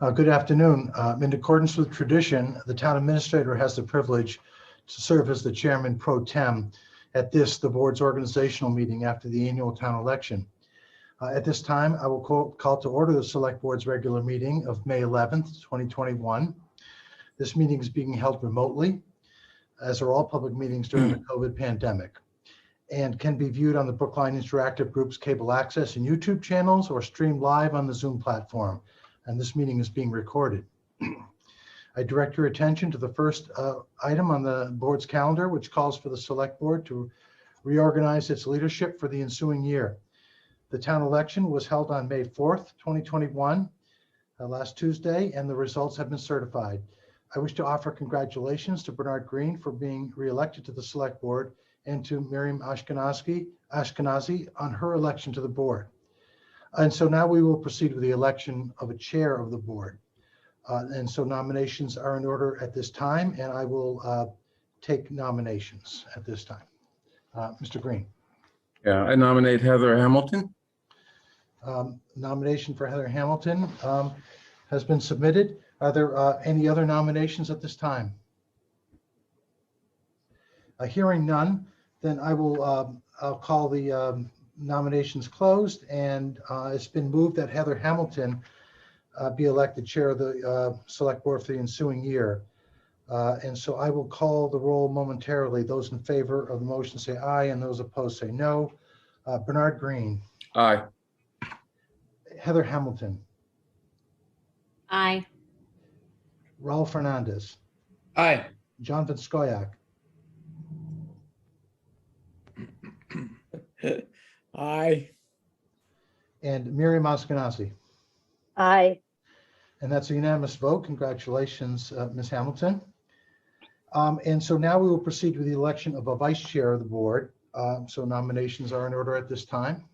Good afternoon. In accordance with tradition, the town administrator has the privilege to serve as the chairman pro tem at the board's organizational meeting after the annual town election. At this time, I will call to order the select board's regular meeting of May 11th, 2021. This meeting is being held remotely, as are all public meetings during the COVID pandemic, and can be viewed on the Brookline Interactive Group's cable access and YouTube channels or streamed live on the Zoom platform. And this meeting is being recorded. I direct your attention to the first item on the board's calendar, which calls for the select board to reorganize its leadership for the ensuing year. The town election was held on May 4th, 2021, last Tuesday, and the results have been certified. I wish to offer congratulations to Bernard Green for being reelected to the select board and to Miriam Ashkenazi on her election to the board. And so now we will proceed with the election of a chair of the board. And so nominations are in order at this time, and I will take nominations at this time. Mr. Green. Yeah, I nominate Heather Hamilton. Nomination for Heather Hamilton has been submitted. Are there any other nominations at this time? Hearing none, then I'll call the nominations closed, and it's been moved that Heather Hamilton be elected chair of the select board for the ensuing year. And so I will call the roll momentarily. Those in favor of the motion say aye, and those opposed say no. Bernard Green. Aye. Heather Hamilton. Aye. Raul Fernandez. Aye. John Vanskoyak. Aye. And Miriam Ashkenazi. Aye. And that's a unanimous vote. Congratulations, Ms. Hamilton. And so now we will proceed with the election of a vice chair of the board. So nominations are in order at this time.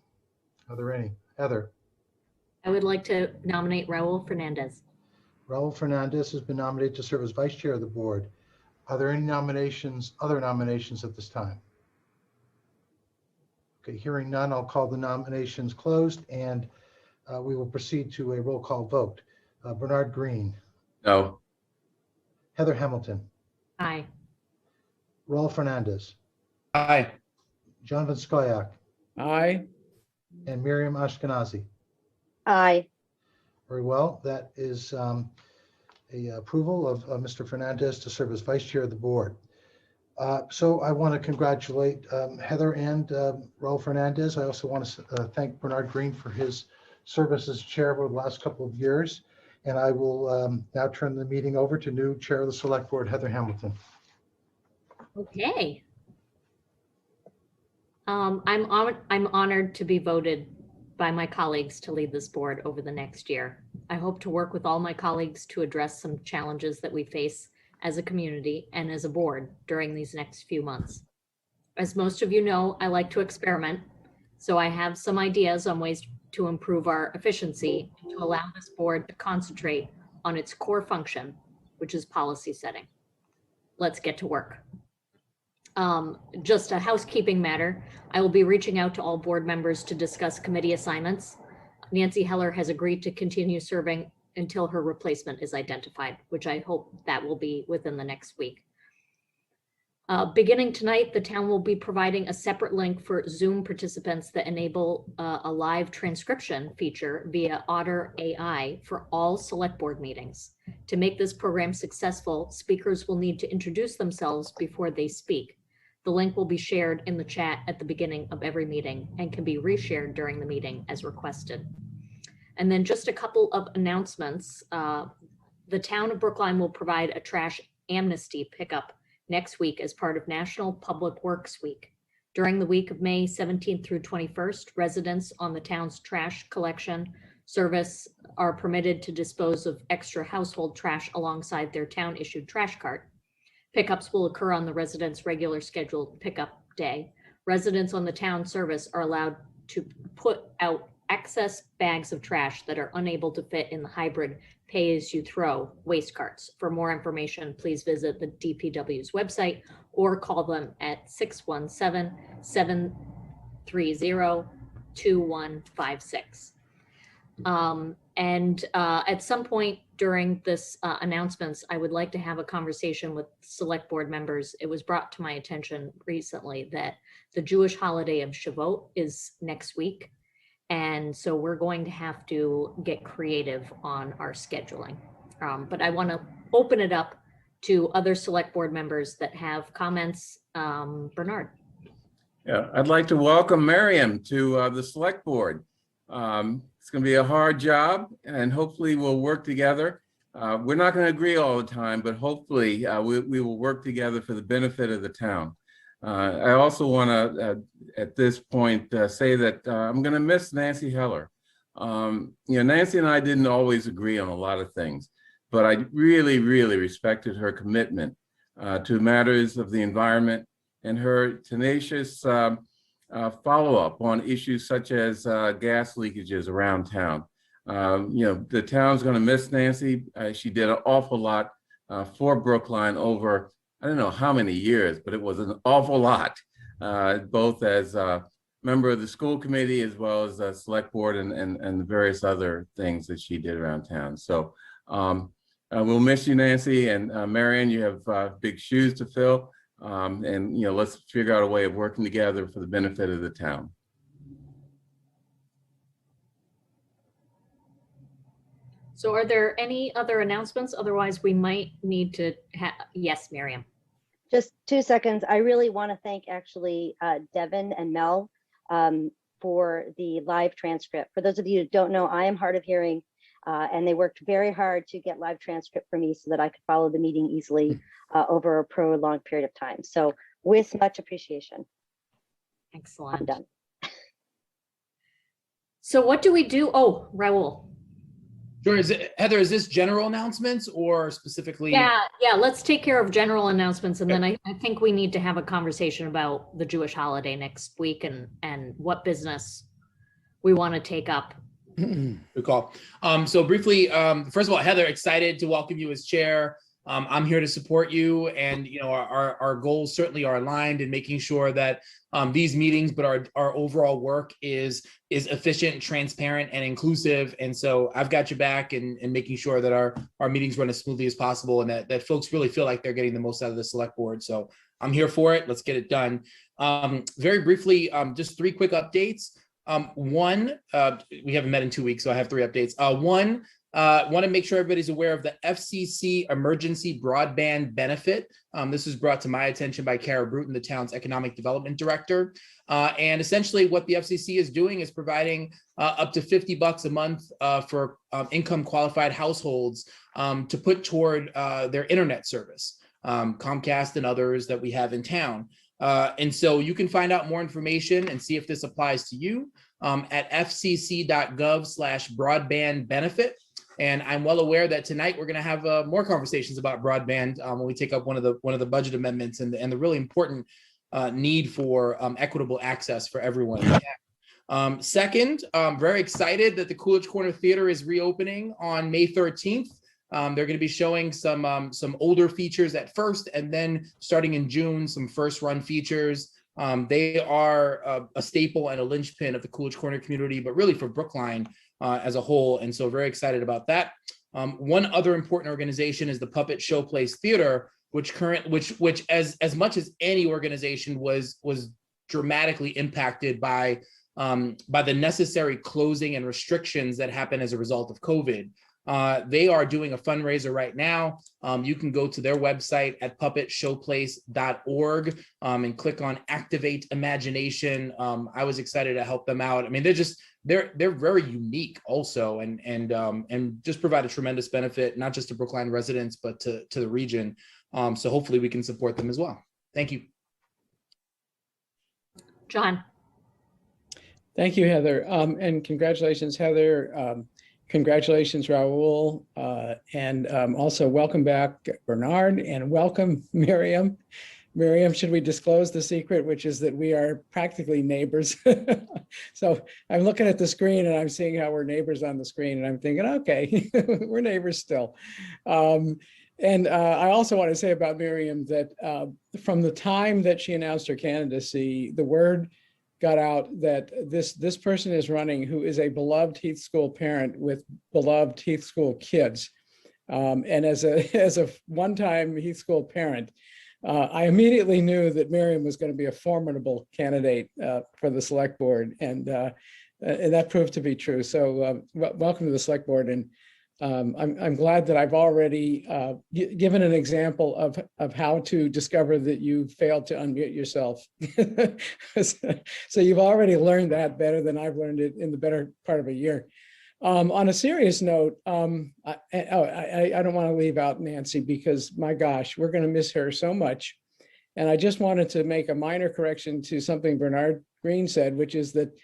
Are there any? Heather. I would like to nominate Raul Fernandez. Raul Fernandez has been nominated to serve as vice chair of the board. Are there any nominations, other nominations at this time? Okay, hearing none, I'll call the nominations closed, and we will proceed to a roll call vote. Bernard Green. No. Heather Hamilton. Aye. Raul Fernandez. Aye. John Vanskoyak. Aye. And Miriam Ashkenazi. Aye. Very well. That is a approval of Mr. Fernandez to serve as vice chair of the board. So I want to congratulate Heather and Raul Fernandez. I also want to thank Bernard Green for his service as chair over the last couple of years. And I will now turn the meeting over to new chair of the select board, Heather Hamilton. Okay. I'm honored to be voted by my colleagues to lead this board over the next year. I hope to work with all my colleagues to address some challenges that we face as a community and as a board during these next few months. As most of you know, I like to experiment, so I have some ideas on ways to improve our efficiency and to allow this board to concentrate on its core function, which is policy setting. Let's get to work. Just a housekeeping matter, I will be reaching out to all board members to discuss committee assignments. Nancy Heller has agreed to continue serving until her replacement is identified, which I hope that will be within the next week. Beginning tonight, the town will be providing a separate link for Zoom participants that enable a live transcription feature via Otter AI for all select board meetings. To make this program successful, speakers will need to introduce themselves before they speak. The link will be shared in the chat at the beginning of every meeting and can be reshared during the meeting as requested. And then just a couple of announcements. The town of Brookline will provide a trash amnesty pickup next week as part of National Public Works Week. During the week of May 17th through 21st, residents on the town's trash collection service are permitted to dispose of extra household trash alongside their town-issued trash cart. Pickups will occur on the residents' regular scheduled pickup day. Residents on the town service are allowed to put out excess bags of trash that are unable to fit in the hybrid pay-as-you-throw waste carts. For more information, please visit the DPW's website or call them at 617-730-2156. And at some point during this announcements, I would like to have a conversation with select board members. It was brought to my attention recently that the Jewish holiday of Shavuot is next week. And so we're going to have to get creative on our scheduling. But I want to open it up to other select board members that have comments. Bernard. Yeah, I'd like to welcome Miriam to the select board. It's going to be a hard job, and hopefully we'll work together. We're not going to agree all the time, but hopefully we will work together for the benefit of the town. I also want to, at this point, say that I'm going to miss Nancy Heller. Nancy and I didn't always agree on a lot of things, but I really, really respected her commitment to matters of the environment and her tenacious follow-up on issues such as gas leakages around town. The town's going to miss Nancy. She did an awful lot for Brookline over, I don't know how many years, but it was an awful lot, both as a member of the school committee as well as a select board and the various other things that she did around town. So we'll miss you, Nancy, and Marion, you have big shoes to fill. Let's figure out a way of working together for the benefit of the town. So are there any other announcements? Otherwise, we might need to have, yes, Miriam. Just 2 seconds. I really want to thank actually Devin and Mel for the live transcript. For those of you who don't know, I am hard of hearing, and they worked very hard to get live transcript for me so that I could follow the meeting easily over a prolonged period of time. So with much appreciation. Excellent. I'm done. So what do we do? Oh, Raul. Sure. Heather, is this general announcements or specifically? Yeah, let's take care of general announcements. And then I think we need to have a conversation about the Jewish holiday next week and what business we want to take up. Good call. So briefly, first of all, Heather, excited to welcome you as chair. I'm here to support you, and our goals certainly are aligned in making sure that these meetings, but our overall work is efficient, transparent, and inclusive. And so I've got your back in making sure that our meetings run as smoothly as possible, and that folks really feel like they're getting the most out of the select board. So I'm here for it. Let's get it done. Very briefly, just 3 quick updates. One, we haven't met in 2 weeks, so I have 3 updates. One, want to make sure everybody's aware of the FCC emergency broadband benefit. This was brought to my attention by Kara Bruton, the town's economic development director. And essentially what the FCC is doing is providing up to $50 a month for income qualified households to put toward their internet service, Comcast and others that we have in town. And so you can find out more information and see if this applies to you at fcc.gov/broadband benefit. And I'm well aware that tonight we're going to have more conversations about broadband when we take up one of the budget amendments and the really important need for equitable access for everyone. Second, very excited that the Coolidge Corner Theater is reopening on May 13th. They're going to be showing some older features at first, and then starting in June, some first run features. They are a staple and a linchpin of the Coolidge Corner community, but really for Brookline as a whole. And so very excited about that. One other important organization is the Puppet Showplace Theater, which as much as any organization was dramatically impacted by the necessary closing and restrictions that happen as a result of COVID. They are doing a fundraiser right now. You can go to their website at puppetshowplace.org and click on Activate Imagination. I was excited to help them out. I mean, they're very unique also, and just provide a tremendous benefit, not just to Brookline residents, but to the region. So hopefully we can support them as well. Thank you. John. Thank you, Heather. And congratulations, Heather. Congratulations, Raul. And also welcome back, Bernard, and welcome, Miriam. Miriam, should we disclose the secret, which is that we are practically neighbors? So I'm looking at the screen and I'm seeing how we're neighbors on the screen, and I'm thinking, okay, we're neighbors still. And I also want to say about Miriam that from the time that she announced her candidacy, the word got out that this person is running who is a beloved Heath School parent with beloved Heath School kids. And as a one-time Heath School parent, I immediately knew that Miriam was going to be a formidable candidate for the select board, and that proved to be true. So welcome to the select board, and I'm glad that I've already given an example of how to discover that you failed to unmute yourself. So you've already learned that better than I've learned it in the better part of a year. On a serious note, I don't want to leave out Nancy because, my gosh, we're going to miss her so much. And I just wanted to make a minor correction to something Bernard Green said, which is that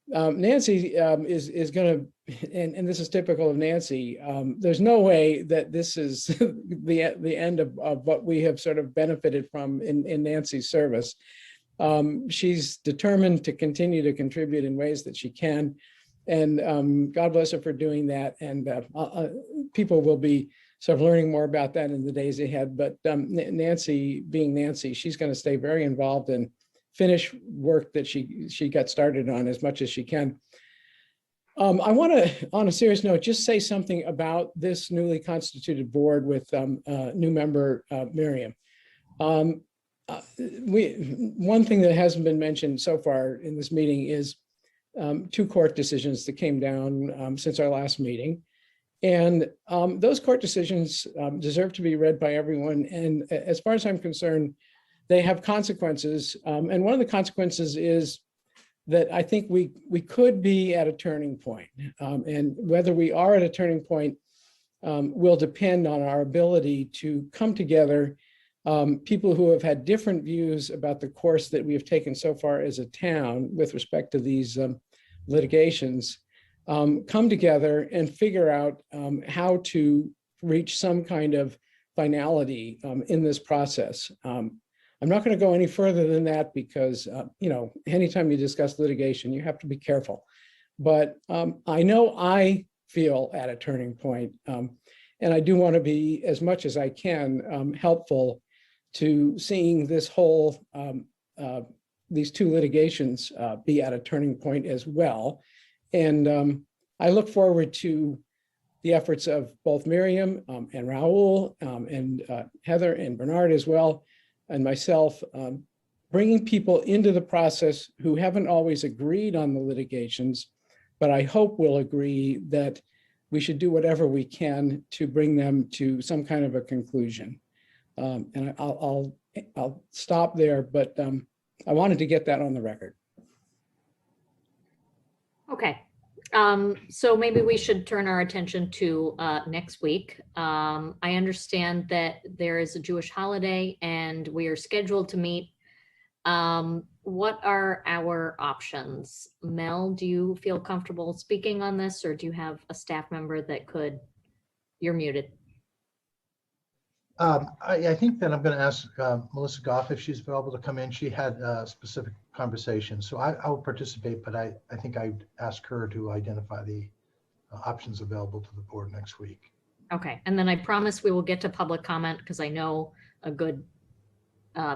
Nancy is going to, and this is typical of Nancy, there's no way that this is the end of what we have sort of benefited from in Nancy's service. She's determined to continue to contribute in ways that she can. And God bless her for doing that. And people will be sort of learning more about that in the days ahead. But Nancy, being Nancy, she's going to stay very involved and finish work that she got started on as much as she can. I want to, on a serious note, just say something about this newly constituted board with new member Miriam. One thing that hasn't been mentioned so far in this meeting is 2 court decisions that came down since our last meeting. And those court decisions deserve to be read by everyone. And as far as I'm concerned, they have consequences. And one of the consequences is that I think we could be at a turning point. And whether we are at a turning point will depend on our ability to come together, people who have had different views about the course that we have taken so far as a town with respect to these litigations, come together and figure out how to reach some kind of finality in this process. I'm not going to go any further than that because, anytime you discuss litigation, you have to be careful. But I know I feel at a turning point, and I do want to be, as much as I can, helpful to seeing this whole, these 2 litigations be at a turning point as well. And I look forward to the efforts of both Miriam and Raul and Heather and Bernard as well, and myself, bringing people into the process who haven't always agreed on the litigations, but I hope will agree that we should do whatever we can to bring them to some kind of a conclusion. And I'll stop there, but I wanted to get that on the record. Okay. So maybe we should turn our attention to next week. I understand that there is a Jewish holiday and we are scheduled to meet. What are our options? Mel, do you feel comfortable speaking on this, or do you have a staff member that could? You're muted. I think that I'm going to ask Melissa Goff if she's available to come in. She had a specific conversation, so I will participate, but I think I'd ask her to identify the options available to the board next week. Okay, and then I promise we will get to public comment because I know a good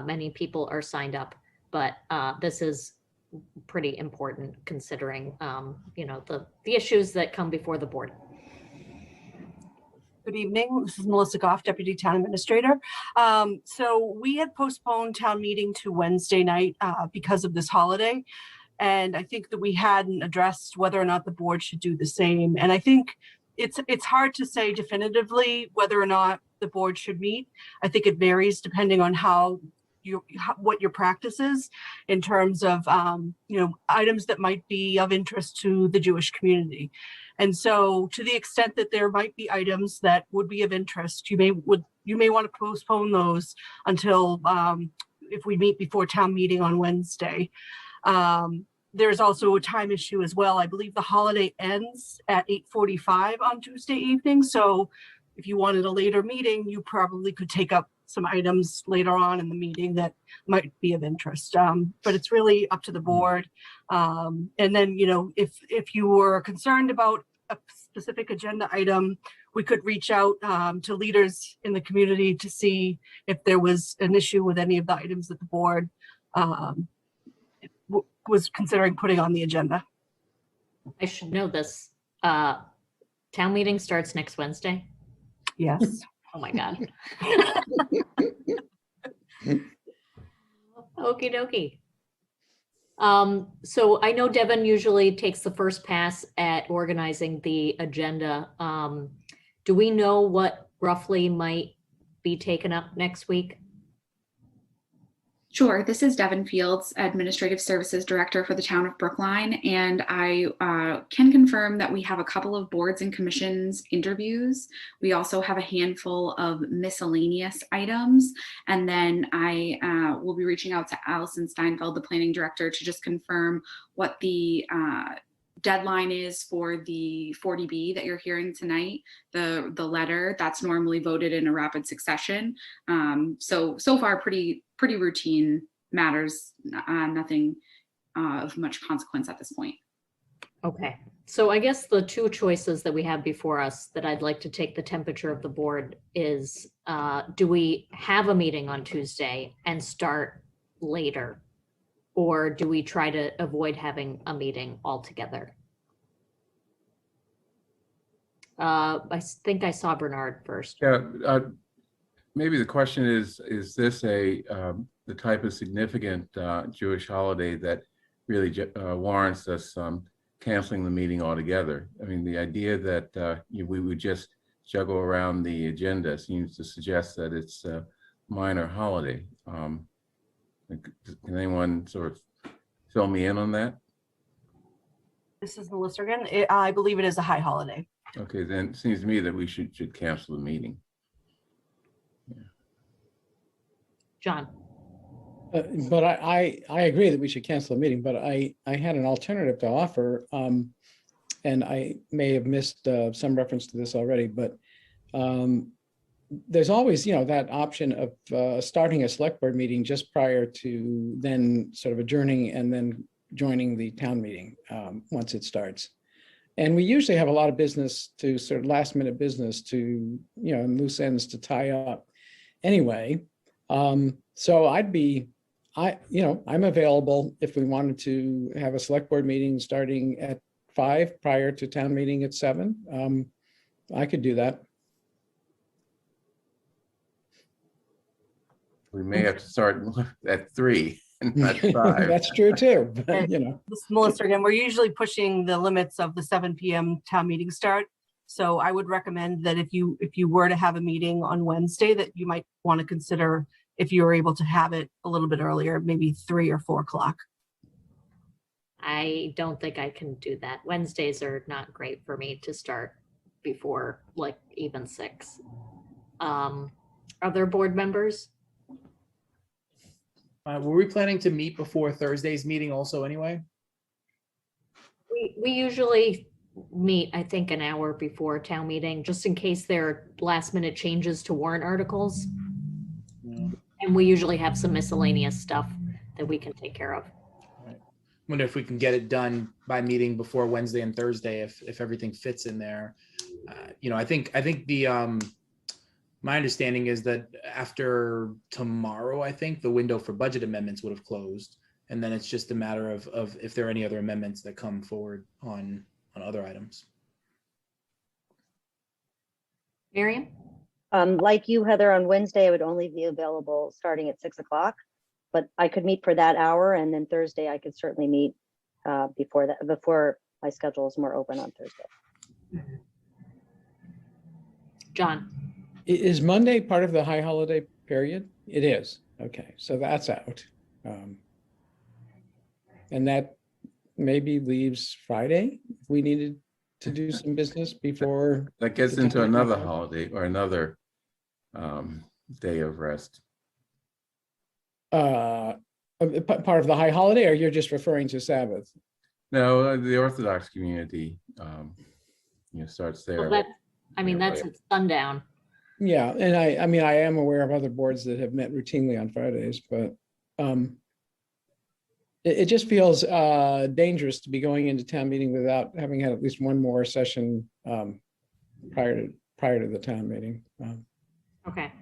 many people are signed up, but this is pretty important considering the issues that come before the board. Good evening. This is Melissa Goff, Deputy Town Administrator. So we had postponed town meeting to Wednesday night because of this holiday. And I think that we hadn't addressed whether or not the board should do the same. And I think it's hard to say definitively whether or not the board should meet. I think it varies depending on what your practice is in terms of items that might be of interest to the Jewish community. And so to the extent that there might be items that would be of interest, you may want to postpone those until if we meet before town meeting on Wednesday. There's also a time issue as well. I believe the holiday ends at 8:45 on Tuesday evening. So if you wanted a later meeting, you probably could take up some items later on in the meeting that might be of interest. But it's really up to the board. And then, if you were concerned about a specific agenda item, we could reach out to leaders in the community to see if there was an issue with any of the items that the board was considering putting on the agenda. I should know this. Town meeting starts next Wednesday. Yes. Oh my God. Okie dokie. So I know Devin usually takes the first pass at organizing the agenda. Do we know what roughly might be taken up next week? Sure. This is Devin Fields, Administrative Services Director for the town of Brookline. And I can confirm that we have a couple of boards and commissions interviews. We also have a handful of miscellaneous items. And then I will be reaching out to Allison Steinfeld, the Planning Director, to just confirm what the deadline is for the 40B that you're hearing tonight, the letter that's normally voted in a rapid succession. So far pretty routine matters, nothing of much consequence at this point. Okay, so I guess the two choices that we have before us that I'd like to take the temperature of the board is, do we have a meeting on Tuesday and start later? Or do we try to avoid having a meeting altogether? I think I saw Bernard first. Yeah, maybe the question is this the type of significant Jewish holiday that really warrants us canceling the meeting altogether? I mean, the idea that we would just juggle around the agenda seems to suggest that it's a minor holiday. Can anyone sort of fill me in on that? This is Melissa again. I believe it is a high holiday. Okay, then it seems to me that we should cancel the meeting. Yeah. John. But I agree that we should cancel the meeting, but I had an alternative to offer. And I may have missed some reference to this already, but there's always, that option of starting a select board meeting just prior to then sort of adjourning and then joining the town meeting once it starts. And we usually have a lot of business to sort of last minute business to, and loose ends to tie up anyway. So I'm available if we wanted to have a select board meeting starting at 5 prior to town meeting at 7. I could do that. We may have to start at 3 and not 5. That's true too, but, This is Melissa again. We're usually pushing the limits of the 7 p.m. town meeting start. So I would recommend that if you were to have a meeting on Wednesday, that you might want to consider if you were able to have it a little bit earlier, maybe 3 or 4 o'clock. I don't think I can do that. Wednesdays are not great for me to start before like even 6. Other board members? Were we planning to meet before Thursday's meeting also anyway? We usually meet, I think, an hour before town meeting, just in case there are last minute changes to warrant articles. Yeah. And we usually have some miscellaneous stuff that we can take care of. Wonder if we can get it done by meeting before Wednesday and Thursday if everything fits in there. I think the my understanding is that after tomorrow, I think the window for budget amendments would have closed, and then it's just a matter of if there are any other amendments that come forward on other items. Miriam? Like you, Heather, on Wednesday, I would only be available starting at 6 o'clock, but I could meet for that hour, and then Thursday I could certainly meet before my schedule is more open on Thursday. John? Is Monday part of the high holiday period? It is. Okay, so that's out. And that maybe leaves Friday if we needed to do some business before. That gets into another holiday or another day of rest. Part of the high holiday, or you're just referring to Sabbath? No, the Orthodox community starts there. Well, that's at sundown. Yeah, and I am aware of other boards that have met routinely on Fridays, but it just feels dangerous to be going into town meeting without having had at least one more session prior to the town meeting. Okay.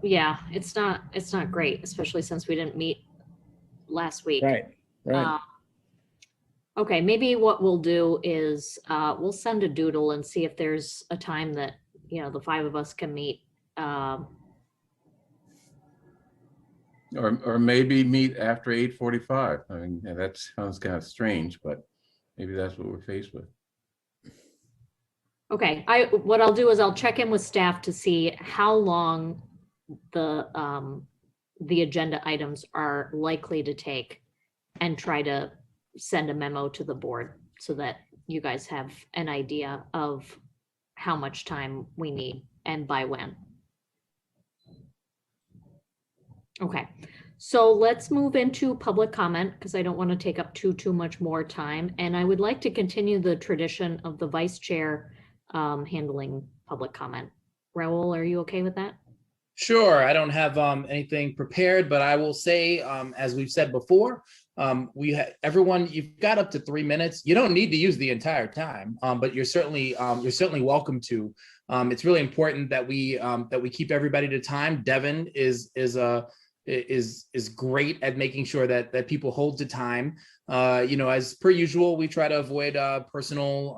Yeah, it's not great, especially since we didn't meet last week. Right, right. Okay, maybe what we'll do is we'll send a doodle and see if there's a time that, you know, the five of us can meet. Or maybe meet after 8:45. I mean, yeah, that sounds kind of strange, but maybe that's what we're faced with. Okay, what I'll do is I'll check in with staff to see how long the agenda items are likely to take and try to send a memo to the board so that you guys have an idea of how much time we need and by when. Okay, so let's move into public comment because I don't want to take up too much more time. And I would like to continue the tradition of the vice chair handling public comment. Raul, are you okay with that? Sure. I don't have anything prepared, but I will say, as we've said before, everyone, you've got up to 3 minutes. You don't need to use the entire time, but you're certainly welcome to. It's really important that we keep everybody to time. Devin is great at making sure that people hold to time. As per usual, we try to avoid personal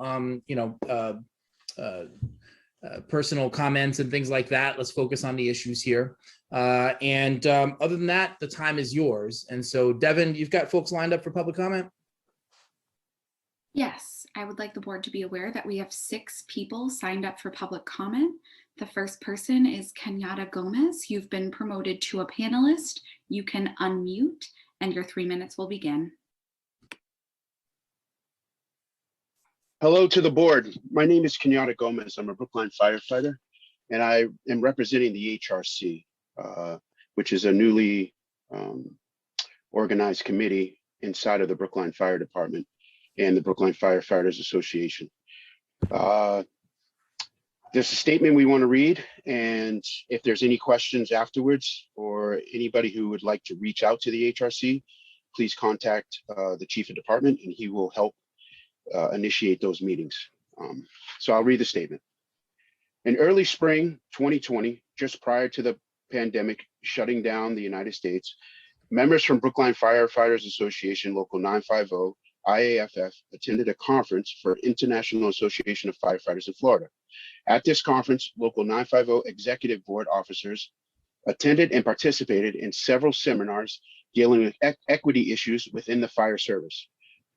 comments and things like that. Let's focus on the issues here. Other than that, the time is yours. And so, Devin, you've got folks lined up for public comment? Yes, I would like the board to be aware that we have 6 people signed up for public comment. The first person is Kenyatta Gomez. You've been promoted to a panelist. You can unmute and your 3 minutes will begin. Hello to the board. My name is Kenyatta Gomez. I'm a Brookline firefighter, and I am representing the HRC, which is a newly organized committee inside of the Brookline Fire Department and the Brookline Firefighters Association. There's a statement we want to read, and if there's any questions afterwards or anybody who would like to reach out to the HRC, please contact the Chief of Department and he will help initiate those meetings. So I'll read the statement. In early spring 2020, just prior to the pandemic shutting down the United States, members from Brookline Firefighters Association Local 950 IAFF attended a conference for International Association of Firefighters in Florida. At this conference, Local 950 executive board officers attended and participated in several seminars dealing with equity issues within the fire service.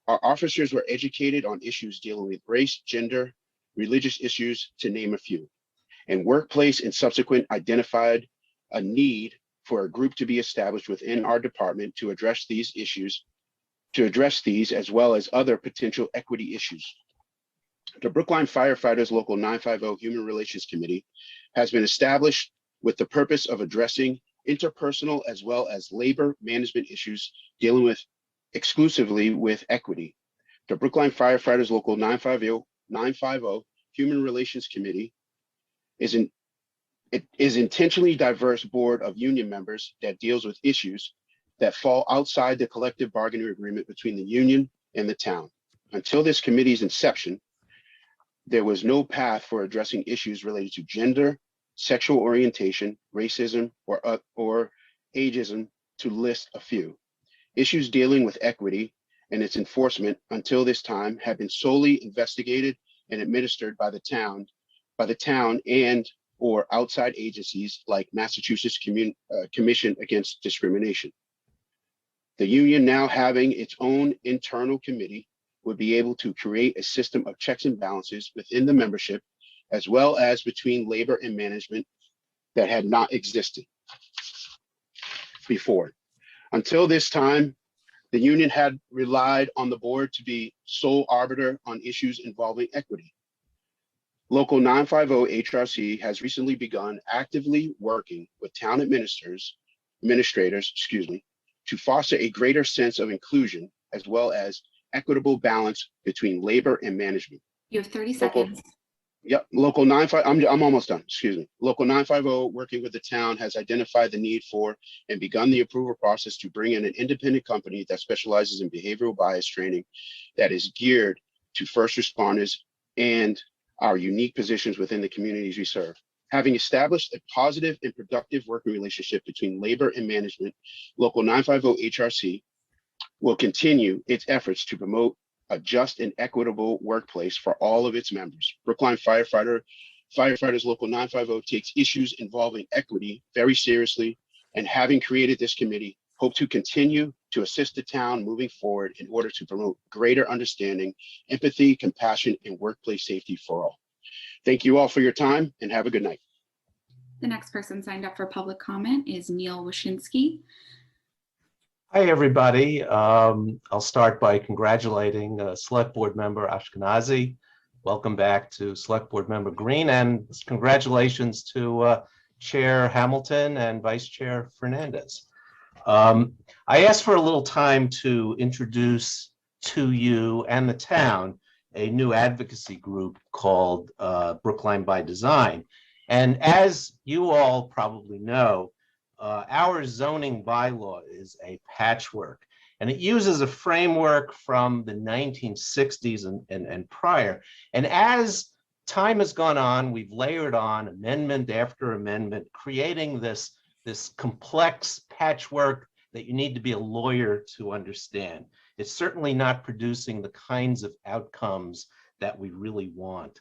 Our officers were educated on issues dealing with race, gender, religious issues, to name a few. And workplace and subsequent identified a need for a group to be established within our department to address these issues, as well as other potential equity issues. The Brookline Firefighters Local 950 Human Relations Committee has been established with the purpose of addressing interpersonal as well as labor management issues dealing with exclusively with equity. The Brookline Firefighters Local 950 Human Relations Committee is an intentionally diverse board of union members that deals with issues that fall outside the collective bargaining agreement between the union and the town. Until this committee's inception, there was no path for addressing issues related to gender, sexual orientation, racism, or ageism, to list a few. Issues dealing with equity and its enforcement until this time have been solely investigated and administered by the town and or outside agencies like Massachusetts Commission Against Discrimination. The union, now having its own internal committee, would be able to create a system of checks and balances within the membership, as well as between labor and management, that had not existed before. Until this time, the union had relied on the board to be sole arbiter on issues involving equity. Local 950 HRC has recently begun actively working with town administrators, to foster a greater sense of inclusion as well as equitable balance between labor and management. You have 30 seconds. Yep, Local 950, I'm almost done, excuse me. Local 950, working with the town, has identified the need for and begun the approval process to bring in an independent company that specializes in behavioral bias training that is geared to first responders and our unique positions within the communities we serve. Having established a positive and productive working relationship between labor and management, Local 950 HRC will continue its efforts to promote a just and equitable workplace for all of its members. Brookline Firefighters Local 950 takes issues involving equity very seriously, and having created this committee, hope to continue to assist the town moving forward in order to promote greater understanding, empathy, compassion, and workplace safety for all. Thank you all for your time and have a good night. The next person signed up for public comment is Neil Wyszynski. Hi, everybody. I'll start by congratulating Select Board Member Ashkenazi. Welcome back to Select Board Member Green, and congratulations to Chair Hamilton and Vice Chair Fernandez. I asked for a little time to introduce to you and the town a new advocacy group called Brookline by Design. And as you all probably know, our zoning bylaw is a patchwork, and it uses a framework from the 1960s and prior. And as time has gone on, we've layered on amendment after amendment, creating this complex patchwork that you need to be a lawyer to understand. It's certainly not producing the kinds of outcomes that we really want.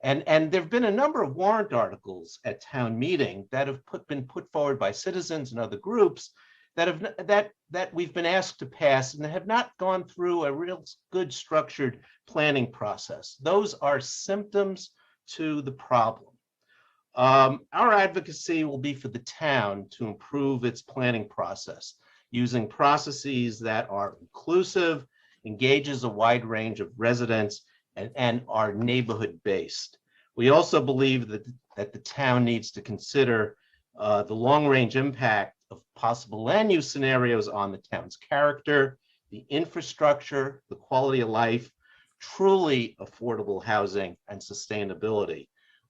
And there have been a number of warrant articles at town meeting that have been put forward by citizens and other groups that we've been asked to pass and have not gone through a real good structured planning process. Those are symptoms to the problem. Our advocacy will be for the town to improve its planning process using processes that are inclusive, engages a wide range of residents, and are neighborhood based. We also believe that the town needs to consider the long range impact of possible land use scenarios on the town's character, the infrastructure, the quality of life, truly affordable housing, and sustainability.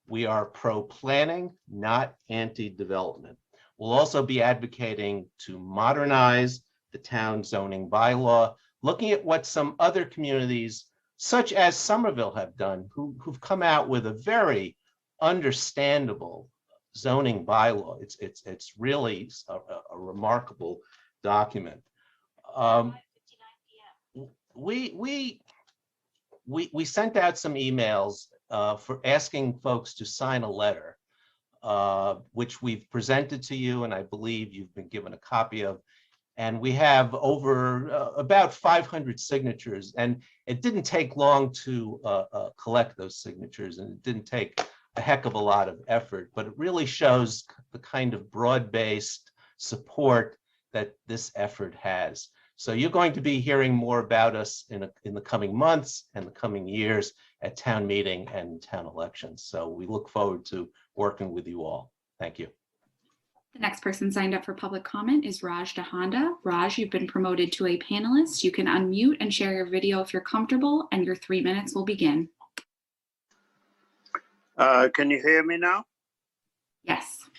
We are pro-planning, not anti-development. We'll also be advocating to modernize the town zoning bylaw, looking at what some other communities such as Somerville have done, who've come out with a very understandable zoning bylaw. It's really a remarkable document. We sent out some emails for asking folks to sign a letter, which we've presented to you, and I believe you've been given a copy of. And we have over about 500 signatures, and it didn't take long to collect those signatures, and it didn't take a heck of a lot of effort, but it really shows the kind of broad-based support that this effort has. So you're going to be hearing more about us in the coming months and the coming years at town meeting and town elections. So we look forward to working with you all. Thank you. The next person signed up for public comment is Raj Dhanda. Raj, you've been promoted to a panelist. You can unmute and share your video if you're comfortable, and your 3 minutes will begin. Can you hear me now? Yes.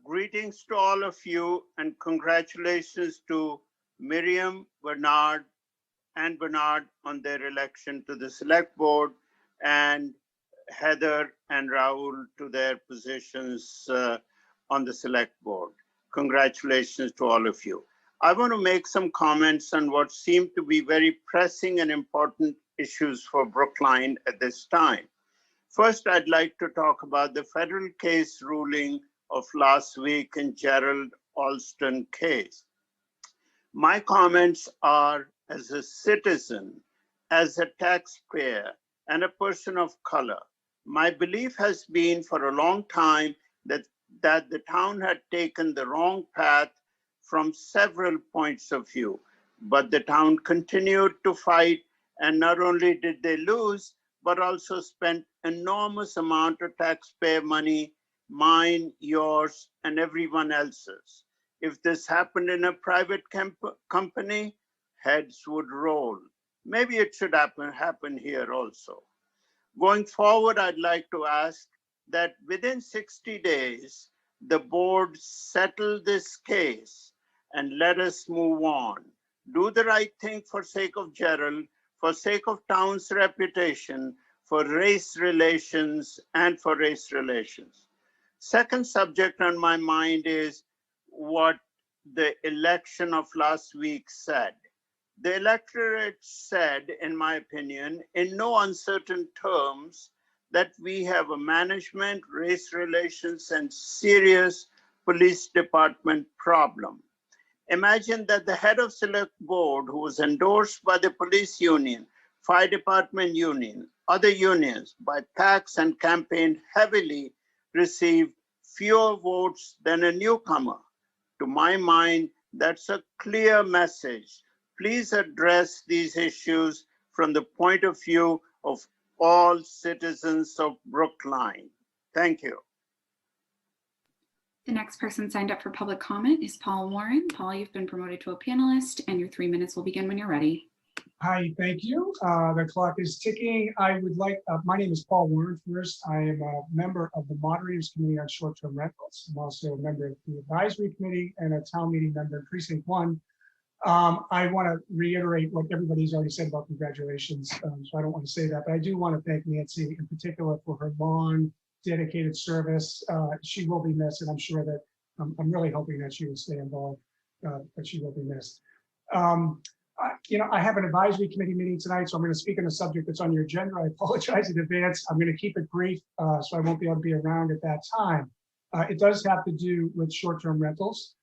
Greetings to all of you, and congratulations to Miriam, Bernard on their election to the Select Board, and Heather and Raul to their positions on the Select Board. Congratulations to all of you. I want to make some comments on what seem to be very pressing and important issues for Brookline at this time. First, I'd like to talk about the federal case ruling of last week in Gerald Alston case. My comments are as a citizen, as a taxpayer, and a person of color. My belief has been for a long time that the town had taken the wrong path from several points of view, but the town continued to fight, and not only did they lose, but also spent enormous amount of taxpayer money, mine, yours, and everyone else's. If this happened in a private company, heads would roll. Maybe it should happen here also. Going forward, I'd like to ask that within 60 days, the board settle this case and let us move on. Do the right thing for sake of Gerald, for sake of town's reputation, for race relations, and for race relations. Second subject on my mind is what the election of last week said. The electorate said, in my opinion, in no uncertain terms, that we have a management, race relations, and serious police department problem. Imagine that the head of select board, who was endorsed by the police union, fire department union, other unions by PACs and campaigned heavily, received fewer votes than a newcomer. To my mind, that's a clear message. Please address these issues from the point of view of all citizens of Brookline. Thank you. The next person signed up for public comment is Paul Warren. Paul, you've been promoted to a panelist and your 3 minutes will begin when you're ready. Hi, thank you. The clock is ticking. I would like, my name is Paul Warren. First, I am a member of the Moderators Committee on Short-Term Rentals. I'm also a member of the Advisory Committee and a town meeting member in Precinct 1. I want to reiterate what everybody's already said about congratulations, so I don't want to say that, but I do want to thank Nancy in particular for her long, dedicated service. She will be missed, and I'm sure that I'm really hoping that she will stay involved, but she will be missed. I have an advisory committee meeting tonight, so I'm going to speak on a subject that's on your agenda. I apologize in advance. I'm going to keep it brief, so I won't be able to be around at that time. It does have to do with short-term rentals.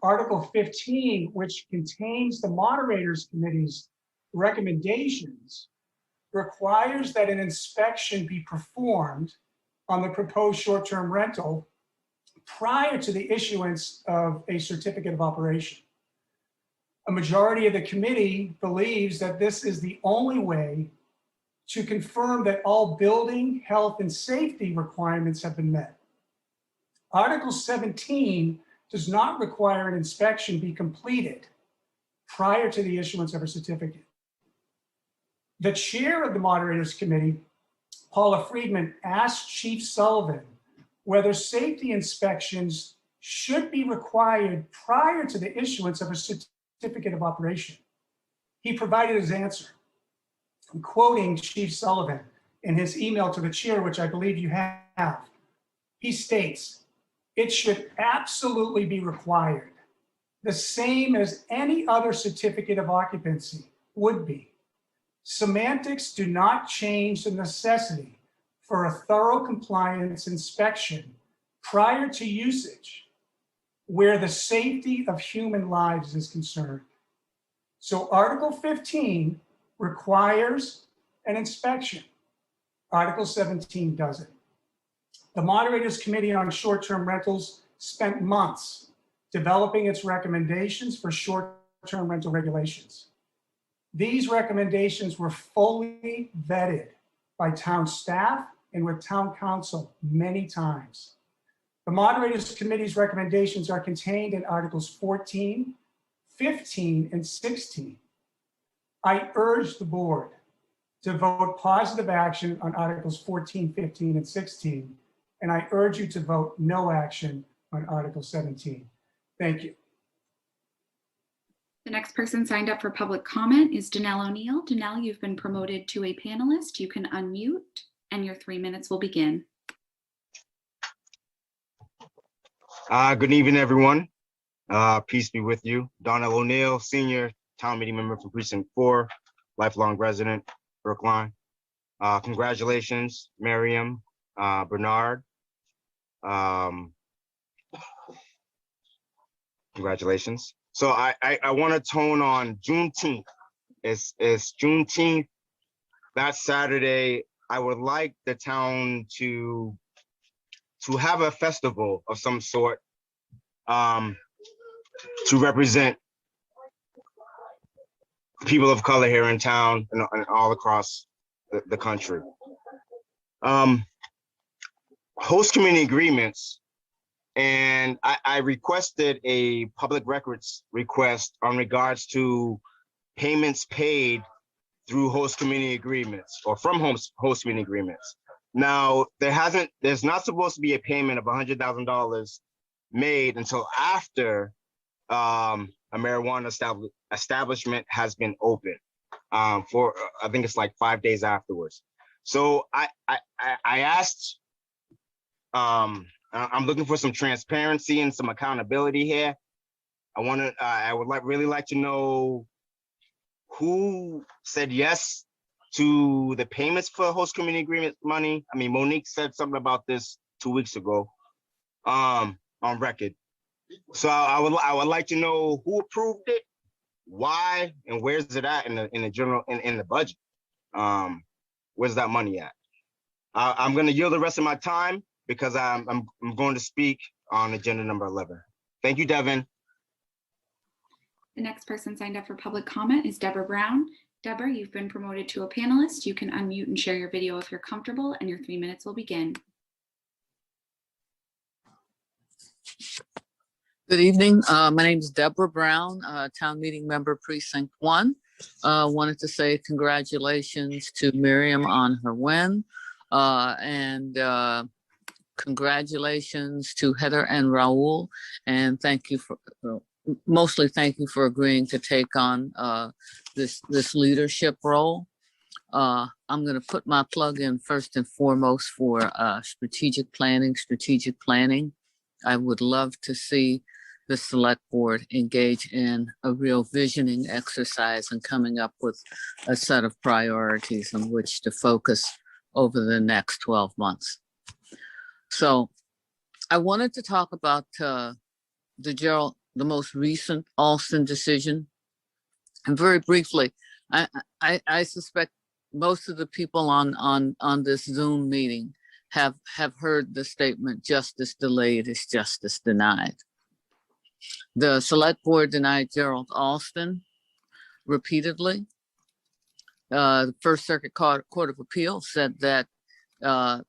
Article 15, which contains the Moderators Committee's recommendations, requires that an inspection be performed on the proposed short-term rental prior to the issuance of a certificate of operation. A majority of the committee believes that this is the only way to confirm that all building, health, and safety requirements have been met. Article 17 does not require an inspection be completed prior to the issuance of a certificate. The chair of the Moderators Committee, Paula Friedman, asked Chief Sullivan whether safety inspections should be required prior to the issuance of a certificate of operation. He provided his answer. I'm quoting Chief Sullivan in his email to the chair, which I believe you have. He states, "It should absolutely be required, the same as any other certificate of occupancy would be. Semantics do not change the necessity for a thorough compliance inspection prior to usage where the safety of human lives is concerned." So Article 15 requires an inspection. Article 17 doesn't. The Moderators Committee on Short-Term Rentals spent months developing its recommendations for short-term rental regulations. These recommendations were fully vetted by town staff and with town council many times. The Moderators Committee's recommendations are contained in Articles 14, 15, and 16. I urge the board to vote positive action on Articles 14, 15, and 16, and I urge you to vote no action on Article 17. Thank you. The next person signed up for public comment is Danelle O'Neill. Danelle, you've been promoted to a panelist. You can unmute and your 3 minutes will begin. Good evening, everyone. Peace be with you. Donnell O'Neill, Senior Town Meeting Member for Precinct 4, lifelong resident, Brookline. Congratulations, Miriam, Bernard. Congratulations. So I want to tone on Juneteenth. It's Juneteenth. That Saturday, I would like the town to have a festival of some sort to represent people of color here in town and all across the country. Host community agreements, and I requested a public records request on regards to payments paid through host community agreements or from host community agreements. Now, there's not supposed to be a payment of $100,000 made until after a marijuana establishment has been open for, I think it's like 5 days afterwards. So I asked, I'm looking for some transparency and some accountability here. I would really like to know who said yes to the payments for host community agreement money. I mean, Monique said something about this 2 weeks ago, on record. So I would like to know who approved it, why, and where's it at in the general in the budget. Where's that money at? I'm going to yield the rest of my time because I'm going to speak on agenda number 11. Thank you, Devin. The next person signed up for public comment is Deborah Brown. Deborah, you've been promoted to a panelist. You can unmute and share your video if you're comfortable, and your 3 minutes will begin. Good evening. My name is Deborah Brown, town meeting member precinct 1. Wanted to say congratulations to Miriam on her win, and congratulations to Heather and Raul, and thank you for mostly thank you for agreeing to take on this leadership role. I'm going to put my plug in first and foremost for strategic planning. I would love to see the select board engage in a real visioning exercise and coming up with a set of priorities on which to focus over the next 12 months. So I wanted to talk about the most recent Alston decision. And very briefly, I suspect most of the people on this Zoom meeting have heard the statement, justice delayed is justice denied. The select board denied Gerald Alston repeatedly. The First Circuit Court of Appeal said that that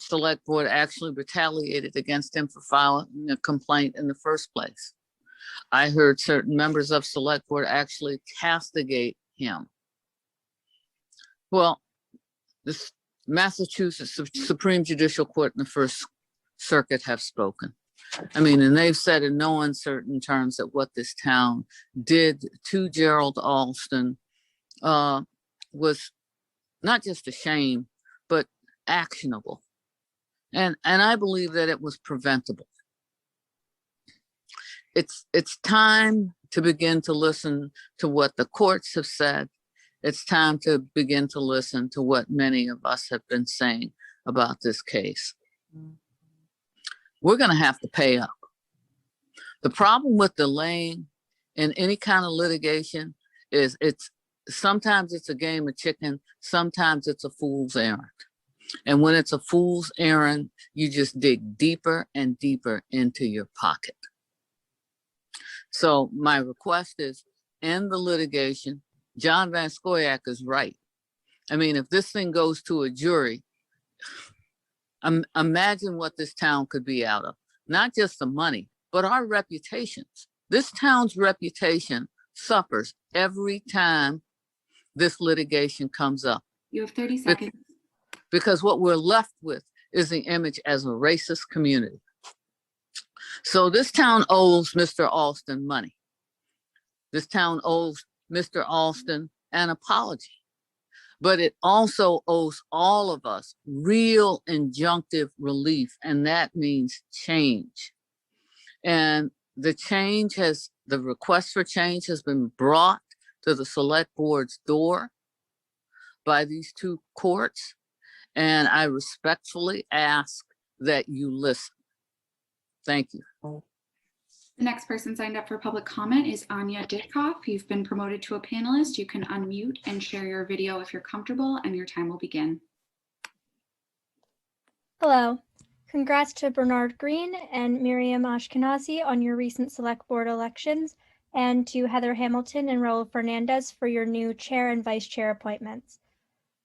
select board actually retaliated against him for filing a complaint in the first place. I heard certain members of select board actually castigate him. Well, this Massachusetts Supreme Judicial Court and the First Circuit have spoken. I mean, and they've said in no uncertain terms that what this town did to Gerald Alston was not just a shame, but actionable. And I believe that it was preventable. It's time to begin to listen to what the courts have said. It's time to begin to listen to what many of us have been saying about this case. We're going to have to pay up. The problem with delaying in any kind of litigation is sometimes it's a game of chicken, sometimes it's a fool's errand. And when it's a fool's errand, you just dig deeper and deeper into your pocket. So my request is end the litigation. John Van Scoyac is right. I mean, if this thing goes to a jury, imagine what this town could be out of. Not just the money, but our reputations. This town's reputation suffers every time this litigation comes up. You have 30 seconds. Because what we're left with is the image as a racist community. So this town owes Mr. Alston money. This town owes Mr. Alston an apology. But it also owes all of us real injunctive relief, and that means change. And the request for change has been brought to the select board's door by these two courts. And I respectfully ask that you listen. Thank you. The next person signed up for public comment is Anya Ditkoff. You've been promoted to a panelist. You can unmute and share your video if you're comfortable, and your time will begin. Hello. Congrats to Bernard Green and Miriam Ashkenazi on your recent select board elections, and to Heather Hamilton and Raul Fernandez for your new chair and vice chair appointments.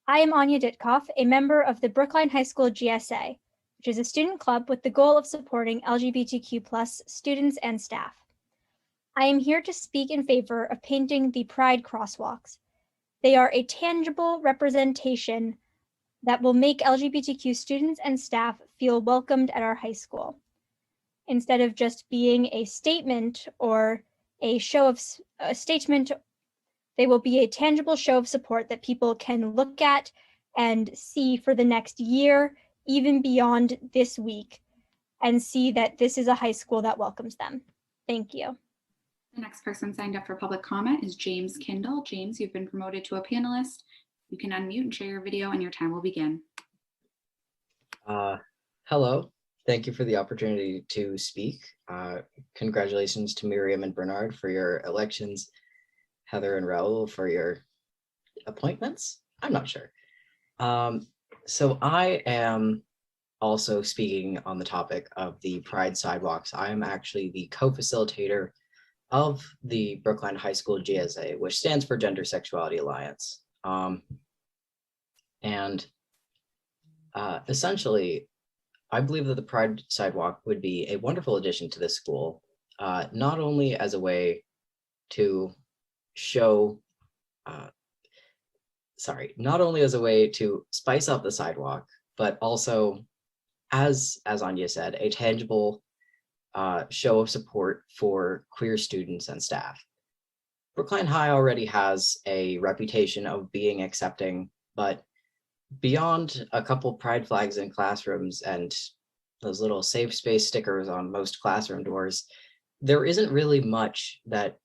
I am Anya Ditkoff, a member of the Brookline High School GSA, which is a student club with the goal of supporting LGBTQ+ students and staff. I am here to speak in favor of painting the Pride crosswalks. They are a tangible representation that will make LGBTQ students and staff feel welcomed at our high school. Instead of just being a statement or a statement, they will be a tangible show of support that people can look at and see for the next year, even beyond this week, and see that this is a high school that welcomes them. Thank you. The next person signed up for public comment is James Kindle. James, you've been promoted to a panelist. You can unmute and share your video and your time will begin. Hello, thank you for the opportunity to speak. Congratulations to Miriam and Bernard for your elections, Heather and Raul for your appointments. I'm not sure. So I am also speaking on the topic of the Pride Sidewalks. I am actually the co-facilitator of the Brookline High School GSA, which stands for Gender Sexuality Alliance. Essentially, I believe that the Pride Sidewalk would be a wonderful addition to this school, not only as a way to show, not only as a way to spice up the sidewalk, but also, as Anya said, a tangible show of support for queer students and staff. Brookline High already has a reputation of being accepting, but beyond a couple pride flags in classrooms and those little safe space stickers on most classroom doors, there isn't really much that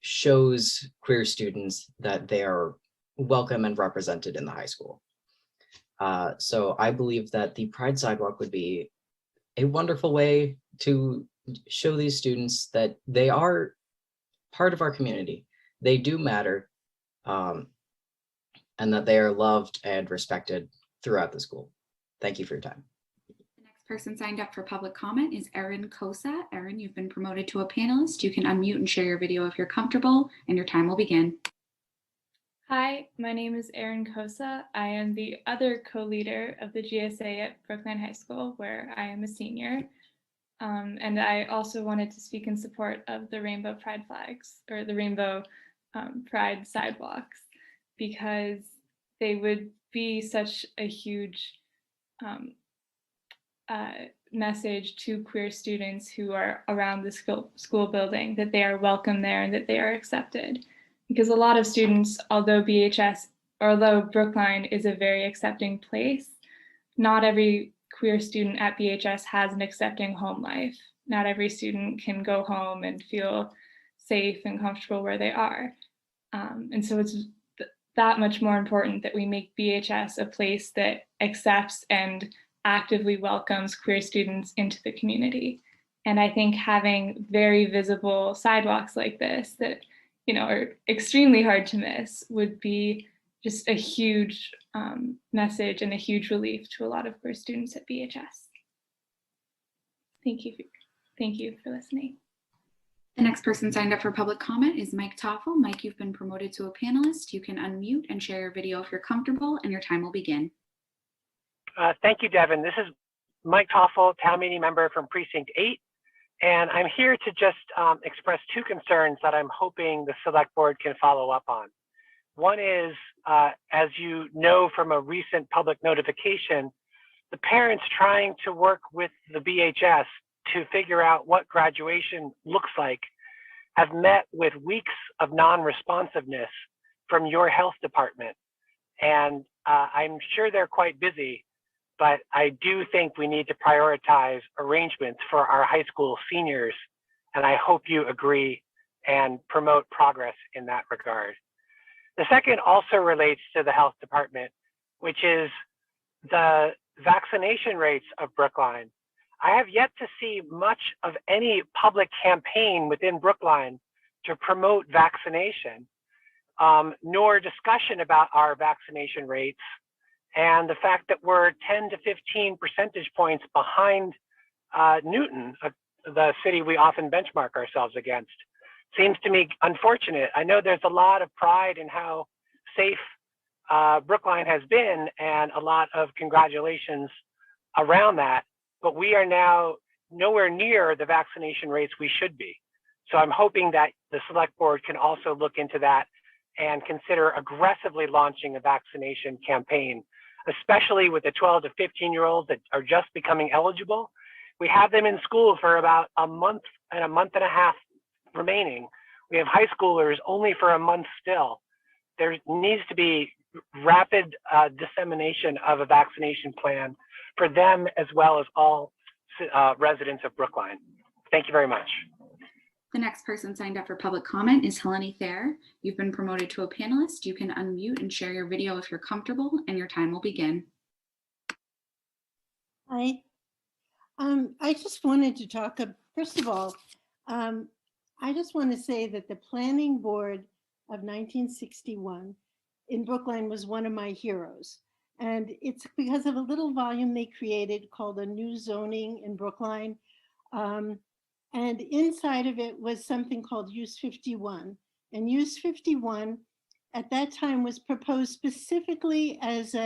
shows queer students that they are welcome and represented in the high school. So I believe that the Pride Sidewalk would be a wonderful way to show these students that they are part of our community. They do matter, and that they are loved and respected throughout the school. Thank you for your time. The next person signed up for public comment is Erin Kosa. Erin, you've been promoted to a panelist. You can unmute and share your video if you're comfortable, and your time will begin. Hi, my name is Erin Kosa. I am the other co-leader of the GSA at Brookline High School, where I am a senior. And I also wanted to speak in support of the Rainbow Pride flags, or the Rainbow Pride sidewalks, because they would be such a huge message to queer students who are around the school building, that they are welcome there and that they are accepted. Because a lot of students, although Brookline is a very accepting place, not every queer student at BHS has an accepting home life. Not every student can go home and feel safe and comfortable where they are. And so it's that much more important that we make BHS a place that accepts and actively welcomes queer students into the community. And I think having very visible sidewalks like this that, are extremely hard to miss would be just a huge message and a huge relief to a lot of queer students at BHS. Thank you for listening. The next person signed up for public comment is Mike Toffel. Mike, you've been promoted to a panelist. You can unmute and share your video if you're comfortable, and your time will begin. Thank you, Devin. This is Mike Toffel, town meeting member from Precinct 8. And I'm here to just express two concerns that I'm hoping the select board can follow up on. One is, as you know from a recent public notification, the parents trying to work with the BHS to figure out what graduation looks like have met with weeks of non-responsiveness from your health department. And I'm sure they're quite busy, but I do think we need to prioritize arrangements for our high school seniors. And I hope you agree and promote progress in that regard. The second also relates to the health department, which is the vaccination rates of Brookline. I have yet to see much of any public campaign within Brookline to promote vaccination, nor discussion about our vaccination rates and the fact that we're 10 to 15 percentage points behind Newton, the city we often benchmark ourselves against. Seems to me unfortunate. I know there's a lot of pride in how safe Brookline has been and a lot of congratulations around that, but we are now nowhere near the vaccination rates we should be. So I'm hoping that the select board can also look into that and consider aggressively launching a vaccination campaign, especially with the 12 to 15-year-olds that are just becoming eligible. We have them in school for about a month and a half remaining. We have high schoolers only for a month still. There needs to be rapid dissemination of a vaccination plan for them as well as all residents of Brookline. Thank you very much. The next person signed up for public comment is Helene Thayer. You've been promoted to a panelist. You can unmute and share your video if you're comfortable, and your time will begin. Hi. I just wanted to talk, first of all, I just want to say that the planning board of 1961 in Brookline was one of my heroes. And it's because of a little volume they created called A New Zoning in Brookline. And inside of it was something called Use 51. And Use 51 at that time was proposed specifically as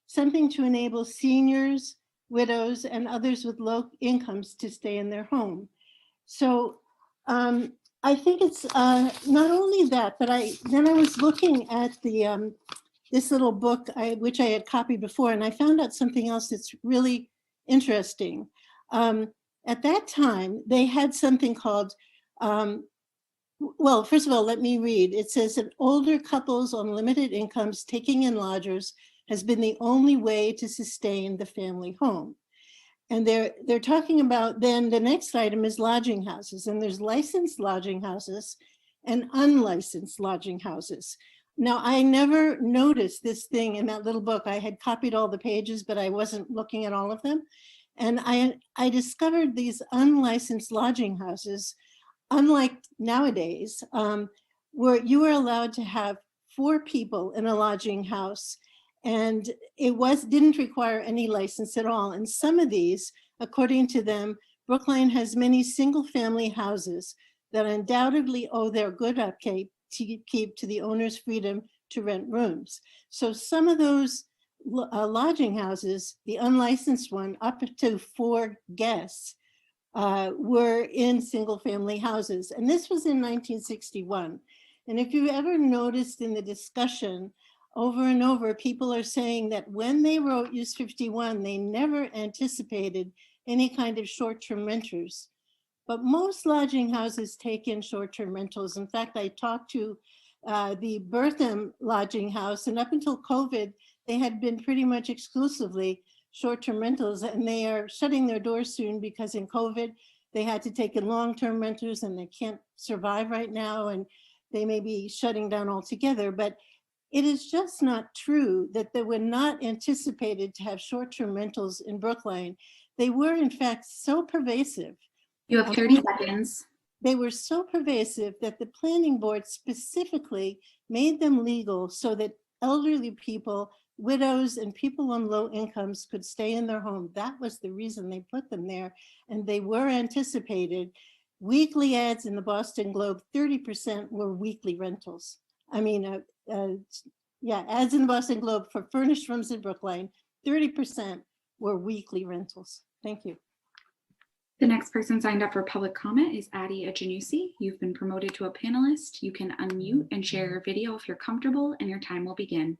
something to enable seniors, widows, and others with low incomes to stay in their home. So I think it's not only that, but then I was looking at the this little book which I had copied before, and I found out something else that's really interesting. At that time, they had something called, well, first of all, let me read. It says that older couples on limited incomes taking in lodgers has been the only way to sustain the family home. And they're talking about, then the next item is lodging houses, and there's licensed lodging houses and unlicensed lodging houses. Now, I never noticed this thing in that little book. I had copied all the pages, but I wasn't looking at all of them. And I discovered these unlicensed lodging houses, unlike nowadays, where you were allowed to have 4 people in a lodging house, and it didn't require any license at all. And some of these, according to them, Brookline has many single family houses that undoubtedly owe their good upkeep to the owner's freedom to rent rooms. So some of those lodging houses, the unlicensed one, up to 4 guests, were in single family houses. And this was in 1961. And if you ever noticed in the discussion, over and over, people are saying that when they wrote Use 51, they never anticipated any kind of short-term renters. But most lodging houses take in short-term rentals. In fact, I talked to the Bertham lodging house, and up until COVID, they had been pretty much exclusively short-term rentals, and they are shutting their doors soon because in COVID, they had to take in long-term renters and they can't survive right now, and they may be shutting down altogether. But it is just not true that they were not anticipated to have short-term rentals in Brookline. They were, in fact, so pervasive. You have 30 seconds. They were so pervasive that the planning board specifically made them legal so that elderly people, widows, and people on low incomes could stay in their home. That was the reason they put them there. And they were anticipated. Weekly ads in the Boston Globe, 30% were weekly rentals. I mean, ads in the Boston Globe for furnished rooms in Brookline, 30% were weekly rentals. Thank you. The next person signed up for public comment is Addie Ajanusi. You've been promoted to a panelist. You can unmute and share your video if you're comfortable, and your time will begin.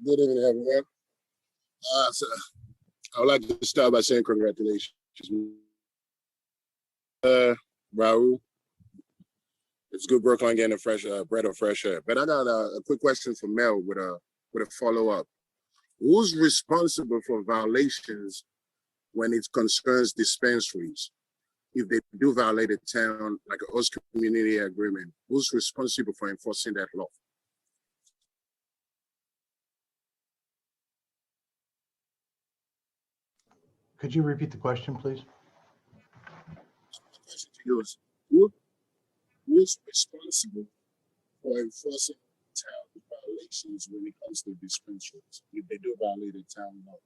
Good evening, everyone. So I would like to start by saying congratulations, Raul. It's good Brookline getting a fresh breath of fresh air. But I got a quick question for Mel with a follow-up. Who's responsible for violations when it concerns dispensaries? If they do violate a town, like a host community agreement, who's responsible for enforcing that law? Could you repeat the question, please? The question to you is, who's responsible for enforcing town violations when it comes to dispensaries? If they do violate a town law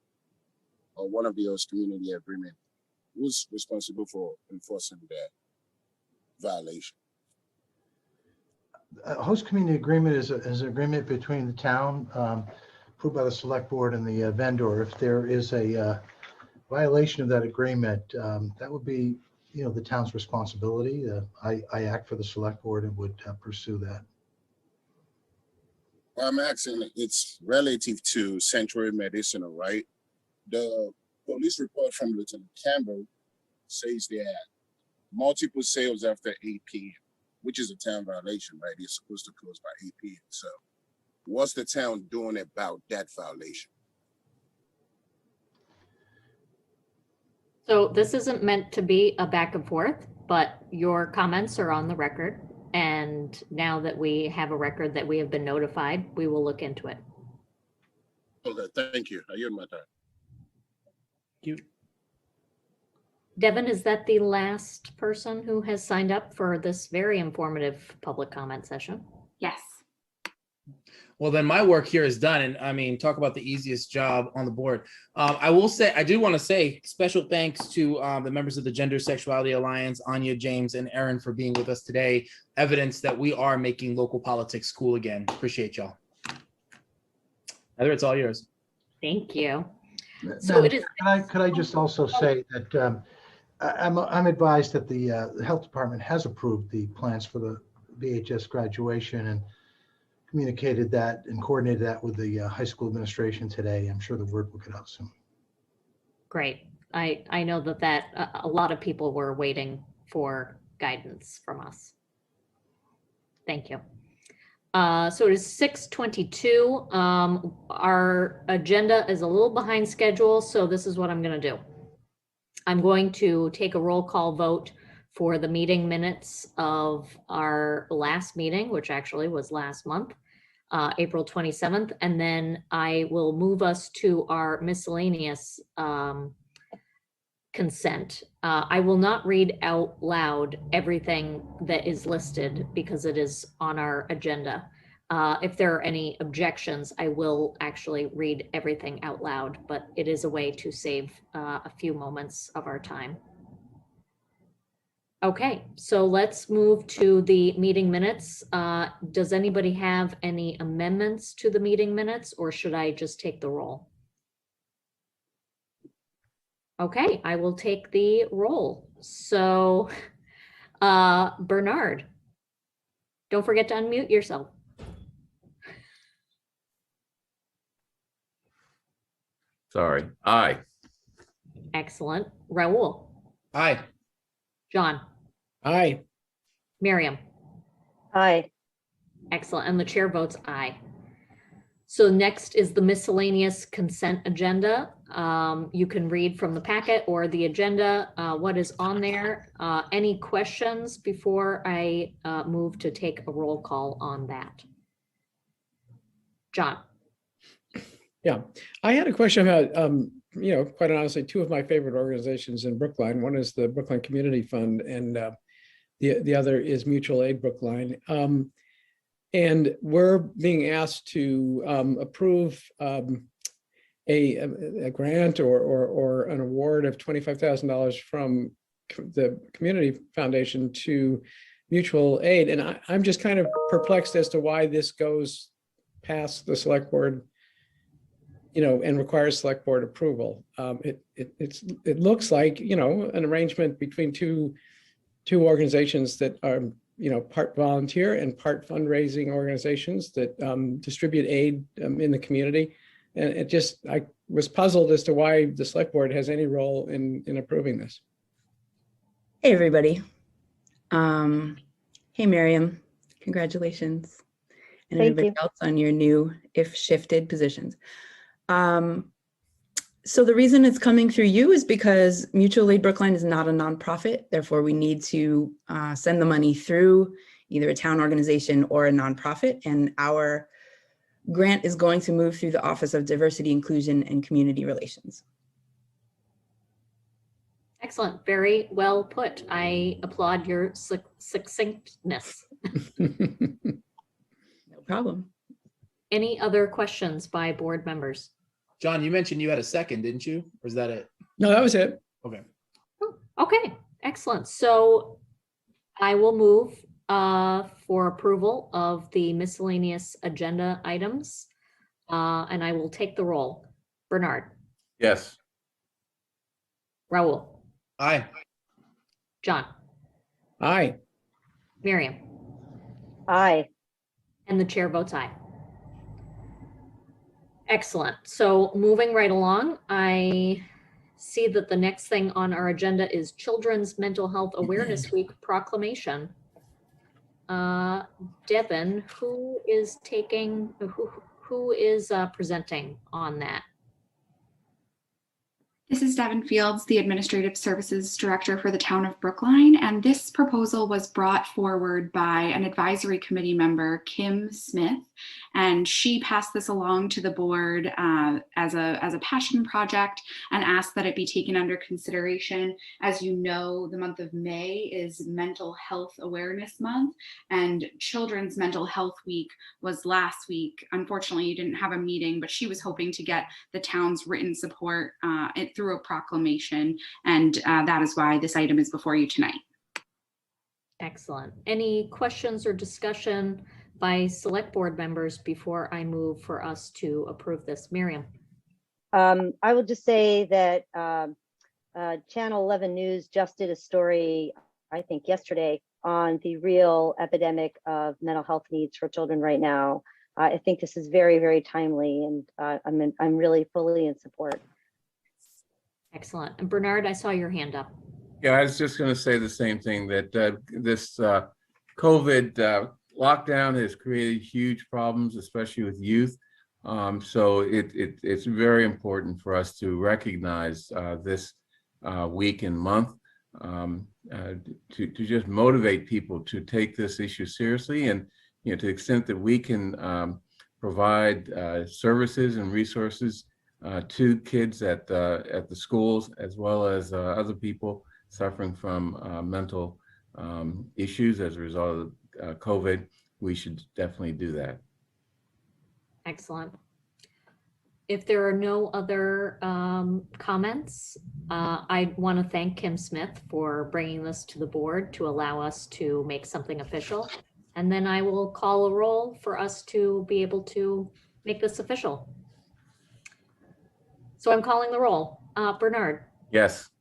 or one of the host community agreement, who's responsible for enforcing that violation? A host community agreement is an agreement between the town, approved by the select board, and the vendor. If there is a violation of that agreement, that would be, the town's responsibility. I act for the select board and would pursue that. Well, I'm asking, it's relative to Century Medicinal, right? The police report from Lieutenant Campbell says they had multiple sales after 8 p.m., which is a town violation, right? It's supposed to close by 8 p.m. So what's the town doing about that violation? So this isn't meant to be a back and forth, but your comments are on the record. And now that we have a record that we have been notified, we will look into it. Okay, thank you. I yield my time. You. Devin, is that the last person who has signed up for this very informative public comment session? Yes. Well, then my work here is done. And I mean, talk about the easiest job on the board. I will say, I do want to say special thanks to the members of the Gender Sexuality Alliance, Anya, James, and Erin for being with us today. Evidence that we are making local politics cool again. Appreciate y'all. Heather, it's all yours. Thank you. So it is. Could I just also say that I'm advised that the health department has approved the plans for the VHS graduation and communicated that and coordinated that with the high school administration today. I'm sure the word will get out soon. Great. I know that a lot of people were waiting for guidance from us. Thank you. So it is 6:22. Our agenda is a little behind schedule, so this is what I'm going to do. I'm going to take a roll call vote for the meeting minutes of our last meeting, which actually was last month, April 27th, and then I will move us to our miscellaneous consent. I will not read out loud everything that is listed because it is on our agenda. If there are any objections, I will actually read everything out loud, but it is a way to save a few moments of our time. Okay, so let's move to the meeting minutes. Does anybody have any amendments to the meeting minutes, or should I just take the roll? Okay, I will take the roll. So, Bernard, don't forget to unmute yourself. Sorry. Aye. Excellent. Raul. Aye. John. Aye. Miriam. Aye. Excellent. And the chair votes aye. So next is the miscellaneous consent agenda. You can read from the packet or the agenda what is on there. Any questions before I move to take a roll call on that? John. Yeah, I had a question about, quite honestly, two of my favorite organizations in Brookline. One is the Brookline Community Fund, and the other is Mutual Aid Brookline. And we're being asked to approve a grant or an award of $25,000 from the Community Foundation to Mutual Aid. And I'm just kind of perplexed as to why this goes past the select board, and requires select board approval. It looks like, an arrangement between two organizations that are, part volunteer and part fundraising organizations that distribute aid in the community. And I was puzzled as to why the select board has any role in approving this. Hey, everybody. Hey, Miriam, congratulations. And Thank everybody you. else on your new, if shifted, positions. So the reason it's coming through you is because Mutual Aid Brookline is not a nonprofit. Therefore, we need to send the money through either a town organization or a nonprofit. And our grant is going to move through the Office of Diversity, Inclusion, and Community Relations. Excellent. Very well put. I applaud your succinctness. No problem. Any other questions by board members? John, you mentioned you had a second, didn't you? Or is that it? No, that was it. Okay. Okay, excellent. So I will move for approval of the miscellaneous agenda items, and I will take the roll. Bernard. Yes. Raul. Aye. John. Aye. Miriam. Aye. And the chair votes aye. Excellent. So moving right along, I see that the next thing on our agenda is Children's Mental Health Awareness Week proclamation. Devin, who is presenting on that? This is Devin Fields, the Administrative Services Director for the town of Brookline, and this proposal was brought forward by an advisory committee member, Kim Smith, and she passed this along to the board as a passion project and asked that it be taken under consideration. As you know, the month of May is Mental Health Awareness Month, and Children's Mental Health Week was last week. Unfortunately, you didn't have a meeting, but she was hoping to get the town's written support through a proclamation, and that is why this item is before you tonight. Excellent. Any questions or discussion by select board members before I move for us to approve this? Miriam. I will just say that Channel 11 News just did a story, I think yesterday, on the real epidemic of mental health needs for children right now. I think this is very, very timely, and I'm really fully in support. Excellent. And Bernard, I saw your hand up. Yeah, I was just going to say the same thing, that this COVID lockdown has created huge problems, especially with youth. So it's very important for us to recognize this week and month to just motivate people to take this issue seriously, and to the extent that we can provide services and resources to kids at the schools, as well as other people suffering from mental issues as a result of COVID, we should definitely do that. Excellent. If there are no other comments, I want to thank Kim Smith for bringing this to the board to allow us to make something official. And then I will call a roll for us to be able to make this official. So I'm calling the roll. Bernard. Yes.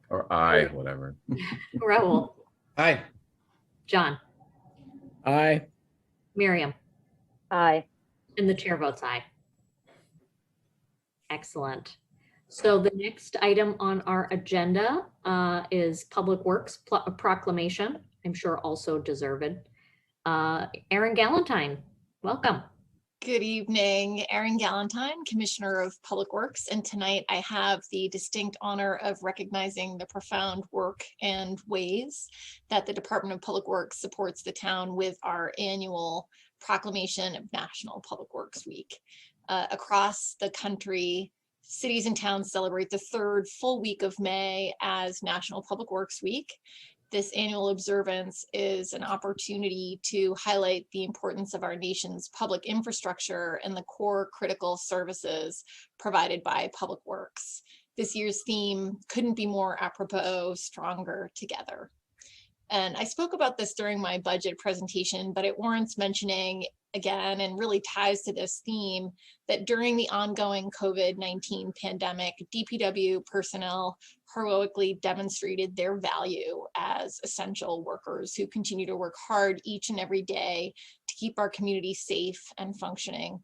Or I, whatever. Raul. Aye. John. Aye. Miriam. Aye. And the chair votes aye. Excellent. So the next item on our agenda is Public Works proclamation. I'm sure also deserved. Erin Galentine, welcome. Good evening, Erin Galentine, Commissioner of Public Works, and tonight I have the distinct honor of recognizing the profound work and ways that the Department of Public Works supports the town with our annual proclamation of National Public Works Week. Across the country, cities and towns celebrate the third full week of May as National Public Works Week. This annual observance is an opportunity to highlight the importance of our nation's public infrastructure and the core critical services provided by public works. This year's theme couldn't be more apropos, stronger together. And I spoke about this during my budget presentation, but it warrants mentioning again, and really ties to this theme, that during the ongoing COVID-19 pandemic, DPW personnel heroically demonstrated their value as essential workers who continue to work hard each and every day to keep our community safe and functioning.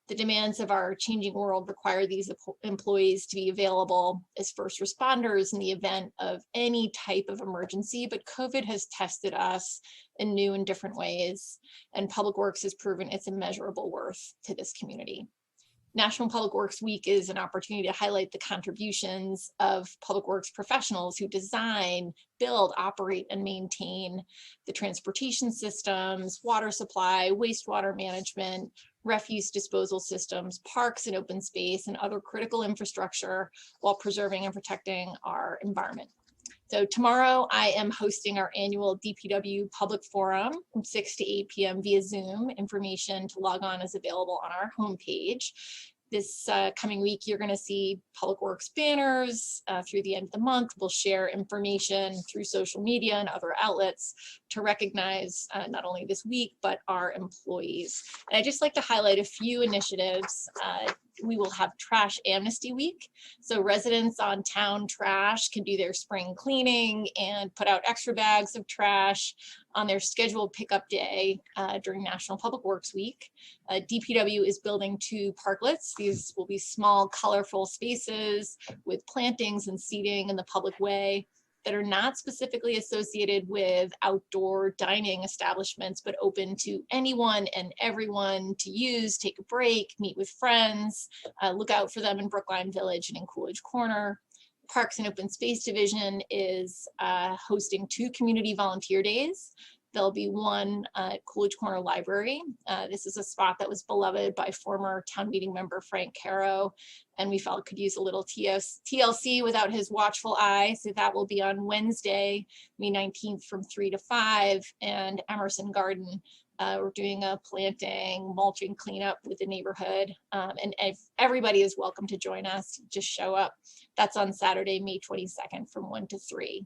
The demands of our changing world require these employees to be available as first responders in the event of any type of emergency, but COVID has tested us in new and different ways, and Public Works has proven its immeasurable worth to this community. National Public Works Week is an opportunity to highlight the contributions of public works professionals who design, build, operate, and maintain the transportation systems, water supply, wastewater management, refuse disposal systems, parks and open space, and other critical infrastructure while preserving and protecting our environment. So tomorrow I am hosting our annual DPW Public Forum from 6 to 8 p.m. via Zoom. Information to log on is available on our homepage. This coming week, you're going to see Public Works banners through the end of the month. We'll share information through social media and other outlets to recognize not only this week, but our employees. And I'd just like to highlight a few initiatives. We will have Trash Amnesty Week. So residents on town trash can do their spring cleaning and put out extra bags of trash on their scheduled pickup day during National Public Works Week. DPW is building 2 parklets. These will be small, colorful spaces with plantings and seating in the public way that are not specifically associated with outdoor dining establishments, but open to anyone and everyone to use, take a break, meet with friends. Look out for them in Brookline Village and in Coolidge Corner. Parks and Open Space Division is hosting 2 community volunteer days. There'll be one at Coolidge Corner Library. This is a spot that was beloved by former town meeting member Frank Caro, and we felt could use a little TLC without his watchful eye. So that will be on Wednesday, May 19th from 3 to 5, and Emerson Garden. We're doing a planting, mulching cleanup with the neighborhood, and everybody is welcome to join us. Just show up. That's on Saturday, May 22nd from 1 to 3.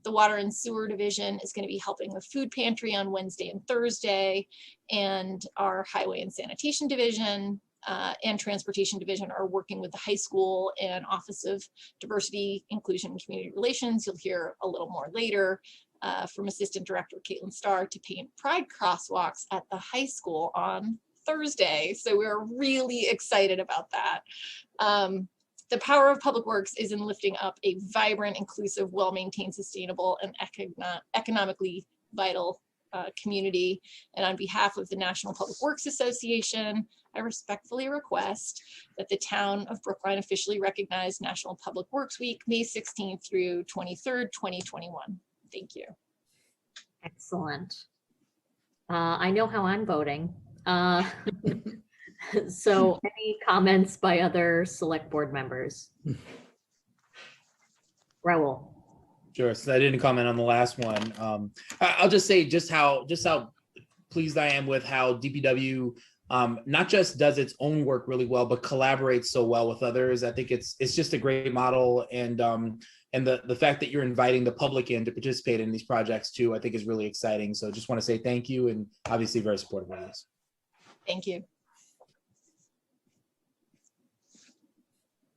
The Water and Sewer Division is going to be helping the food pantry on Wednesday and Thursday, and our Highway and Sanitation Division and Transportation Division are working with the high school and Office of Diversity, Inclusion, and Community Relations. You'll hear a little more later from Assistant Director Caitlin Starr to paint pride crosswalks at the high school on Thursday. So we're really excited about that. The power of public works is in lifting up a vibrant, inclusive, well-maintained, sustainable, and economically vital community. And on behalf of the National Public Works Association, I respectfully request that the town of Brookline officially recognize National Public Works Week, May 16th through 23rd, 2021. Thank you. Excellent. I know how I'm voting. So any comments by other select board members? Raul. Sure. So I didn't comment on the last one. I'll just say just how pleased I am with how DPW not just does its own work really well, but collaborates so well with others. I think it's just a great model, and the fact that you're inviting the public in to participate in these projects too, I think is really exciting. So just want to say thank you, and obviously very supportive of this. Thank you.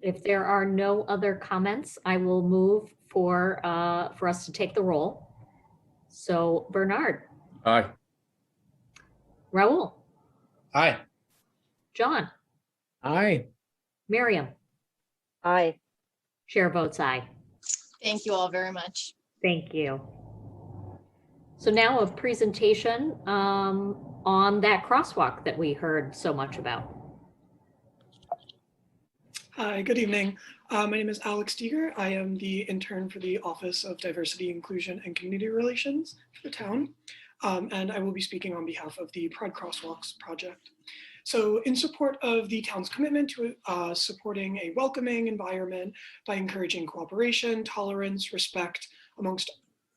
If there are no other comments, I will move for us to take the roll. So Bernard. Aye. Raul. Aye. John. Aye. Miriam. Aye. Chair votes aye. Thank you all very much. Thank you. So now a presentation on that crosswalk that we heard so much about. Hi, good evening. My name is Alex Deeger. I am the intern for the Office of Diversity, Inclusion, and Community Relations for the town. And I will be speaking on behalf of the Pride Crosswalks project. So in support of the town's commitment to supporting a welcoming environment by encouraging cooperation, tolerance, respect amongst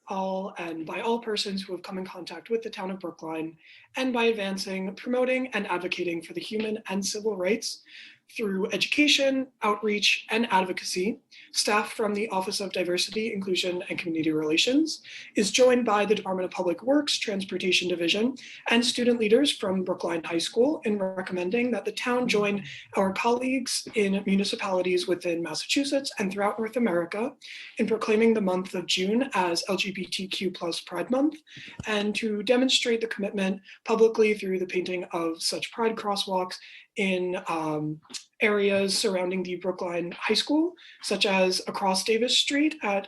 all and by all persons who have come in contact with the town of Brookline, and by advancing, promoting, and advocating for the human and civil rights through education, outreach, and advocacy, staff from the Office of Diversity, Inclusion, and Community Relations is joined by the Department of Public Works, Transportation Division, and student leaders from Brookline High School in recommending that the town join our colleagues in municipalities within Massachusetts and throughout North America in proclaiming the month of June as LGBTQ+ Pride Month, and to demonstrate the commitment publicly through the painting of such pride crosswalks in areas surrounding the Brookline High School, such as across Davis Street at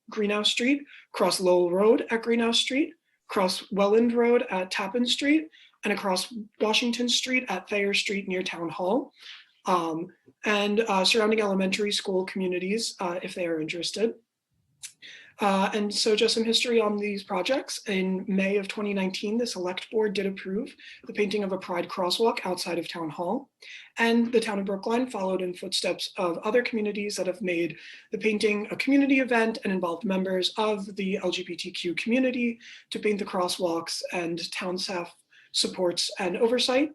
Greenhouse Street, across Lowell Road at Greenhouse Street, across Welland Road at Tappan Street, and across Washington Street at Thayer Street near Town Hall, and surrounding elementary school communities if they are interested. And so just some history on these projects. In May of 2019, the select board did approve the painting of a pride crosswalk outside of Town Hall. And the town of Brookline followed in footsteps of other communities that have made the painting a community event and involved members of the LGBTQ community to paint the crosswalks, and town staff supports and oversight.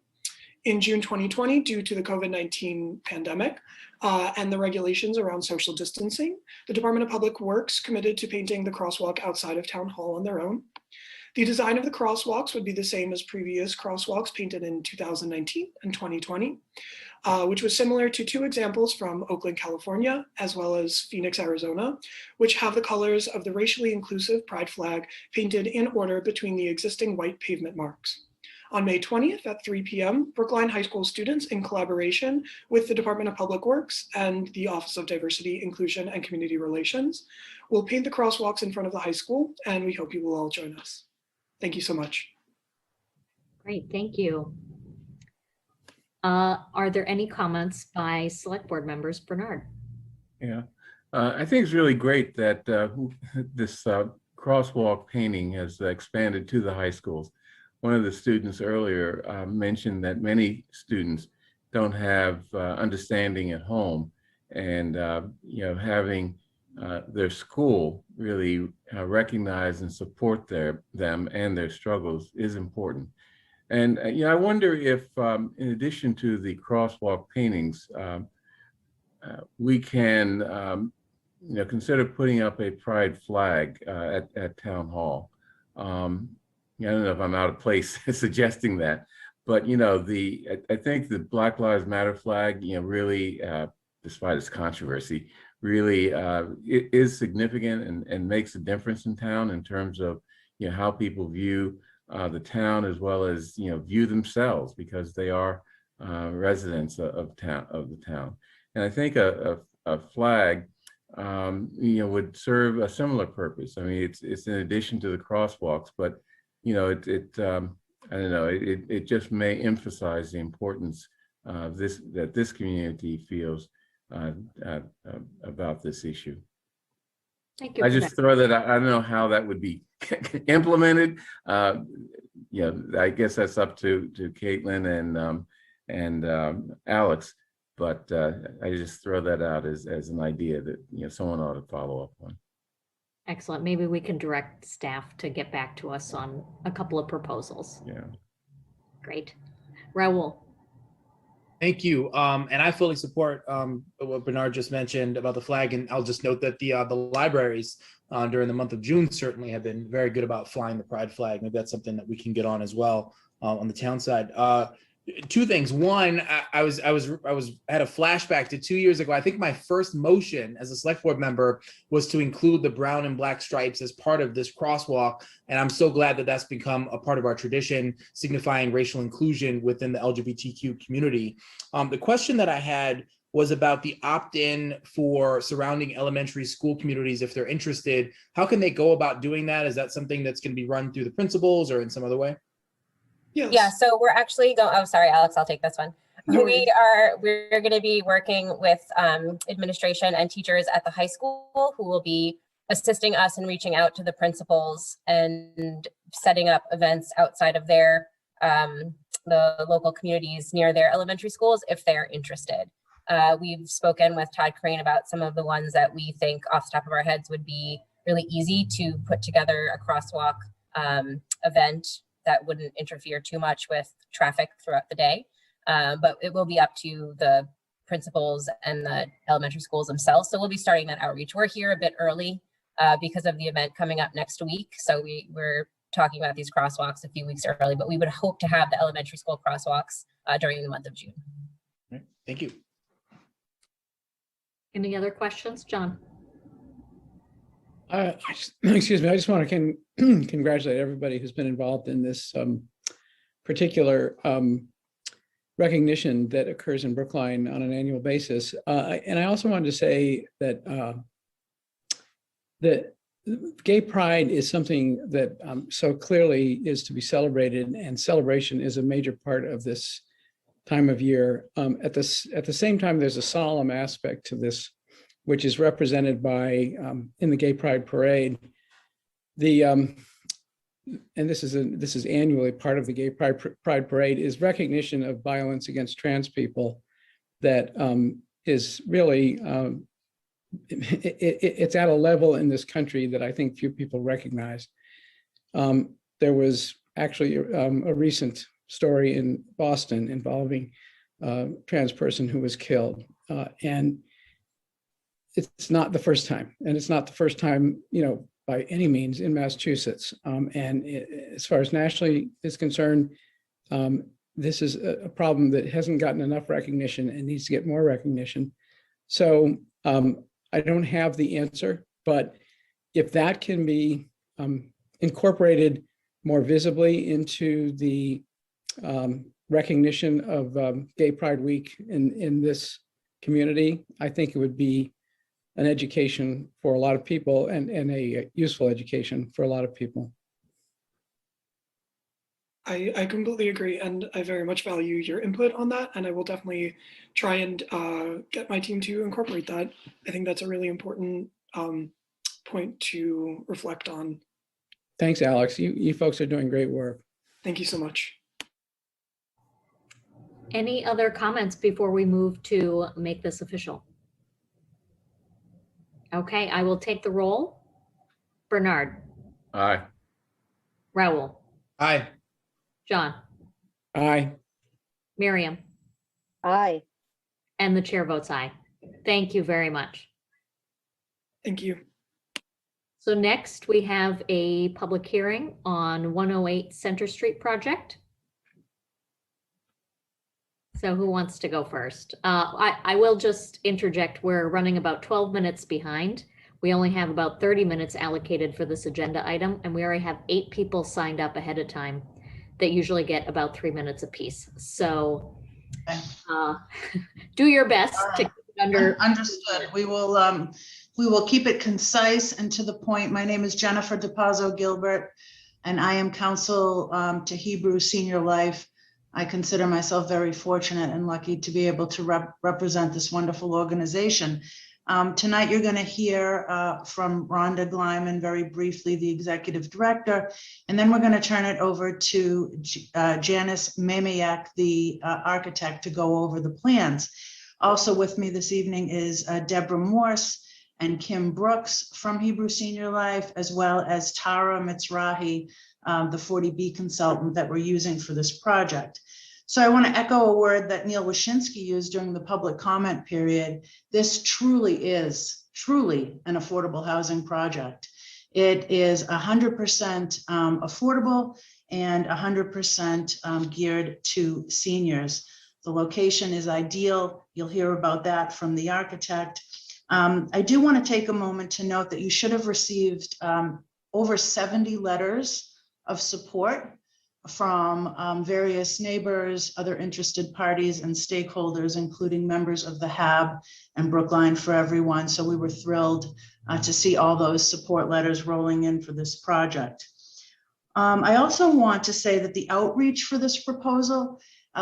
In June 2020, due to the COVID-19 pandemic and the regulations around social distancing, the Department of Public Works committed to painting the crosswalk outside of Town Hall on their own. The design of the crosswalks would be the same as previous crosswalks painted in 2019 and 2020, which was similar to 2 examples from Oakland, California, as well as Phoenix, Arizona, which have the colors of the racially inclusive pride flag painted in order between the existing white pavement marks. On May 20th at 3 p.m., Brookline High School students, in collaboration with the Department of Public Works and the Office of Diversity, Inclusion, and Community Relations, will paint the crosswalks in front of the high school, and we hope you will all join us. Thank you so much. Great, thank you. Are there any comments by select board members? Bernard? Yeah, I think it's really great that this crosswalk painting has expanded to the high schools. One of the students earlier mentioned that many students don't have understanding at home, and having their school really recognize and support them and their struggles is important. And I wonder if, in addition to the crosswalk paintings, we can consider putting up a pride flag at Town Hall. I don't know if I'm out of place suggesting that, but I think the Black Lives Matter flag, really, despite its controversy, really it is significant and makes a difference in town in terms of how people view the town, as well as view themselves, because they are residents of the town. And I think a flag would serve a similar purpose. I mean, it's in addition to the crosswalks, but I don't know, it just may emphasize the importance of that this community feels about this issue. Thank you. I just throw that out. I don't know how that would be implemented. I guess that's up to Caitlin and Alex, but I just throw that out as an idea that someone ought to follow up on. Excellent. Maybe we can direct staff to get back to us on a couple of proposals. Yeah. Great. Raul? Thank you. And I fully support what Bernard just mentioned about the flag. And I'll just note that the libraries during the month of June certainly have been very good about flying the pride flag. Maybe that's something that we can get on as well on the town side. Two things. One, I had a flashback to 2 years ago. I think my first motion as a select board member was to include the brown and black stripes as part of this crosswalk. And I'm so glad that that's become a part of our tradition, signifying racial inclusion within the LGBTQ community. The question that I had was about the opt-in for surrounding elementary school communities. If they're interested, how can they go about doing that? Is that something that's going to be run through the principals or in some other way? Yes. Yeah, so we're actually going, oh, sorry, Alex, I'll take this one. No We're going to be working with administration and teachers at the high school who will be assisting us in reaching out to the principals and setting up events outside of their, the local communities near their elementary schools if they're interested. We've spoken with Todd Crane about some of the ones that we think off the top of our heads would be really easy to put together a crosswalk event that wouldn't interfere too much with traffic throughout the day. But it will be up to the principals and the elementary schools themselves. So we'll be starting that outreach. We're here a bit early because of the event coming up next week. So we're talking about these crosswalks a few weeks early, but we would hope to have the elementary school crosswalks during the month of June. Right. Thank you. Any other questions, John? Excuse me, I just want to congratulate everybody who's been involved in this particular recognition that occurs in Brookline on an annual basis. And I also wanted to say that that gay pride is something that so clearly is to be celebrated, and celebration is a major part of this time of year. At the same time, there's a solemn aspect to this, which is represented by in the Gay Pride Parade. And this is annually part of the Gay Pride Parade, is recognition of violence against trans people that is really, it's at a level in this country that I think few people recognize. There was actually a recent story in Boston involving a trans person who was killed. And it's not the first time, and it's not the first time, by any means in Massachusetts. As far as nationally is concerned, this is a problem that hasn't gotten enough recognition and needs to get more recognition. So I don't have the answer, but if that can be incorporated more visibly into the recognition of Gay Pride Week in this community. I think it would be an education for a lot of people and a useful education for a lot of people. I completely agree, and I very much value your input on that, and I will definitely try and get my team to incorporate that. I think that's a really important point to reflect on. Thanks, Alex. You folks are doing great work. Thank you so much. Any other comments before we move to make this official? Okay, I will take the roll. Bernard. Aye. Raul. Aye. John. Aye. Miriam. Aye. And the chair votes aye. Thank you very much. Thank you. So next we have a public hearing on 108 Center Street project. So who wants to go first? I will just interject. We're running about 12 minutes behind. We only have about 30 minutes allocated for this agenda item, and we already have 8 people signed up ahead of time that usually get about 3 minutes apiece. So do your best to keep it under. Understood. We will keep it concise and to the point. My name is Jennifer DePazzo Gilbert, and I am counsel to Hebrew Senior Life. I consider myself very fortunate and lucky to be able to represent this wonderful organization. Tonight, you're going to hear from Rhonda Gleiman very briefly, the executive director, and then we're going to turn it over to Janice Mamiak, the architect, to go over the plans. Also with me this evening is Deborah Morse and Kim Brooks from Hebrew Senior Life, as well as Tara Mitzrahi, the 40B consultant that we're using for this project. So I want to echo a word that Neil Wyshynski used during the public comment period. This truly is an affordable housing project. It is 100% affordable and 100% geared to seniors. The location is ideal. You'll hear about that from the architect. I do want to take a moment to note that you should have received over 70 letters of support from various neighbors, other interested parties and stakeholders, including members of the HAB and Brookline for Everyone. So we were thrilled to see all those support letters rolling in for this project. I also want to say that the outreach for this proposal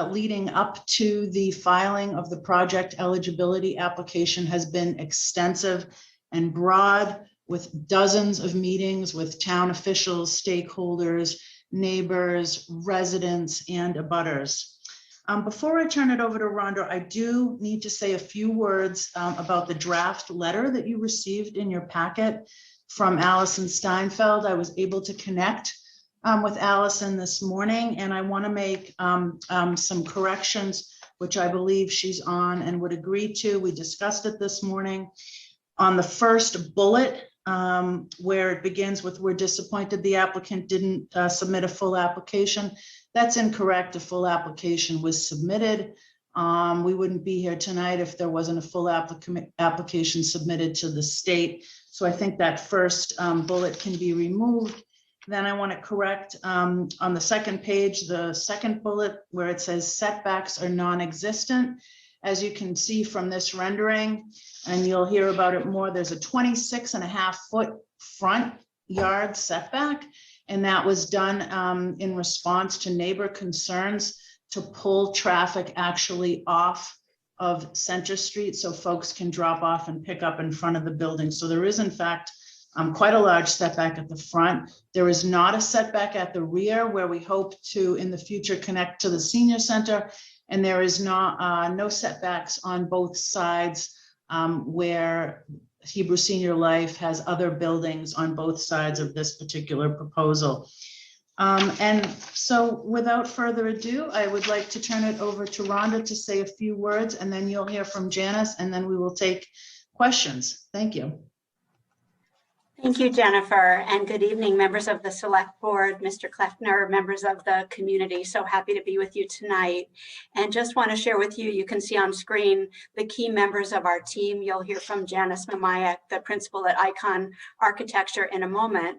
leading up to the filing of the project eligibility application has been extensive and broad, with dozens of meetings with town officials, stakeholders, neighbors, residents, and abutters. Before I turn it over to Rhonda, I do need to say a few words about the draft letter that you received in your packet from Allison Steinfeld. I was able to connect with Allison this morning, and I want to make some corrections, which I believe she's on and would agree to. We discussed it this morning. On the first bullet, where it begins with, "We're disappointed the applicant didn't submit a full application." That's incorrect. A full application was submitted. We wouldn't be here tonight if there wasn't a full application submitted to the state. So I think that first bullet can be removed. Then I want to correct on the second page, the second bullet where it says setbacks are non-existent. As you can see from this rendering, and you'll hear about it more, there's a 26.5-foot front yard setback, and that was done in response to neighbor concerns to pull traffic actually off of Center Street so folks can drop off and pick up in front of the building. So there is in fact quite a large setback at the front. There is not a setback at the rear where we hope to in the future connect to the senior center. And there is no setbacks on both sides where Hebrew Senior Life has other buildings on both sides of this particular proposal. And so without further ado, I would like to turn it over to Rhonda to say a few words, and then you'll hear from Janice, and then we will take questions. Thank you. Thank you, Jennifer, and good evening, members of the Select Board, Mr. Kleffner, members of the community. So happy to be with you tonight. And just want to share with you, you can see on screen the key members of our team. You'll hear from Janice Mamayak, the principal at Icon Architecture, in a moment.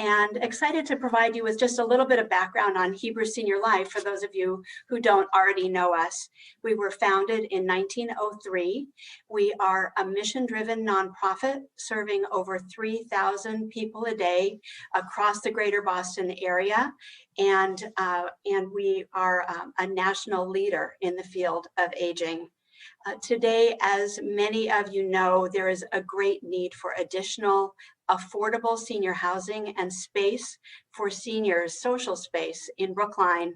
And excited to provide you with just a little bit of background on Hebrew Senior Life for those of you who don't already know us. We were founded in 1903. We are a mission-driven nonprofit serving over 3,000 people a day across the greater Boston area. And we are a national leader in the field of aging. Today, as many of you know, there is a great need for additional affordable senior housing and space for seniors, social space in Brookline.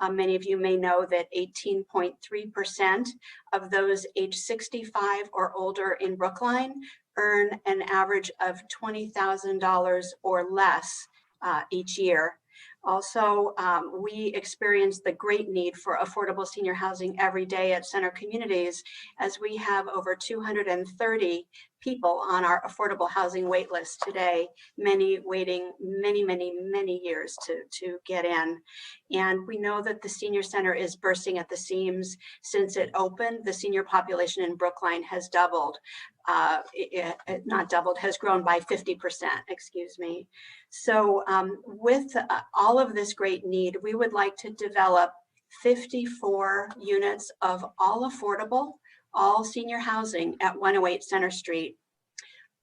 Many of you may know that 18.3% of those age 65 or older in Brookline earn an average of $20,000 or less each year. Also, we experience the great need for affordable senior housing every day at Center Communities, as we have over 230 people on our affordable housing wait list today, many waiting many years to get in. And we know that the senior center is bursting at the seams. Since it opened, the senior population in Brookline has doubled. Not doubled, has grown by 50%, excuse me. So with all of this great need, we would like to develop 54 units of all affordable, all senior housing at 108 Center Street.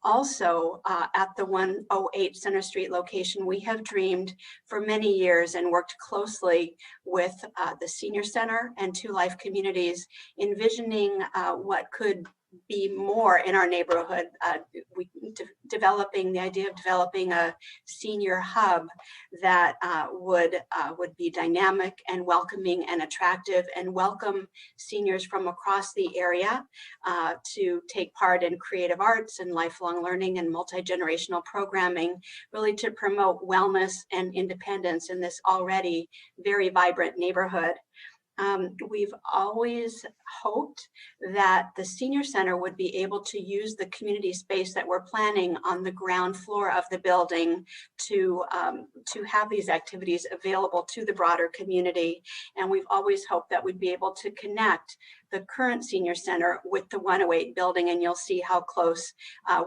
Also, at the 108 Center Street location, we have dreamed for many years and worked closely with the Senior Center and Two Life Communities, envisioning what could be more in our neighborhood. Developing the idea of developing a senior hub that would be dynamic and welcoming and attractive, and welcome seniors from across the area to take part in creative arts and lifelong learning and multi-generational programming, really to promote wellness and independence in this already very vibrant neighborhood. We've always hoped that the senior center would be able to use the community space that we're planning on the ground floor of the building to have these activities available to the broader community. And we've always hoped that we'd be able to connect the current senior center with the 108 building, and you'll see how close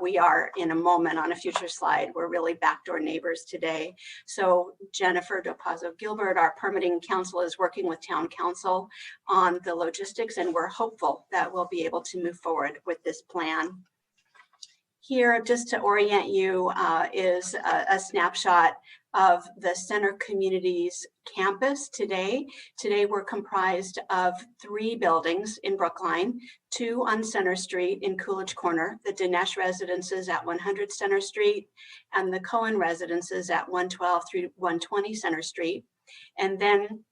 we are in a moment on a future slide. We're really backdoor neighbors today. So Jennifer Dopazzo Gilbert, our permitting counsel, is working with town council on the logistics, and we're hopeful that we'll be able to move forward with this plan. Here, just to orient you, is a snapshot of the Center Communities campus today. Today, we're comprised of 3 buildings in Brookline, 2 on Center Street in Coolidge Corner, the Dinesh Residences at 100 Center Street, and the Cohen Residences at 112 through 120 Center Street. And then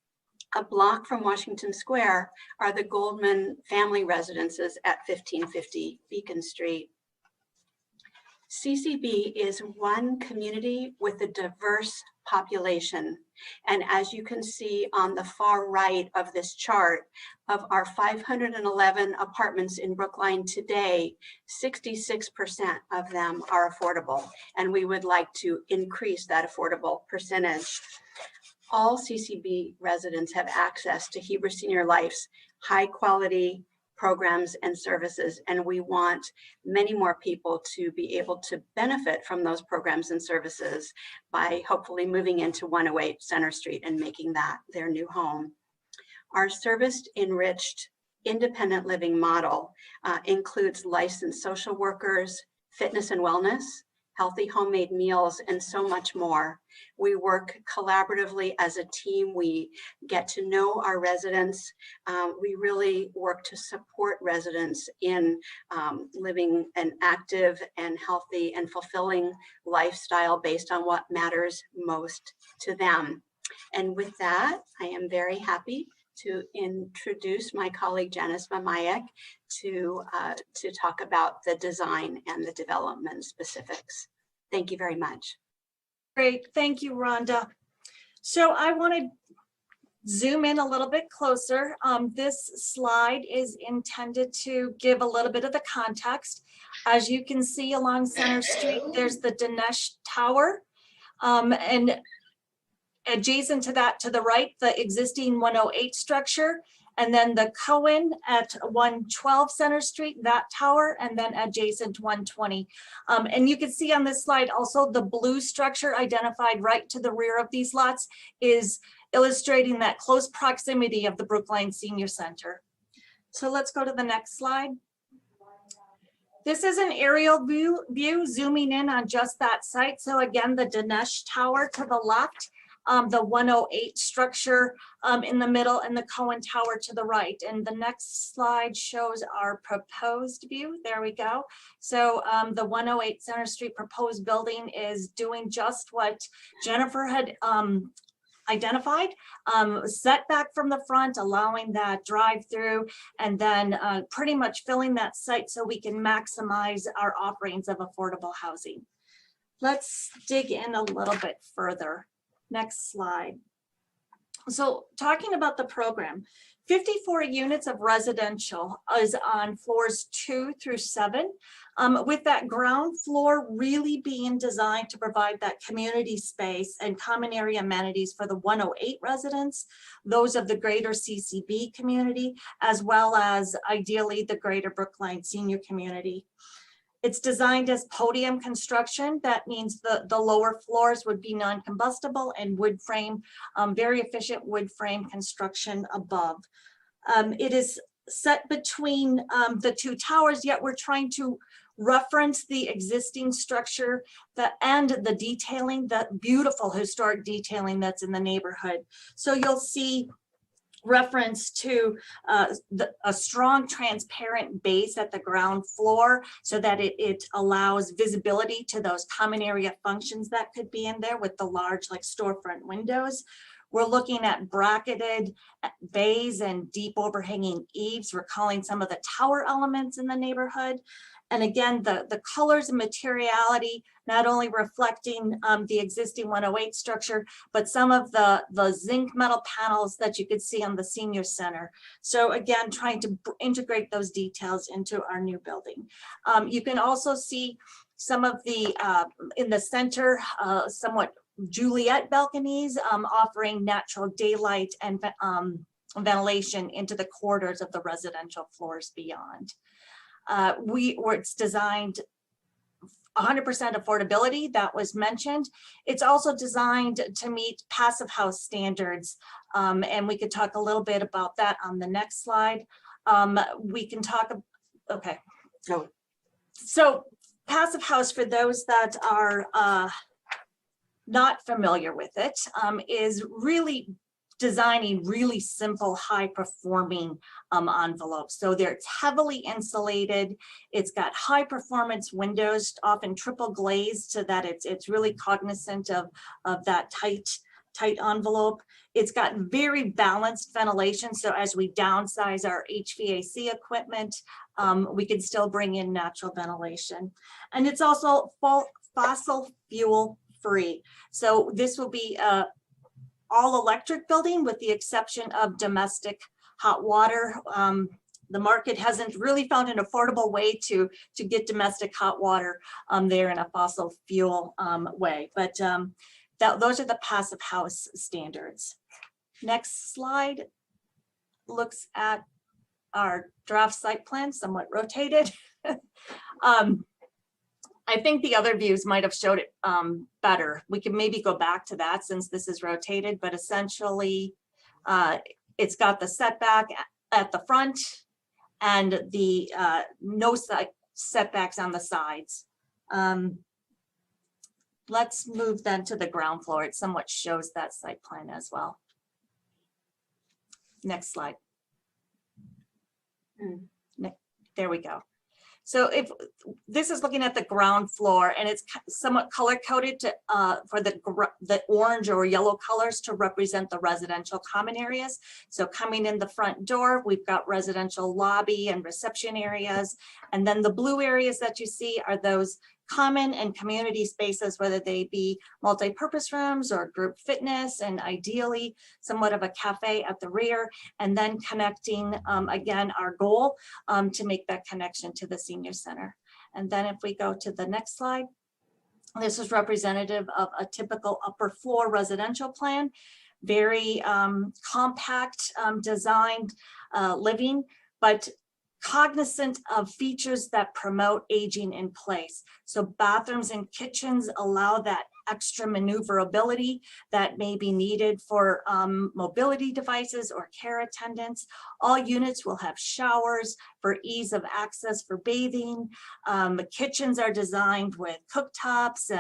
a block from Washington Square are the Goldman family residences at 1550 Beacon Street. CCB is one community with a diverse population. And as you can see on the far right of this chart, of our 511 apartments in Brookline today, 66% of them are affordable. And we would like to increase that affordable percentage. All CCB residents have access to Hebrew Senior Life's high quality programs and services, and we want many more people to be able to benefit from those programs and services by hopefully moving into 108 Center Street and making that their new home. Our serviced, enriched, independent living model includes licensed social workers, fitness and wellness, healthy homemade meals, and so much more. We work collaboratively as a team. We get to know our residents. We really work to support residents in living an active and healthy and fulfilling lifestyle based on what matters most to them. And with that, I am very happy to introduce my colleague Janice Mamayak to talk about the design and the development specifics. Thank you very much. Great, thank you, Rhonda. So I want to zoom in a little bit closer, this slide is intended to give a little bit of the context. As you can see along Center Street, there's the Dinesh Tower. And adjacent to that, to the right, the existing 108 structure, and then the Cohen at 112 Center Street, that tower, and then adjacent 120. And you can see on this slide also the blue structure identified right to the rear of these lots is illustrating that close proximity of the Brookline Senior Center. So let's go to the next slide. This is an aerial view zooming in on just that site. So again, the Dinesh Tower to the left, the 108 structure in the middle, and the Cohen Tower to the right. And the next slide shows our proposed view. There we go. So the 108 Center Street proposed building is doing just what Jennifer had identified, setback from the front, allowing that drive through, and then pretty much filling that site so we can maximize our offerings of affordable housing. Let's dig in a little bit further. Next slide. So talking about the program, 54 units of residential is on floors 2 through 7, with that ground floor really being designed to provide that community space and common area amenities for the 108 residents, those of the greater CCB community, as well as ideally the greater Brookline senior community. It's designed as podium construction. That means the lower floors would be non-combustible and wood frame, very efficient wood frame construction above. It is set between the two towers, yet we're trying to reference the existing structure and the detailing, the beautiful historic detailing that's in the neighborhood. So you'll see reference to a strong transparent base at the ground floor so that it allows visibility to those common area functions that could be in there with the large like storefront windows. We're looking at bracketed bays and deep overhanging eaves, recalling some of the tower elements in the neighborhood. And again, the colors and materiality, not only reflecting the existing 108 structure, but some of the zinc metal panels that you could see on the senior center. So again, trying to integrate those details into our new building. You can also see some of the, in the center, somewhat Juliet balconies, offering natural daylight and ventilation into the corridors of the residential floors beyond. It's designed 100% affordability, that was mentioned. It's also designed to meet passive house standards, and we could talk a little bit about that on the next slide. We can talk, okay. So passive house, for those that are not familiar with it, is really designing really simple, high performing envelopes. So it's heavily insulated. It's got high performance windows, often triple glazed, so that it's really cognizant of that tight envelope. It's got very balanced ventilation. So as we downsize our HVAC equipment, we can still bring in natural ventilation. And it's also fossil fuel free. So this will be all electric building with the exception of domestic hot water. The market hasn't really found an affordable way to get domestic hot water there in a fossil fuel way, but those are the passive house standards. Next slide looks at our draft site plan, somewhat rotated. I think the other views might have showed it better. We can maybe go back to that since this is rotated, but essentially it's got the setback at the front and the no setbacks on the sides. Let's move then to the ground floor. It somewhat shows that site plan as well. Next slide. There we go. So if this is looking at the ground floor, and it's somewhat color coded to for the orange or yellow colors to represent the residential common areas. So coming in the front door, we've got residential lobby and reception areas, and then the blue areas that you see are those common and community spaces, whether they be multi-purpose rooms or group fitness, and ideally somewhat of a cafe at the rear, and then connecting, again, our goal to make that connection to the senior center. And then if we go to the next slide, this is representative of a typical upper floor residential plan, very compact designed living, but cognizant of features that promote aging in place. So bathrooms and kitchens allow that extra maneuverability that may be needed for mobility devices or care attendants. All units will have showers for ease of access for bathing. Kitchens are designed with cooktops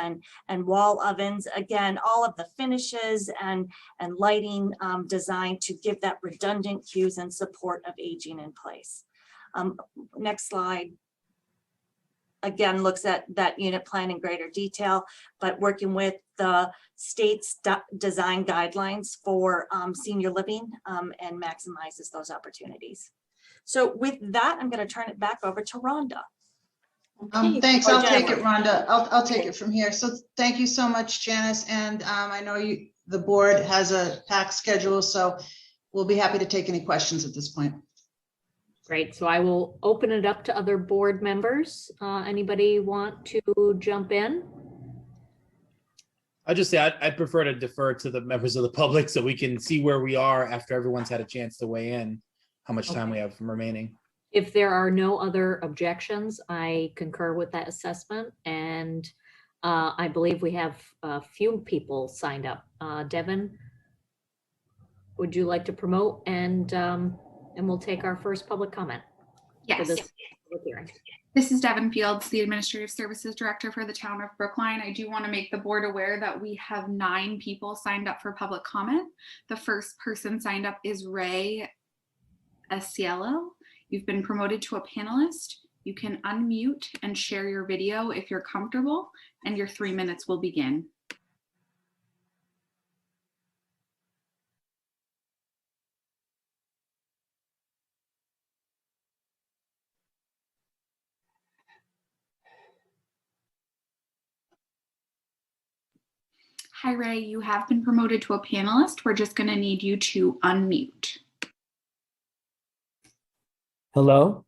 and wall ovens. Again, all of the finishes and lighting designed to give that redundant cues and support of aging in place. Next slide. Again, looks at that unit plan in greater detail, but working with the state's design guidelines for senior living and maximizes those opportunities. So with that, I'm going to turn it back over to Rhonda. Thanks. Or I'll take Jennifer. it, Rhonda. I'll take it from here. So thank you so much, Janice. And I know the board has a packed schedule, so we'll be happy to take any questions at this point. Great. So I will open it up to other board members. Anybody want to jump in? I'll just say I'd prefer to defer to the members of the public so we can see where we are after everyone's had a chance to weigh in, how much time we have remaining. If there are no other objections, I concur with that assessment. And I believe we have a few people signed up. Devin, would you like to promote and we'll take our first public comment? Yes. For this public hearing. This is Devin Fields, the Administrative Services Director for the Town of Brookline. I do want to make the board aware that we have 9 people signed up for public comment. The first person signed up is Ray Asiello. You've been promoted to a panelist. You can unmute and share your video if you're comfortable, and your 3 minutes will begin. Hi, Ray. You have been promoted to a panelist. We're just going to need you to unmute. Hello?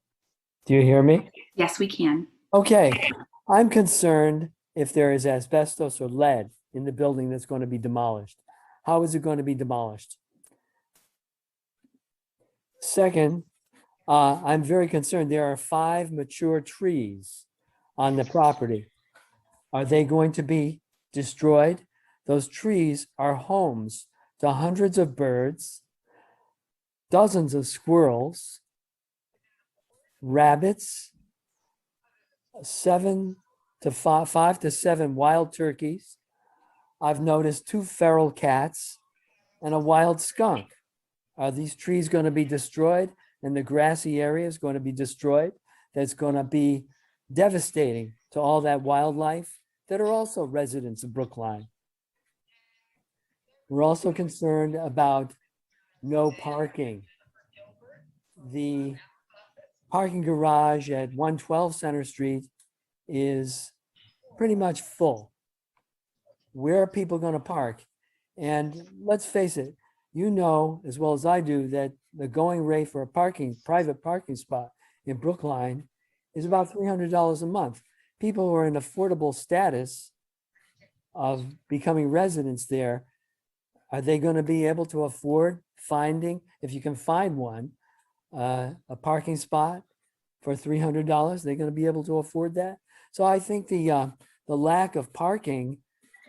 Do you hear me? Yes, we can. Okay. I'm concerned if there is asbestos or lead in the building that's going to be demolished. How is it going to be demolished? Second, I'm very concerned. There are 5 mature trees on the property. Are they going to be destroyed? Those trees are homes to hundreds of birds, dozens of squirrels, rabbits, 5 to 7 wild turkeys. I've noticed 2 feral cats and a wild skunk. Are these trees going to be destroyed and the grassy area is going to be destroyed? That's going to be devastating to all that wildlife that are also residents of Brookline. We're also concerned about no parking. The parking garage at 112 Center Street is pretty much full. Where are people going to park? And let's face it, you know as well as I do that the going rate for a private parking spot in Brookline is about $300 a month. People who are in affordable status of becoming residents there, are they going to be able to afford finding, if you can find one, a parking spot for $300? They're going to be able to afford that? So I think the lack of parking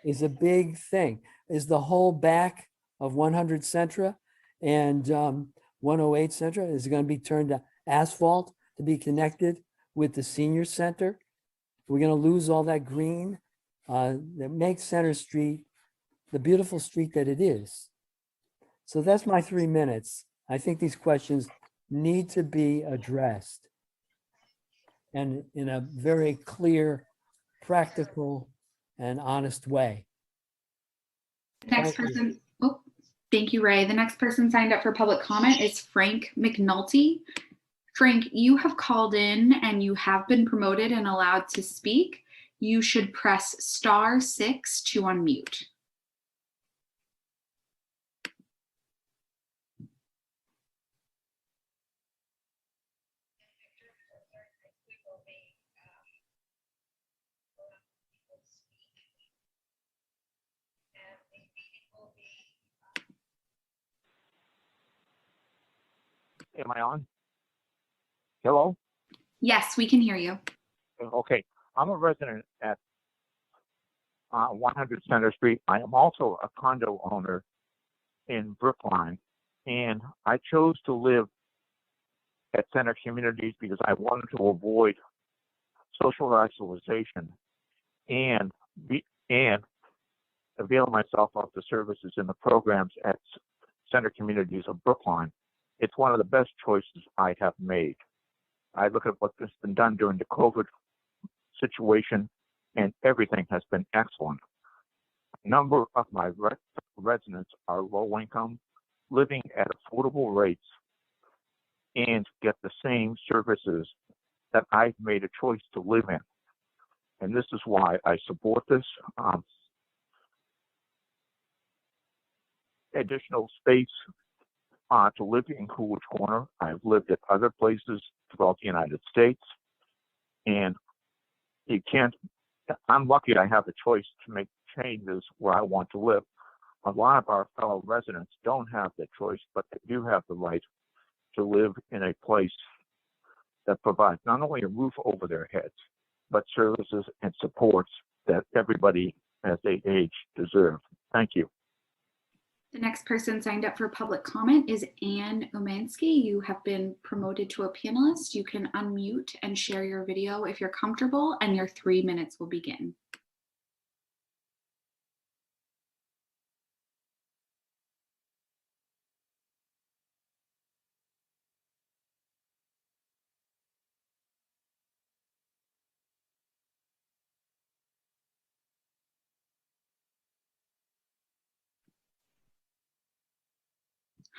is a big thing. Is the whole back of 100 Centra and 108 Centra is going to be turned to asphalt to be connected with the senior center? We're going to lose all that green that makes Center Street the beautiful street that it is. So that's my 3 minutes. I think these questions need to be addressed and in a very clear, practical, and honest way. Next person. Oh, thank you, Ray. The next person signed up for public comment is Frank McNulty. Frank, you have called in and you have been promoted and allowed to speak. you should press *6 to unmute. Am I on? Hello? Yes, we can hear you. Okay. I'm a resident at 100 Center Street. I am also a condo owner in Brookline, and I chose to live at Center Communities because I wanted to avoid social isolation and avail myself of the services and the programs at Center Communities of Brookline. It's one of the best choices I have made. I look at what has been done during the COVID situation, and everything has been excellent. A number of my residents are low income, living at affordable rates, and get the same services that I've made a choice to live in. And this is why I support this. Additional space to live in Coolidge Corner. I've lived at other places throughout the United States, and I'm lucky I have a choice to make changes where I want to live. A lot of our fellow residents don't have that choice, but they do have the right to live in a place that provides not only a roof over their heads, but services and supports that everybody as they age deserve. Thank you. The next person signed up for public comment is Anne Umansky. You have been promoted to a panelist. You can unmute and share your video if you're comfortable, and your 3 minutes will begin.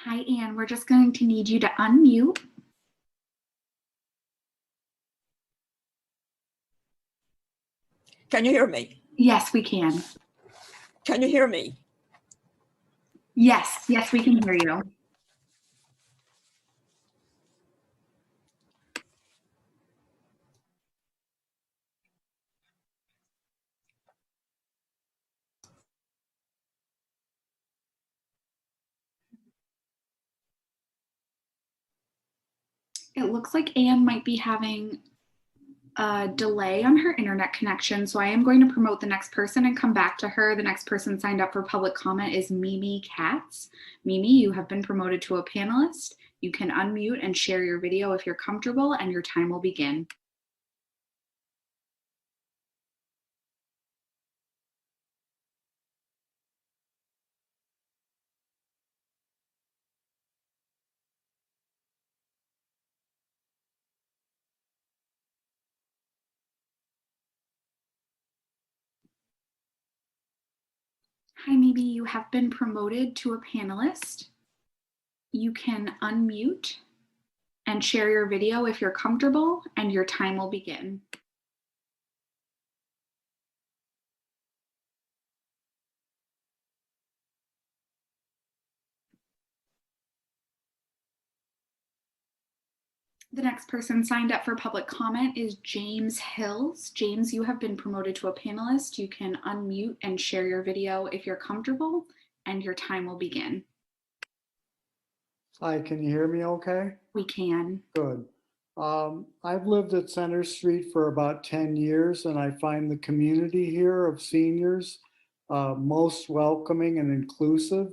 Hi, Anne. We're just going to need you to unmute. Can you hear me? Yes, we can. Can you hear me? Yes, yes, we can hear you. It looks like Anne might be having a delay on her internet connection, so I am going to promote the next person and come back to her. The next person signed up for public comment is Mimi Katz. Mimi, you have been promoted to a panelist. You can unmute and share your video if you're comfortable, and your time will begin. Hi, Mimi, you have been promoted to a panelist. You can unmute and share your video if you're comfortable, and your time will begin. The next person signed up for public comment is James Hills. James, you have been promoted to a panelist. You can unmute and share your video if you're comfortable, and your time will begin. Hi, can you hear me okay? We can. Good. I've lived at Center Street for about 10 years, and I find the community here of seniors most welcoming and inclusive.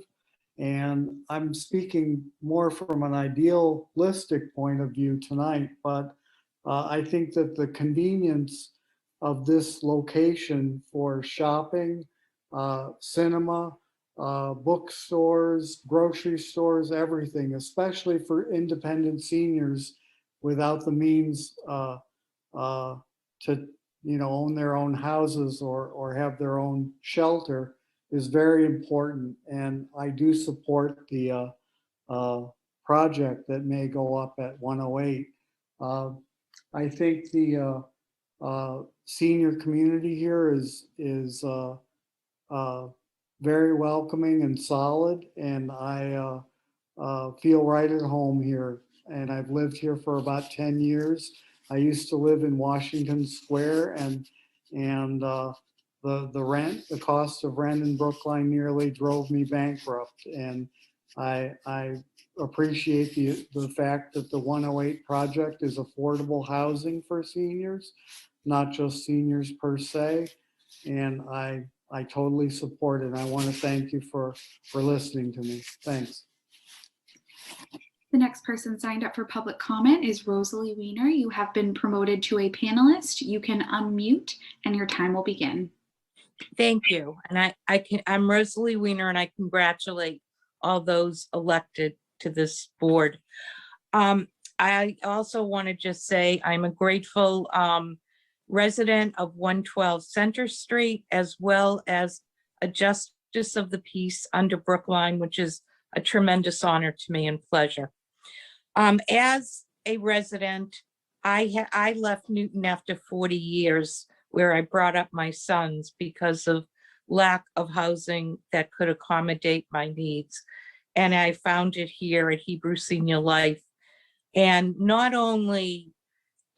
And I'm speaking more from an idealistic point of view tonight, but I think that the convenience of this location for shopping, cinema, bookstores, grocery stores, everything, especially for independent seniors without the means to own their own houses or have their own shelter, is very important. And I do support the project that may go up at 108. I think the senior community here is very welcoming and solid, and I feel right at home here. And I've lived here for about 10 years. I used to live in Washington Square, and the cost of rent in Brookline nearly drove me bankrupt. And I appreciate the fact that the 108 project is affordable housing for seniors, not just seniors per se. And I totally support it. And I want to thank you for listening to me. Thanks. The next person signed up for public comment is Rosalie Weiner. You have been promoted to a panelist. You can unmute and your time will begin. Thank you. And I'm Rosalie Weiner, and I congratulate all those elected to this board. I also want to just say I'm a grateful resident of 112 Center Street, as well as a justice of the peace under Brookline, which is a tremendous honor to me and pleasure. As a resident, I left Newton after 40 years, where I brought up my sons because of lack of housing that could accommodate my needs. And I found it here at Hebrew Senior Life. And not only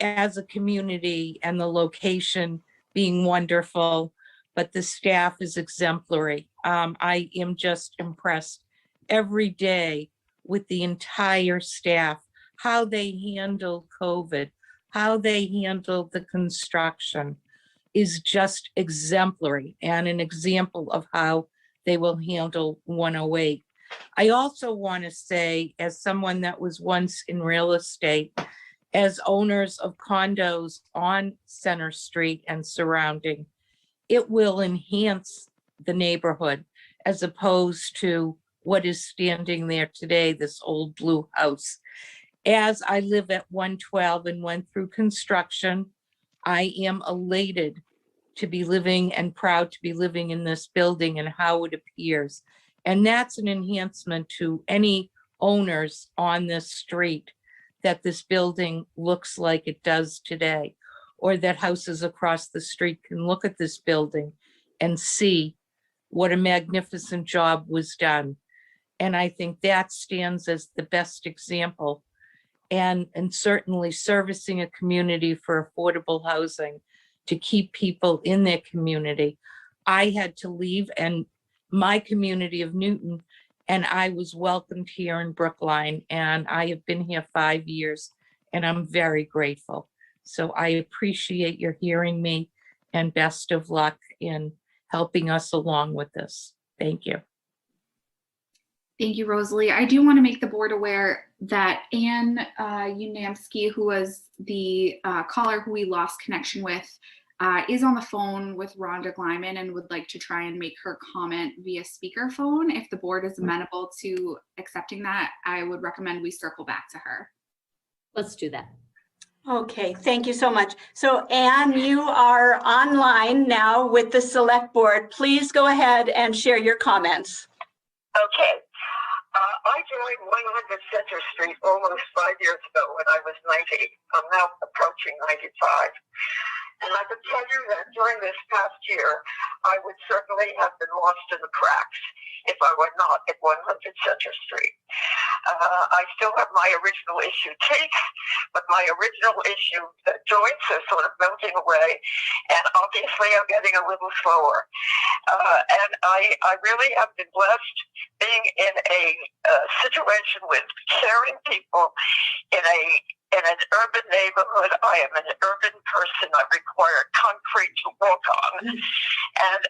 as a community and the location being wonderful, but the staff is exemplary. I am just impressed every day with the entire staff, how they handle COVID, how they handle the construction is just exemplary and an example of how they will handle 108. I also want to say, as someone that was once in real estate, as owners of condos on Center Street and surrounding, it will enhance the neighborhood as opposed to what is standing there today, this old blue house. As I live at 112 and went through construction, I am elated to be living and proud to be living in this building and how it appears. And that's an enhancement to any owners on this street, that this building looks like it does today, or that houses across the street can look at this building and see what a magnificent job was done. And I think that stands as the best example, and certainly servicing a community for affordable housing to keep people in their community. I had to leave and my community of Newton, and I was welcomed here in Brookline, and I have been here 5 years, and I'm very grateful. So I appreciate your hearing me, and best of luck in helping us along with this. Thank you. Thank you, Rosalie. I do want to make the board aware that Anne Unamsky, who was the caller who we lost connection with, is on the phone with Rhonda Glyman and would like to try and make her comment via speakerphone. If the board is amenable to accepting that, I would recommend we circle back to her. Let's do that. Okay, thank you so much. So Anne, you are online now with the select board. Please go ahead and share your comments. Okay. I joined 100 Center Street almost 5 years ago when I was 90. I'm now approaching 95. And I can tell you that during this past year, I would certainly have been lost in the cracks if I were not at 100 Center Street. I still have my original issue teeth, but my original issue joints are sort of melting away, and obviously I'm getting a little slower. And I really have been blessed being in a situation with caring people in an urban neighborhood. I am an urban person. I require concrete to walk on. And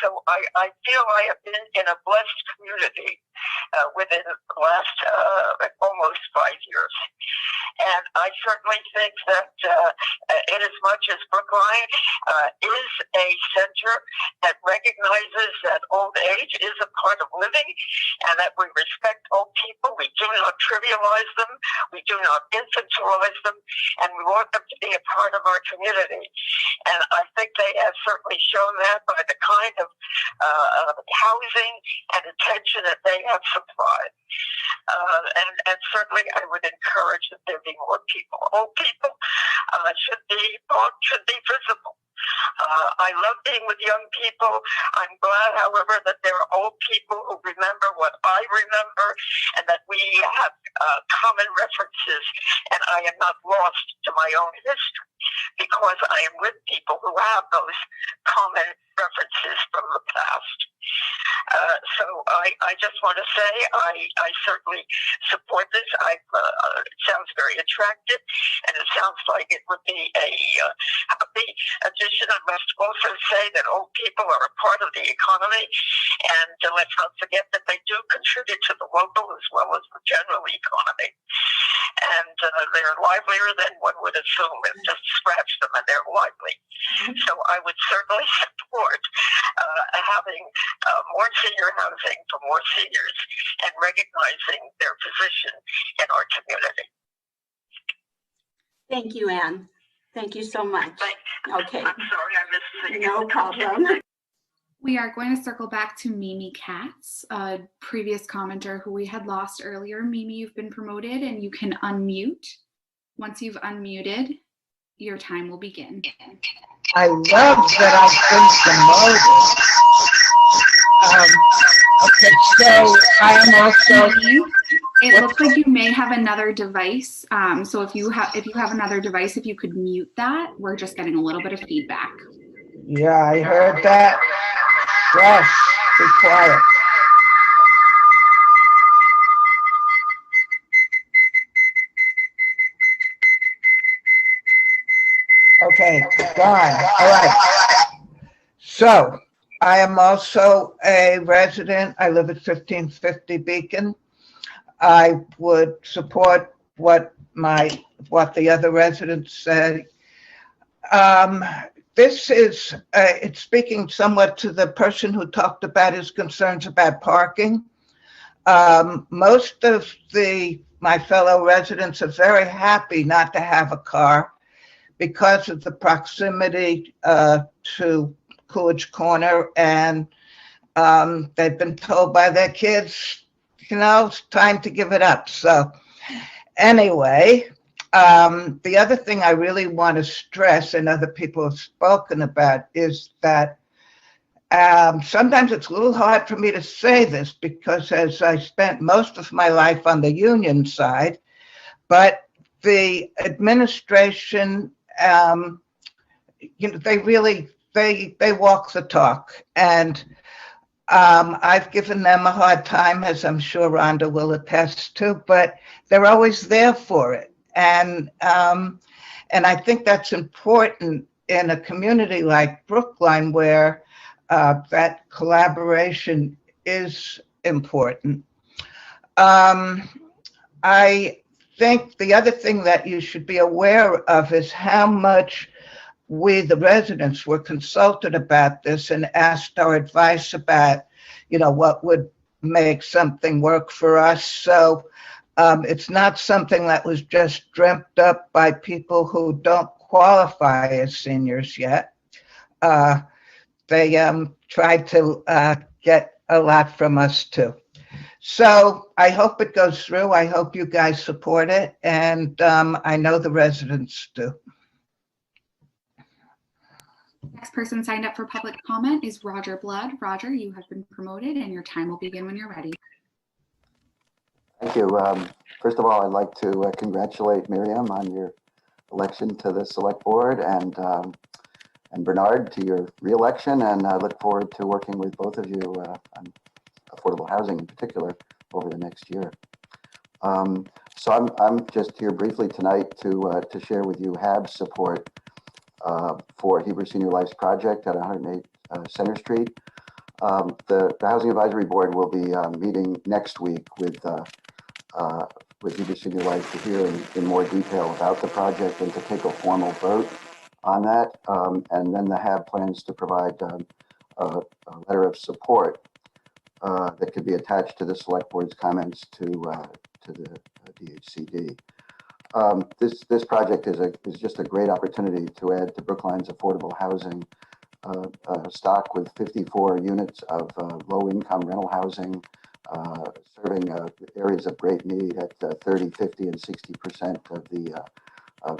so I feel I have been in a blessed community within the last almost 5 years. And I certainly think that in as much as Brookline is a center that recognizes that old age is a part of living and that we respect old people, we do not trivialize them, we do not infantilize them, and we want them to be a part of our community. And I think they have certainly shown that by the kind of housing and attention that they have supplied. And certainly I would encourage that there be more people. Old people should be visible. I love being with young people. I'm glad, however, that there are old people who remember what I remember, and that we have common references, and I am not lost to my own history, because I am with people who have those common references from the past. So I just want to say I certainly support this. It sounds very attractive, and it sounds like it would be a happy addition. I must also say that old people are a part of the economy, and let's not forget that they do contribute to the local as well as the general economy. And they're livelier than one would assume, and just scratch them and they're lively. So I would certainly support having more senior housing for more seniors and recognizing their position in our community. Thank you, Anne. Thank you so much. Okay. I'm sorry I missed the No problem. We are going to circle back to Mimi Katz, a previous commenter who we had lost earlier. Mimi, you've been promoted and you can unmute. Once you've unmuted, your time will begin. I love that I've been promoted. Okay, so I am also. It looks like you may have another device. So if you have another device, if you could mute that, we're just getting a little bit of feedback. Yeah, I heard that. Yes, be quiet. Okay, gone. All right. So I am also a resident. I live at 1550 Beacon. I would support what the other residents say. This is, it's speaking somewhat to the person who talked about his concerns about parking. Most of my fellow residents are very happy not to have a car because of the proximity to Coolidge Corner, and they've been told by their kids, you know, it's time to give it up. So anyway, the other thing I really want to stress, and other people have spoken about, is that sometimes it's a little hard for me to say this because as I spent most of my life on the union side, but the administration, you know, they walk the talk, and I've given them a hard time, as I'm sure Rhonda will attest to, but they're always there for it. And I think that's important in a community like Brookline, where that collaboration is important. I think the other thing that you should be aware of is how much we, the residents, were consulted about this and asked our advice about, you know, what would make something work for us. So it's not something that was just dreamt up by people who don't qualify as seniors yet. They tried to get a lot from us too. So I hope it goes through. I hope you guys support it. And I know the residents do. Next person signed up for public comment is Roger Blood. Roger, you have been promoted and your time will begin when you're ready. Thank you. First of all, I'd like to congratulate Miriam on your election to the select board, and Bernard to your re-election, and I look forward to working with both of you on affordable housing in particular over the next year. So I'm just here briefly tonight to share with you HAB's support for Hebrew Senior Life's project at 108 Center Street. The Housing Advisory Board will be meeting next week with Hebrew Senior Life to hear in more detail about the project and to take a formal vote on that. And then the HAB plans to provide a letter of support that could be attached to the Select Board's comments to the DHCD. This project is just a great opportunity to add to Brookline's affordable housing stock with 54 units of low-income rental housing, serving areas of great need at 30, 50, and 60% of the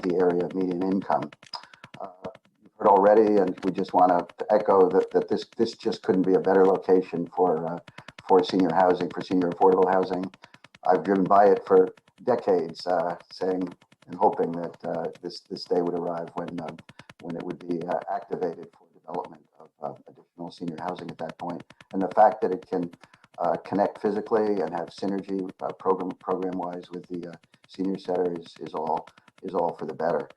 the area of median income. You've heard already, and we just want to echo that this just couldn't be a better location for senior housing, for senior affordable housing. I've driven by it for decades, saying and hoping that this day would arrive when it would be activated for development of additional senior housing at that point. And the fact that it can connect physically and have synergy program-wise with the senior center is all for the better.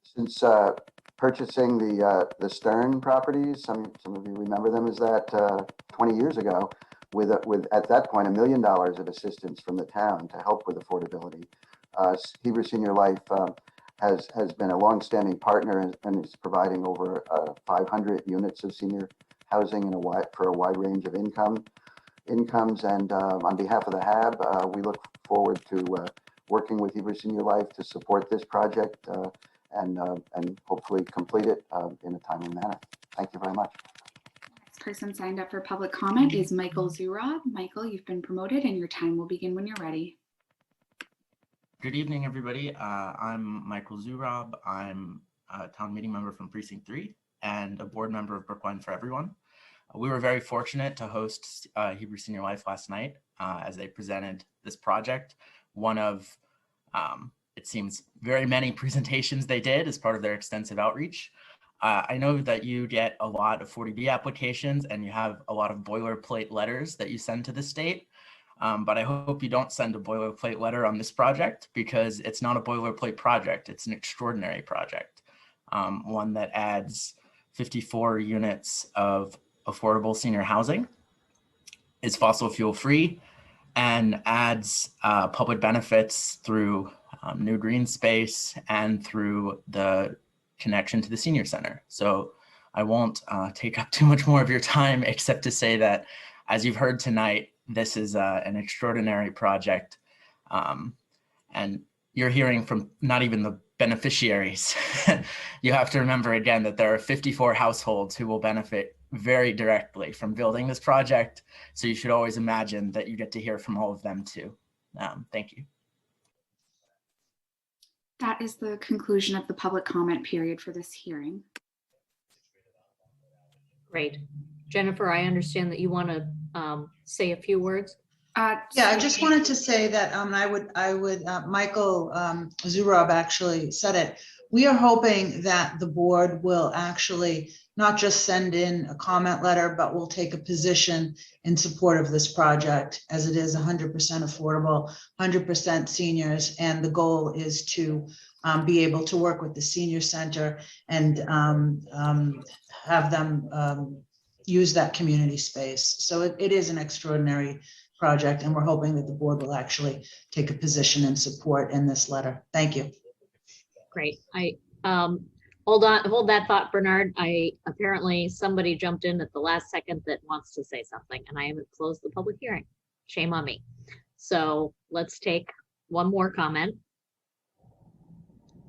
Since purchasing the Stern properties, some of you remember them, is that 20 years ago, with at that point $1 million of assistance from the town to help with affordability. Hebrew Senior Life has been a longstanding partner and is providing over 500 units of senior housing for a wide range of incomes. And on behalf of the HAB, we look forward to working with Hebrew Senior Life to support this project and hopefully complete it in a timely manner. Thank you very much. Next person signed up for public comment is Michael Zurab. Michael, you've been promoted and your time will begin when you're ready. Good evening, everybody. I'm Michael Zurab. I'm a town meeting member from Precinct 3 and a board member of Brookline for Everyone. We were very fortunate to host Hebrew Senior Life last night as they presented this project. One of, it seems, very many presentations they did as part of their extensive outreach. I know that you get a lot of 40B applications and you have a lot of boilerplate letters that you send to the state. But I hope you don't send a boilerplate letter on this project, because it's not a boilerplate project. It's an extraordinary project, one that adds 54 units of affordable senior housing, is fossil fuel free, and adds public benefits through new green space and through the connection to the senior center. So I won't take up too much more of your time, except to say that, as you've heard tonight, this is an extraordinary project, and you're hearing from not even the beneficiaries. You have to remember again that there are 54 households who will benefit very directly from building this project. So you should always imagine that you get to hear from all of them too. Thank you. That is the conclusion of the public comment period for this hearing. Great. Jennifer, I understand that you want to say a few words. Yeah, I just wanted to say that Michael Zurab actually said it. We are hoping that the board will actually not just send in a comment letter, but will take a position in support of this project, as it is 100% affordable, 100% seniors, and the goal is to be able to work with the senior center and have them use that community space. So it is an extraordinary project, and we're hoping that the board will actually take a position in support in this letter. Thank you. Great. Hold that thought, Bernard. Apparently somebody jumped in at the last second that wants to say something, and I haven't closed the public hearing. Shame on me. So let's take one more comment.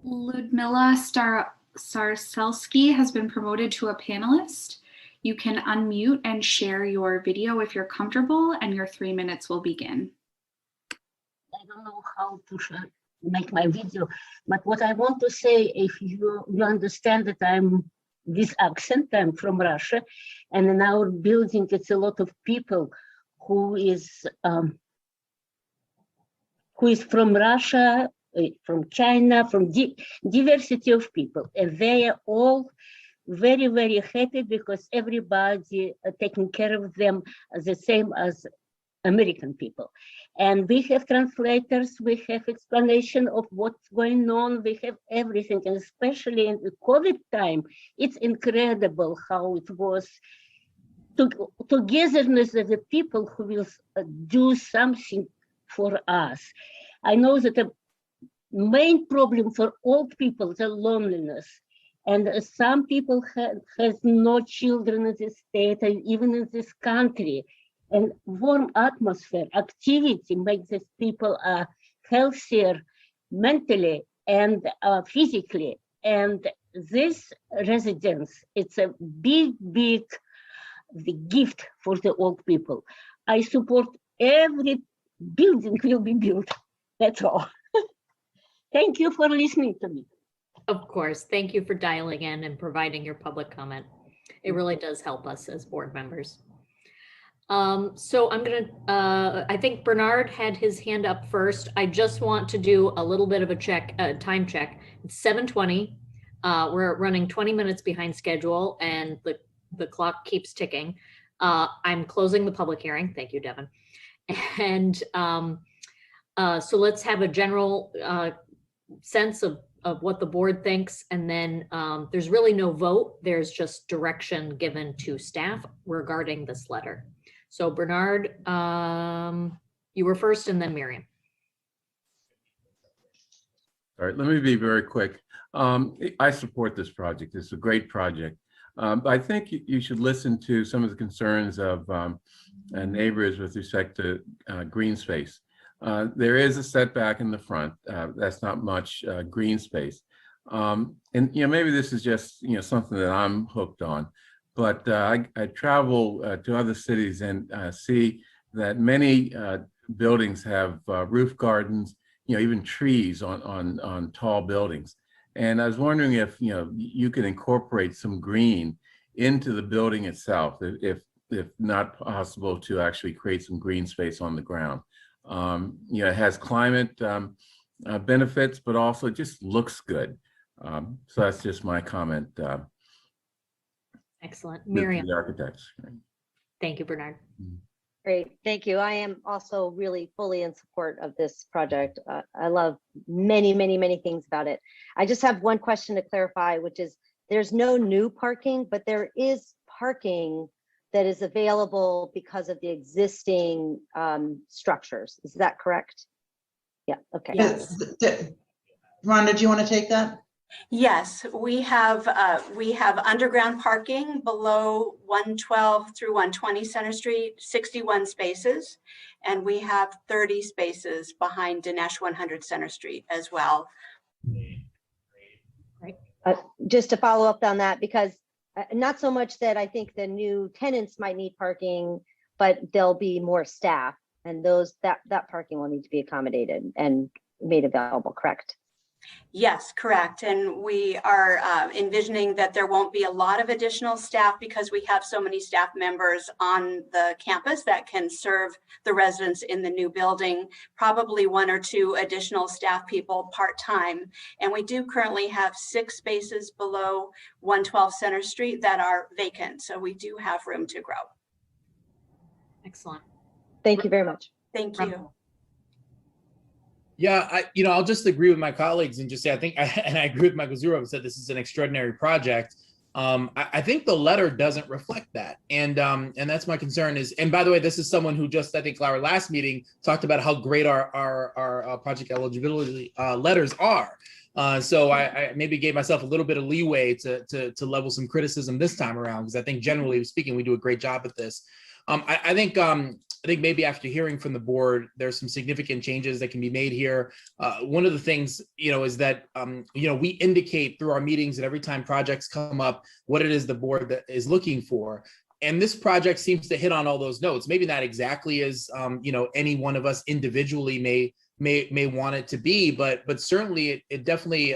Ludmila Sarselski has been promoted to a panelist. You can unmute and share your video if you're comfortable, and your 3 minutes will begin. I don't know how to make my video, but what I want to say, if you understand that I'm this accent, I'm from Russia, and in our building it's a lot of people who is from Russia, from China, from diversity of people, and they are all very, very happy because everybody taking care of them the same as American people. And we have translators, we have explanation of what's going on, we have everything, and especially in the COVID time, it's incredible how it was togetherness of the people who will do something for us. I know that the main problem for old people is loneliness. And some people has no children in this state, and even in this country. And warm atmosphere, activity makes these people healthier mentally and physically. And this residence, it's a big the gift for the old people. I support every building will be built. That's all. Thank you for listening to me. Of course. Thank you for dialing in and providing your public comment. It really does help us as board members. So I'm going to, I think Bernard had his hand up first. I just want to do a little bit of a time check. It's 7:20. We're running 20 minutes behind schedule and the clock keeps ticking. I'm closing the public hearing. Thank you, Devin. And so let's have a general sense of what the board thinks. And then there's really no vote. There's just direction given to staff regarding this letter. So Bernard, you were first and then Miriam. All right, let me be very quick. I support this project. It's a great project. But I think you should listen to some of the concerns of neighbors with respect to green space. There is a setback in the front. That's not much green space. And maybe this is just something that I'm hooked on. But I travel to other cities and see that many buildings have roof gardens, even trees on tall buildings. And I was wondering if you could incorporate some green into the building itself, if not possible to actually create some green space on the ground. It has climate benefits, but also it just looks good. So that's just my comment. Excellent. Miriam. The architects. Thank you, Bernard. Great, thank you. I am also really fully in support of this project. I love many, many, many things about it. I just have one question to clarify, which is there's no new parking, but there is parking that is available because of the existing structures. Is that correct? Yeah, okay. Yes. Rhonda, do you want to take that? Yes, we have underground parking below 112 through 120 Center Street, 61 spaces, and we have 30 spaces behind Dinesh 100 Center Street as well. Right. Just to follow up on that, because not so much that I think the new tenants might need parking, but there'll be more staff, and that parking will need to be accommodated and made available, correct? Yes, correct. And we are envisioning that there won't be a lot of additional staff because we have so many staff members on the campus that can serve the residents in the new building, probably 1 or 2 additional staff people part-time. And we do currently have 6 spaces below 112 Center Street that are vacant. So we do have room to grow. Excellent. Thank you very much. Thank you. Yeah, I'll just agree with my colleagues and just say, I agree with Michael Zurab, who said this is an extraordinary project. I think the letter doesn't reflect that. And that's my concern is, and by the way, this is someone who just, I think our last meeting talked about how great our project eligibility letters are. So I maybe gave myself a little bit of leeway to level some criticism this time around, because I think generally speaking, we do a great job at this. I think maybe after hearing from the board, there's some significant changes that can be made here. One of the things, is that, we indicate through our meetings that every time projects come up, what it is the board that is looking for. And this project seems to hit on all those notes. Maybe not exactly as, any one of us individually may want it to be, but certainly it definitely,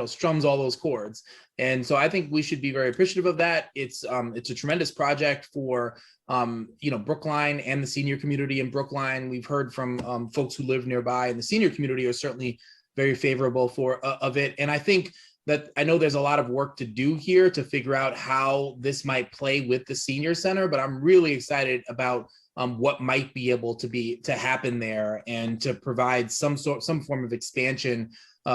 strums all those chords. And so I think we should be very appreciative of that. It's a tremendous project for, Brookline and the senior community in Brookline. We've heard from folks who live nearby, and the senior community are certainly very favorable of it. And I think that I know there's a lot of work to do here to figure out how this might play with the senior center, but I'm really excited about what might be able to happen there and to provide some form of expansion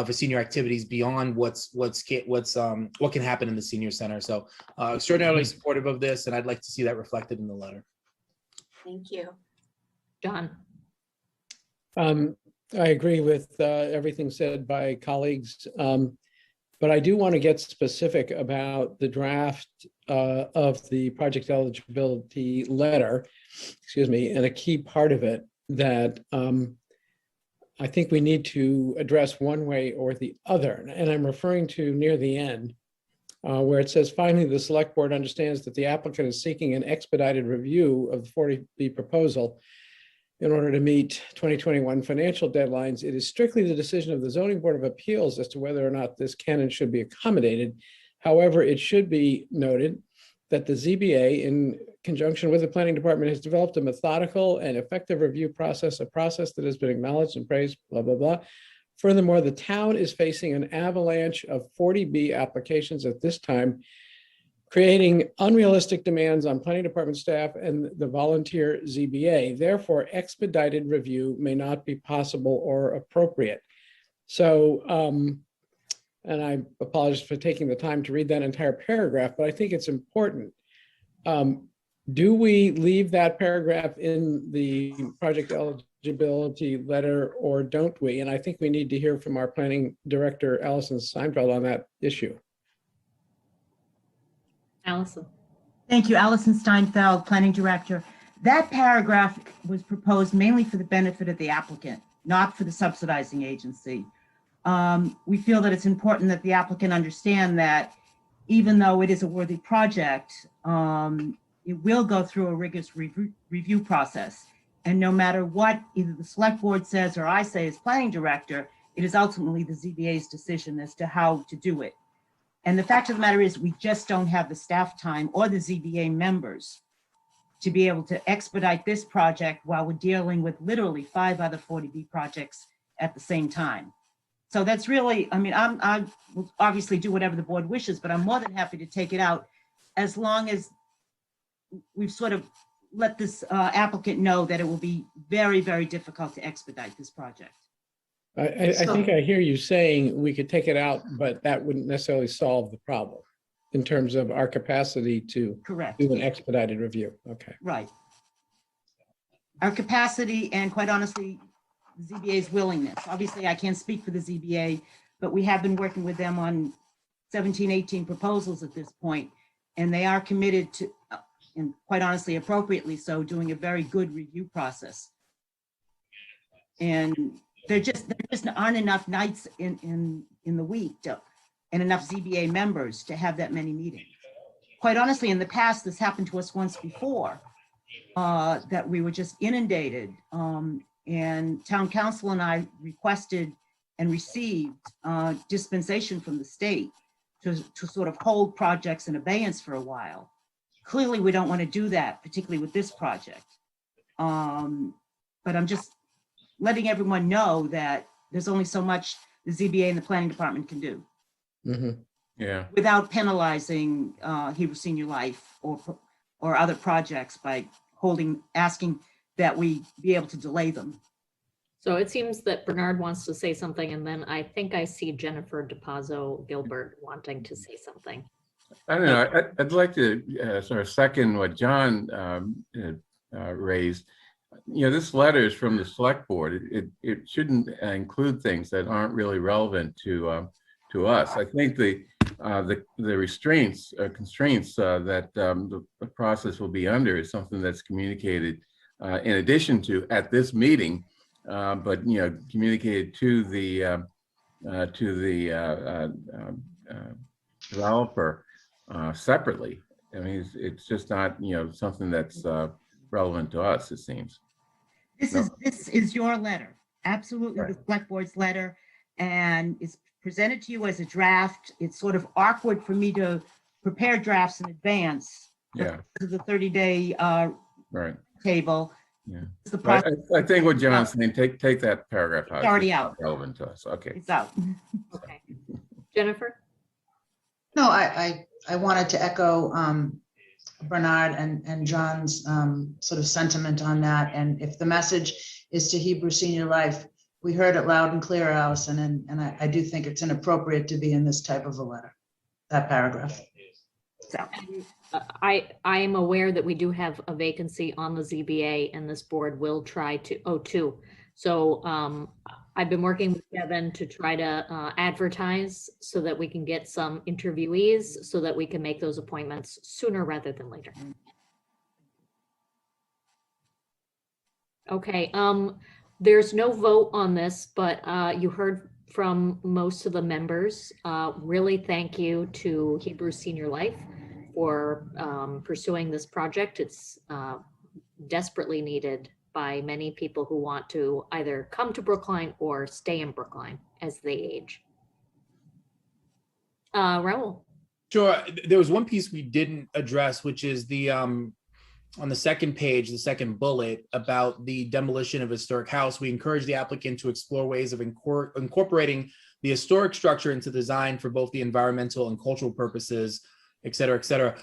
for senior activities beyond what can happen in the senior center. So extraordinarily supportive of this, and I'd like to see that reflected in the letter. Thank you. John. I agree with everything said by colleagues, but I do want to get specific about the draft of the project eligibility letter, and a key part of it that I think we need to address one way or the other. And I'm referring to near the end, where it says, finally, the select board understands that the applicant is seeking an expedited review of the 40B proposal in order to meet 2021 financial deadlines, it is strictly the decision of the Zoning Board of Appeals as to whether or not this can and should be accommodated. However, it should be noted that the ZBA, in conjunction with the Planning Department, has developed a methodical and effective review process, a process that has been acknowledged and praised, blah, blah, blah. Furthermore, the town is facing an avalanche of 40B applications at this time, creating unrealistic demands on Planning Department staff and the volunteer ZBA. Therefore, expedited review may not be possible or appropriate. So, and I apologize for taking the time to read that entire paragraph, but I think it's important. Do we leave that paragraph in the project eligibility letter or don't we? And I think we need to hear from our planning director, Allison Seinfeld, on that issue. Allison. Thank you, Allison Steinfeld, Planning Director. That paragraph was proposed mainly for the benefit of the applicant, not for the subsidizing agency. We feel that it's important that the applicant understand that even though it is a worthy project, it will go through a rigorous review process. And no matter what either the select board says or I say as planning director, it is ultimately the ZBA's decision as to how to do it. And the fact of the matter is we just don't have the staff time or the ZBA members to be able to expedite this project while we're dealing with literally 5 other 40B projects at the same time. So that's really, I mean, I will obviously do whatever the board wishes, but I'm more than happy to take it out as long as we've sort of let this applicant know that it will be very, very difficult to expedite this project. I think I hear you saying we could take it out, but that wouldn't necessarily solve the problem in terms of our capacity to do an expedited review. Okay. Right. Our capacity and quite honestly, ZBA's willingness. Obviously, I can't speak for the ZBA, but we have been working with them on 17, 18 proposals at this point, and they are committed to, and quite honestly, appropriately so, doing a very good review process. And there just aren't enough nights in the week and enough ZBA members to have that many meetings. Quite honestly, in the past, this happened to us once before, that we were just inundated. And town council and I requested and received dispensation from the state to sort of hold projects in abeyance for a while. Clearly, we don't want to do that, particularly with this project. But I'm just letting everyone know that there's only so much the ZBA and the planning department can do. Mm-hmm. Yeah. Without penalizing Hebrew Senior Life or other projects by asking that we be able to delay them. So it seems that Bernard wants to say something, and then I think I see Jennifer DePazzo Gilbert wanting to say something. I don't know. I'd like to sort of second what John raised. You know, this letter is from the select board. It shouldn't include things that aren't really relevant to us. I think the constraints that the process will be under is something that's communicated in addition to at this meeting, but you know, communicated to the developer separately. I mean, it's just not, you know, something that's relevant to us, it seems. This is your letter, absolutely Right. the select board's letter, and it's presented to you as a draft. It's sort of awkward for me to prepare drafts in advance. Yeah. To the 30-day Right. table. Yeah. The I process think what John's saying, take that paragraph out. It's already It's not out. relevant to us. Okay. It's out. Okay. Jennifer? No, I wanted to echo Bernard and John's sort of sentiment on that. And if the message is to Hebrew Senior Life, we heard it loud and clear, Allison, and I do think it's inappropriate to be in this type of a letter, that paragraph. So I am aware that we do have a vacancy on the ZBA, and this board will try to, So I've been working with Devin to try to advertise so that we can get some interviewees so that we can make those appointments sooner rather than later. Okay, there's no vote on this, but you heard from most of the members. Really thank you to Hebrew Senior Life for pursuing this project. It's desperately needed by many people who want to either come to Brookline or stay in Brookline as they age. Raul. Sure. There was one piece we didn't address, which is the on the second page, the second bullet about the demolition of a historic house. We encourage the applicant to explore ways of incorporating the historic structure into design for both the environmental and cultural purposes, et cetera, et cetera.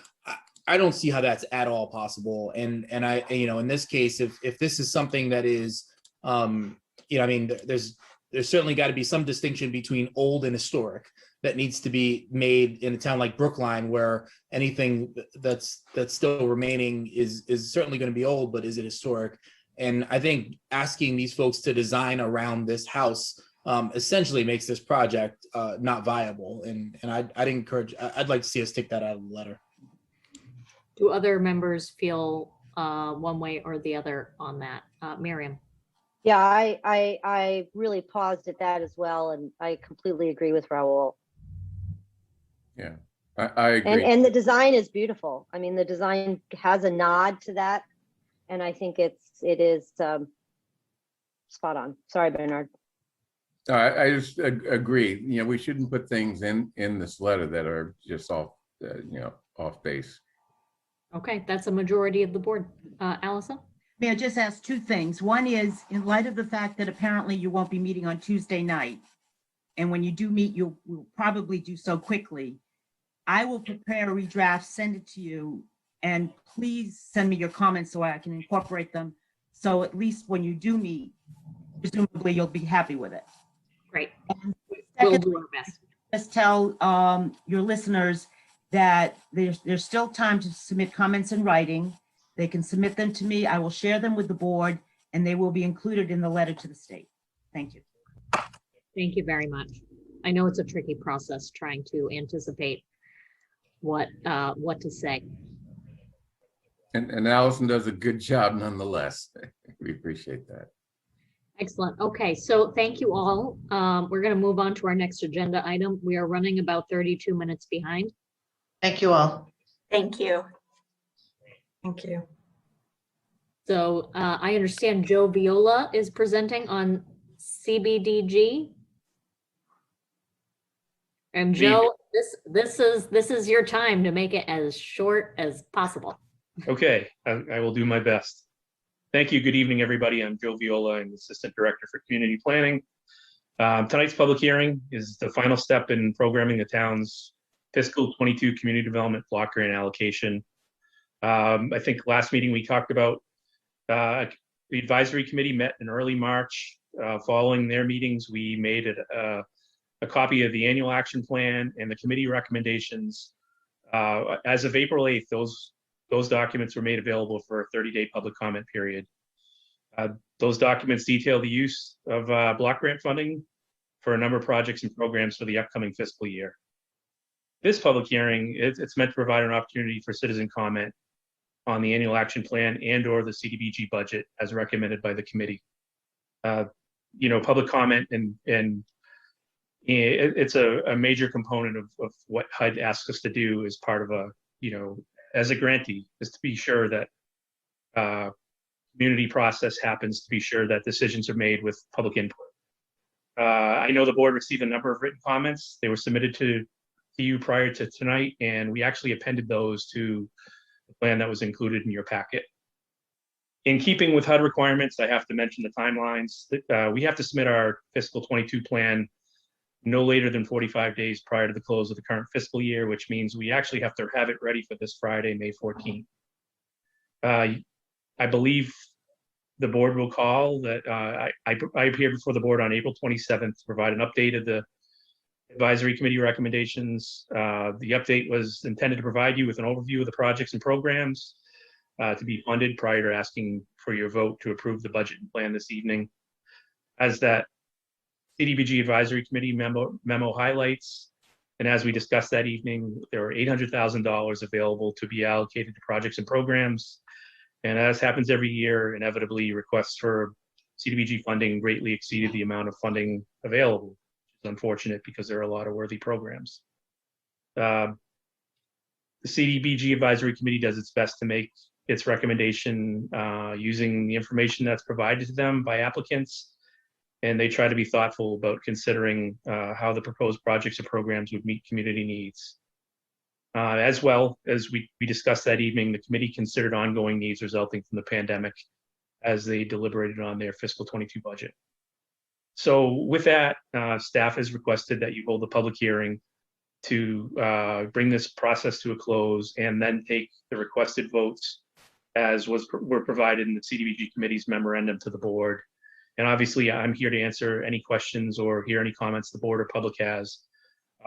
I don't see how that's at all possible. And I, in this case, if this is something that is, there's certainly got to be some distinction between old and historic that needs to be made in a town like Brookline, where anything that's still remaining is certainly going to be old, but is it historic? And I think asking these folks to design around this house essentially makes this project not viable. And I'd like to see us take that out of the letter. Do other members feel one way or the other on that? Miriam? Yeah, I really paused at that as well, and I completely agree with Raul. Yeah, I agree. And the design is beautiful. I mean, the design has a nod to that, and I think it is spot on. Sorry, Bernard. I just agree. We shouldn't put things in this letter that are just off base. Okay, that's a majority of the board. Allison? May I just ask two things? One is, in light of the fact that apparently you won't be meeting on Tuesday night, and when you do meet, you'll probably do so quickly. I will prepare a redraft, send it to you, and please send me your comments so I can incorporate them. So at least when you do meet, presumably you'll be happy with it. Great. We'll do our best. Just tell your listeners that there's still time to submit comments in writing. They can submit them to me. I will share them with the board, and they will be included in the letter to the state. Thank you. Thank you very much. I know it's a tricky process trying to anticipate what to say. And Allison does a good job nonetheless. We appreciate that. Excellent. Okay, so thank you all. We're going to move on to our next agenda item. We are running about 32 minutes behind. Thank you all. Thank you. Thank you. So I understand Joe Viola is presenting on CBDG. And Joe, this is your time to make it as short as possible. Okay, I will do my best. Thank you. Good evening, everybody. I'm Joe Viola. I'm Assistant Director for Community Planning. Tonight's public hearing is the final step in programming the town's fiscal 22 community development block grant allocation. I think last meeting we talked about the advisory committee met in early March. Following their meetings, we made a copy of the annual action plan and the committee recommendations. As of April 8th, those documents were made available for a 30-day public comment period. Those documents detail the use of block grant funding for a number of projects and programs for the upcoming fiscal year. This public hearing, it's meant to provide an opportunity for citizen comment on the annual action plan and/or the CDBG budget as recommended by the committee. Public comment and it's a major component of what HUD asks us to do as part of as a grantee, is to be sure that community process happens, to be sure that decisions are made with public input. I know the board received a number of written comments. They were submitted to you prior to tonight, and we actually appended those to the plan that was included in your packet. In keeping with HUD requirements, I have to mention the timelines. We have to submit our fiscal 22 plan no later than 45 days prior to the close of the current fiscal year, which means we actually have to have it ready for this Friday, May 14th. I believe the board will call that I appeared before the board on April 27th to provide an update of the advisory committee recommendations. The update was intended to provide you with an overview of the projects and programs to be funded prior to asking for your vote to approve the budget and plan this evening. As that CDBG advisory committee memo highlights, and as we discussed that evening, there are $800,000 available to be allocated to projects and programs. And as happens every year, inevitably requests for CDBG funding greatly exceeded the amount of funding available. It's unfortunate because there are a lot of worthy programs. The CDBG advisory committee does its best to make its recommendation using the information that's provided to them by applicants. And they try to be thoughtful about considering how the proposed projects or programs would meet community needs. As well as we discussed that evening, the committee considered ongoing needs resulting from the pandemic as they deliberated on their fiscal 22 budget. So with that, staff has requested that you hold a public hearing to bring this process to a close and then take the requested votes as were provided in the CDBG committee's memorandum to the board. And obviously I'm here to answer any questions or hear any comments the board or public has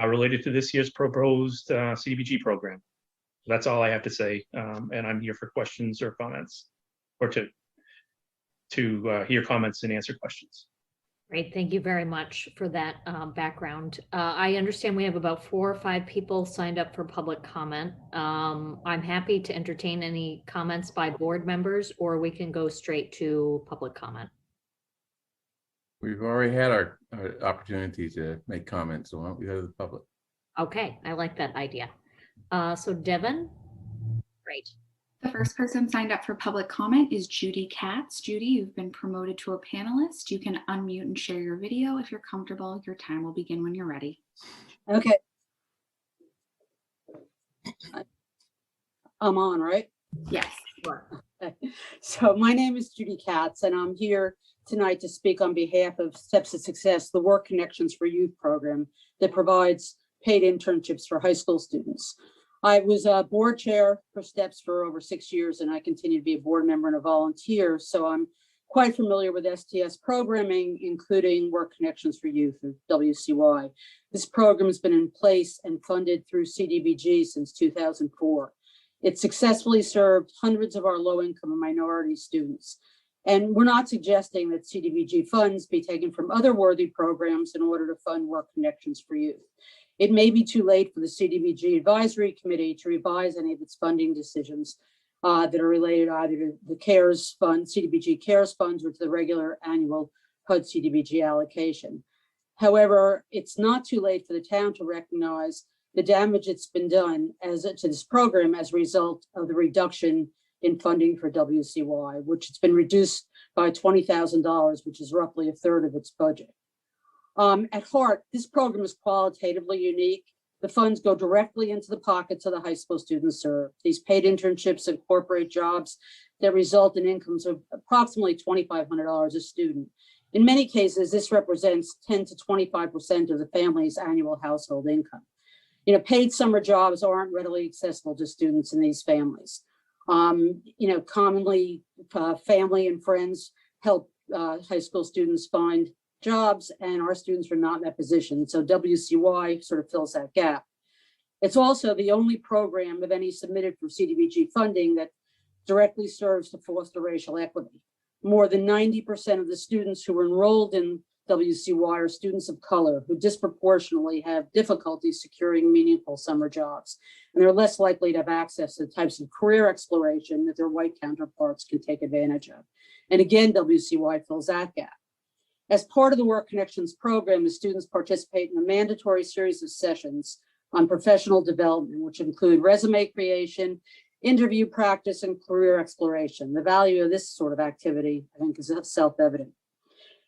related to this year's proposed CDBG program. That's all I have to say. And I'm here for questions or comments, or to hear comments and answer questions. Great, thank you very much for that background. I understand we have about 4 or 5 people signed up for public comment. I'm happy to entertain any comments by board members, or we can go straight to public comment. We've already had our opportunity to make comments, so why don't we go to the public? Okay, I like that idea. So Devin, great. The first person signed up for public comment is Judy Katz. Judy, you've been promoted to a panelist. You can unmute and share your video if you're comfortable. Your time will begin when you're ready. Okay. I'm on, right? Yes. Sure. Okay. So my name is Judy Katz, and I'm here tonight to speak on behalf of Steps to Success, the Work Connections for Youth program that provides paid internships for high school students. I was a board chair for STEPS for over 6 years, and I continue to be a board member and a volunteer. So I'm quite familiar with STS programming, including Work Connections for Youth, or WCY. This program has been in place and funded through CDBG since 2004. It successfully served hundreds of our low-income and minority students. And we're not suggesting that CDBG funds be taken from other worthy programs in order to fund Work Connections for Youth. It may be too late for the CDBG Advisory Committee to revise any of its funding decisions that are related either to the CARES Fund, CDBG CARES funds, or to the regular annual HUD CDBG allocation. However, it's not too late for the town to recognize the damage that's been done to this program as a result of the reduction in funding for WCY, which has been reduced by $20,000, which is roughly a third of its budget. At heart, this program is qualitatively unique. The funds go directly into the pockets of the high school students served. These paid internships incorporate jobs that result in incomes of approximately $2,500 a student. In many cases, this represents 10 to 25% of the family's annual household income. You know, paid summer jobs aren't readily accessible to students in these families. Commonly family and friends help high school students find jobs, and our students are not in that position. So WCY sort of fills that gap. It's also the only program of any submitted for CDBG funding that directly serves to foster racial equity. More than 90% of the students who are enrolled in WCY are students of color who disproportionately have difficulty securing meaningful summer jobs, and they're less likely to have access to the types of career exploration that their white counterparts can take advantage of. And again, WCY fills that gap. As part of the Work Connections program, the students participate in a mandatory series of sessions on professional development, which include resume creation, interview practice, and career exploration. The value of this sort of activity, I think, is self-evident.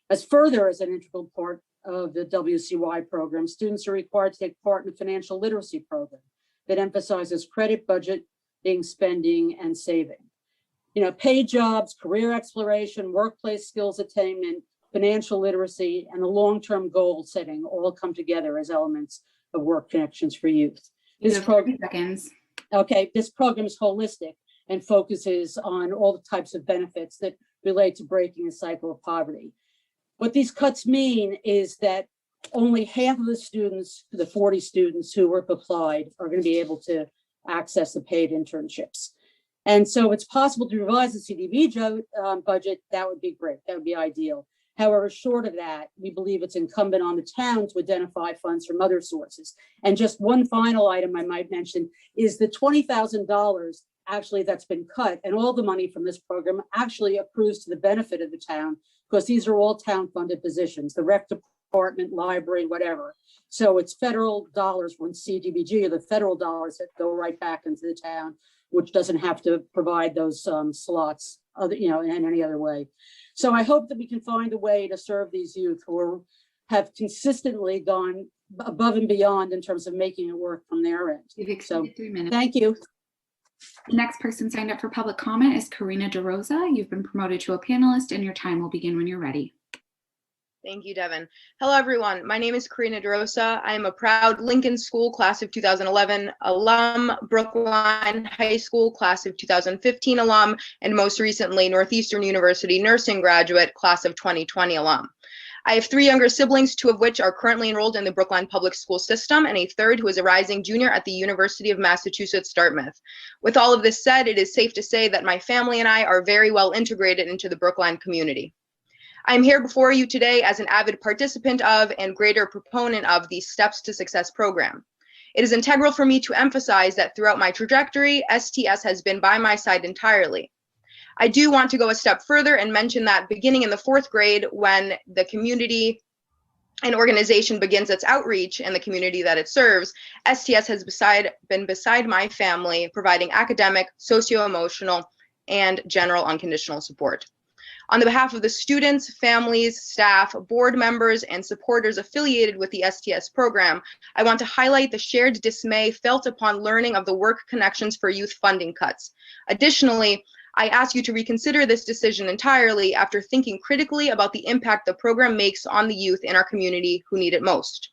As an integral part of the WCY program, students are required to take part in a financial literacy program that emphasizes credit, budgeting, spending, and saving. You know, paid jobs, career exploration, workplace skills attainment, financial literacy, and the long-term goal setting all come together as elements of Work Connections for Youth. This program, this program is holistic and focuses on all the types of benefits that relate to breaking the cycle of poverty. What these cuts mean is that only half of the students, the 40 students who were applied, are going to be able to access the paid internships. And so it's possible to revise the CDBG budget. That would be great. That would be ideal. However, short of that, we believe it's incumbent on the town to identify funds from other sources. And just one final item I might mention is the $20,000 actually that's been cut, and all the money from this program actually accrues to the benefit of the town, because these are all town funded positions, the rec department, library, whatever. So it's federal dollars from CDBG, or the federal dollars that go right back into the town, which doesn't have to provide those slots, in any other way. So I hope that we can find a way to serve these youth who have consistently gone above and beyond in terms of making it work from their end. You've exceeded 3 minutes. Thank you. The next person signed up for public comment is Karina DeRosa. You've been promoted to a panelist and your time will begin when you're ready. Thank you, Devin. Hello, everyone. My name is Karina DeRosa. I am a proud Lincoln School class of 2011 alum, Brookline High School class of 2015 alum, and most recently Northeastern University nursing graduate class of 2020 alum. I have 3 younger siblings, 2 of which are currently enrolled in the Brookline public school system, and a third who is a rising junior at the University of Massachusetts, Dartmouth. With all of this said, it is safe to say that my family and I are very well integrated into the Brookline community. I am here before you today as an avid participant of and greater proponent of the Steps to Success program. It is integral for me to emphasize that throughout my trajectory, STS has been by my side entirely. I do want to go a step further and mention that beginning in the 4th grade, when the community and organization begins its outreach in the community that it serves, STS has been beside my family, providing academic, socio-emotional, and general unconditional support. On the behalf of the students, families, staff, board members, and supporters affiliated with the STS program, I want to highlight the shared dismay felt upon learning of the Work Connections for Youth funding cuts. Additionally, I ask you to reconsider this decision entirely after thinking critically about the impact the program makes on the youth in our community who need it most.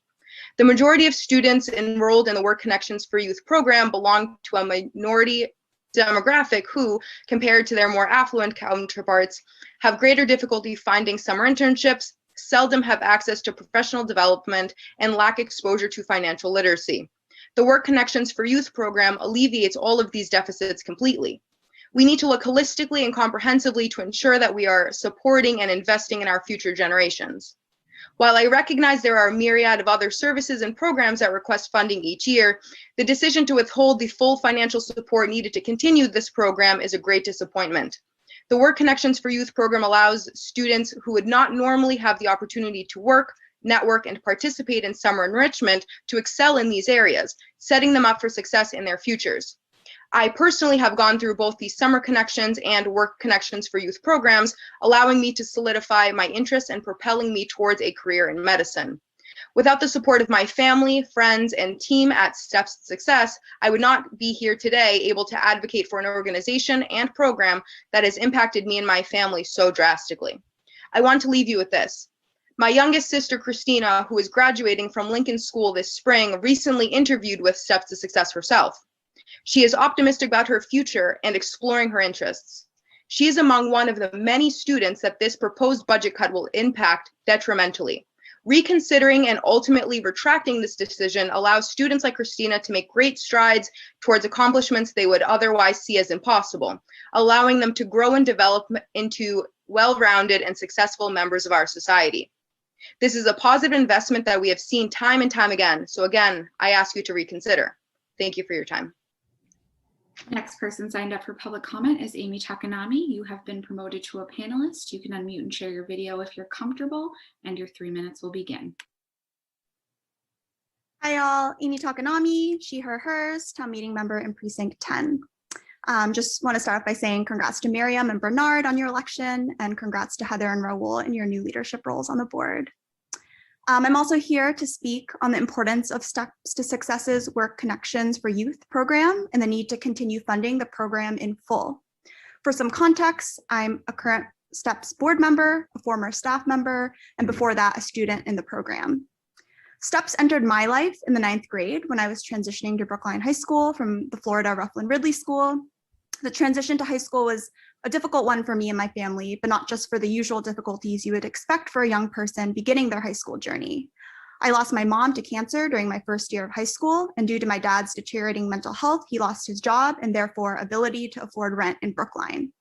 The majority of students enrolled in the Work Connections for Youth program belong to a minority demographic who, compared to their more affluent counterparts, have greater difficulty finding summer internships, seldom have access to professional development, and lack exposure to financial literacy. The Work Connections for Youth program alleviates all of these deficits completely. We need to look holistically and comprehensively to ensure that we are supporting and investing in our future generations. While I recognize there are a myriad of other services and programs that request funding each year, the decision to withhold the full financial support needed to continue this program is a great disappointment. The Work Connections for Youth program allows students who would not normally have the opportunity to work, network, and participate in summer enrichment to excel in these areas, setting them up for success in their futures. I personally have gone through both the Summer Connections and Work Connections for Youth programs, allowing me to solidify my interests and propelling me towards a career in medicine. Without the support of my family, friends, and team at Steps to Success, I would not be here today able to advocate for an organization and program that has impacted me and my family so drastically. I want to leave you with this. My youngest sister, Christina, who is graduating from Lincoln School this spring, recently interviewed with Steps to Success herself. She is optimistic about her future and exploring her interests. She is among one of the many students that this proposed budget cut will impact detrimentally. Reconsidering and ultimately retracting this decision allows students like Christina to make great strides towards accomplishments they would otherwise see as impossible, allowing them to grow and develop into well-rounded and successful members of our society. This is a positive investment that we have seen time and time again. So again, I ask you to reconsider. Thank you for your time. Next person signed up for public comment is Amy Takanami. You have been promoted to a panelist. You can unmute and share your video if you're comfortable, and your 3 minutes will begin. Hi all, Amy Takanami, she, her, hers, town meeting member in precinct 10. Just want to start off by saying congrats to Miriam and Bernard on your election, and congrats to Heather and Raul in your new leadership roles on the board. I'm also here to speak on the importance of Steps to Success's Work Connections for Youth program and the need to continue funding the program in full. For some context, I'm a current Steps board member, a former staff member, and before that, a student in the program. Steps entered my life in the 9th grade when I was transitioning to Brookline High School from the Florida Rufflin Ridley School. The transition to high school was a difficult one for me and my family, but not just for the usual difficulties you would expect for a young person beginning their high school journey. I lost my mom to cancer during my first year of high school, and due to my dad's deteriorating mental health, he lost his job and therefore ability to afford rent in Brookline.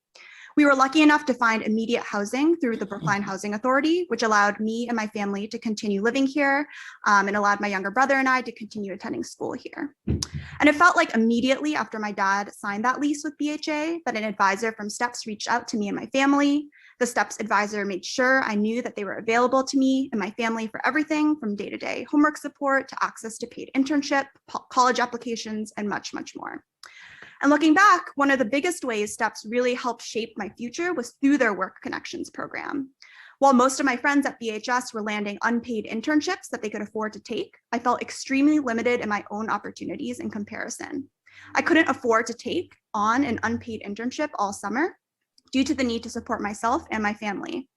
We were lucky enough to find immediate housing through the Brookline Housing Authority, which allowed me and my family to continue living here, and allowed my younger brother and I to continue attending school here. And it felt like immediately after my dad signed that lease with BHA that an advisor from Steps reached out to me and my family. The Steps advisor made sure I knew that they were available to me and my family for everything from day-to-day homework support to access to paid internship, college applications, and much, much more. And looking back, one of the biggest ways STEPS really helped shape my future was through their Work Connections program. While most of my friends at BHS were landing unpaid internships that they could afford to take, I felt extremely limited in my own opportunities in comparison. I couldn't afford to take on an unpaid internship all summer due to the need to support myself and my family.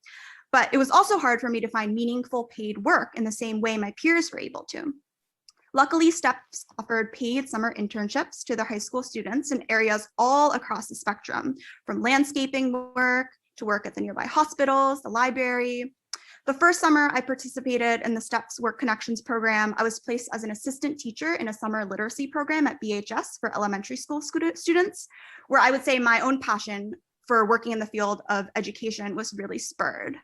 But it was also hard for me to find meaningful paid work in the same way my peers were able to. Luckily, STEPS offered paid summer internships to their high school students in areas all across the spectrum, from landscaping work to work at the nearby hospitals, the library. The first summer I participated in the STEPS Work Connections program, I was placed as an assistant teacher in a summer literacy program at BHS for elementary school students, where I would say my own passion for working in the field of education was really spurred.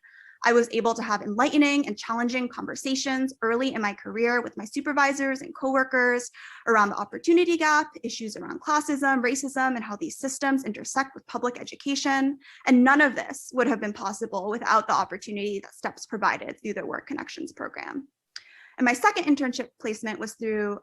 I was able to have enlightening and challenging conversations early in my career with my supervisors and coworkers around the opportunity gap, issues around classism, racism, and how these systems intersect with public education. And none of this would have been possible without the opportunity that STEPS provided through their Work Connections program. And my second internship placement was through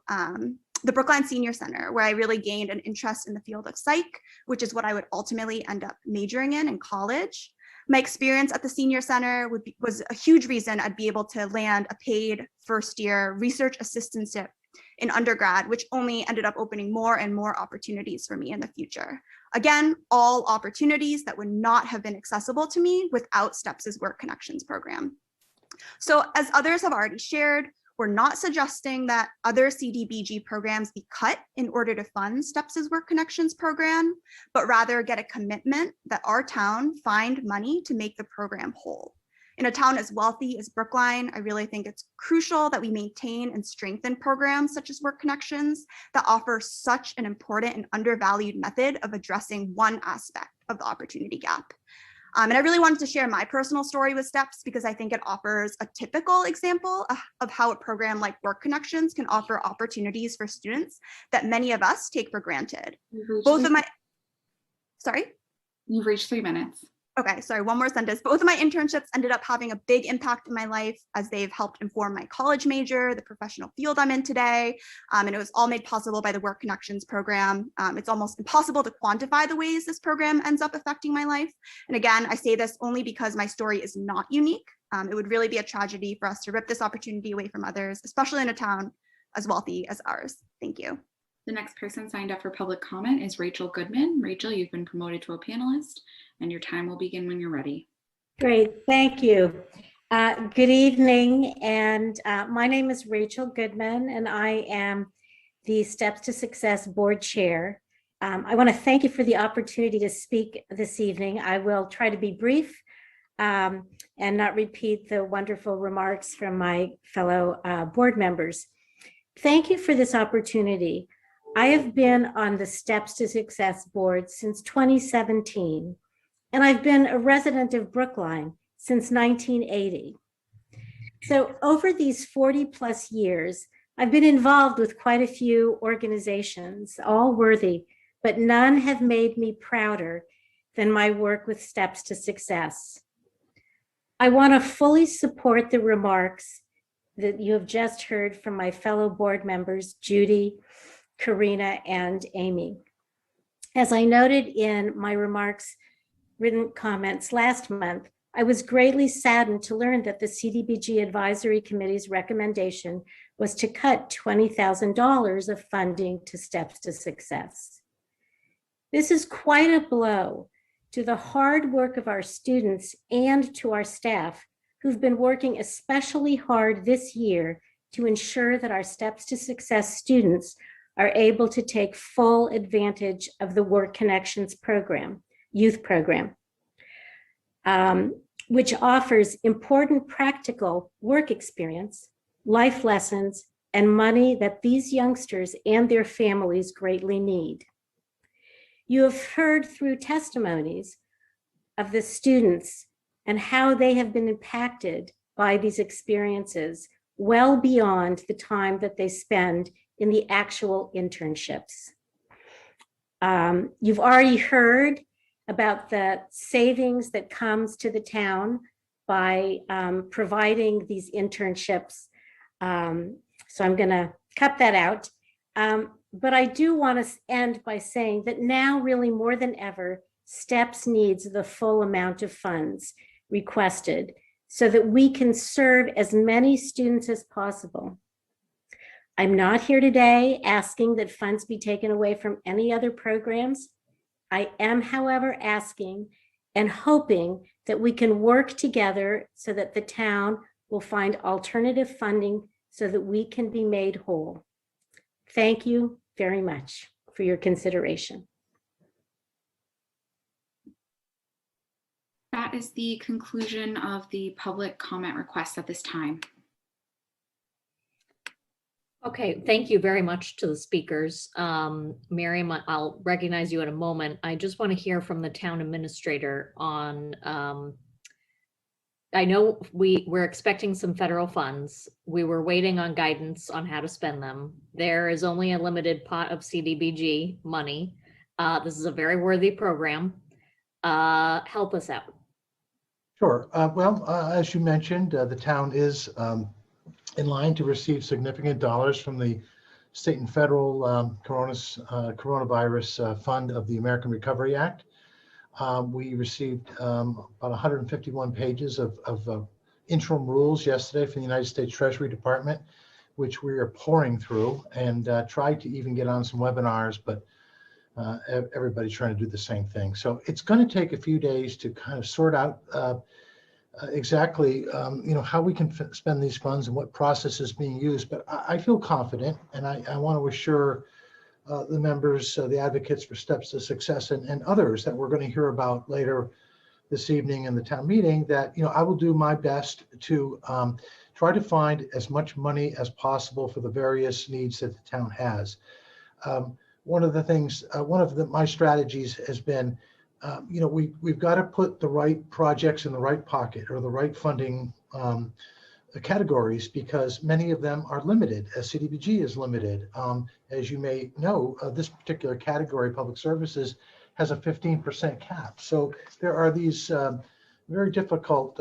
the Brookline Senior Center, where I really gained an interest in the field of psych, which is what I would ultimately end up majoring in college. My experience at the Senior Center was a huge reason I'd be able to land a paid first-year research assistantship in undergrad, which only ended up opening more and more opportunities for me in the future. Again, all opportunities that would not have been accessible to me without STEPS's Work Connections program. So as others have already shared, we're not suggesting that other CDBG programs be cut in order to fund STEPS's Work Connections program, but rather get a commitment that our town find money to make the program whole. In a town as wealthy as Brookline, I really think it's crucial that we maintain and strengthen programs such as Work Connections that offer such an important and undervalued method of addressing one aspect of the opportunity gap. And I really wanted to share my personal story with STEPS because I think it offers a typical example of how a program like Work Connections can offer opportunities for students that many of us take for granted. You've reached 3 minutes. Okay, sorry, one more sentence. Both of my internships ended up having a big impact in my life as they've helped inform my college major, the professional field I'm in today, and it was all made possible by the Work Connections program. It's almost impossible to quantify the ways this program ends up affecting my life. And again, I say this only because my story is not unique. It would really be a tragedy for us to rip this opportunity away from others, especially in a town as wealthy as ours. Thank you. The next person signed up for public comment is Rachel Goodman. Rachel, you've been promoted to a panelist and your time will begin when you're ready. Great, thank you. Good evening, and my name is Rachel Goodman and I am the Steps to Success Board Chair. I want to thank you for the opportunity to speak this evening. I will try to be brief and not repeat the wonderful remarks from my fellow board members. Thank you for this opportunity. I have been on the Steps to Success board since 2017, and I've been a resident of Brookline since 1980. So over these 40 plus years, I've been involved with quite a few organizations, all worthy, but none have made me prouder than my work with Steps to Success. I want to fully support the remarks that you have just heard from my fellow board members, Judy, Karina, and Amy. As I noted in my written comments last month, I was greatly saddened to learn that the CDBG Advisory Committee's recommendation was to cut $20,000 of funding to Steps to Success. This is quite a blow to the hard work of our students and to our staff who've been working especially hard this year to ensure that our Steps to Success students are able to take full advantage of the Work Connections program, youth program, which offers important practical work experience, life lessons, and money that these youngsters and their families greatly need. You have heard through testimonies of the students and how they have been impacted by these experiences well beyond the time that they spend in the actual internships. You've already heard about the savings that comes to the town by providing these internships. So I'm gonna cut that out. But I do want to end by saying that now, really more than ever, STEPS needs the full amount of funds requested so that we can serve as many students as possible. I'm not here today asking that funds be taken away from any other programs. I am, however, asking and hoping that we can work together so that the town will find alternative funding so that we can be made whole. Thank you very much for your consideration. That is the conclusion of the public comment requests at this time. Okay, thank you very much to the speakers. Miriam, I'll recognize you in a moment. I just want to hear from the town administrator on, I know we're expecting some federal funds. We were waiting on guidance on how to spend them. There is only a limited pot of CDBG money. This is a very worthy program. Help us out. Sure. Well, as you mentioned, the town is in line to receive significant dollars from the state and federal coronavirus fund of the American Recovery Act. We received about 151 pages of interim rules yesterday from the United States Treasury Department, which we are pouring through, and tried to even get on some webinars, but everybody's trying to do the same thing. So it's going to take a few days to kind of sort out exactly how we can spend these funds and what process is being used. But I feel confident, and I want to assure the members, the advocates for Steps to Success, and others that we're going to hear about later this evening in the town meeting, that I will do my best to try to find as much money as possible for the various needs that the town has. One of the things, my strategies has been, we've got to put the right projects in the right pocket, or the right funding categories, because many of them are limited, as CDBG is limited. As you may know, this particular category, public services, has a 15% cap. So there are these very difficult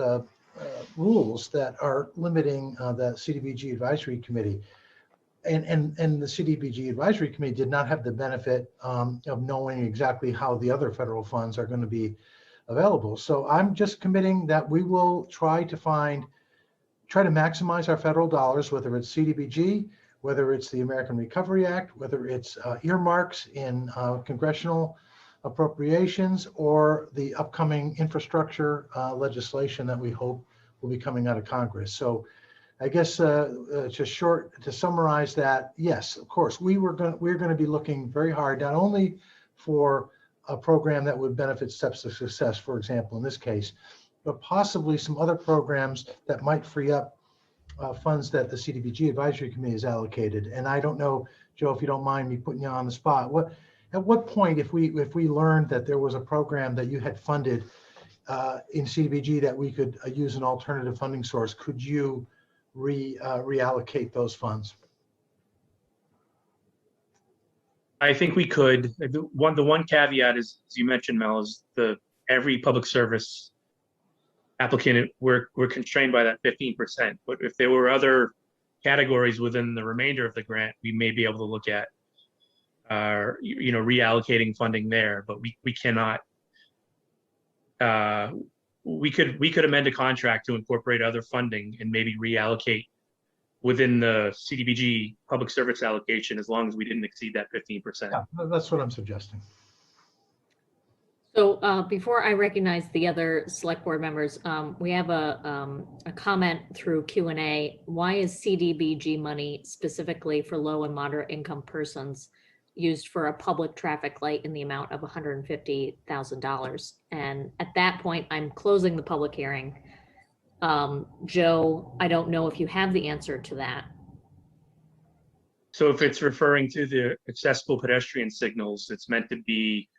rules that are limiting the CDBG Advisory Committee. And the CDBG Advisory Committee did not have the benefit of knowing exactly how the other federal funds are going to be available. So I'm just committing that we will try to maximize our federal dollars, whether it's CDBG, whether it's the American Recovery Act, whether it's earmarks in congressional appropriations, or the upcoming infrastructure legislation that we hope will be coming out of Congress. So I guess to summarize that, yes, of course, we're going to be looking very hard, not only for a program that would benefit Steps to Success, for example, in this case, but possibly some other programs that might free up funds that the CDBG Advisory Committee has allocated. And I don't know, Joe, if you don't mind me putting you on the spot, at what point, if we learned that there was a program that you had funded in CDBG that we could use an alternative funding source, could you reallocate those funds? I think we could. The one caveat is, as you mentioned, Mel, is every public service applicant, we're constrained by that 15%. But if there were other categories within the remainder of the grant, we may be able to look at reallocating funding there. But we cannot. We could amend a contract to incorporate other funding and maybe reallocate within the CDBG public service allocation, as long as we didn't exceed that 15%. Yeah, that's what I'm suggesting. So before I recognize the other select board members, we have a comment through Q&A. Why is CDBG money specifically for low and moderate income persons used for a public traffic light in the amount of $150,000? And at that point, I'm closing the public hearing. Joe, I don't know if you have the answer to that. So if it's referring to the accessible pedestrian signals, it's meant to be,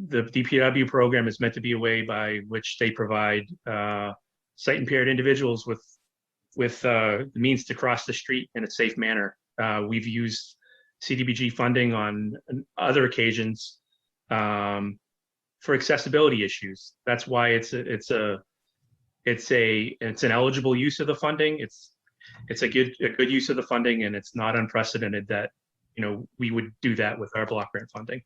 the DPW program is meant to be a way by which they provide sight impaired individuals with the means to cross the street in a safe manner. We've used CDBG funding on other occasions for accessibility issues. That's why it's an eligible use of the funding. It's a good use of the funding, and it's not unprecedented that we would do that with our block grant funding.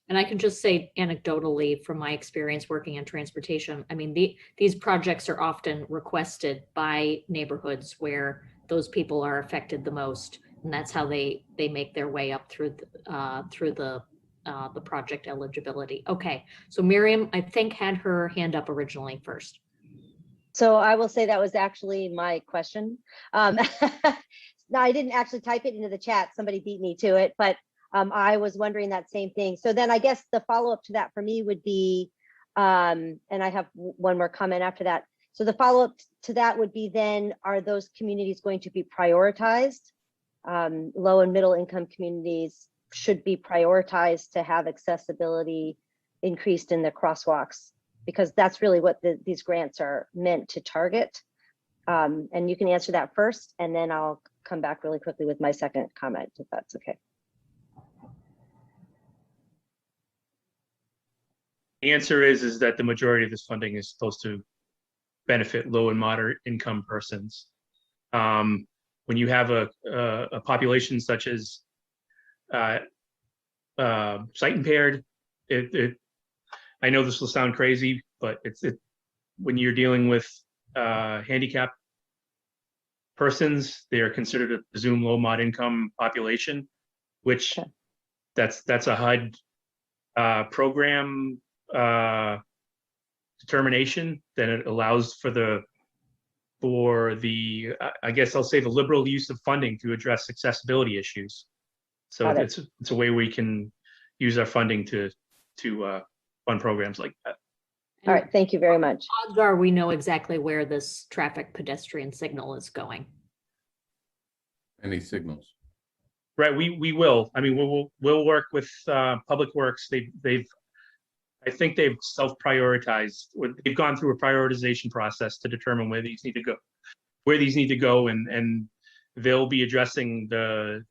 And I can just say anecdotally from my experience working in transportation, I mean, these projects are often requested by neighborhoods where those people are affected the most. And that's how they make their way up through the project eligibility. Okay, so Miriam, I think, had her hand up originally first. So I will say that was actually my question. No, I didn't actually type it into the chat. Somebody beat me to it, but I was wondering that same thing. So then I guess the follow-up to that for me would be, and I have one more comment after that. So the follow-up to that would be then, are those communities going to be prioritized? Low and middle income communities should be prioritized to have accessibility increased in the crosswalks, because that's really what these grants are meant to target. And you can answer that first, and then I'll come back really quickly with my second comment, if that's okay. The answer is that the majority of this funding is supposed to benefit low and moderate income persons. When you have a population such as sight impaired, I know this will sound crazy, but when you're dealing with handicapped persons, they are considered a presumed low mod income population, which that's a HUD program determination that it allows for the I guess I'll say the liberal use of funding to address accessibility issues. So it's a way we can use our funding to fund programs like that. All right, thank you very much. Odds are we know exactly where this traffic pedestrian signal is going. Any signals? Right, we will. I mean, we'll work with Public Works. I think they've self-prioritized. They've gone through a prioritization process to determine where these need to go, and they'll be addressing the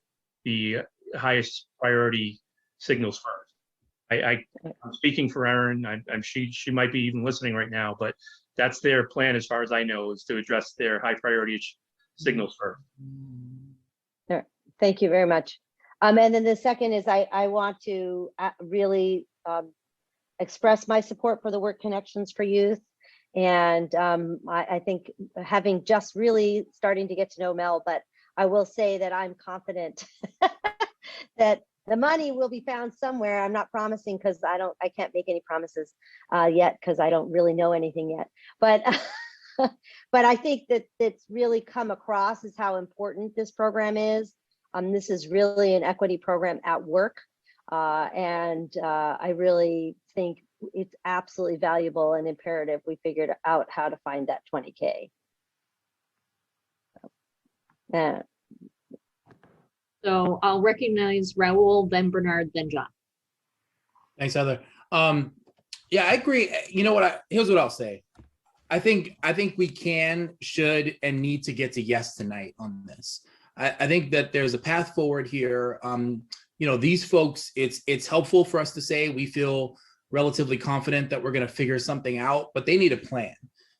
highest priority signals first. I'm speaking for Erin. She might be even listening right now, but that's their plan, as far as I know, is to address their high priority signals first. Sure. Thank you very much. And then the second is I want to really express my support for the Work Connections for Youth. And I think, having just really starting to get to know Mel, but I will say that I'm confident that the money will be found somewhere. I'm not promising, because I can't make any promises yet, because I don't really know anything yet. But but I think that it's really come across as how important this program is. This is really an equity program at work. And I really think it's absolutely valuable and imperative we figured out how to find that 20K. So I'll recognize Raul, then Bernard, then John. Thanks, Heather. Yeah, I agree. You know what? Here's what I'll say. I think we can, should, and need to get to yes tonight on this. I think that there's a path forward here. These folks, it's helpful for us to say we feel relatively confident that we're going to figure something out, but they need a plan,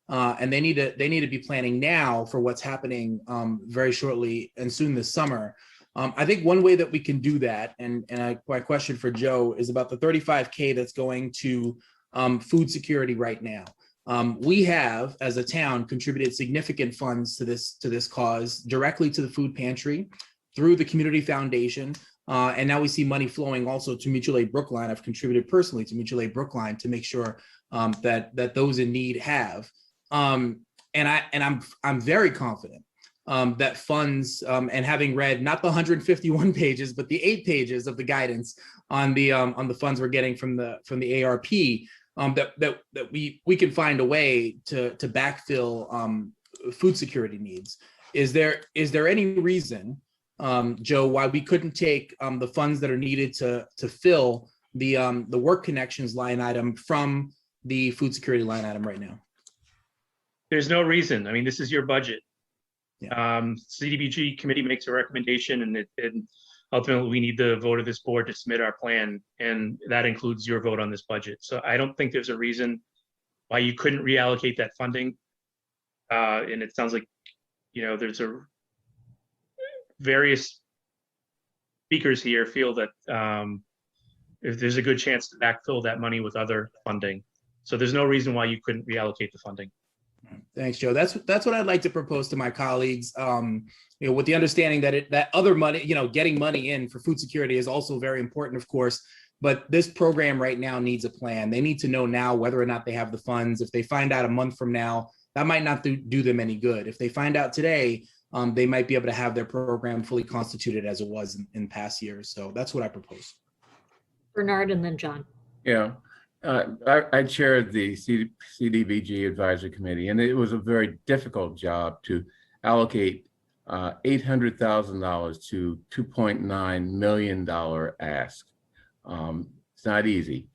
and they need to be planning now for what's happening very shortly and soon this summer. I think one way that we can do that, and my question for Joe is about the $35K that's going to food security right now. We have, as a town, contributed significant funds to this cause directly to the food pantry through the community foundation. And now we see money flowing also to Mutual Aid Brookline. I've contributed personally to Mutual Aid Brookline to make sure that those in need have. And I'm very confident that funds, and having read not the 151 pages, but the 8 pages of the guidance on the funds we're getting from the ARP, that we can find a way to backfill food security needs. Is there any reason, Joe, why we couldn't take the funds that are needed to fill the Work Connections line item from the food security line item right now? There's no reason. I mean, this is your budget. Yeah. CDBG committee makes a recommendation, and ultimately we need the vote of this board to submit our plan, and that includes your vote on this budget. So I don't think there's a reason why you couldn't reallocate that funding. And it sounds like, there's various speakers here feel that if there's a good chance to backfill that money with other funding. So there's no reason why you couldn't reallocate the funding. Thanks, Joe. That's what I'd like to propose to my colleagues. With the understanding that that other money, getting money in for food security is also very important, of course. But this program right now needs a plan. They need to know now whether or not they have the funds. If they find out a month from now, that might not do them any good. If they find out today, they might be able to have their program fully constituted as it was in past years. So that's what I propose. Bernard and then John. Yeah, I chaired the CDBG Advisory Committee, and it was a very difficult job to allocate $800,000 to $2.9 million ask. It's not easy.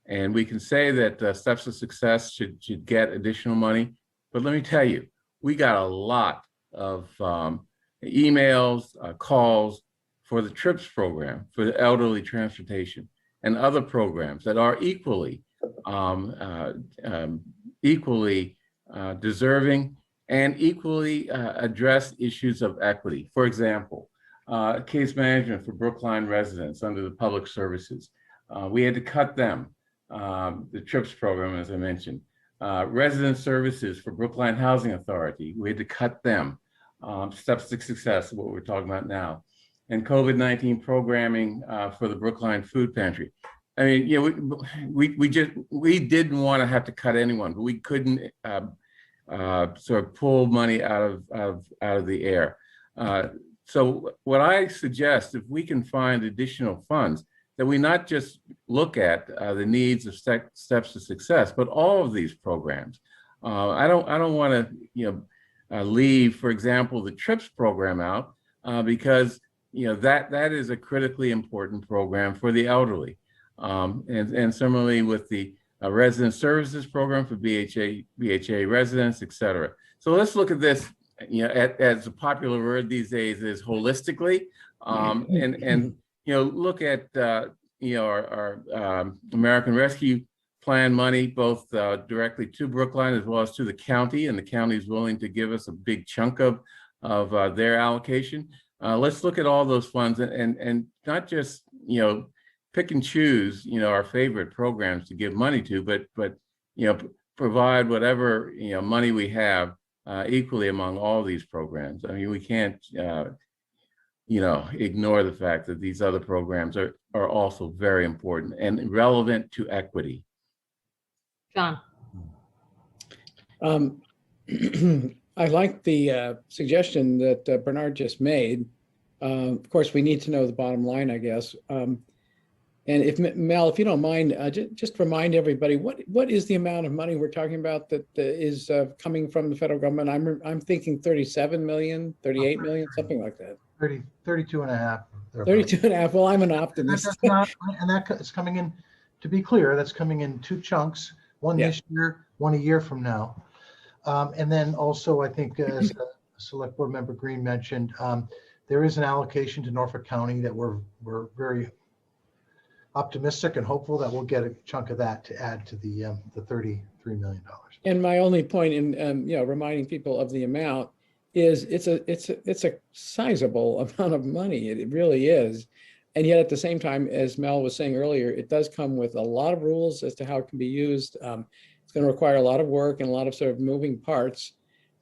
And we can say that Steps to Success should get additional money, but let me tell you, we got a lot of emails, calls for the TRIPS program, for the elderly transportation, and other programs that are equally deserving and equally address issues of equity. For example, case management for Brookline residents under the public services. We had to cut them, the TRIPS program, as I mentioned. Resident services for Brookline Housing Authority, we had to cut them. Steps to Success, what we're talking about now. And COVID-19 programming for the Brookline Food Pantry. I mean, we didn't want to have to cut anyone, but we couldn't sort of pull money out of the air. So what I suggest, if we can find additional funds, that we not just look at the needs of Steps to Success, but all of these programs. I don't want to leave, for example, the TRIPS program out because that is a critically important program for the elderly, and similarly with the resident services program for BHA residents, et cetera. So let's look at this, as a popular word these days is holistically, and look at our American Rescue Plan money, both directly to Brookline as well as to the county, and the county is willing to give us a big chunk of their allocation. Let's look at all those funds and not just pick and choose our favorite programs to give money to, but provide whatever money we have equally among all these programs. I mean, we can't ignore the fact that these other programs are also very important and relevant to equity. John. I like the suggestion that Bernard just made. Of course, we need to know the bottom line, I guess. And if Mel, if you don't mind, just remind everybody what is the amount of money we're talking about that is coming from the federal government? I'm thinking 37 million, 38 million, something like that. 32 and a half. 32 and a half. Well, I'm an optimist. That's not, and that's coming in, to be clear, that's coming in two chunks, one this year, one a year from now. And then also, I think as Select Board Member Green mentioned, there is an allocation to Norfolk County that we're very optimistic and hopeful that we'll get a chunk of that to add to the $33 million. And my only point in reminding people of the amount is it's a sizable amount of money. It really is. And yet at the same time, as Mel was saying earlier, it does come with a lot of rules as to how it can be used. It's going to require a lot of work and a lot of sort of moving parts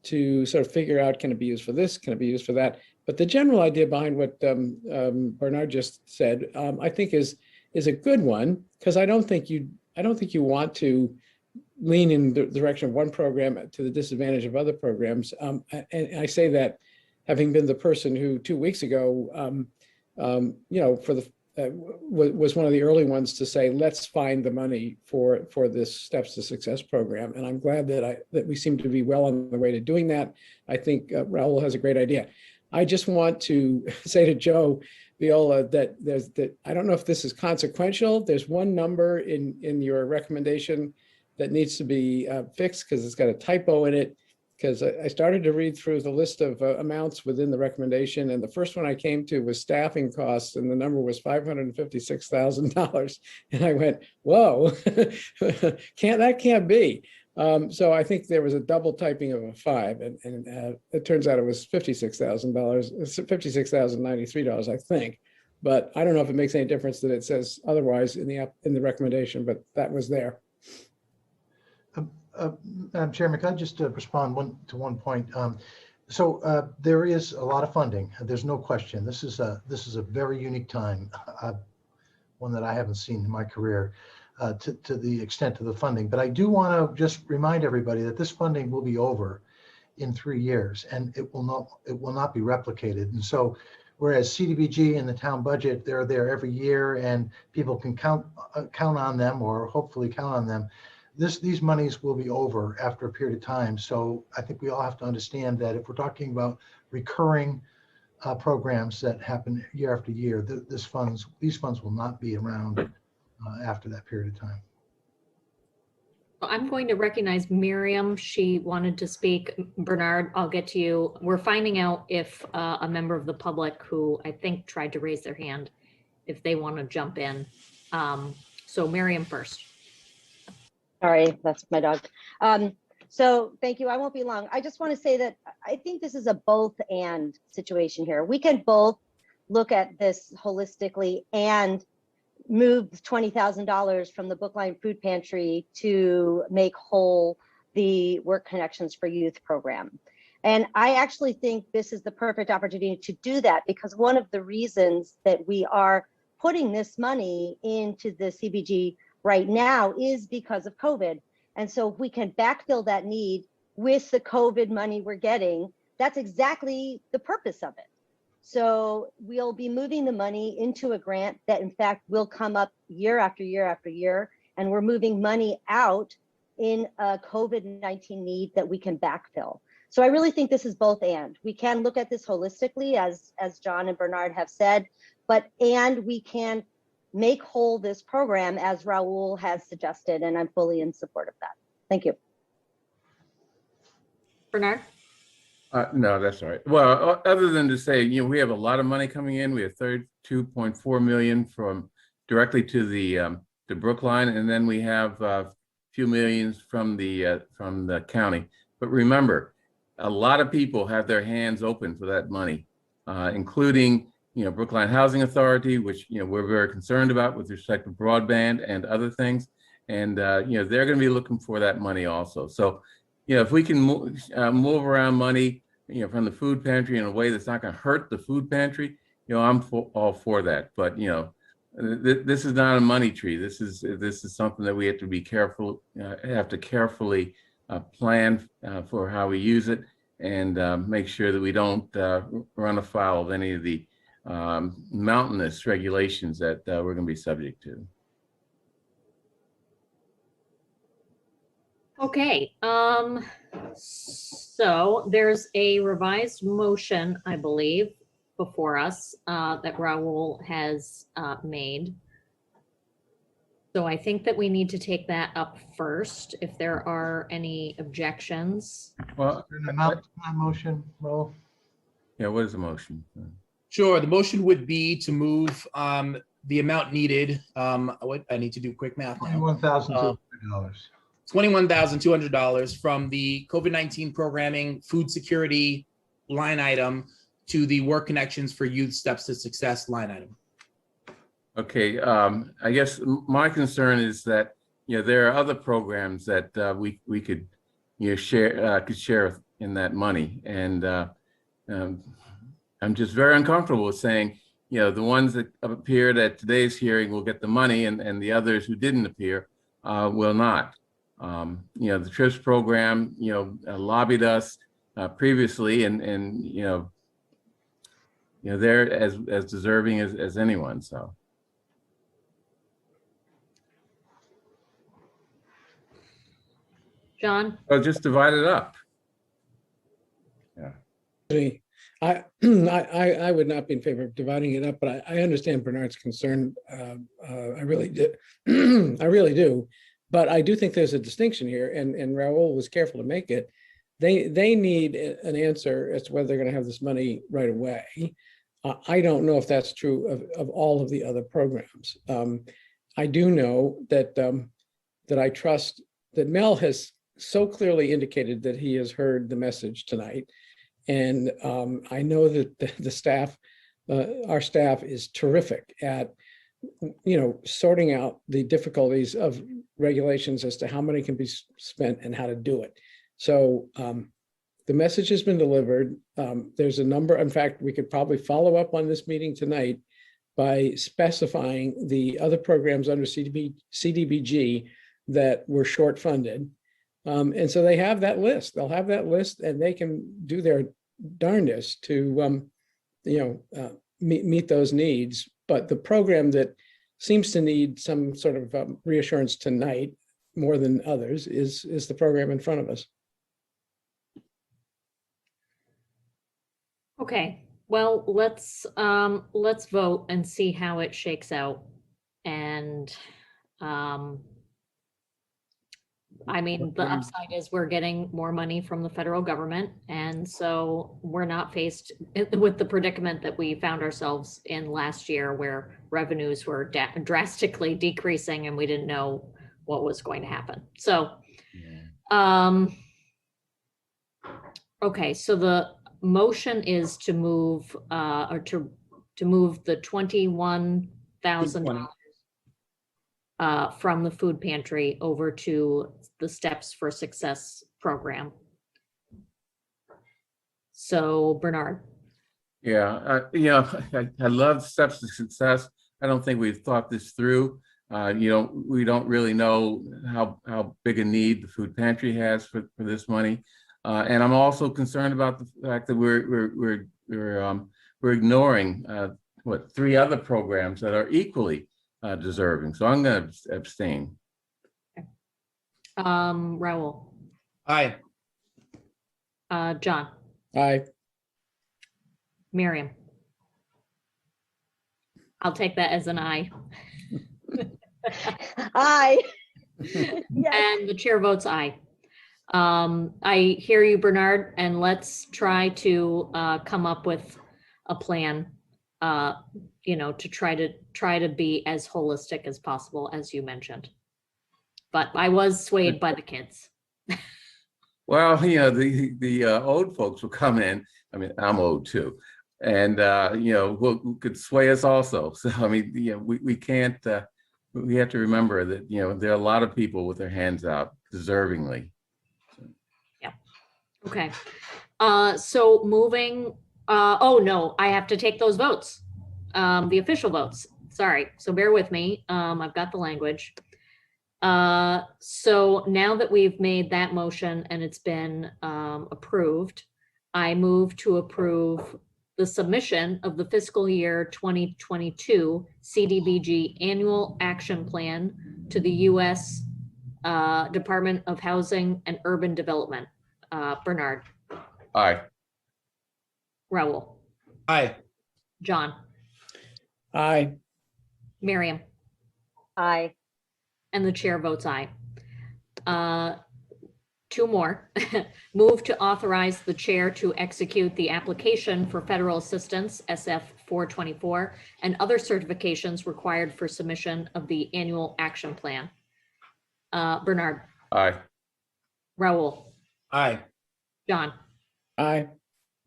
to sort of figure out, can it be used for this? Can it be used for that? But the general idea behind what Bernard just said, I think is a good one, because I don't think you want to lean in the direction of one program to the disadvantage of other programs. And I say that having been the person who 2 weeks ago, was one of the early ones to say, let's find the money for this Steps to Success program. And I'm glad that we seem to be well on the way to doing that. I think Raul has a great idea. I just want to say to Joe Viola that I don't know if this is consequential. There's one number in your recommendation that needs to be fixed because it's got a typo in it. Because I started to read through the list of amounts within the recommendation, and the first one I came to was staffing costs, and the number was $556,000. And I went, whoa, that can't be. So I think there was a double typing of a 5, and it turns out it was $56,093, I think. but I don't know if it makes any difference that it says otherwise in the recommendation, but that was there. Madam Chairman, can I just respond to one point? So there is a lot of funding. There's no question. This is a very unique time, one that I haven't seen in my career, to the extent of the funding. But I do want to just remind everybody that this funding will be over in 3 years, and it will not be replicated. And so, whereas CDBG and the town budget, they're there every year, and people can count on them, or hopefully count on them. These monies will be over after a period of time. So I think we all have to understand that if we're talking about recurring programs that happen year after year, these funds will not be around after that period of time. I'm going to recognize Miriam. She wanted to speak. Bernard, I'll get to you. We're finding out if a member of the public who I think tried to raise their hand, if they want to jump in. So Miriam first. Sorry, that's my dog. So thank you. I won't be long. I just want to say that I think this is a both and situation here. We can both look at this holistically and move $20,000 from the Brookline Food Pantry to make whole the Work Connections for Youth program. And I actually think this is the perfect opportunity to do that, because one of the reasons that we are putting this money into the CBG right now is because of COVID. And so if we can backfill that need with the COVID money we're getting, that's exactly the purpose of it. So we'll be moving the money into a grant that in fact will come up year after year after year. And we're moving money out in a COVID-19 need that we can backfill. So I really think this is both and. We can look at this holistically, as John and Bernard have said, and we can make whole this program as Raul has suggested, and I'm fully in support of that. Thank you. Bernard? No, that's all right. Well, other than to say, we have a lot of money coming in. We have 32.4 million from directly to the Brookline, and then we have a few millions from the county. But remember, a lot of people have their hands open for that money, including Brookline Housing Authority, which we're very concerned about with respect to broadband and other things, and they're going to be looking for that money also. So, if we can move around money, from the food pantry in a way that's not going to hurt the food pantry, I'm all for that. But this is not a money tree. This is something that we have to be careful, have to carefully plan for how we use it, and make sure that we don't run afoul of any of the mountainous regulations that we're going to be subject to. Okay, so there's a revised motion, I believe, before us that Raul has made. So I think that we need to take that up first, if there are any objections. Well, my motion, Raul. Yeah, what is the motion? Sure. The motion would be to move the amount needed. What I need to do quick math now. $21,200. $21,200 from the COVID-19 programming food security line item to the Work Connections for Youth Steps to Success line item. Okay, I guess my concern is that there are other programs that we could share in that money, and I'm just very uncomfortable with saying the ones that appeared at today's hearing will get the money, and the others who didn't appear will not. The TRIPS program lobbied us previously, and they're as deserving as anyone. So. John? Well, just divide it up. Yeah. I would not be in favor of dividing it up, but I understand Bernard's concern. I really do. I really do. But I do think there's a distinction here, and Raul was careful to make it. They need an answer as to whether they're going to have this money right away. I don't know if that's true of all of the other programs. I do know that that I trust that Mel has so clearly indicated that he has heard the message tonight. And I know that the staff our staff is terrific at, sorting out the difficulties of regulations as to how money can be spent and how to do it. So the message has been delivered. There's a number, in fact, we could probably follow up on this meeting tonight by specifying the other programs under CDBG that were short funded. And so they have that list. They'll have that list and they can do their darndest to, meet those needs. But the program that seems to need some sort of reassurance tonight more than others is the program in front of us. Okay, well, let's vote and see how it shakes out. And I mean, the upside is we're getting more money from the federal government. And so we're not faced with the predicament that we found ourselves in last year where revenues were drastically decreasing and we didn't know what was going to happen. So, okay, so the motion is to move or to move the $21,000 from the food pantry over to the Steps for Success program. So Bernard. Yeah, I love Steps to Success. I don't think we've thought this through. We don't really know how big a need the food pantry has for this money. And I'm also concerned about the fact that we're ignoring 3 other programs that are equally deserving. So I'm going to abstain. Raul. Aye. John. Aye. Miriam. I'll take that as an aye. Aye. And the chair votes aye. I hear you, Bernard, and let's try to come up with a plan, to try to be as holistic as possible, as you mentioned. But I was swayed by the kids. Well, the old folks will come in. I mean, I'm old too, and who could sway us also. So I mean, we can't. We have to remember that there are a lot of people with their hands out deservingly. Yeah. Okay. So moving. Oh no, I have to take those votes. The official votes. Sorry. So bear with me. I've got the language. So now that we've made that motion and it's been approved, I move to approve the submission of the fiscal year 2022 CDBG annual action plan to the U.S. Department of Housing and Urban Development. Bernard. Aye. Raul. Aye. John. Aye. Miriam. Aye. And the chair votes aye. 2 more. Move to authorize the chair to execute the application for federal assistance, SF 424, and other certifications required for submission of the annual action plan. Bernard. Aye. Raul. Aye. John. Aye.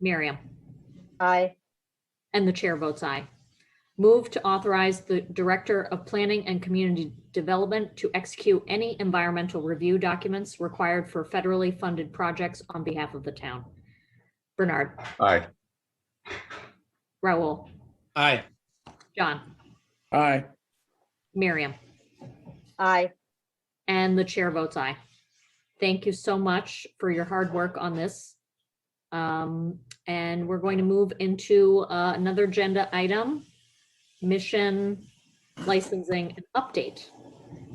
Miriam. Aye. And the chair votes aye. Move to authorize the Director of Planning and Community Development to execute any environmental review documents required for federally funded projects on behalf of the town. Bernard. Aye. Raul. Aye. John. Aye. Miriam. Aye. And the chair votes aye. Thank you so much for your hard work on this. And we're going to move into another agenda item. Mission licensing and update.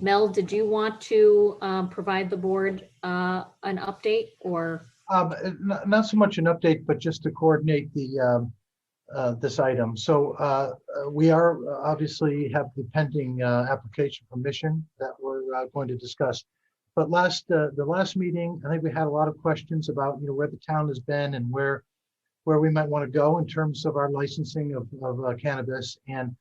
Mel, did you want to provide the board an update or? Not so much an update, but just to coordinate the this item. So we are obviously have the pending application for mission that we're going to discuss. But the last meeting, I think we had a lot of questions about where the town has been and where we might want to go in terms of our licensing of cannabis. And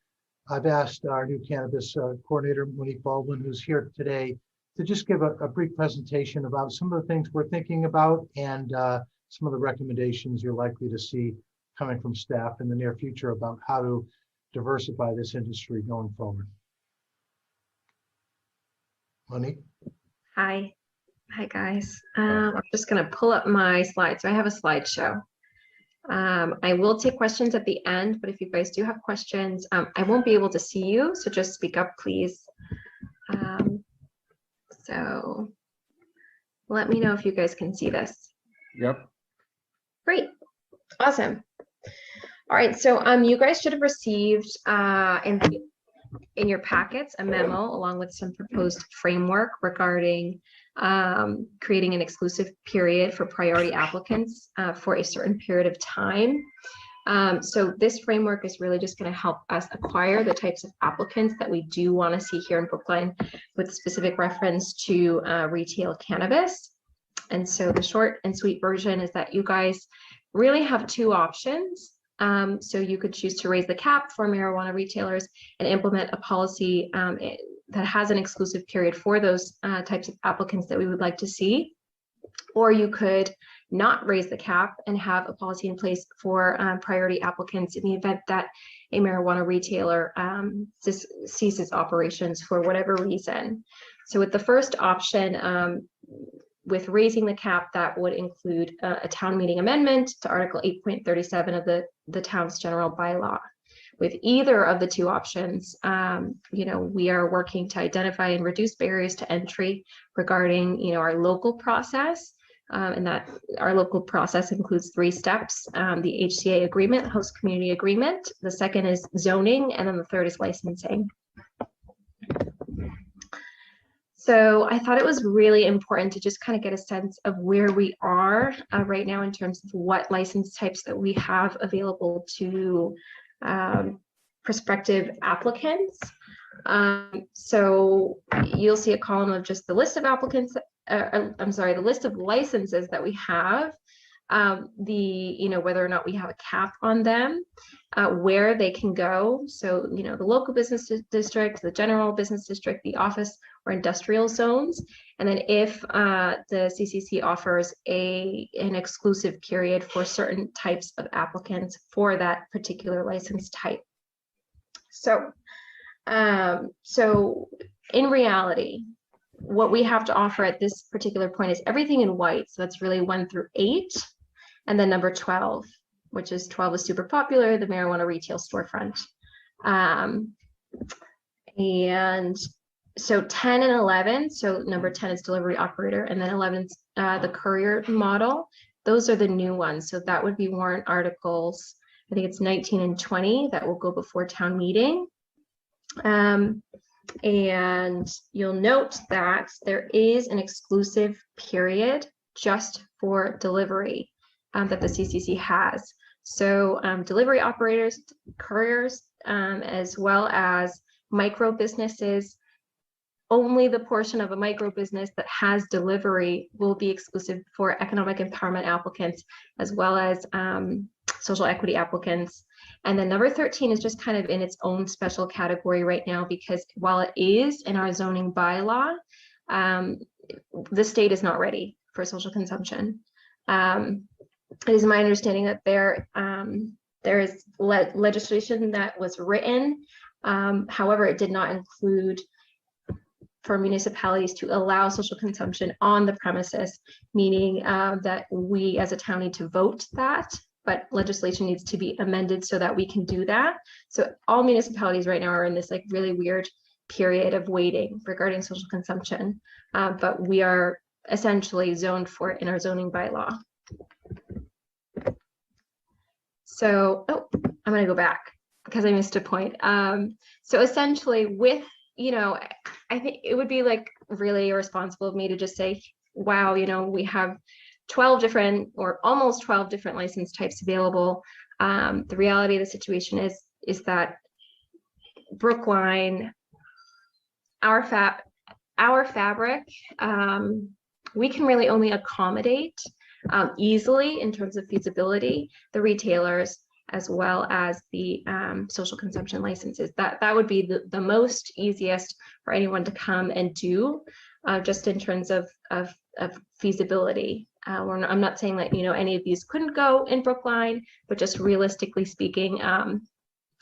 I've asked our new cannabis coordinator, Monique Baldwin, who's here today, to just give a brief presentation about some of the things we're thinking about and some of the recommendations you're likely to see coming from staff in the near future about how to diversify this industry going forward. Monique? Hi. Hi, guys. I'm just going to pull up my slides. So I have a slideshow. I will take questions at the end, but if you guys do have questions, I won't be able to see you, so just speak up, please. So let me know if you guys can see this. Yep. Great. Awesome. All right, so you guys should have received in your packets a memo along with some proposed framework regarding creating an exclusive period for priority applicants for a certain period of time. So this framework is really just going to help us acquire the types of applicants that we do want to see here in Brookline, with specific reference to retail cannabis. And so the short and sweet version is that you guys really have two options. So you could choose to raise the cap for marijuana retailers and implement a policy that has an exclusive period for those types of applicants that we would like to see. Or you could not raise the cap and have a policy in place for priority applicants in the event that a marijuana retailer ceases operations for whatever reason. So with the first option, with raising the cap, that would include a town meeting amendment to Article 8.37 of the town's general bylaw. With either of the two options, we are working to identify and reduce barriers to entry regarding, our local process, and that our local process includes 3 steps: the HCA agreement, host community agreement. The second is zoning, and then the third is licensing. So I thought it was really important to just kind of get a sense of where we are right now in terms of what license types that we have available to prospective applicants. So you'll see a column of just the list of applicants, the list of licenses that we have, whether or not we have a cap on them, where they can go. So, the local business district, the general business district, the office or industrial zones. And then if the CCC offers an exclusive period for certain types of applicants for that particular license type. So, in reality, what we have to offer at this particular point is everything in white. So that's really 1 through 8. And then number 12, which is 12 is super popular, the marijuana retail storefront. And so 10 and 11, so number 10 is delivery operator, and then 11 is the courier model. Those are the new ones. So that would be warrant articles, I think it's 19 and 20 that will go before town meeting. And you'll note that there is an exclusive period just for delivery that the CCC has. So delivery operators, couriers, as well as micro businesses, only the portion of a micro business that has delivery will be exclusive for economic empowerment applicants, as well as social equity applicants. And then number 13 is just kind of in its own special category right now, because while it is in our zoning bylaw, the state is not ready for social consumption. It is my understanding that there is legislation that was written. However, it did not include for municipalities to allow social consumption on the premises, meaning that we as a town need to vote that, but legislation needs to be amended so that we can do that. So all municipalities right now are in this really weird period of waiting regarding social consumption, but we are essentially zoned for it in our zoning bylaw. So, I'm gonna go back because I missed a point. So essentially with, I think it would be really irresponsible of me to just say, wow, we have 12 different or almost 12 different license types available. The reality of the situation is that Brookline, our fabric, we can really only accommodate easily in terms of feasibility the retailers as well as the social consumption licenses. That would be the most easiest for anyone to come and do, just in terms of feasibility. I'm not saying that, any of these couldn't go in Brookline, but just realistically speaking,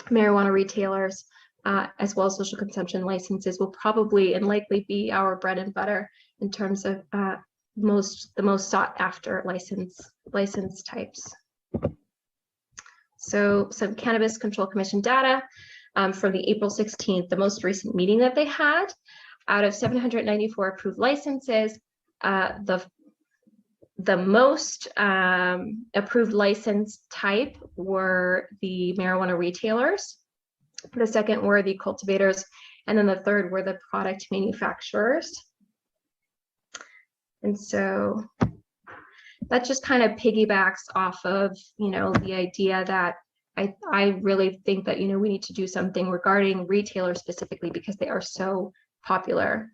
marijuana retailers, as well as social consumption licenses will probably and likely be our bread and butter in terms of the most sought after license types. So some Cannabis Control Commission data from the April 16th, the most recent meeting that they had. Out of 794 approved licenses, the most approved license type were the marijuana retailers. The second were the cultivators, and then the third were the product manufacturers. And so that just kind of piggybacks off of, the idea that I really think that, we need to do something regarding retailers specifically because they are so popular.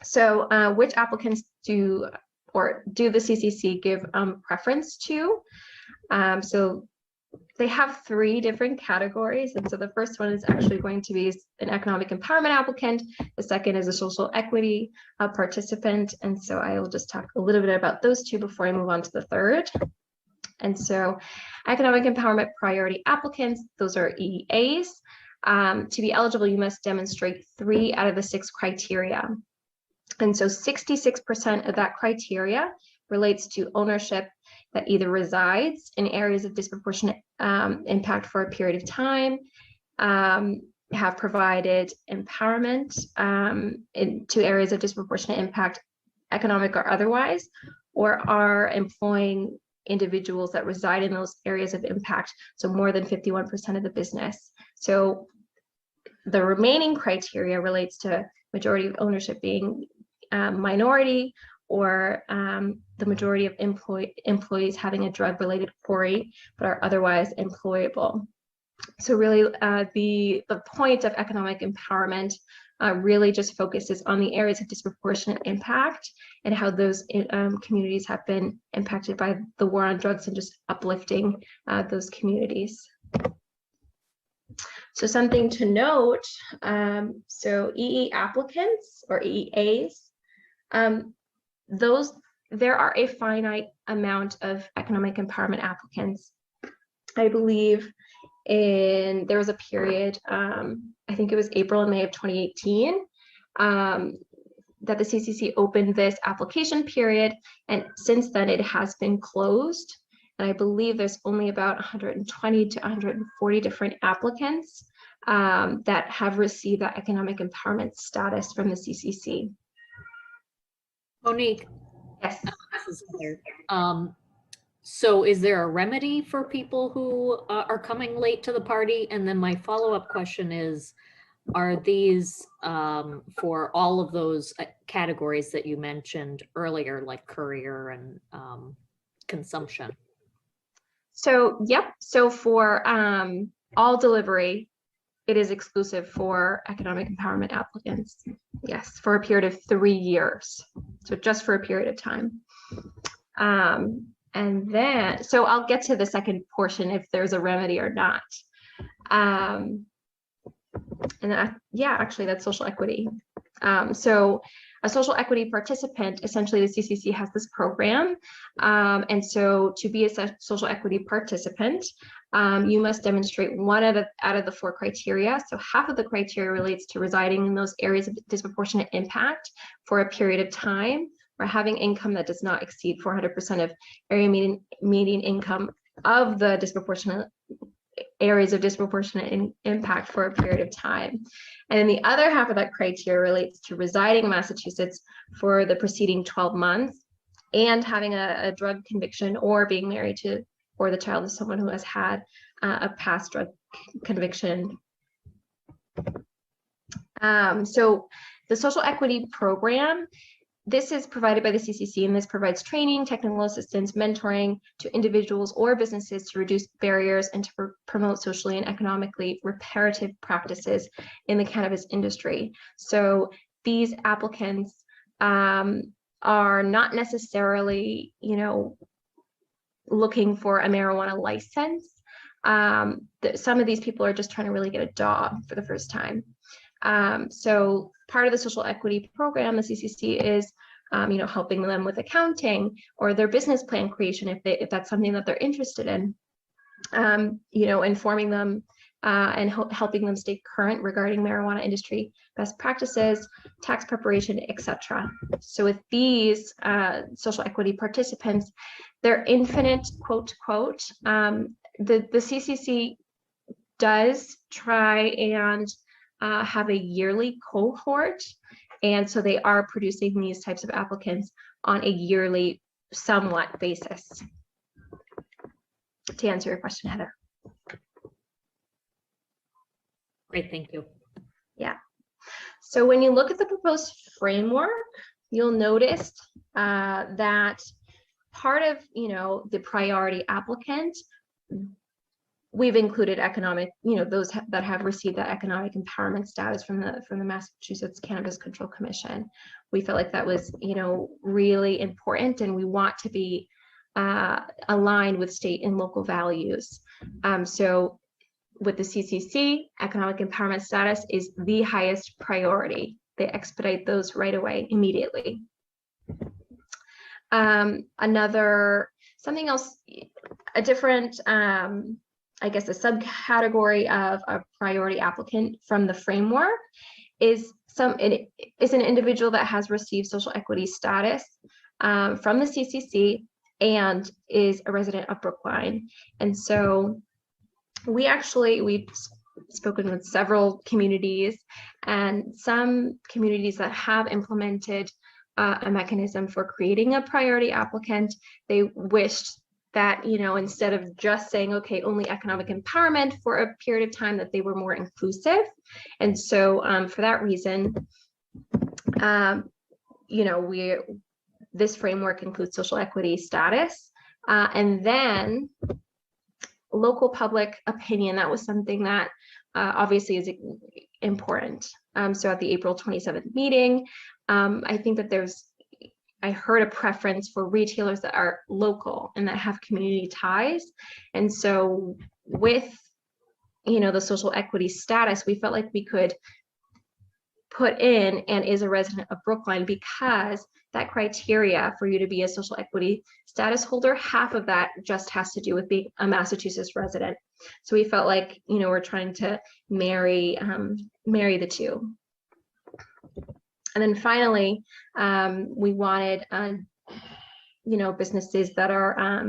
So which applicants do the CCC give preference to? So they have 3 different categories. And so the first one is actually going to be an economic empowerment applicant. The second is a social equity participant. And so I will just talk a little bit about those 2 before I move on to the third. And so economic empowerment priority applicants, those are EEAs. To be eligible, you must demonstrate 3 out of the 6 criteria. And so 66% of that criteria relates to ownership that either resides in areas of disproportionate impact for a period of time, have provided empowerment to areas of disproportionate impact, economic or otherwise, or are employing individuals that reside in those areas of impact, so more than 51% of the business. So the remaining criteria relates to majority of ownership being minority, or the majority of employees having a drug-related quarry but are otherwise employable. So really the point of economic empowerment really just focuses on the areas of disproportionate impact and how those communities have been impacted by the war on drugs and just uplifting those communities. So something to note, so EE applicants or EEAs, there are a finite amount of economic empowerment applicants. I believe there was a period, I think it was April and May of 2018, that the CCC opened this application period, and since then it has been closed. And I believe there's only about 120 to 140 different applicants that have received that economic empowerment status from the CCC. Monique. Yes. So is there a remedy for people who are coming late to the party? And then my follow-up question is, are these for all of those categories that you mentioned earlier, like courier and consumption? So, yep. So for all delivery, it is exclusive for economic empowerment applicants. Yes, for a period of 3 years. So just for a period of time. And then, so I'll get to the second portion if there's a remedy or not. And yeah, actually that's social equity. So a social equity participant, essentially the CCC has this program. And so to be a social equity participant, you must demonstrate 1 out of the 4 criteria. So half of the criteria relates to residing in those areas of disproportionate impact for a period of time, or having income that does not exceed 400% of area median income of the disproportionate areas of disproportionate impact for a period of time. And then the other half of that criteria relates to residing in Massachusetts for the preceding 12 months and having a drug conviction, or being married to or the child of someone who has had a past drug conviction. So the social equity program, this is provided by the CCC, and this provides training, technical assistance, mentoring to individuals or businesses to reduce barriers and to promote socially and economically reparative practices in the cannabis industry. So these applicants are not necessarily, looking for a marijuana license. Some of these people are just trying to really get a job for the first time. So part of the social equity program, the CCC, is helping them with accounting or their business plan creation if that's something that they're interested in, informing them and helping them stay current regarding marijuana industry best practices, tax preparation, etc. So with these social equity participants, they're infinite, quote, quote. The CCC does try and have a yearly cohort. And so they are producing these types of applicants on a yearly somewhat basis. To answer your question, Heather. Great, thank you. Yeah. So when you look at the proposed framework, you'll notice that part of, the priority applicant, we've included economic, those that have received that economic empowerment status from the Massachusetts Cannabis Control Commission. We felt like that was, really important, and we want to be aligned with state and local values. So with the CCC, economic empowerment status is the highest priority. They expedite those right away, immediately. Something else, a different, I guess, a subcategory of a priority applicant from the framework is an individual that has received social equity status from the CCC and is a resident of Brookline. And so we've spoken with several communities, and some communities that have implemented a mechanism for creating a priority applicant. They wished that, instead of just saying, okay, only economic empowerment for a period of time, that they were more inclusive. And so for that reason, this framework includes social equity status, and then local public opinion. That was something that obviously is important. So at the April 27th meeting, I think that I heard a preference for retailers that are local and that have community ties. And so with, the social equity status, we felt like we could put in and is a resident of Brookline, because that criteria for you to be a social equity status holder, half of that just has to do with being a Massachusetts resident. So we felt like, we're trying to marry the two. And then finally, we wanted, businesses that are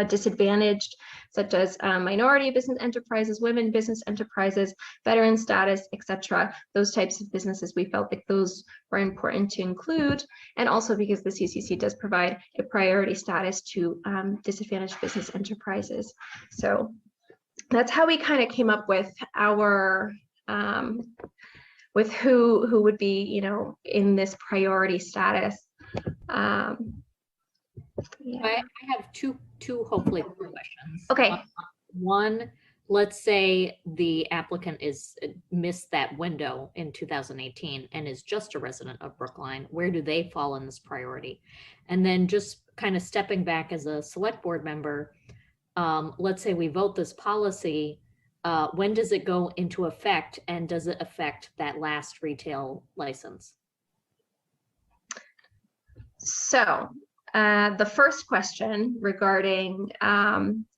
disadvantaged, such as minority business enterprises, women business enterprises, veteran status, etc. Those types of businesses, we felt like those were important to include, and also because the CCC does provide a priority status to disadvantaged business enterprises. So that's how we kind of came up with our with who would be, in this priority status. Yeah. I have two hopefully questions. Okay. One, let's say the applicant missed that window in 2018 and is just a resident of Brookline. Where do they fall in this priority? And then just kind of stepping back as a select board member, let's say we vote this policy. When does it go into effect, and does it affect that last retail license? So the first question regarding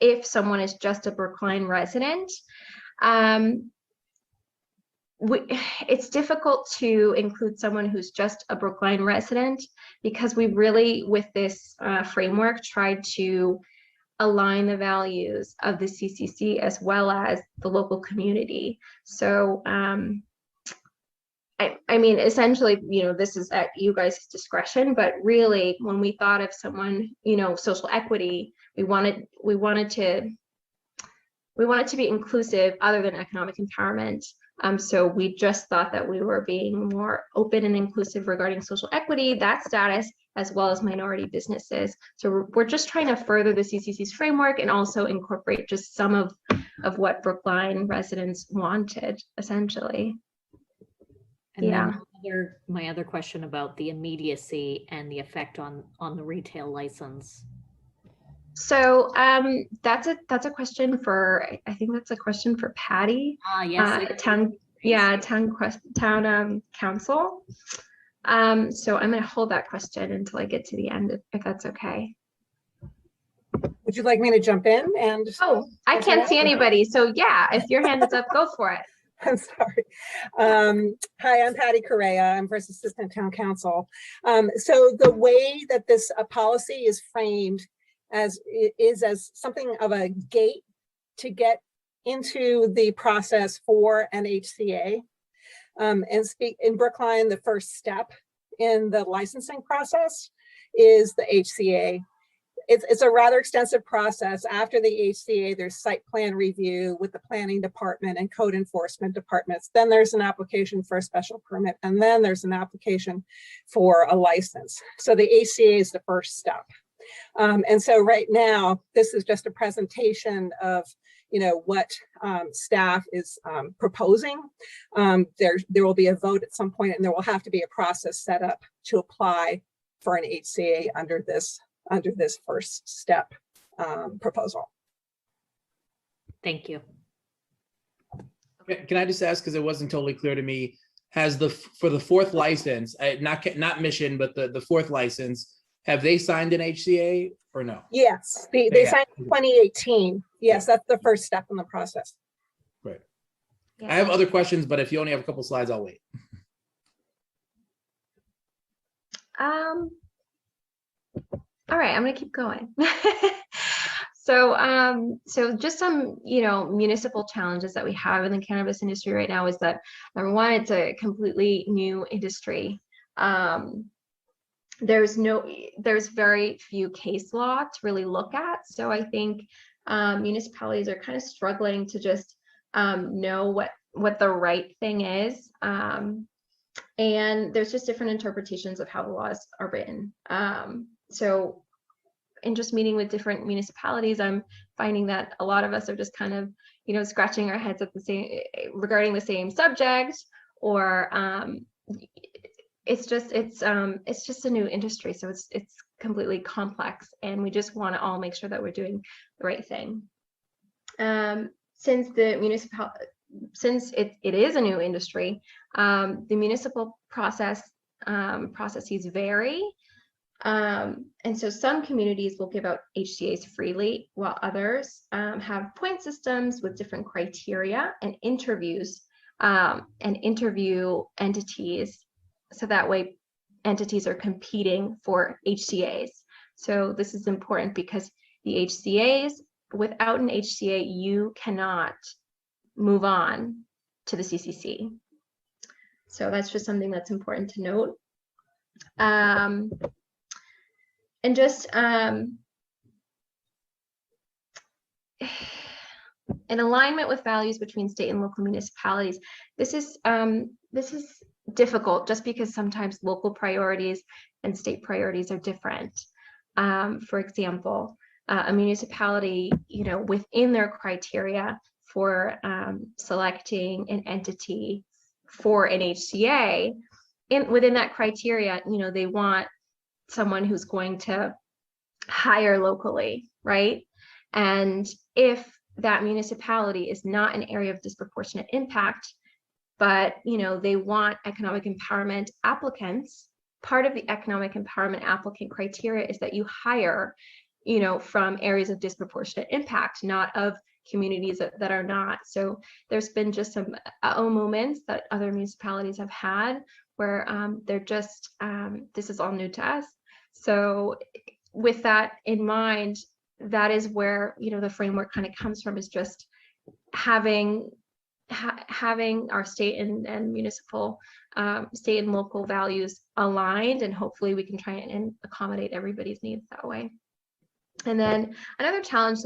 if someone is just a Brookline resident, it's difficult to include someone who's just a Brookline resident, because we really, with this framework, tried to align the values of the CCC as well as the local community. So I mean, essentially, this is at you guys' discretion, but really, when we thought of someone, social equity, we wanted to be inclusive other than economic empowerment. So we just thought that we were being more open and inclusive regarding social equity, that status, as well as minority businesses. So we're just trying to further the CCC's framework and also incorporate just some of what Brookline residents wanted, essentially. And yeah. Then my other question about the immediacy and the effect on the retail license. So that's a question for, I think that's a question for Patty. Yes. Town council. So I'm going to hold that question until I get to the end, if that's okay. Would you like me to jump in and? Oh, I can't see anybody. So yeah, if your hand is up, go for it. I'm sorry. Hi, I'm Patty Correa. I'm First Assistant Town Council. So the way that this policy is framed as something of a gate to get into the process for an HCA. In Brookline, the first step in the licensing process is the HCA. It's a rather extensive process. After the HCA, there's site plan review with the planning department and code enforcement departments. Then there's an application for a special permit, and then there's an application for a license. So the HCA is the first step. And so right now, this is just a presentation of what staff is proposing. There will be a vote at some point, and there will have to be a process set up to apply for an HCA under this first step proposal. Thank you. Can I just ask, because it wasn't totally clear to me, has for the fourth license, not Mission, but the fourth license, have they signed an HCA or no? Yes, they signed in 2018. Yes, that's the first step in the process. Great. I have other questions, but if you only have a couple slides, I'll wait. All right, I'm gonna keep going. So just some, municipal challenges that we have in the cannabis industry right now is that, number one, it's a completely new industry. There's very few case law to really look at. So I think municipalities are kind of struggling to just know what the right thing is. And there's just different interpretations of how the laws are written. So in just meeting with different municipalities, I'm finding that a lot of us are just kind of, scratching our heads at regarding the same subject, or it's just a new industry. So it's completely complex, and we just want to all make sure that we're doing the right thing. Since it is a new industry, the municipal processes vary. And so some communities will give out HCAs freely, while others have point systems with different criteria and interviews and interview entities. So that way entities are competing for HCAs. So this is important because the HCAs, without an HCA, you cannot move on to the CCC. So that's just something that's important to note. And just in alignment with values between state and local municipalities, this is difficult just because sometimes local priorities and state priorities are different. For example, a municipality, within their criteria for selecting an entity for an HCA, within that criteria, they want someone who's going to hire locally, right? And if that municipality is not an area of disproportionate impact, but they want economic empowerment applicants, part of the economic empowerment applicant criteria is that you hire, from areas of disproportionate impact, not of communities that are not. So there's been just some moments that other municipalities have had where they're just, this is all new to us. So with that in mind, that is where, the framework kind of comes from, is just having our state and municipal, state and local values aligned, and hopefully we can try and accommodate everybody's needs that way. And then another challenge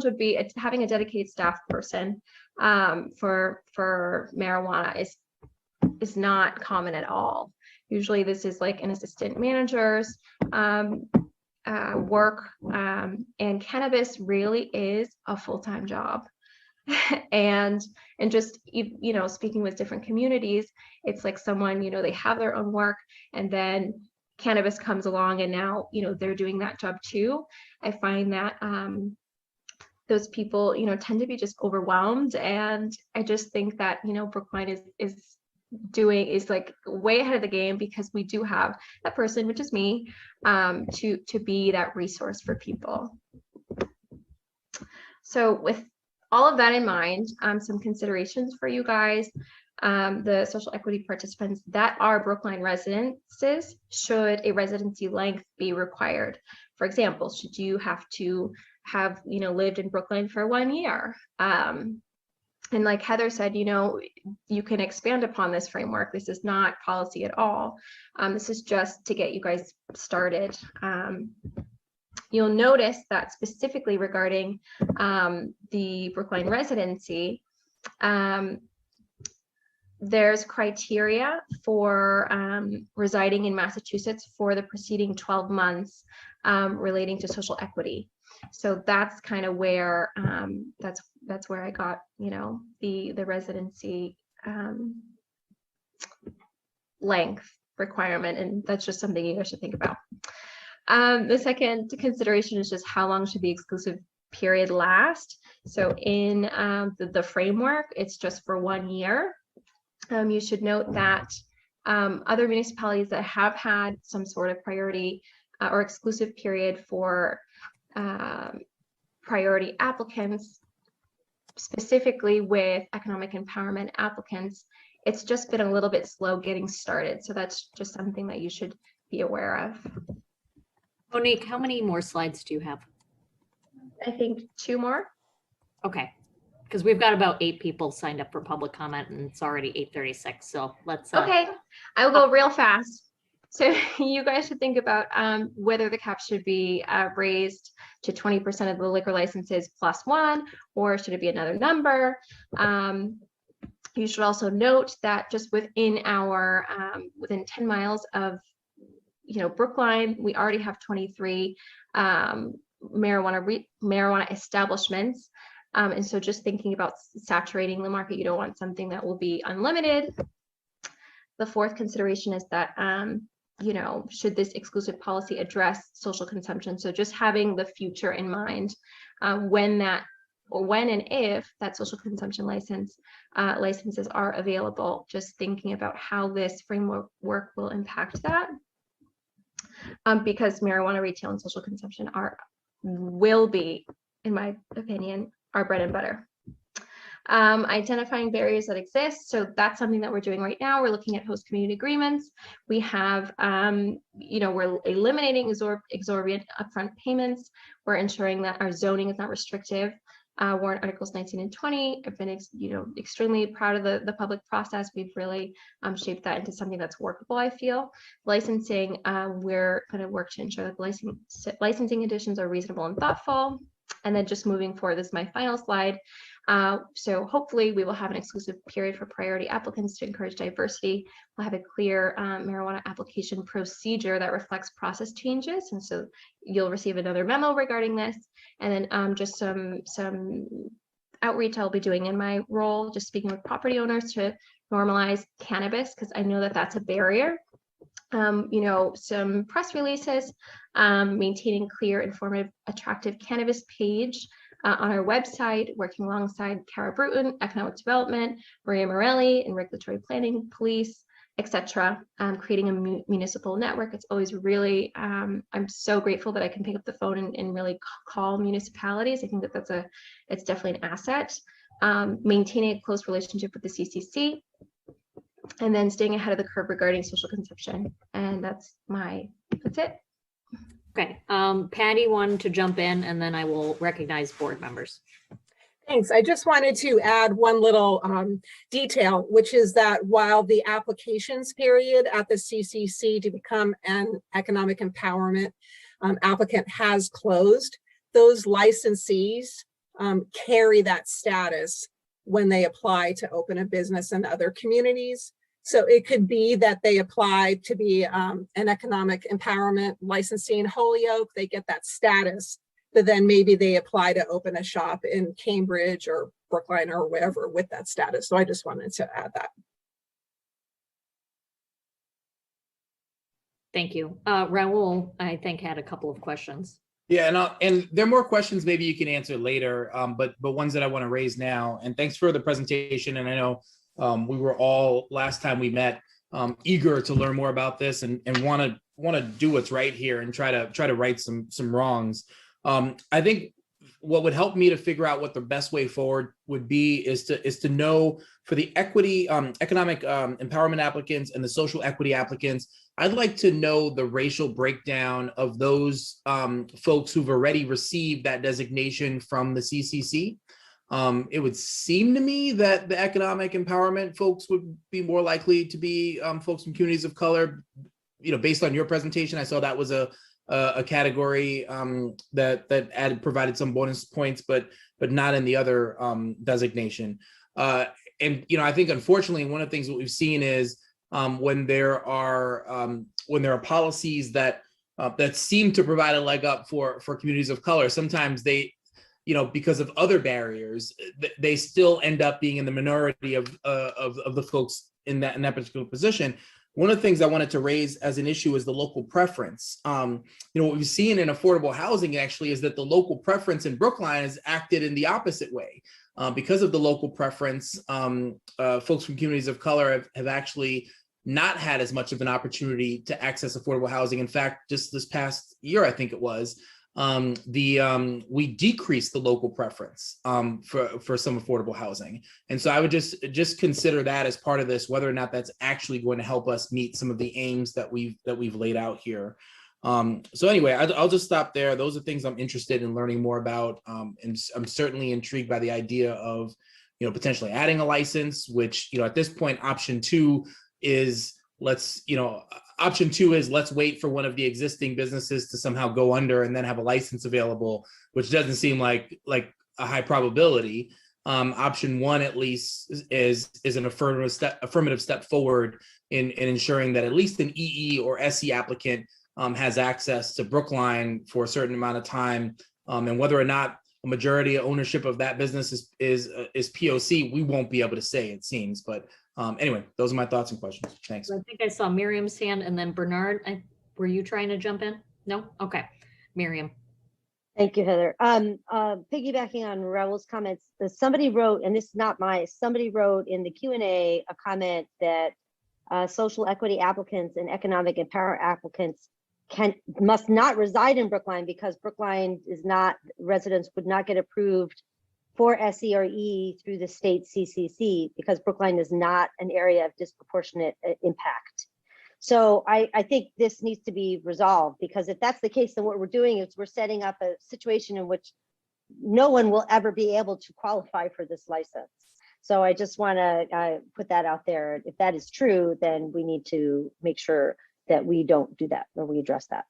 would be having a dedicated staff person for marijuana is not common at all. Usually this is like an assistant manager's work, and cannabis really is a full-time job. and just, speaking with different communities, it's like someone, they have their own work, and then cannabis comes along, and now, they're doing that job too. I find that those people, tend to be just overwhelmed. And I just think that, Brookline is like way ahead of the game, because we do have that person, which is me, to be that resource for people. So with all of that in mind, some considerations for you guys. The social equity participants that are Brookline residences, should a residency length be required? For example, should you have to have, lived in Brookline for 1 year? And like Heather said, you can expand upon this framework. This is not policy at all. This is just to get you guys started. You'll notice that specifically regarding the Brookline residency, there's criteria for residing in Massachusetts for the preceding 12 months relating to social equity. So that's kind of where that's where I got, the residency length requirement, and that's just something you guys should think about. The second consideration is just how long should the exclusive period last. So in the framework, it's just for 1 year. You should note that other municipalities that have had some sort of priority or exclusive period for priority applicants, specifically with economic empowerment applicants, it's just been a little bit slow getting started. So that's just something that you should be aware of. Monique, how many more slides do you have? I think 2 more. Okay, because we've got about 8 people signed up for public comment, and it's already 8:36. So let's. Okay, I'll go real fast. So you guys should think about whether the cap should be raised to 20% of the liquor licenses +1, or should it be another number? You should also note that just within our within 10 miles of Brookline, we already have 23 marijuana establishments. And so just thinking about saturating the market, you don't want something that will be unlimited. The fourth consideration is that, should this exclusive policy address social consumption? So just having the future in mind, when and if that social consumption licenses are available, just thinking about how this framework will impact that. Because marijuana retail and social consumption will be, in my opinion, our bread and butter. Identifying barriers that exist. So that's something that we're doing right now. We're looking at host community agreements. We have, we're eliminating exorbitant upfront payments. We're ensuring that our zoning is not restrictive. Warrant Articles 19 and 20. I've been, extremely proud of the public process. We've really shaped that into something that's workable, I feel. Licensing, we're going to work to ensure that the licensing additions are reasonable and thoughtful. And then just moving forward, this is my final slide. So hopefully we will have an exclusive period for priority applicants to encourage diversity. We'll have a clear marijuana application procedure that reflects process changes. And so you'll receive another memo regarding this. And then just some outreach I'll be doing in my role, just speaking with property owners to normalize cannabis, because I know that that's a barrier. Some press releases, maintaining clear, informative, attractive cannabis page on our website, working alongside Cara Bruton, Economic Development, Maria Morelli, and Regulatory Planning, Police, etc. Creating a municipal network. It's always really, I'm so grateful that I can pick up the phone and really call municipalities. I think that it's definitely an asset. Maintaining a close relationship with the CCC. And then staying ahead of the curve regarding social consumption. And that's it. Okay, Patty wanted to jump in, and then I will recognize board members. Thanks. I just wanted to add one little detail, which is that while the applications period at the CCC to become an economic empowerment applicant has closed, those licensees carry that status when they apply to open a business in other communities. So it could be that they apply to be an economic empowerment licensee in Holyoke, they get that status, but then maybe they apply to open a shop in Cambridge or Brookline or wherever with that status. So I just wanted to add that. Thank you. Raul, I think, had a couple of questions. Yeah, and there are more questions maybe you can answer later, but ones that I want to raise now. And thanks for the presentation. And I know we were all last time we met eager to learn more about this and want to do what's right here and try to right some wrongs. I think what would help me to figure out what the best way forward would be is to know for the equity economic empowerment applicants and the social equity applicants, I'd like to know the racial breakdown of those folks who've already received that designation from the CCC. It would seem to me that the economic empowerment folks would be more likely to be folks from communities of color. You know, based on your presentation, I saw that was a category that provided some bonus points, but not in the other designation. And you know, I think unfortunately one of the things that we've seen is when there are policies that seem to provide a leg up for communities of color, sometimes they, you know, because of other barriers, they still end up being in the minority of the folks in that particular position. One of the things I wanted to raise as an issue is the local preference. You know, what we've seen in affordable housing actually is that the local preference in Brookline has acted in the opposite way. Because of the local preference, folks from communities of color have actually not had as much of an opportunity to access affordable housing. In fact, just this past year, I think it was, we decreased the local preference for some affordable housing. And so I would just consider that as part of this, whether or not that's actually going to help us meet some of the aims that we've laid out here. So anyway, I'll just stop there. Those are things I'm interested in learning more about. And I'm certainly intrigued by the idea of, you know, potentially adding a license, which, you know, at this point, option two is let's wait for one of the existing businesses to somehow go under and then have a license available, which doesn't seem like a high probability. Option one, at least, is an affirmative step forward in ensuring that at least an EE or SE applicant has access to Brookline for a certain amount of time, and whether or not a majority of ownership of that business is POC, we won't be able to say, it seems. But anyway, those are my thoughts and questions. Thanks. I think I saw Miriam's hand, and then Bernard. Were you trying to jump in? No? Okay. Miriam. Thank you, Heather. Piggybacking on Raul's comments, somebody wrote, and this is not somebody wrote in the Q&A a comment that social equity applicants and economic empowerment applicants must not reside in Brookline because Brookline is not, residents would not get approved for SE or E through the state CCC because Brookline is not an area of disproportionate impact. So I think this needs to be resolved, because if that's the case, then what we're doing is we're setting up a situation in which no one will ever be able to qualify for this license. So I just want to put that out there. If that is true, then we need to make sure that we don't do that or we address that.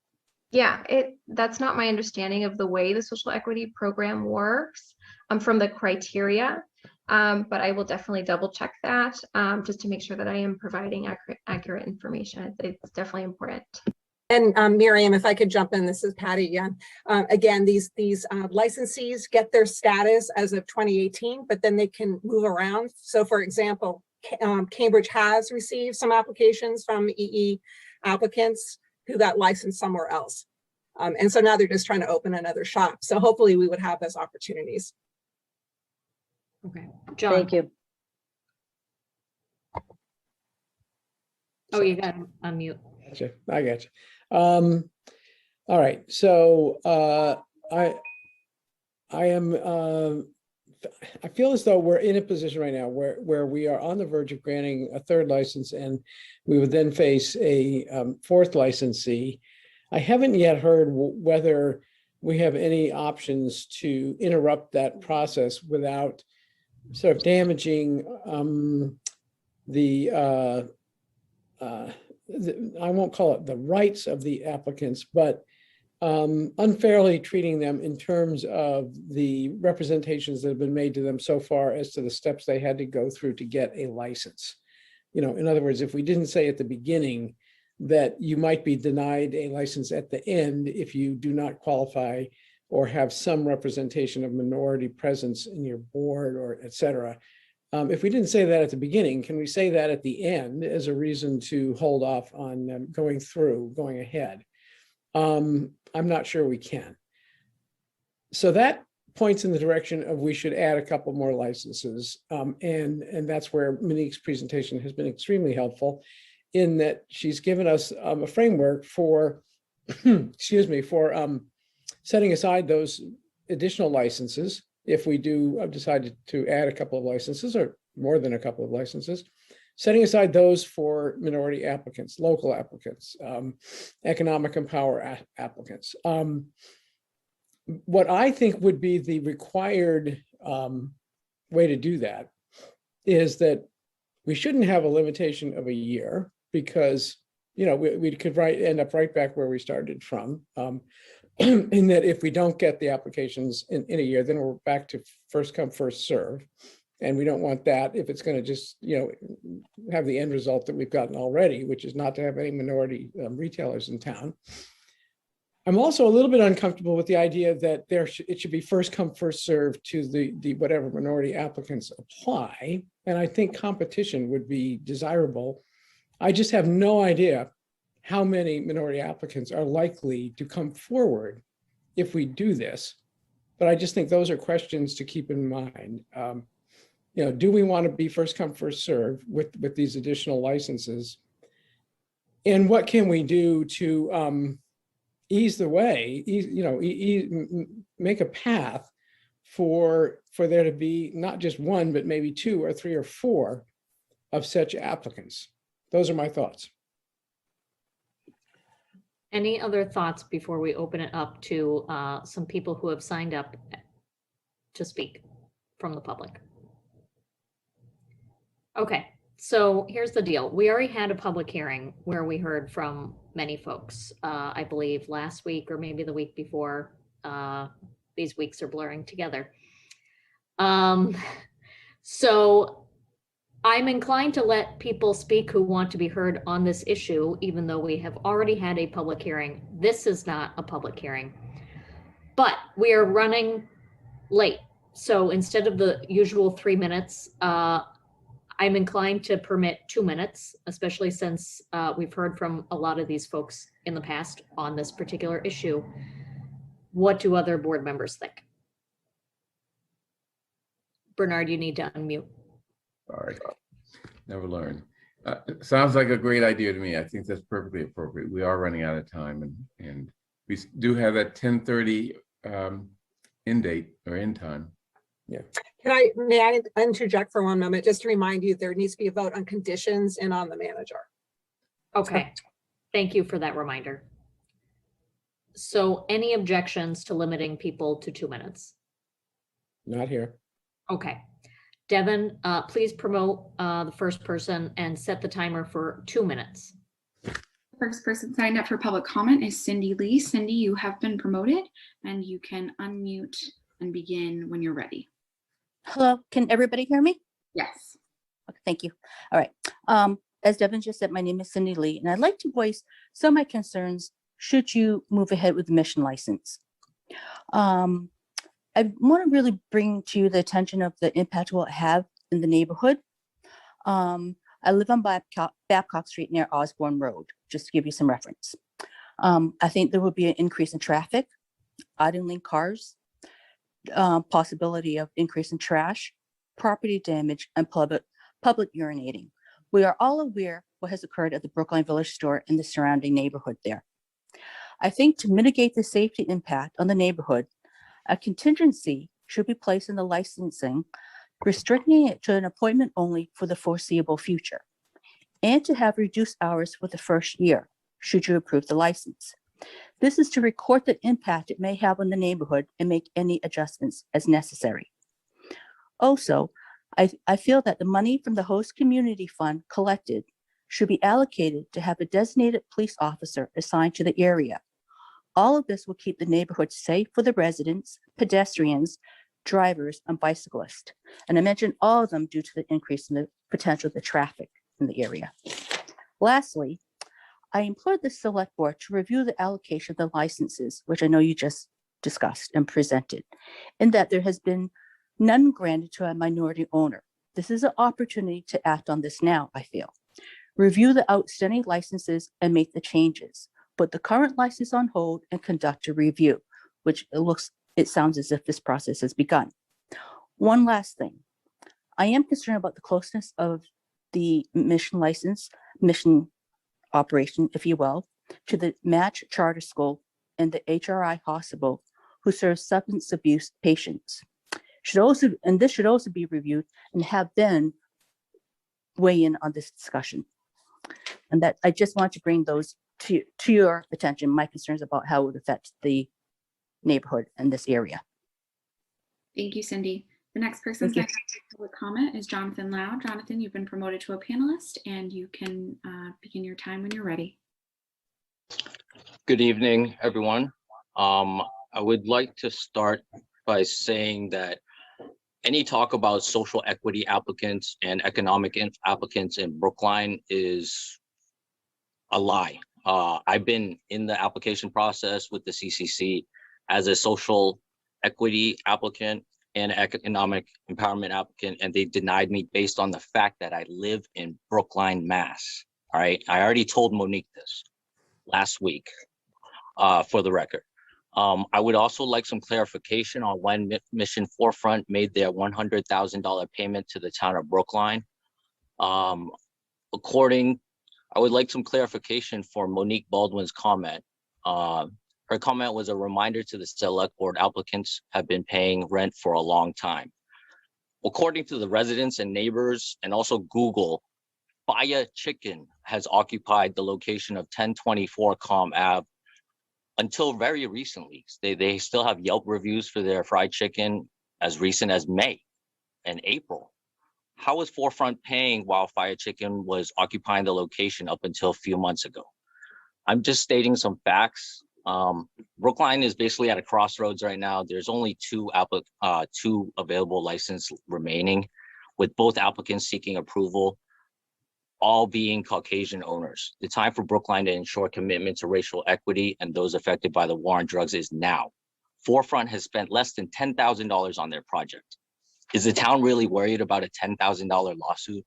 Yeah, that's not my understanding of the way the social equity program works from the criteria, but I will definitely double check that just to make sure that I am providing accurate information. It's definitely important. And Miriam, if I could jump in, this is Patty again. Again, these licensees get their status as of 2018, but then they can move around. So for example, Cambridge has received some applications from EE applicants who got licensed somewhere else. And so now they're just trying to open another shop. So hopefully we would have those opportunities. Okay, John. Thank you. Oh, you got to unmute. Gotcha. I got you. All right. So I feel as though we're in a position right now where we are on the verge of granting a third license, and we would then face a fourth licensee. I haven't yet heard whether we have any options to interrupt that process without sort of damaging I won't call it the rights of the applicants, but unfairly treating them in terms of the representations that have been made to them so far as to the steps they had to go through to get a license. You know, in other words, if we didn't say at the beginning that you might be denied a license at the end if you do not qualify or have some representation of minority presence in your board or et cetera. If we didn't say that at the beginning, can we say that at the end as a reason to hold off on going ahead? I'm not sure we can. So that points in the direction of we should add a couple more licenses. And that's where Monique's presentation has been extremely helpful in that she's given us a framework for, excuse me, for setting aside those additional licenses if we do decide to add a couple of licenses or more than a couple of licenses, setting aside those for minority applicants, local applicants, economic empower applicants. What I think would be the required way to do that is that we shouldn't have a limitation of a year because, you know, we could end up right back where we started from. In that if we don't get the applications in a year, then we're back to first come, first serve. And we don't want that if it's going to just, you know, have the end result that we've gotten already, which is not to have any minority retailers in town. I'm also a little bit uncomfortable with the idea that it should be first come, first serve to the whatever minority applicants apply. And I think competition would be desirable. I just have no idea how many minority applicants are likely to come forward if we do this. But I just think those are questions to keep in mind. You know, do we want to be first come, first serve with these additional licenses? And what can we do to ease the way, make a path for there to be not just one, but maybe two or three or four of such applicants? Those are my thoughts. Any other thoughts before we open it up to some people who have signed up to speak from the public? Okay, so here's the deal. We already had a public hearing where we heard from many folks, I believe last week or maybe the week before. These weeks are blurring together. So I'm inclined to let people speak who want to be heard on this issue, even though we have already had a public hearing. This is not a public hearing, but we are running late. So instead of the usual 3 minutes, I'm inclined to permit 2 minutes, especially since we've heard from a lot of these folks in the past on this particular issue. What do other board members think? Bernard, you need to unmute. Sorry, never learn. Sounds like a great idea to me. I think that's perfectly appropriate. We are running out of time, and we do have that 10:30 end date or end time. Yeah. May I interject for one moment, just to remind you, there needs to be a vote on conditions and on the manager. Okay, thank you for that reminder. So any objections to limiting people to 2 minutes? Not here. Okay. Devin, please promote the first person and set the timer for 2 minutes. First person signed up for public comment is Cindy Lee. Cindy, you have been promoted and you can unmute and begin when you're ready. Hello, can everybody hear me? Yes. Okay, thank you. All right. As Devin just said, my name is Cindy Lee, and I'd like to voice some of my concerns should you move ahead with the mission license. I want to really bring to you the attention of the impact it will have in the neighborhood. I live on Babcock Street near Osborne Road, just to give you some reference. I think there will be an increase in traffic, idling cars, possibility of increase in trash, property damage, and public urinating. We are all aware what has occurred at the Brookline Village store and the surrounding neighborhood there. I think to mitigate the safety impact on the neighborhood, a contingency should be placed in the licensing, restricting it to an appointment only for the foreseeable future, and to have reduced hours for the first year, should you approve the license. This is to record the impact it may have on the neighborhood and make any adjustments as necessary. Also, I feel that the money from the host community fund collected should be allocated to have a designated police officer assigned to the area. All of this will keep the neighborhood safe for the residents, pedestrians, drivers, and bicyclists. And I mentioned all of them due to the increase in the potential of the traffic in the area. Lastly, I implored the select board to review the allocation of the licenses, which I know you just discussed and presented, in that there has been none granted to a minority owner. This is an opportunity to act on this now, I feel. Review the outstanding licenses and make the changes. Put the current license on hold and conduct a review, which it looks it sounds as if this process has begun. One last thing. I am concerned about the closeness of the mission operation, if you will, to the Match Charter School and the HRI Hospital, who serves substance abuse patients. This should also be reviewed and have them weigh in on this discussion. And that I just want to bring those to your attention, my concerns about how it would affect the neighborhood in this area. Thank you, Cindy. The next person signed up for public comment is Jonathan Lau. Jonathan, you've been promoted to a panelist and you can begin your time when you're ready. Good evening, everyone. I would like to start by saying that any talk about social equity applicants and economic applicants in Brookline is a lie. I've been in the application process with the CCC as a social equity applicant and economic empowerment applicant, and they denied me based on the fact that I live in Brookline, Mass. All right, I already told Monique this last week, for the record. I would also like some clarification on when Mission Forefront made their $100,000 payment to the town of Brookline. I would like some clarification for Monique Baldwin's comment. Her comment was a reminder to the select board applicants have been paying rent for a long time. According to the residents and neighbors and also Google, Fire Chicken has occupied the location of 1024 Calm Ave until very recently. They still have Yelp reviews for their fried chicken as recent as May and April. How was Forefront paying while Fire Chicken was occupying the location up until a few months ago? I'm just stating some facts. Brookline is basically at a crossroads right now. There's only two available licenses remaining, with both applicants seeking approval, all being Caucasian owners. The time for Brookline to ensure commitment to racial equity and those affected by the war on drugs is now. Forefront has spent less than $10,000 on their project. Is the town really worried about a $10,000 lawsuit?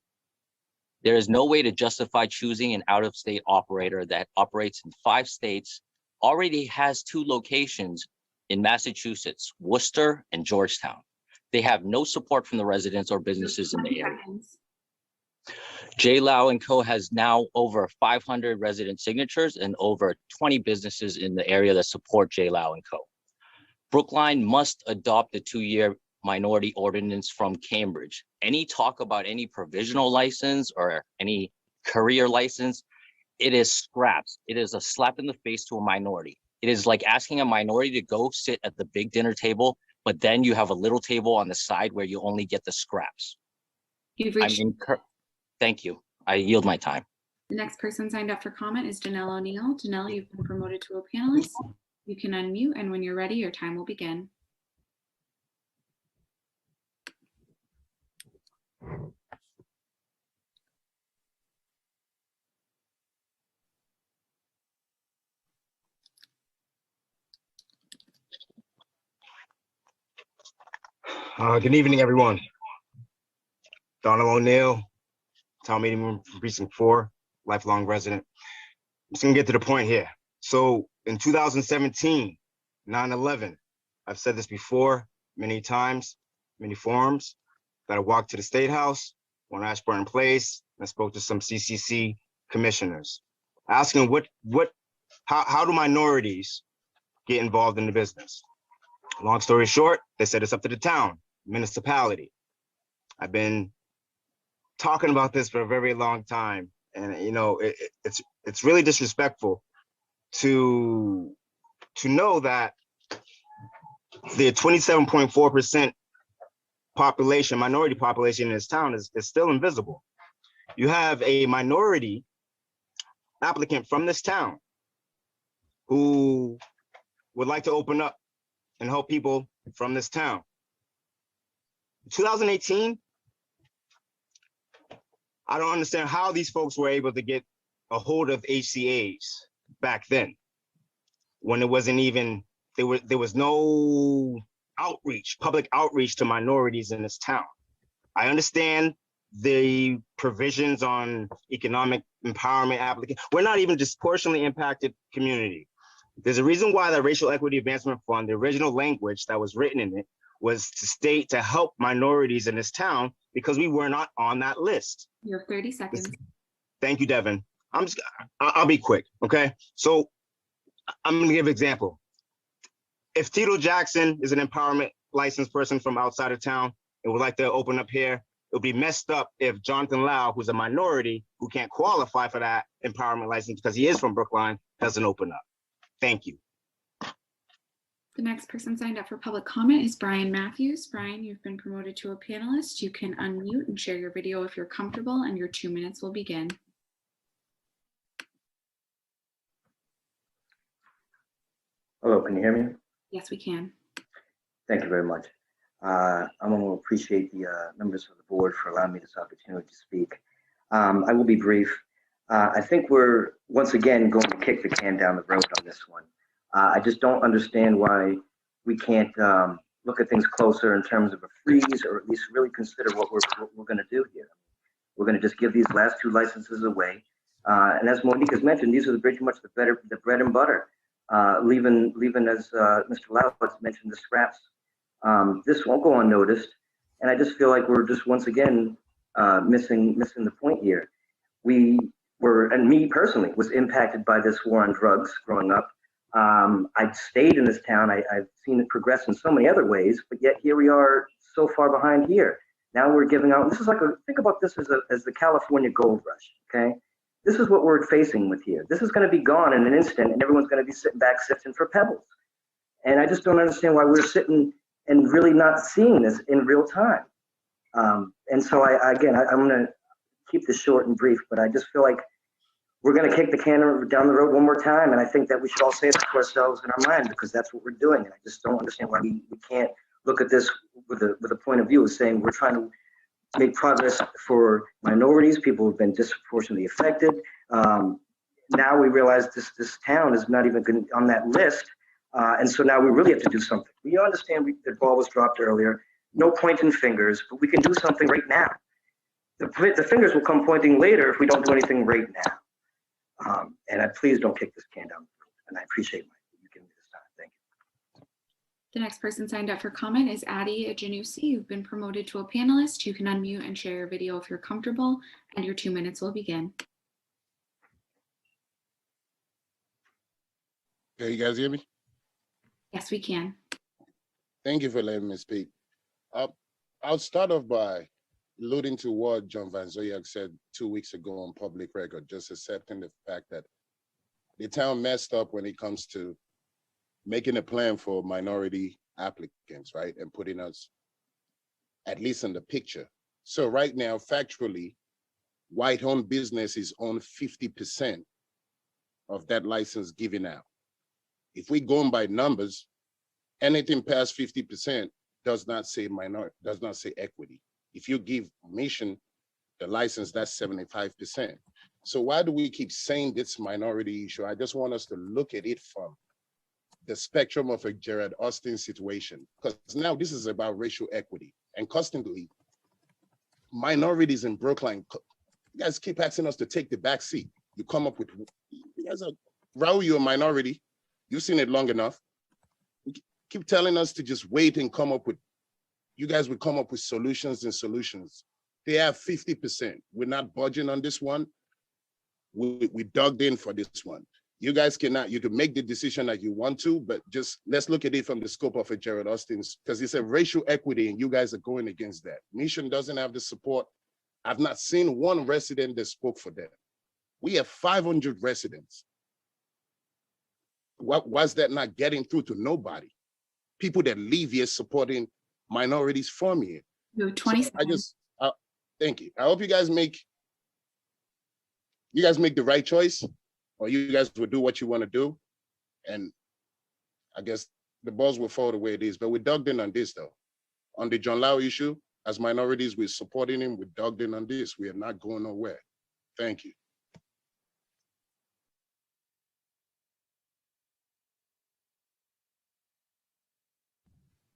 There is no way to justify choosing an out-of-state operator that operates in 5 states, already has 2 locations in Massachusetts, Worcester and Georgetown. They have no support from the residents or businesses in the area. J. Lau & Co. has now over 500 resident signatures and over 20 businesses in the area that support J. Lau & Co. Brookline must adopt the 2-year minority ordinance from Cambridge. Any talk about any provisional license or any career license, it is scraps. It is a slap in the face to a minority. It is like asking a minority to go sit at the big dinner table, but then you have a little table on the side where you only get the scraps. Thank you. I yield my time. The next person signed up for comment is Janelle O'Neill. Janelle, you've been promoted to a panelist. You can unmute, and when you're ready, your time will begin. Good evening, everyone. Donald O'Neill, town meeting room from precinct 4, lifelong resident. I'm just gonna get to the point here. So in 2017, 9/11, I've said this before many times, many forums, that I walked to the State House on Ashburn Place and I spoke to some CCC commissioners, asking how do minorities get involved in the business? Long story short, they said it's up to the town, municipality. I've been talking about this for a very long time, and you know it's really disrespectful to know that the 27.4% population, minority population in this town is still invisible. You have a minority applicant from this town who would like to open up and help people from this town. 2018, I don't understand how these folks were able to get a hold of HCAs back then, when it wasn't even, there was no outreach, public outreach to minorities in this town. I understand the provisions on economic empowerment applicants. We're not even disproportionately impacted community. There's a reason why the Racial Equity Advancement Fund, the original language that was written in it, was to state to help minorities in this town because we were not on that list. You have 30 seconds. Thank you, Devin. I'll be quick, okay? So I'm gonna give an example. If Tito Jackson is an empowerment licensed person from outside of town and would like to open up here, it would be messed up if Jonathan Lau, who's a minority, who can't qualify for that empowerment license because he is from Brookline, doesn't open up. Thank you. The next person signed up for public comment is Brian Matthews. Brian, you've been promoted to a panelist. You can unmute and share your video if you're comfortable, and your 2 minutes will begin. Hello, can you hear me? Yes, we can. Thank you very much. I want to appreciate the members of the board for allowing me this opportunity to speak. I will be brief. I think we're once again going to kick the can down the road on this one. I just don't understand why we can't look at things closer in terms of a freeze, or at least really consider what we're going to do here. We're going to just give these last 2 licenses away. And as Monique has mentioned, these are pretty much the bread and butter. Leaving as Mr. Lau has mentioned, the scraps. This won't go unnoticed. And I just feel like we're just once again missing the point here. We were, and me personally, was impacted by this war on drugs growing up. I stayed in this town. I've seen it progress in so many other ways, but yet here we are so far behind here. Now we're giving out, this is like think about this as the California gold rush, okay? This is what we're facing with here. This is gonna be gone in an instant and everyone's gonna be sitting back sifting for pebbles. And I just don't understand why we're sitting and really not seeing this in real time. And so I'm gonna keep this short and brief, but I just feel like we're going to kick the can down the road one more time. And I think that we should all say that to ourselves in our mind, because that's what we're doing. And I just don't understand why we can't look at this with a point of view of saying we're trying to make progress for minorities, people who've been disproportionately affected. Now we realize this town is not even on that list. And so now we really have to do something. We understand the ball was dropped earlier, no pointing fingers, but we can do something right now. The fingers will come pointing later if we don't do anything right now. And please don't kick this can down. And I appreciate you giving me this time. Thank you. The next person signed up for comment is Addie Ajanusi. You've been promoted to a panelist. You can unmute and share your video if you're comfortable, and your 2 minutes will begin. Can you guys hear me? Yes, we can. Thank you for letting me speak. I'll start off by alluding to what John Van Zoyak said 2 weeks ago on public record, just accepting the fact that the town messed up when it comes to making a plan for minority applicants, right? And putting us at least in the picture. So right now, factually, white-owned businesses own 50% of that license given out. If we go by numbers, anything past 50% does not say minority, does not say equity. If you give Mission the license, that's 75%. So why do we keep saying this minority issue? I just want us to look at it from the spectrum of a Jared Austin situation, because now this is about racial equity. And constantly, minorities in Brookline, you guys keep asking us to take the back seat. You come up with, you guys are, Raul, you're a minority. You've seen it long enough. You keep telling us to just wait and come up with, you guys would come up with solutions and solutions. They have 50%. We're not budging on this one. We dug in for this one. You guys cannot, you can make the decision that you want to, but just let's look at it from the scope of a Jared Austin's, because it's a racial equity and you guys are going against that. Mission doesn't have the support. I've not seen one resident that spoke for them. We have 500 residents. Why's that not getting through to nobody? People that live here supporting minorities from here. No, 20 seconds. Thank you. I hope you guys make the right choice, or you guys will do what you want to do. And I guess the balls will fall the way it is. But we dug in on this though. On the John Lau issue, as minorities, we're supporting him. We dug in on this. We are not going nowhere. Thank you.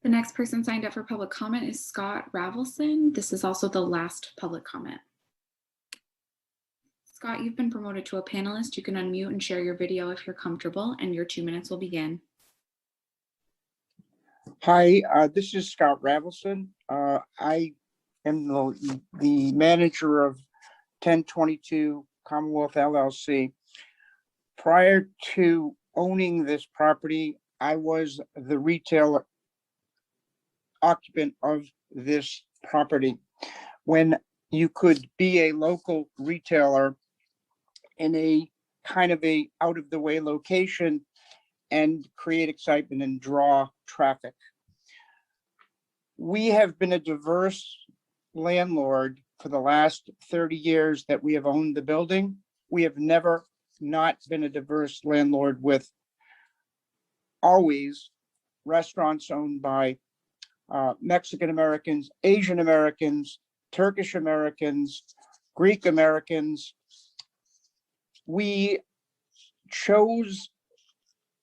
The next person signed up for public comment is Scott Ravelson. This is also the last public comment. Scott, you've been promoted to a panelist. You can unmute and share your video if you're comfortable, and your 2 minutes will begin. Hi, this is Scott Ravelson. I am the manager of 1022 Commonwealth LLC. Prior to owning this property, I was the retail occupant of this property. When you could be a local retailer in a kind of a out of the way location and create excitement and draw traffic. We have been a diverse landlord for the last 30 years that we have owned the building. We have never not been a diverse landlord with always restaurants owned by Mexican Americans, Asian Americans, Turkish Americans, Greek Americans. We chose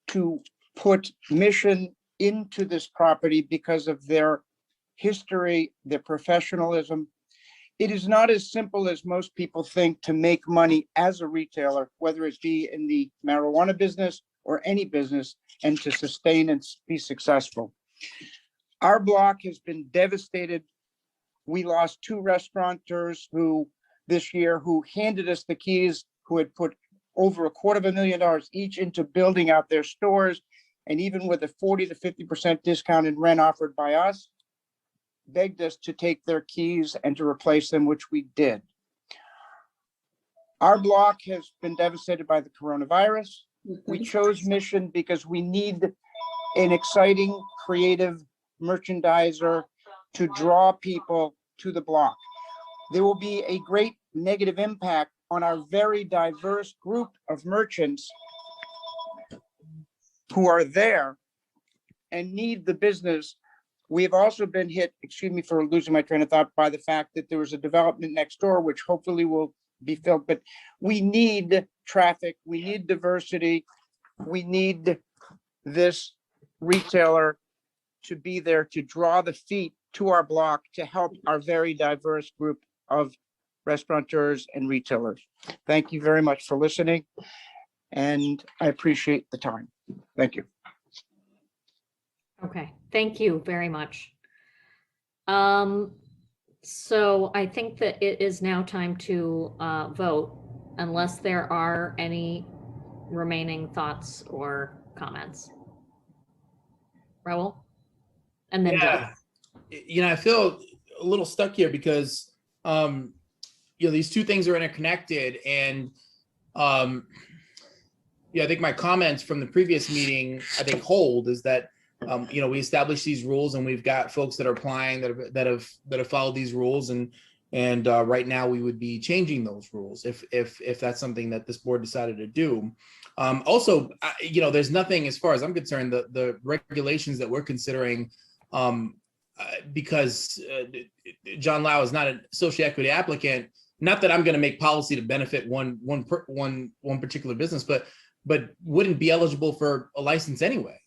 to put Mission into this property because of their history, their professionalism. It is not as simple as most people think to make money as a retailer, whether it be in the marijuana business or any business, and to sustain and be successful. Our block has been devastated. We lost 2 restaurateurs this year who handed us the keys, who had put over $250,000 each into building out their stores, and even with a 40 to 50% discount in rent offered by us, begged us to take their keys and to replace them, which we did. Our block has been devastated by the coronavirus. We chose Mission because we need an exciting, creative merchandiser to draw people to the block. There will be a great negative impact on our very diverse group of merchants who are there and need the business. We have also been hit, excuse me for losing my train of thought, by the fact that there was a development next door, which hopefully will be filled, but we need traffic, we need diversity, we need this retailer to be there to draw the feet to our block to help our very diverse group of restaurateurs and retailers. Thank you very much for listening, and I appreciate the time. Thank you. Okay, thank you very much. So I think that it is now time to vote, unless there are any remaining thoughts or comments. Raul? And then yeah, I feel a little stuck here because these two things are interconnected, and I think my comments from the previous meeting hold is that we established these rules, and we've got folks that are applying that have followed these rules, and right now we would be changing those rules if that's something that this board decided to do. Also, there's nothing, as far as I'm concerned, the regulations that we're considering, because John Lau is not a social equity applicant. Not that I'm going to make policy to benefit one particular business, but wouldn't be eligible for a license anyway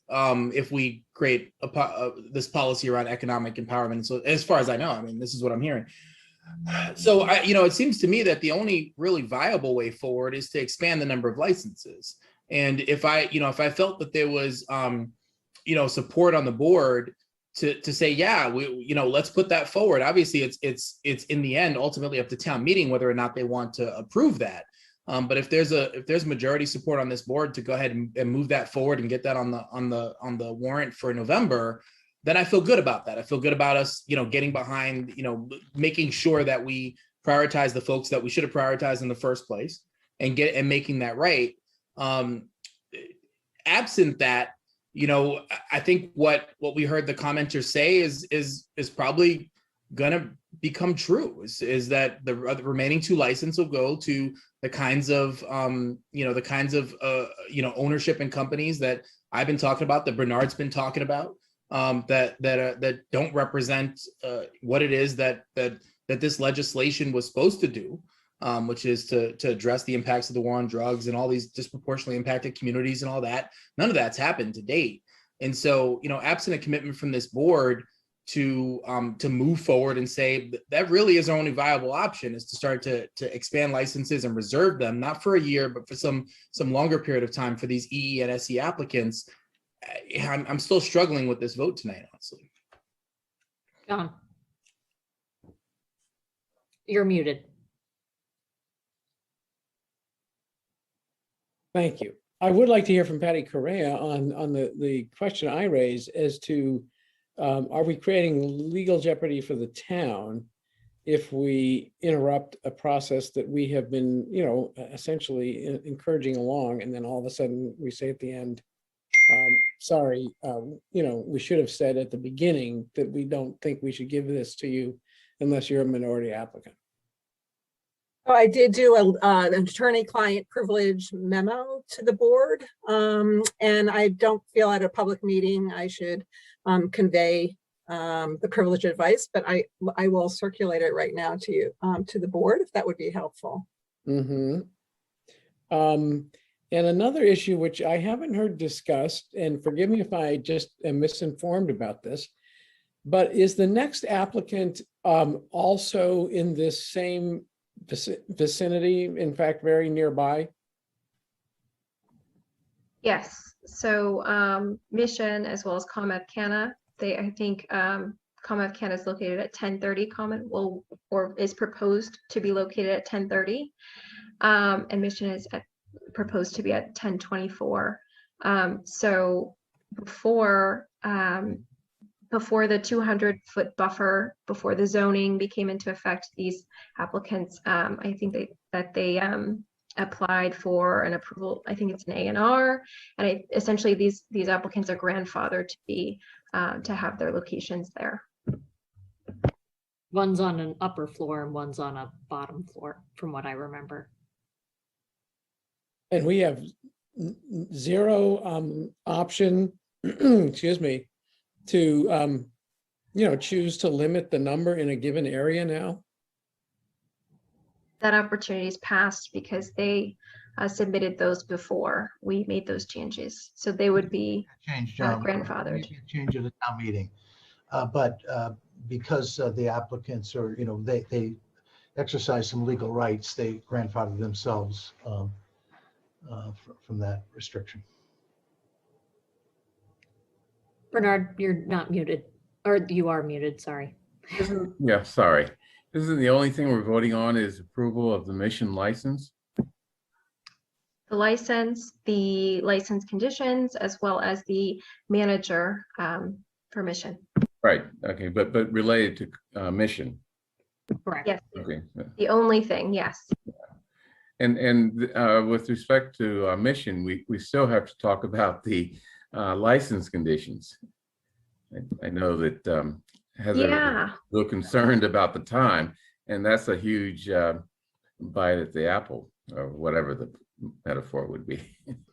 if we create this policy around economic empowerment. So as far as I know, I mean, this is what I'm hearing. So it seems to me that the only really viable way forward is to expand the number of licenses. And if I felt that there was support on the board to say, yeah, let's put that forward. Obviously, it's in the end ultimately up to town meeting whether or not they want to approve that. But if there's majority support on this board to go ahead and move that forward and get that on the warrant for November, then I feel good about that. I feel good about us, getting behind, making sure that we prioritize the folks that we should have prioritized in the first place and making that right. Absent that, I think what we heard the commenters say is probably gonna become true. Is that the remaining 2 licenses will go to the kinds of ownership in companies that I've been talking about, that Bernard's been talking about, that don't represent what it is that this legislation was supposed to do, which is to address the impacts of the war on drugs and all these disproportionately impacted communities and all that. None of that's happened to date. And so, absent a commitment from this board, to move forward and say that really is our only viable option, is to start to expand licenses and reserve them, not for a year, but for some longer period of time for these EE and SE applicants. I'm still struggling with this vote tonight, honestly. John, you're muted. Thank you. I would like to hear from Patty Correa on the question I raised as to are we creating legal jeopardy for the town if we interrupt a process that we have been, essentially encouraging along, and then all of a sudden we say at the end, sorry, we should have said at the beginning that we don't think we should give this to you unless you're a minority applicant. I did do an attorney-client privilege memo to the board, and I don't feel at a public meeting I should convey the privileged advice, but I will circulate it right now to you, to the board, if that would be helpful. Mm-hmm. And another issue which I haven't heard discussed, and forgive me if I just am misinformed about this, but is the next applicant also in this same vicinity, in fact, very nearby? Yes, so Mission as well as ComEd Canna, I think ComEd Canna is located at 1030, ComEd or is proposed to be located at 1030, and Mission is proposed to be at 1024. So before the 200-foot buffer, before the zoning became into effect, these applicants, I think they applied for an approval. I think it's an A&R, and essentially these applicants are grandfathered to be to have their locations there. One's on an upper floor and one's on a bottom floor, from what I remember. And we have zero option, excuse me, to choose to limit the number in a given area now? That opportunity is passed because they submitted those before we made those changes, so they would be grandfathered. Change at the town meeting, but because the applicants are, they exercise some legal rights, they grandfather themselves from that restriction. Bernard, you're not muted, or you are muted, sorry. Yeah, sorry. Isn't the only thing we're voting on is approval of the Mission license? The license conditions, as well as the manager for Mission. Right, okay, but related to Mission. Correct. Yes, Okay. the only thing, yes. And with respect to Mission, we still have to talk about the license conditions. I know that Heather was a little concerned about the time, and that's a huge bite at the apple, or whatever the metaphor would be.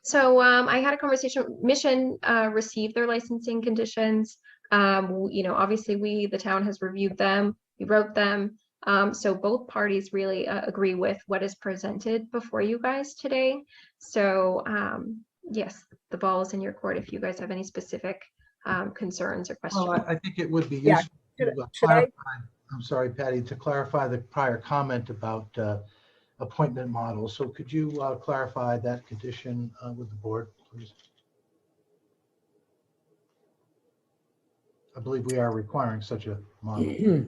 So I had a conversation. Mission received their licensing conditions. Obviously the town has reviewed them. We wrote them. So both parties really agree with what is presented before you guys today. So yes, the ball is in your court if you guys have any specific concerns or questions. Well, I think it would be useful to clarify, I'm sorry, Patty, to clarify the prior comment about appointment model. So could you clarify that condition with the board, please? I believe we are requiring such a model.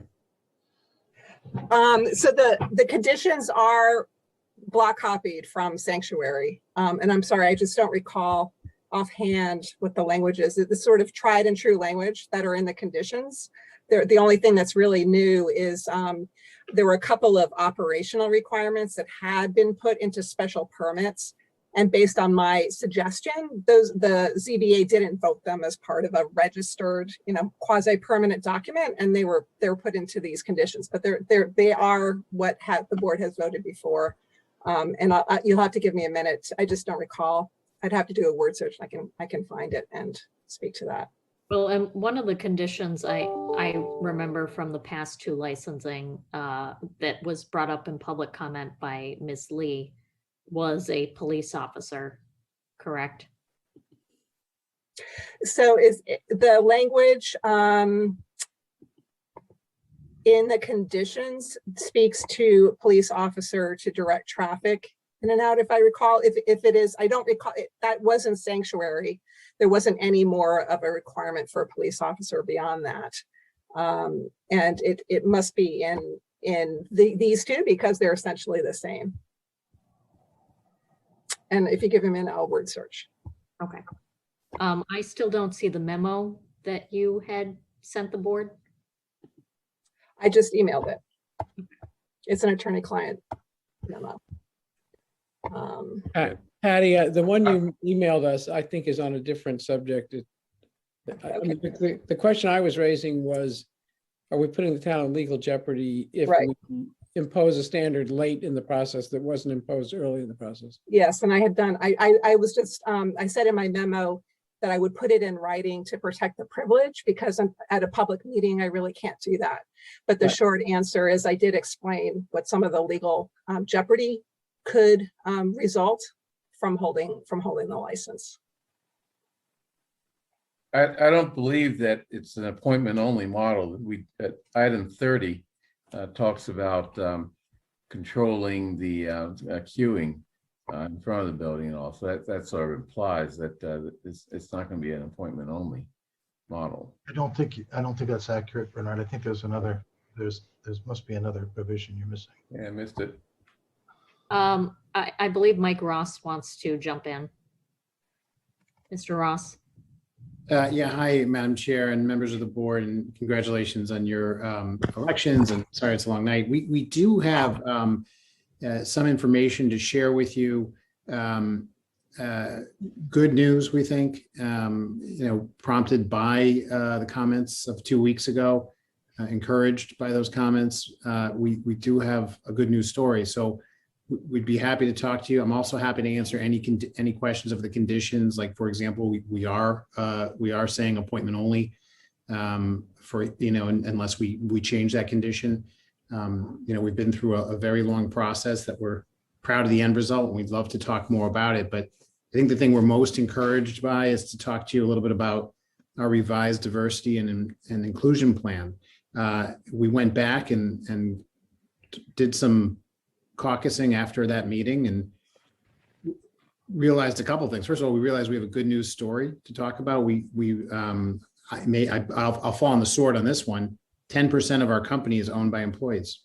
So the conditions are block copied from Sanctuary. And I'm sorry, I just don't recall offhand what the language is. It's sort of tried and true language that are in the conditions. The only thing that's really new is there were a couple of operational requirements that had been put into special permits. And based on my suggestion, the ZBA didn't vote them as part of a registered, quasi-permanent document, and they were put into these conditions. But they are what the board has voted before. And you'll have to give me a minute. I just don't recall. I'd have to do a word search. I can find it and speak to that. Well, and one of the conditions I remember from the past two licensing that was brought up in public comment by Ms. Lee was a police officer, correct? So is the language, in the conditions speaks to police officer to direct traffic in and out, if I recall. If it is, I don't recall, that wasn't sanctuary. There wasn't any more of a requirement for a police officer beyond that. And it must be in these two because they're essentially the same. And if you give him an I'll word search. Okay. I still don't see the memo that you had sent the board. I just emailed it. It's an attorney-client memo. Patty, the one you emailed us, I think, is on a different subject. I mean, the question I was raising was, are we putting the town in legal jeopardy if we impose a standard late in the process that wasn't imposed early in the process? Yes, and I had done, I was just, I said in my memo that I would put it in writing to protect the privilege, because I'm at a public meeting, I really can't do that. But the short answer is I did explain what some of the legal jeopardy could result from holding the license. I don't believe that it's an appointment only model. At item 30 talks about controlling the queuing in front of the building and all. So that sort of implies that it's not going to be an appointment only model. I don't think that's accurate, Bernard. I think there's must be another provision you're missing. Yeah, I missed it. I believe Mike Ross wants to jump in. Mr. Ross. Yeah, hi, Madam Chair and members of the board, and congratulations on your elections. And sorry, it's a long night. We do have some information to share with you. Good news, we think, prompted by the comments of 2 weeks ago, encouraged by those comments. We do have a good news story. So we'd be happy to talk to you. I'm also happy to answer any questions of the conditions. Like, for example, we are saying appointment only for, unless we change that condition. We've been through a very long process that we're proud of the end result, and we'd love to talk more about it. But I think the thing we're most encouraged by is to talk to you a little bit about our revised diversity and inclusion plan. We went back and did some caucusing after that meeting and realized a couple of things. First of all, we realized we have a good news story to talk about. I'll fall on the sword on this one. 10% of our company is owned by employees,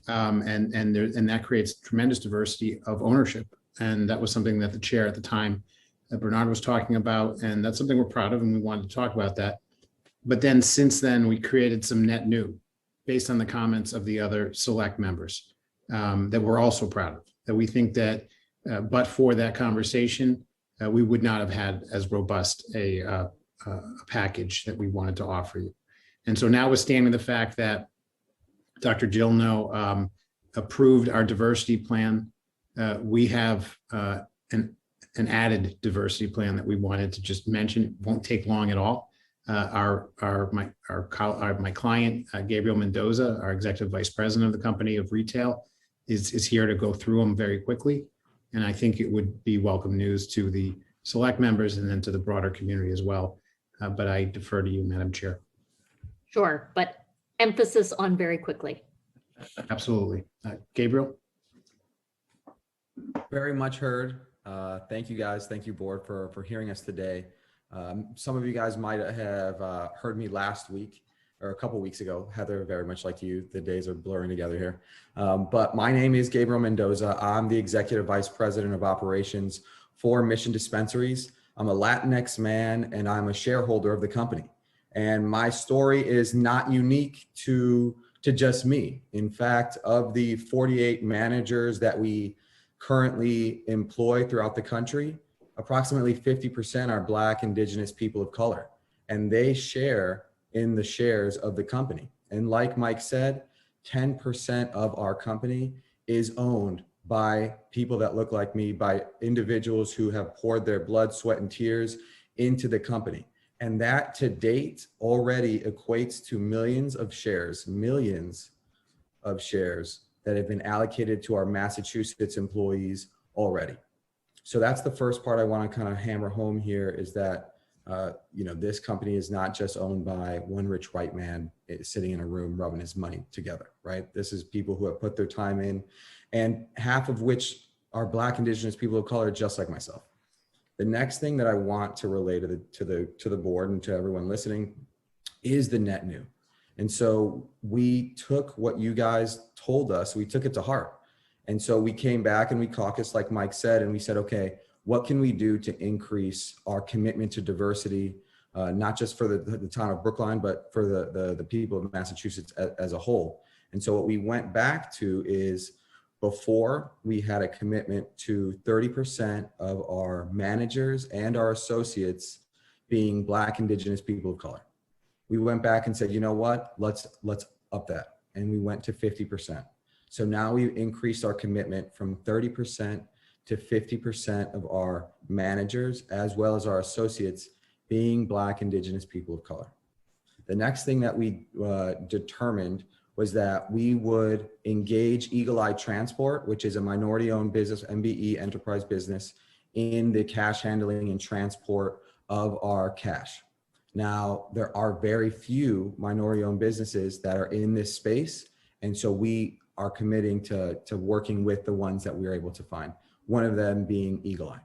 and that creates tremendous diversity of ownership. And that was something that the chair at the time, Bernard, was talking about, and that's something we're proud of, and we wanted to talk about that. But then since then, we created some net new based on the comments of the other select members. That we're also proud of, that we think that but for that conversation, we would not have had as robust a package that we wanted to offer you. And so notwithstanding the fact that Dr. Gilno approved our diversity plan, we have an added diversity plan that we wanted to just mention. It won't take long at all. My client, Gabriel Mendoza, our executive vice president of the company of retail, is here to go through them very quickly. And I think it would be welcome news to the select members and then to the broader community as well. But I defer to you, Madam Chair. Sure, but emphasis on very quickly. Absolutely. Gabriel? Very much heard. Thank you guys. Thank you, board, for hearing us today. Some of you guys might have heard me last week or a couple weeks ago. Heather, very much like you, the days are blurring together here. But my name is Gabriel Mendoza. I'm the Executive Vice President of Operations for Mission Dispensaries. I'm a Latinx man and I'm a shareholder of the company. And my story is not unique to just me. In fact, of the 48 managers that we currently employ throughout the country, approximately 50% are Black, Indigenous people of color, and they share in the shares of the company. And like Mike said, 10% of our company is owned by people that look like me, by individuals who have poured their blood, sweat, and tears into the company. And that to date already equates to millions of shares that have been allocated to our Massachusetts employees already. So that's the first part I want to kind of hammer home here, is that this company is not just owned by one rich white man sitting in a room rubbing his money together, right? This is people who have put their time in, and half of which are Black, Indigenous, people of color, just like myself. The next thing that I want to relay to the board and to everyone listening is the net new. And so we took what you guys told us, we took it to heart. And so we came back and we caucused, like Mike said, and we said, okay, what can we do to increase our commitment to diversity, not just for the town of Brookline, but for the people of Massachusetts as a whole. And so what we went back to is, before we had a commitment to 30% of our managers and our associates being Black, Indigenous, people of color. We went back and said, you know what, let's up that. And we went to 50%. So now we've increased our commitment from 30% to 50% of our managers, as well as our associates, being Black, Indigenous, people of color. The next thing that we determined was that we would engage Eagle Eye Transport, which is a minority-owned business, MBE enterprise business, in the cash handling and transport of our cash. Now, there are very few minority-owned businesses that are in this space, and so we are committing to working with the ones that we are able to find, one of them being Eagle Eye.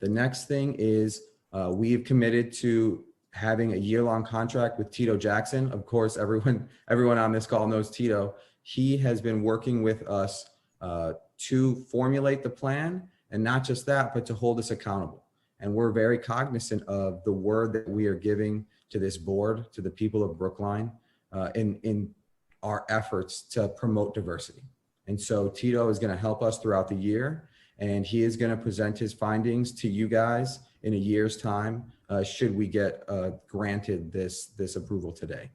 The next thing is we have committed to having a year-long contract with Tito Jackson. Of course, everyone on this call knows Tito. He has been working with us to formulate the plan, and not just that, but to hold us accountable. And we're very cognizant of the word that we are giving to this board, to the people of Brookline, in our efforts to promote diversity. And so Tito is going to help us throughout the year, and he is going to present his findings to you guys in a year's time, should we get granted this approval today.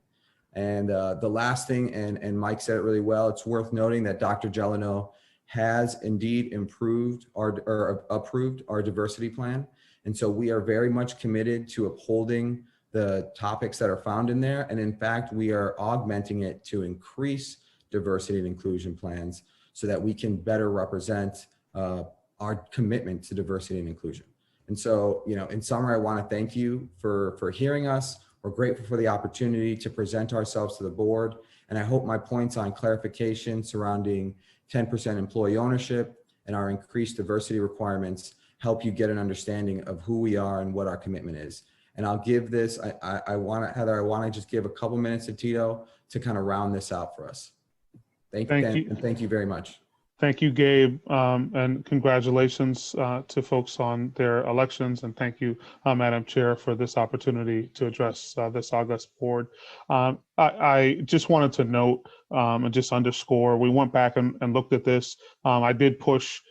And the last thing, and Mike said it really well, it's worth noting that Dr. Gelano has indeed approved our diversity plan. And so we are very much committed to upholding the topics that are found in there. And in fact, we are augmenting it to increase diversity and inclusion plans so that we can better represent our commitment to diversity and inclusion. And so, in summary, I want to thank you for hearing us. We're grateful for the opportunity to present ourselves to the board. And I hope my points on clarification surrounding 10% employee ownership and our increased diversity requirements help you get an understanding of who we are and what our commitment is. And I'll give this, Heather, I want to just give a couple minutes to Tito to kind of round this out for us. Thank you. And thank you very much. Thank you, Gabe, and congratulations to folks on their elections. And thank you, Madam Chair, for this opportunity to address this august board. I just wanted to note and just underscore, we went back and looked at this. I did push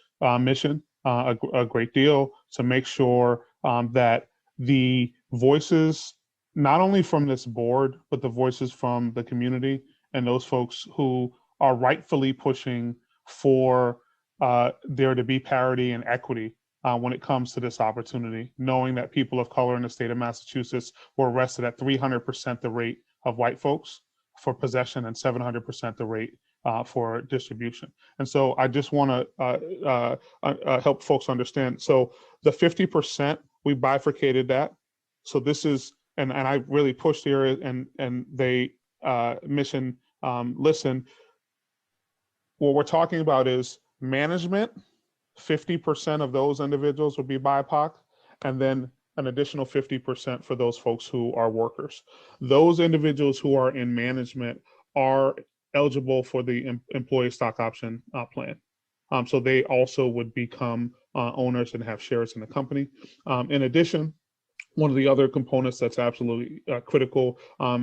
Mission a great deal to make sure that the voices, not only from this board, but the voices from the community and those folks who are rightfully pushing for there to be parity and equity when it comes to this opportunity, knowing that people of color in the state of Massachusetts were arrested at 300% the rate of white folks for possession and 700% the rate for distribution. And so I just want to help folks understand. So the 50%, we bifurcated that. So this is, and I really pushed here, and they Mission listen. What we're talking about is management, 50% of those individuals would be BIPOC, and then an additional 50% for those folks who are workers. Those individuals who are in management are eligible for the employee stock option plan. So they also would become owners and have shares in the company. In addition, one of the other components that's absolutely critical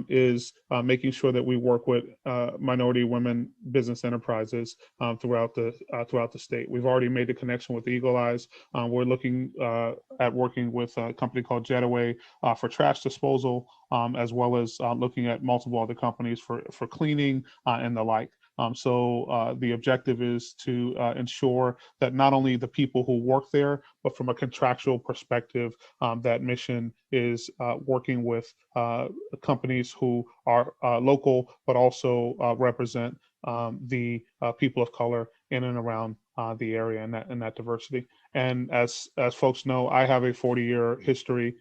is making sure that we work with minority women business enterprises throughout the state. We've already made the connection with Eagle Eyes. We're looking at working with a company called Jetaway for trash disposal, as well as looking at multiple other companies for cleaning and the like. So the objective is to ensure that not only the people who work there, but from a contractual perspective, that Mission is working with companies who are local, but also represent the people of color in and around the area and that diversity. And as folks know, I have a 40-year history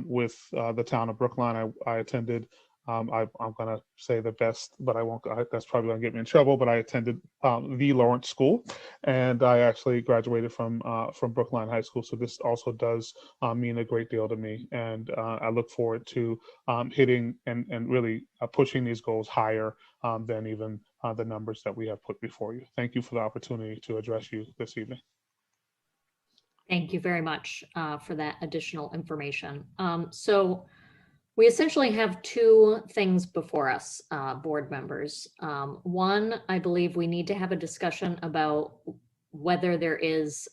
with the town of Brookline. I attended, I'm going to say the best, but I won't, that's probably going to get me in trouble, but I attended the Lawrence School, and I actually graduated from Brookline High School. So this also does mean a great deal to me. And I look forward to hitting and really pushing these goals higher than even the numbers that we have put before you. Thank you for the opportunity to address you this evening. Thank you very much for that additional information. So we essentially have two things before us, board members. One, I believe we need to have a discussion about whether there is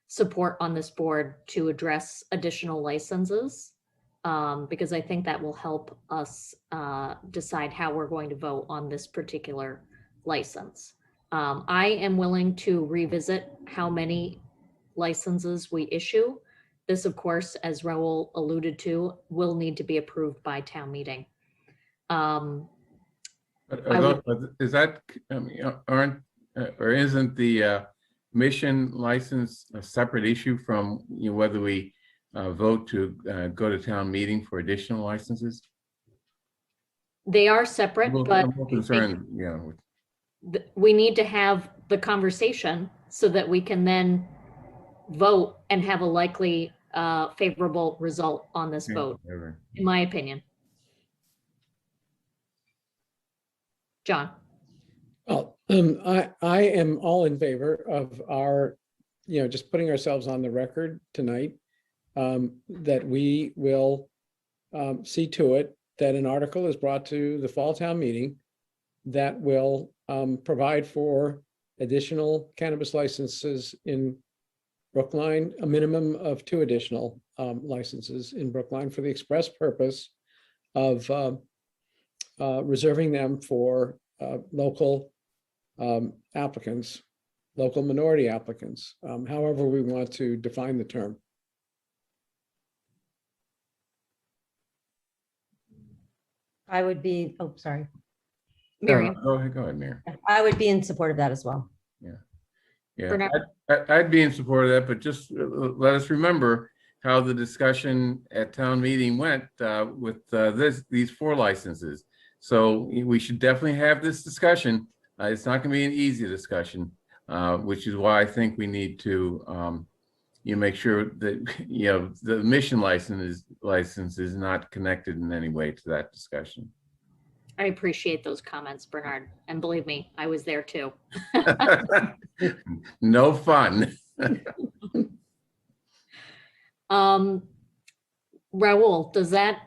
support on this board to address additional licenses, because I think that will help us decide how we're going to vote on this particular license. I am willing to revisit how many licenses we issue. This, of course, as Raul alluded to, will need to be approved by town meeting. Is that, I mean, aren't, or isn't the mission license a separate issue from whether we vote to go to town meeting for additional licenses? They are separate, but I'm more concerned, we need to have the conversation so that we can then vote and have a likely favorable result on this vote, in my opinion. John. Well, I am all in favor of our, just putting ourselves on the record tonight, that we will see to it that an article is brought to the fall town meeting that will provide for additional cannabis licenses in Brookline, a minimum of 2 additional licenses in Brookline for the express purpose of reserving them for local applicants, local minority applicants, however we want to define the term. I would be, oh, sorry. Miriam. Go ahead, Miriam. I would be in support of that as well. Yeah, I'd be in support of that, but just let us remember how the discussion at town meeting went with these 4 licenses. So we should definitely have this discussion. It's not going to be an easy discussion, which is why I think we need to make sure that the mission license is not connected in any way to that discussion. I appreciate those comments, Bernard. And believe me, I was there too. No fun. Raul, does that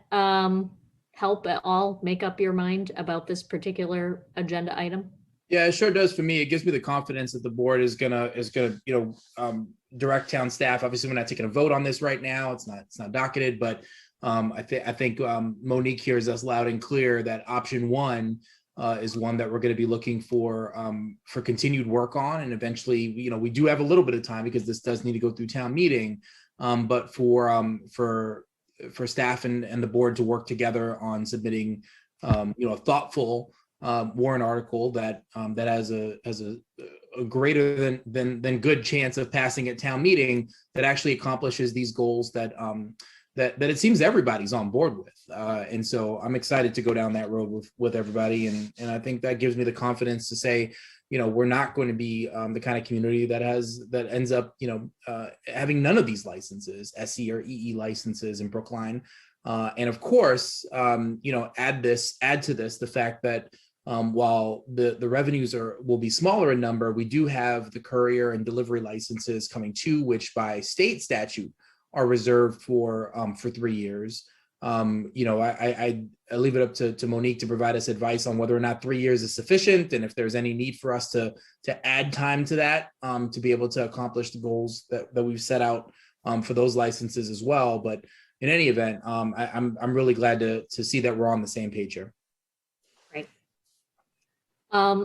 help at all make up your mind about this particular agenda item? Yeah, it sure does for me. It gives me the confidence that the board is gonna direct town staff. Obviously, we're not taking a vote on this right now. It's not docketed, but I think Monique hears us loud and clear that option 1 is one that we're going to be looking for continued work on, and eventually, we do have a little bit of time because this does need to go through town meeting, but for staff and the board to work together on submitting, a thoughtful warrant article that has a greater than good chance of passing at town meeting, that actually accomplishes these goals that it seems everybody's on board with. And so I'm excited to go down that road with everybody. And I think that gives me the confidence to say, we're not going to be the kind of community that ends up, having none of these licenses, SE or EE licenses in Brookline. And of course, add to this the fact that while the revenues will be smaller in number, we do have the courier and delivery licenses coming too, which by state statute are reserved for 3 years. I leave it up to Monique to provide us advice on whether or not 3 years is sufficient, and if there's any need for us to add time to that to be able to accomplish the goals that we've set out for those licenses as well. But in any event, I'm really glad to see that we're on the same page here. Great.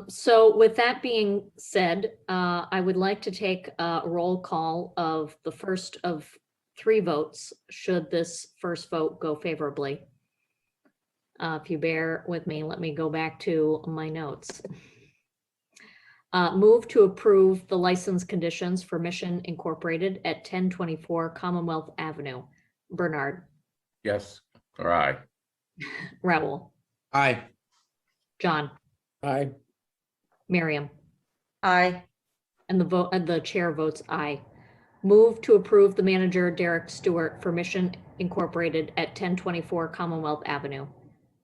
So with that being said, I would like to take a roll call of the first of 3 votes, should this first vote go favorably. If you bear with me, let me go back to my notes. Move to approve the license conditions for Mission Incorporated at 1024 Commonwealth Avenue. Bernard, Yes, or aye. Raul, Aye. John, Aye. Miriam, Aye. and the chair votes aye. Move to approve the manager Derek Stewart for Mission Incorporated at 1024 Commonwealth Avenue.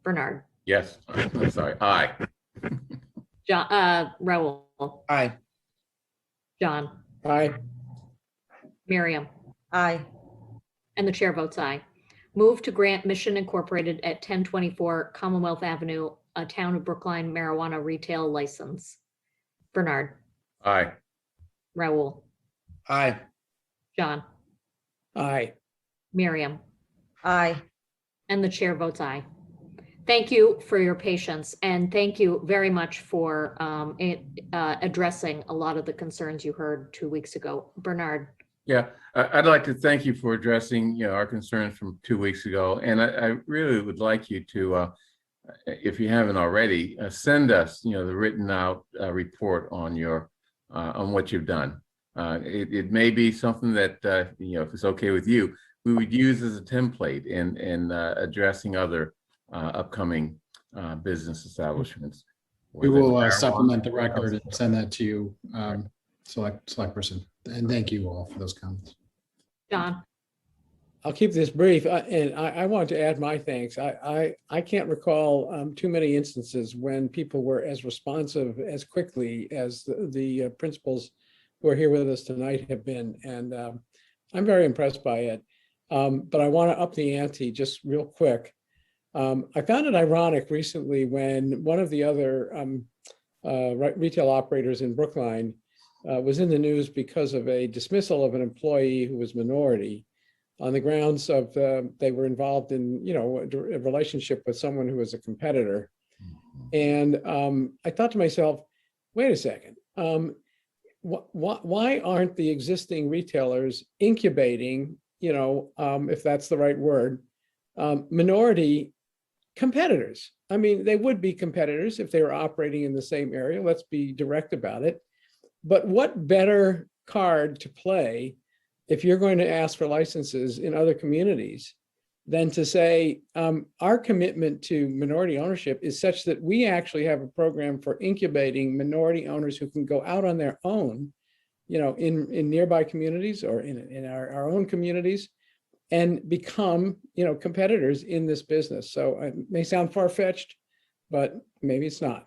Bernard, Yes, I'm sorry, aye. John, Raul, Aye. John, Aye. Miriam, Aye. and the chair votes aye. Move to grant Mission Incorporated at 1024 Commonwealth Avenue a Town of Brookline marijuana retail license. Bernard, Aye. Raul, Aye. John, Aye. Miriam, Aye. and the chair votes aye. Thank you for your patience, and thank you very much for addressing a lot of the concerns you heard 2 weeks ago. Bernard. Yeah, I'd like to thank you for addressing, our concerns from 2 weeks ago. And I really would like you to, if you haven't already, send us, the written out report on on what you've done. It may be something that, if it's okay with you, we would use as a template in addressing other upcoming business establishments. We will supplement the record and send that to you, select person. And thank you all for those comments. John. I'll keep this brief, and I want to add my thanks. I can't recall too many instances when people were as responsive as quickly as the principals who are here with us tonight have been, and I'm very impressed by it. But I want to up the ante just real quick. I found it ironic recently when one of the other retail operators in Brookline was in the news because of a dismissal of an employee who was minority on the grounds of they were involved in a relationship with someone who was a competitor. And I thought to myself, wait a second, why aren't the existing retailers incubating, if that's the right word, minority competitors? I mean, they would be competitors if they were operating in the same area. Let's be direct about it. But what better card to play if you're going to ask for licenses in other communities than to say, our commitment to minority ownership is such that we actually have a program for incubating minority owners who can go out on their own, in nearby communities or in our own communities and become, competitors in this business. So it may sound far-fetched, but maybe it's not.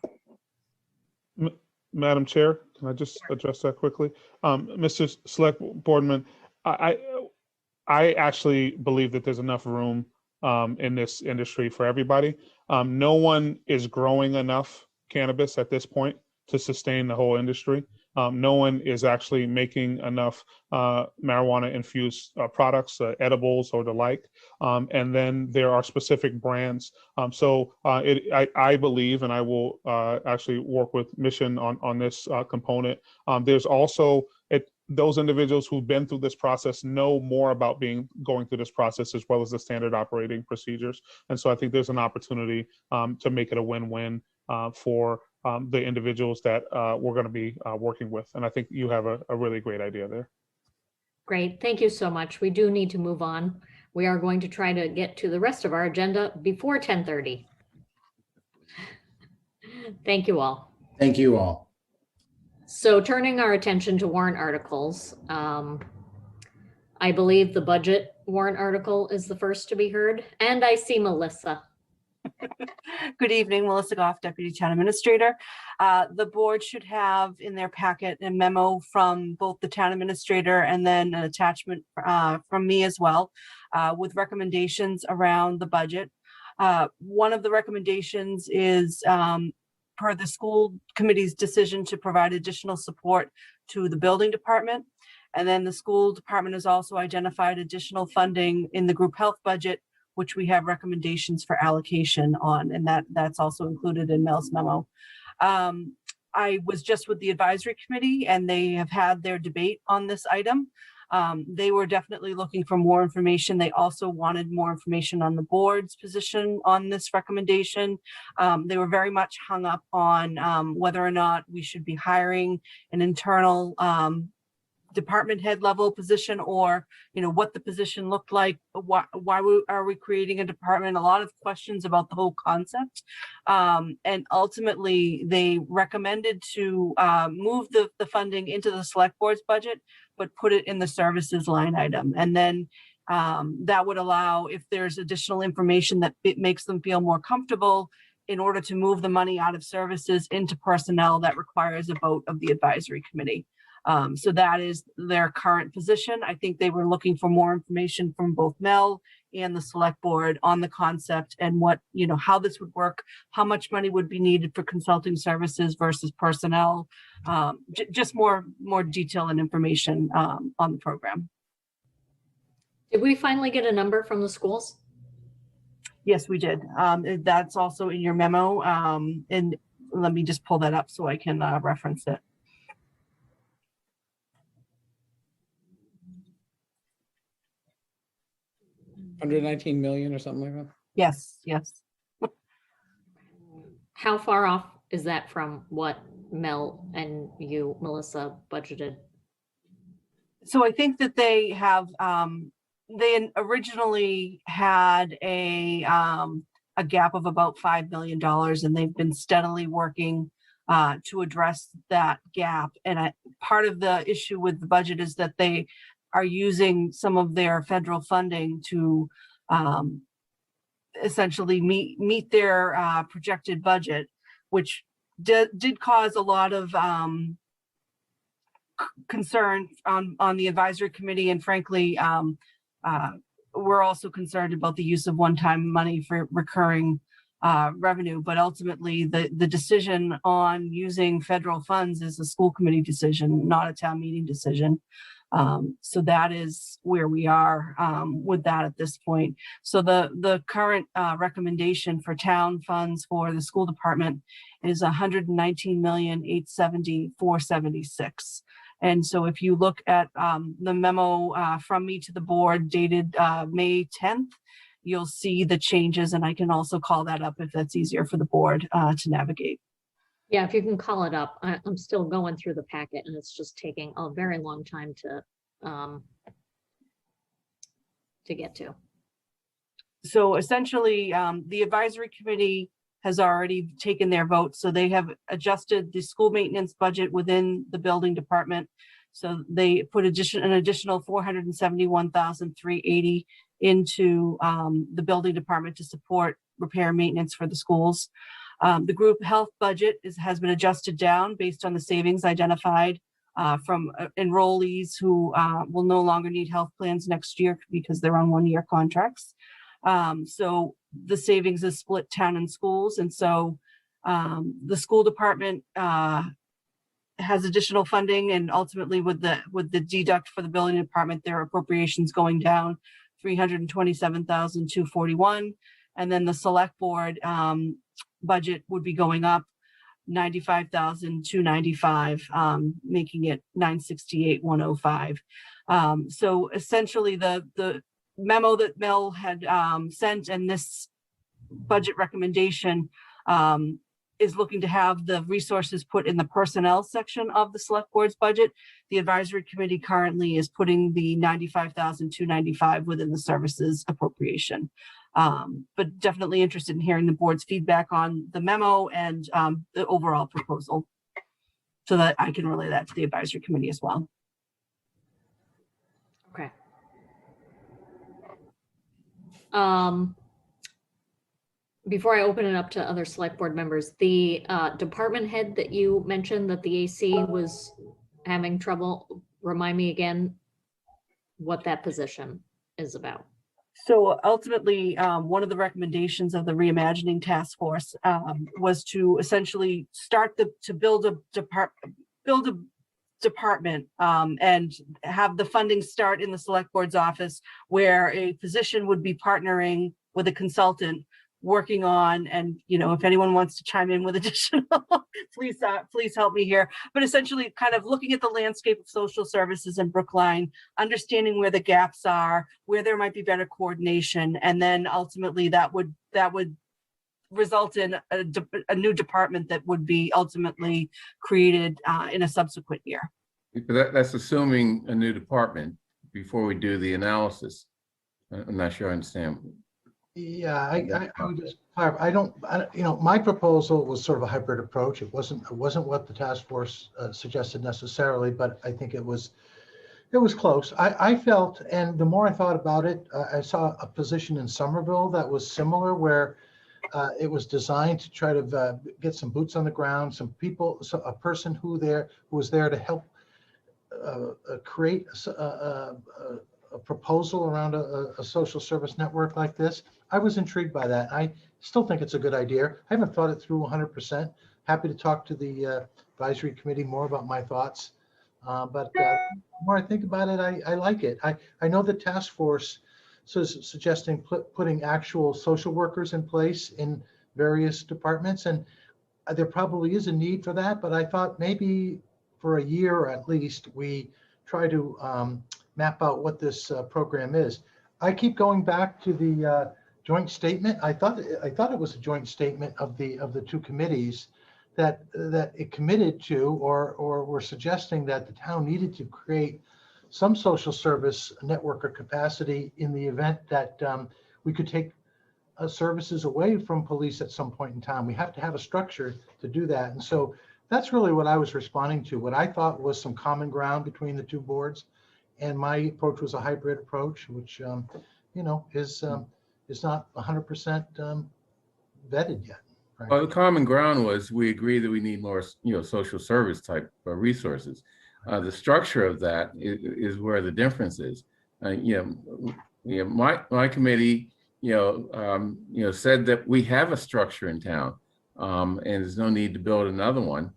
Madam Chair, can I just address that quickly? Mr. Select Boardman, I actually believe that there's enough room in this industry for everybody. No one is growing enough cannabis at this point to sustain the whole industry. No one is actually making enough marijuana infused products, edibles or the like. And then there are specific brands. I believe, and I will actually work with Mission on this component. There's also those individuals who've been through this process know more about going through this process as well as the standard operating procedures. And so I think there's an opportunity to make it a win-win for the individuals that we're going to be working with. And I think you have a really great idea there. Great. Thank you so much. We do need to move on. We are going to try to get to the rest of our agenda before 10:30. Thank you all. Thank you all. So turning our attention to warrant articles, I believe the budget warrant article is the first to be heard. And I see Melissa. Good evening, Melissa Goff, Deputy Town Administrator. The board should have in their packet a memo from both the Town Administrator and then an attachment from me as well with recommendations around the budget. One of the recommendations is per the school committee's decision to provide additional support to the building department. And then the school department has also identified additional funding in the group health budget, which we have recommendations for allocation on, and that's also included in Mel's memo. I was just with the advisory committee and they have had their debate on this item. They were definitely looking for more information. They also wanted more information on the board's position on this recommendation. They were very much hung up on whether or not we should be hiring an internal department head level position, or what the position looked like, why are we creating a department, a lot of questions about the whole concept. And ultimately they recommended to move the funding into the select board's budget, but put it in the services line item. And then that would allow, if there's additional information that it makes them feel more comfortable, in order to move the money out of services into personnel, that requires a vote of the advisory committee. So that is their current position. I think they were looking for more information from both Mel and the select board on the concept and what, how this would work, how much money would be needed for consulting services versus personnel, just more detail and information on the program. Did we finally get a number from the schools? Yes, we did. That's also in your memo. And let me just pull that up so I can reference it. $119 million or something like that? Yes. How far off is that from what Mel and you, Melissa, budgeted? So I think that they have, they originally had a gap of about $5 million, and they've been steadily working to address that gap. And part of the issue with the budget is that they are using some of their federal funding to essentially meet their projected budget, which did cause a lot of concern on the advisory committee. And frankly, we're also concerned about the use of one-time money for recurring revenue. But ultimately, the decision on using federal funds is a school committee decision, not a town meeting decision. So that is where we are with that at this point. So the current recommendation for town funds for the school department is $119,870,476. And so if you look at the memo from me to the board dated May 10th, you'll see the changes, and I can also call that up if that's easier for the board to navigate. Yeah, if you can call it up. I'm still going through the packet and it's just taking a very long time to get to. So essentially, the advisory committee has already taken their vote. So they have adjusted the school maintenance budget within the building department. So they put an additional $471,380 into the building department to support repair and maintenance for the schools. The group health budget has been adjusted down based on the savings identified from enrollees who will no longer need health plans next year because they're on one-year contracts. So the savings is split town and schools. And so the school department has additional funding, and ultimately with the deduct for the building department, their appropriations going down $327,241. And then the select board budget would be going up $95,295, making it $968,105. So essentially the memo that Mel had sent and this budget recommendation is looking to have the resources put in the personnel section of the select board's budget. The advisory committee currently is putting the $95,295 within the services appropriation. But definitely interested in hearing the board's feedback on the memo and the overall proposal so that I can relay that to the advisory committee as well. Okay. Before I open it up to other select board members, the department head that you mentioned that the AC was having trouble, remind me again what that position is about. So ultimately, one of the recommendations of the reimagining task force was to essentially start to build a department and have the funding start in the select board's office, where a physician would be partnering with a consultant working on, and if anyone wants to chime in with additional, please help me here. But essentially kind of looking at the landscape of social services in Brookline, understanding where the gaps are, where there might be better coordination, and then ultimately that would result in a new department that would be ultimately created in a subsequent year. But that's assuming a new department before we do the analysis. I'm not sure I understand. Yeah, I would just clarify. You know, my proposal was sort of a hybrid approach. It wasn't what the task force suggested necessarily, but I think it was close. I felt, and the more I thought about it, I saw a position in Somerville that was similar, where it was designed to try to get some boots on the ground, some people, a person who was there to help create a proposal around a social service network like this. I was intrigued by that. I still think it's a good idea. I haven't thought it through 100%. Happy to talk to the advisory committee more about my thoughts. But the more I think about it, I like it. I know the task force suggesting putting actual social workers in place in various departments, and there probably is a need for that. But I thought maybe for a year at least, we try to map out what this program is. I keep going back to the joint statement. I thought it was a joint statement of the two committees that it committed to, or were suggesting that the town needed to create some social service network or capacity in the event that we could take services away from police at some point in time. We have to have a structure to do that. And so that's really what I was responding to, what I thought was some common ground between the two boards. And my approach was a hybrid approach, which, you know, is not 100% vetted yet. Right? Well, the common ground was we agree that we need more, you know, social service type resources. The structure of that is where the difference is. You know, my committee, you know, said that we have a structure in town, and there's no need to build another one.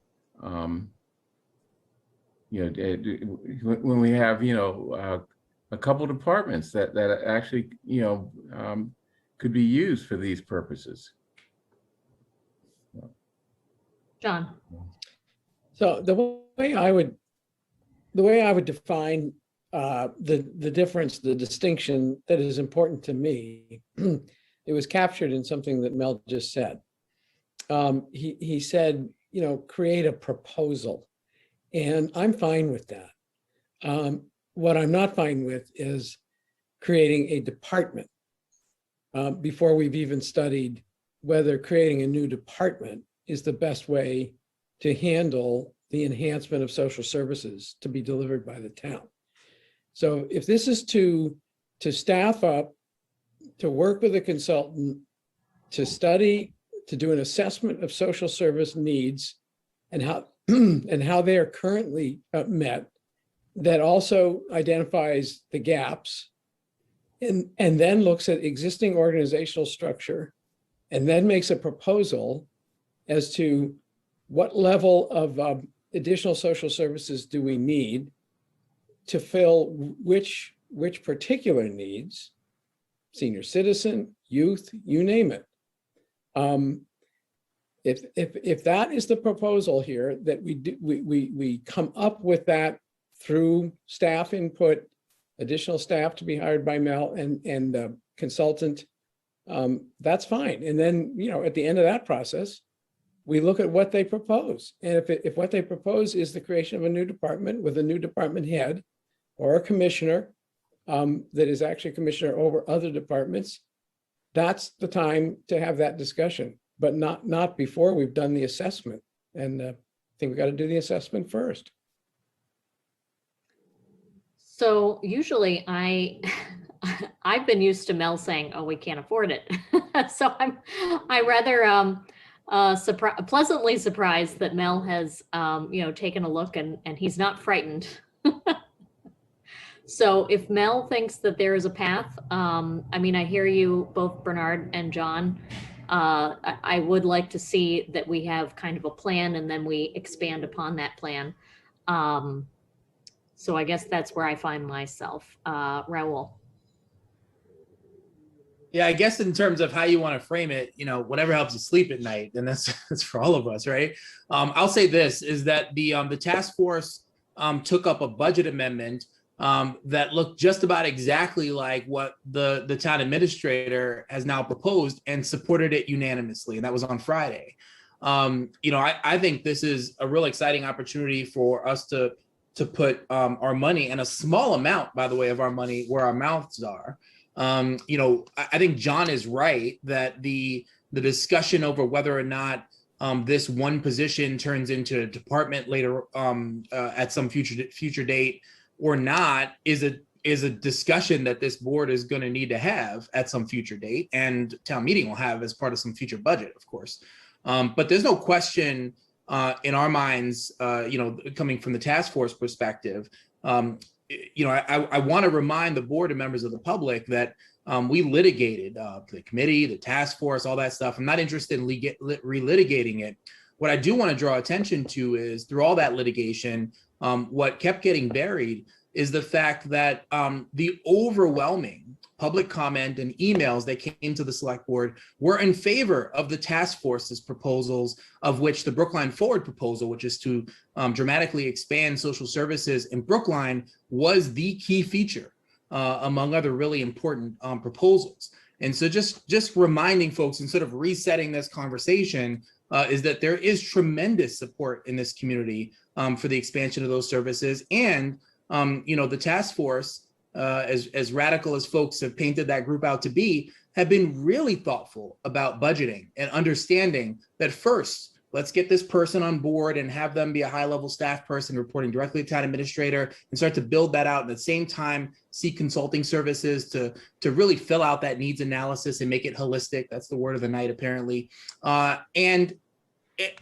You know, when we have, you know, a couple departments that actually, you know, could be used for these purposes. John. So the way I would define the difference, the distinction that is important to me, it was captured in something that Mel just said. He said, you know, create a proposal, and I'm fine with that. What I'm not fine with is creating a department before we've even studied whether creating a new department is the best way to handle the enhancement of social services to be delivered by the town. So if this is to staff up, to work with a consultant, to study, to do an assessment of social service needs and how and how they are currently met, that also identifies the gaps and then looks at existing organizational structure and then makes a proposal as to what level of additional social services do we need to fill which particular needs, senior citizen, youth, you name it. If that is the proposal here, that we come up with that through staff input, additional staff to be hired by Mel and consultant, that's fine. And then, you know, at the end of that process, we look at what they propose. And if what they propose is the creation of a new department with a new department head or a commissioner that is actually a commissioner over other departments, that's the time to have that discussion, but not before we've done the assessment. And I think we got to do the assessment first. So usually I've been used to Mel saying, "Oh, we can't afford it." So I rather pleasantly surprised that Mel has you know, taken a look and he's not frightened. So if Mel thinks that there is a path, I mean, I hear you both, Bernard and John. I would like to see that we have kind of a plan and then we expand upon that plan. So I guess that's where I find myself. Raul. Yeah, I guess in terms of how you want to frame it, you know, whatever helps you sleep at night, and that's for all of us, right? I'll say this is that the task force took up a budget amendment that looked just about exactly like what the town administrator has now proposed and supported it unanimously, and that was on Friday. You know, I think this is a real exciting opportunity for us to to put our money, and a small amount, by the way, of our money where our mouths are. You know, I think John is right that the discussion over whether or not this one position turns into a department later at some future date or not is a discussion that this board is going to need to have at some future date, and town meeting will have as part of some future budget, of course. But there's no question in our minds, you know, coming from the task force perspective, you know, I want to remind the board and members of the public that we litigated the committee, the task force, all that stuff. I'm not interested in relitigating it. What I do want to draw attention to is through all that litigation, what kept getting buried is the fact that the overwhelming public comment and emails that came to the select board were in favor of the task force's proposals, of which the Brookline Forward proposal, which is to dramatically expand social services in Brookline, was the key feature among other really important proposals. And so just reminding folks, instead of resetting this conversation, is that there is tremendous support in this community for the expansion of those services. And you know, the task force, as radical as folks have painted that group out to be, have been really thoughtful about budgeting and understanding that first, let's get this person on board and have them be a high-level staff person reporting directly to town administrator, and start to build that out. At the same time, seek consulting services to really fill out that needs analysis and make it holistic. That's the word of the night, apparently.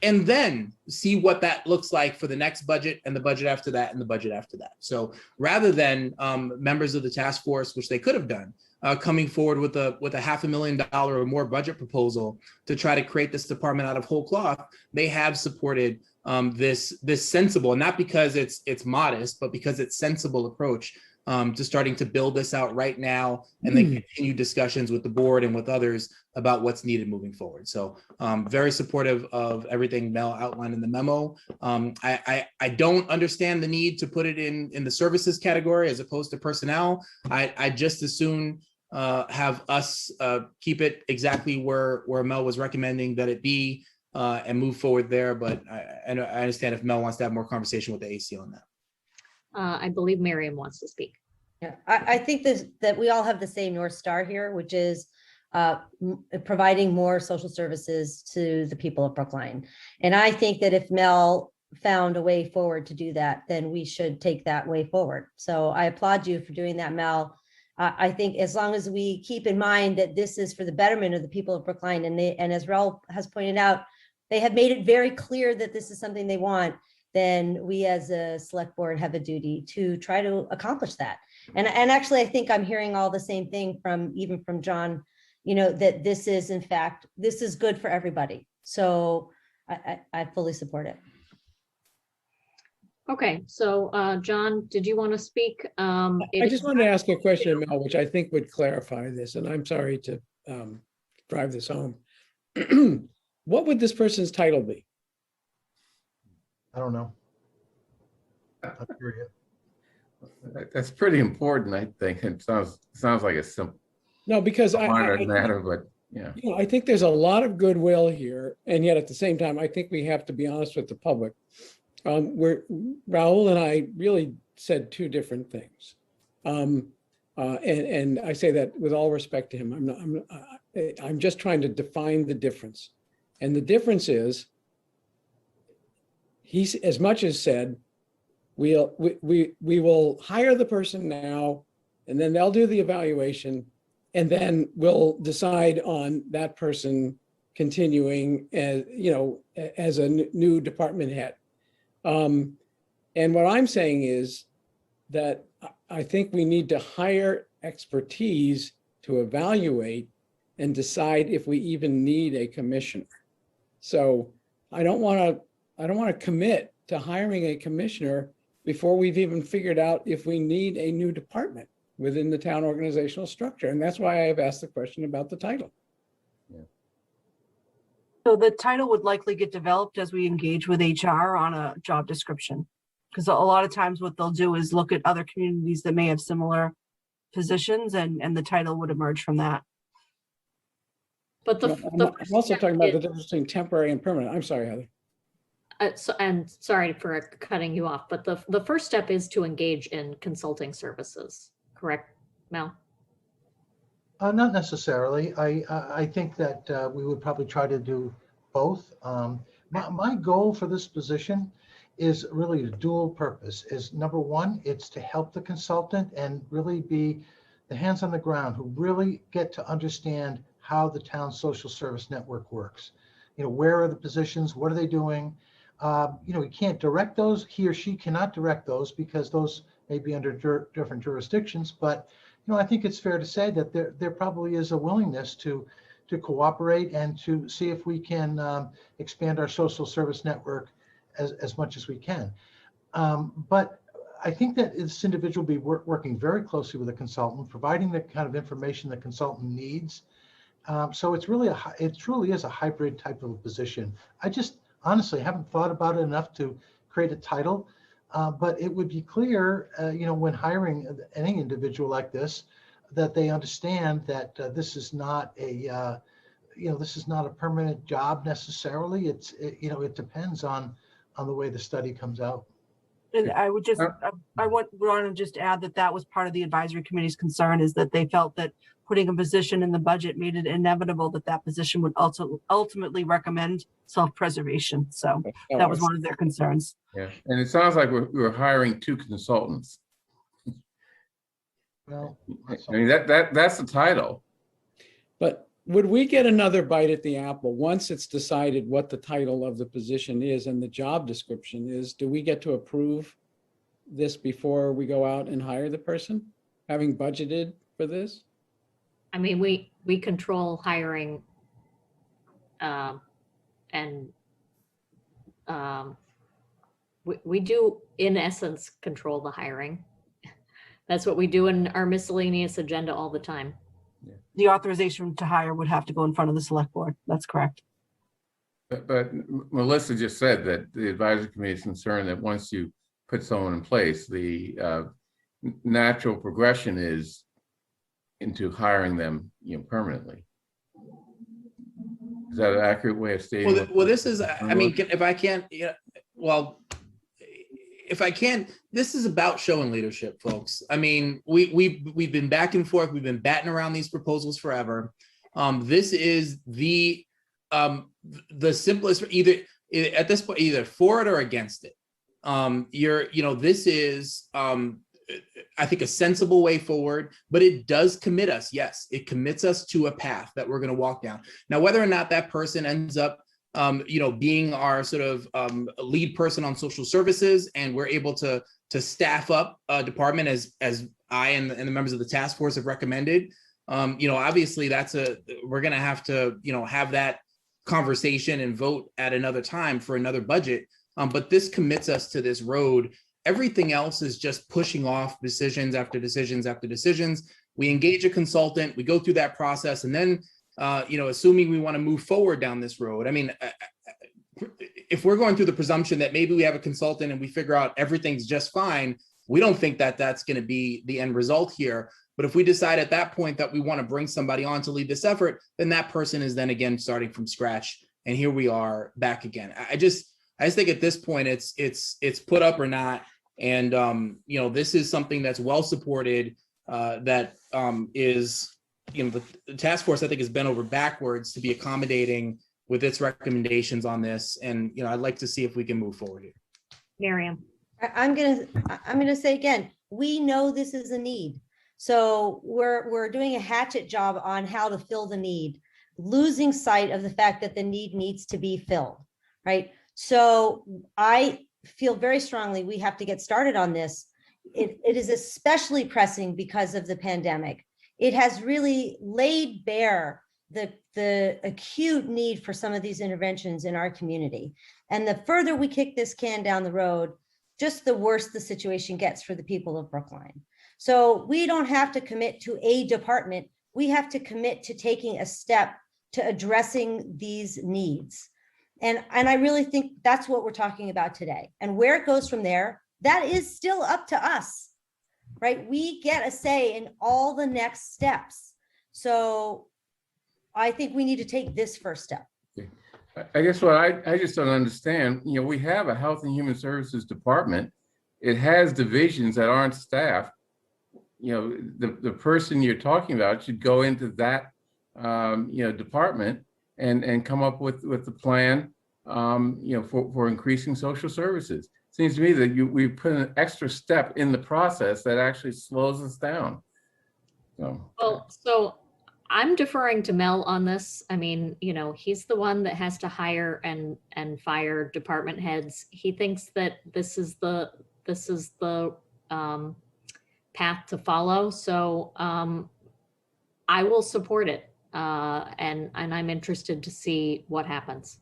And then see what that looks like for the next budget and the budget after that and the budget after that. So rather than members of the task force, which they could have done, coming forward with a $500,000 or more budget proposal to try to create this department out of whole cloth, they have supported this sensible, and not because it's modest, but because it's sensible approach to starting to build this out right now, and then continue discussions with the board and with others about what's needed moving forward. So very supportive of everything Mel outlined in the memo. I don't understand the need to put it in the services category as opposed to personnel. I just as soon have us keep it exactly where Mel was recommending that it be and move forward there. But I understand if Mel wants to have more conversation with the AC on that. I believe Miriam wants to speak. Yeah, I think that we all have the same North Star here, which is providing more social services to the people of Brookline. And I think that if Mel found a way forward to do that, then we should take that way forward. So I applaud you for doing that, Mel. I think as long as we keep in mind that this is for the betterment of the people of Brookline, and as Raul has pointed out, they have made it very clear that this is something they want, then we as a select board have a duty to try to accomplish that. And actually, I think I'm hearing all the same thing even from John, you know, that this is, in fact, this is good for everybody. So I fully support it. Okay, so John, did you want to speak? I just wanted to ask a question, Mel, which I think would clarify this, and I'm sorry to drive this home. What would this person's title be? I don't know. That's pretty important, I think. It sounds like a simple, no, because minor matter, but yeah. You know, I think there's a lot of goodwill here, and yet at the same time, I think we have to be honest with the public. Raul and I really said two different things, and I say that with all respect to him. I'm just trying to define the difference, and the difference is he's as much as said we will hire the person now, and then they'll do the evaluation, and then we'll decide on that person continuing as, you know, as a new department head. And what I'm saying is that I think we need to hire expertise to evaluate and decide if we even need a commissioner. So I don't want to commit to hiring a commissioner before we've even figured out if we need a new department within the town organizational structure. And that's why I have asked the question about the title. So the title would likely get developed as we engage with HR on a job description. Because a lot of times what they'll do is look at other communities that may have similar positions, and the title would emerge from that. But I'm also talking about the difference between temporary and permanent. I'm sorry, Heather. And sorry for cutting you off, but the first step is to engage in consulting services, correct, Mel? Not necessarily. I think that we would probably try to do both. My goal for this position is really a dual purpose. Is number one, it's to help the consultant and really be the hands on the ground who really get to understand how the town social service network works. You know, where are the positions? What are they doing? You know, he can't direct those. He or she cannot direct those because those may be under different jurisdictions. But you know, I think it's fair to say that there probably is a willingness to cooperate and to see if we can expand our social service network as much as we can. But I think that this individual will be working very closely with a consultant, providing the kind of information the consultant needs. So it's really it truly is a hybrid type of a position. I just honestly haven't thought about it enough to create a title, but it would be clear, you know, when hiring any individual like this, that they understand that this is not a, you know, this is not a permanent job necessarily. You know, it depends on the way the study comes out. And I would just, I want to just add that was part of the advisory committee's concern, is that they felt that putting a position in the budget made it inevitable that position would also ultimately recommend self-preservation. So that was one of their concerns. Yeah, and it sounds like we're hiring 2 consultants. Well, I mean, that's the title. But would we get another bite at the apple once it's decided what the title of the position is and the job description is? Do we get to approve this before we go out and hire the person, having budgeted for this? I mean, we control hiring, and we do, in essence, control the hiring. That's what we do in our miscellaneous agenda all the time. The authorization to hire would have to go in front of the select board. That's correct. But Melissa just said that the advisory committee is concerned that once you put someone in place, the natural progression is into hiring them, you know, permanently. Is that an accurate way of stating? Well, this is, I mean, if I can't, you know, well, if I can, this is about showing leadership, folks. I mean, we've been back and forth. We've been batting around these proposals forever. This is the simplest, either at this point, either for it or against it. This is, I think, a sensible way forward, but it does commit us. Yes, it commits us to a path that we're going to walk down. Now, whether or not that person ends up being our sort of lead person on social services, and we're able to staff up a department as I and the members of the task force have recommended. Obviously we're going to have to, have that conversation and vote at another time for another budget. But this commits us to this road. Everything else is just pushing off decisions after decisions after decisions. We engage a consultant, we go through that process, and then assuming we want to move forward down this road. I mean, if we're going through the presumption that maybe we have a consultant and we figure out everything's just fine, we don't think that that's going to be the end result here. But if we decide at that point that we want to bring somebody on to lead this effort, then that person is then again starting from scratch. And here we are back again. I just think at this point it's put up or not. And this is something that's well supported, that is, the task force, I think, has bent over backwards to be accommodating with its recommendations on this. And, I'd like to see if we can move forward here. Miriam. I'm gonna say again, we know this is a need. So we're doing a hatchet job on how to fill the need, losing sight of the fact that the need needs to be filled, right? So I feel very strongly we have to get started on this. It is especially pressing because of the pandemic. It has really laid bare the acute need for some of these interventions in our community. And the further we kick this can down the road, just the worse the situation gets for the people of Brookline. So we don't have to commit to a department. We have to commit to taking a step to addressing these needs. And I really think that's what we're talking about today. And where it goes from there, that is still up to us. Right? We get a say in all the next steps. So I think we need to take this first step. I guess what I just don't understand, we have a Health and Human Services Department. It has divisions that aren't staffed. The person you're talking about should go into that, department and come up with the plan, for increasing social services. Seems to me that we put an extra step in the process that actually slows us down. So I'm deferring to Mel on this. I mean, he's the one that has to hire and fire department heads. He thinks that this is the path to follow. So I will support it, and I'm interested to see what happens.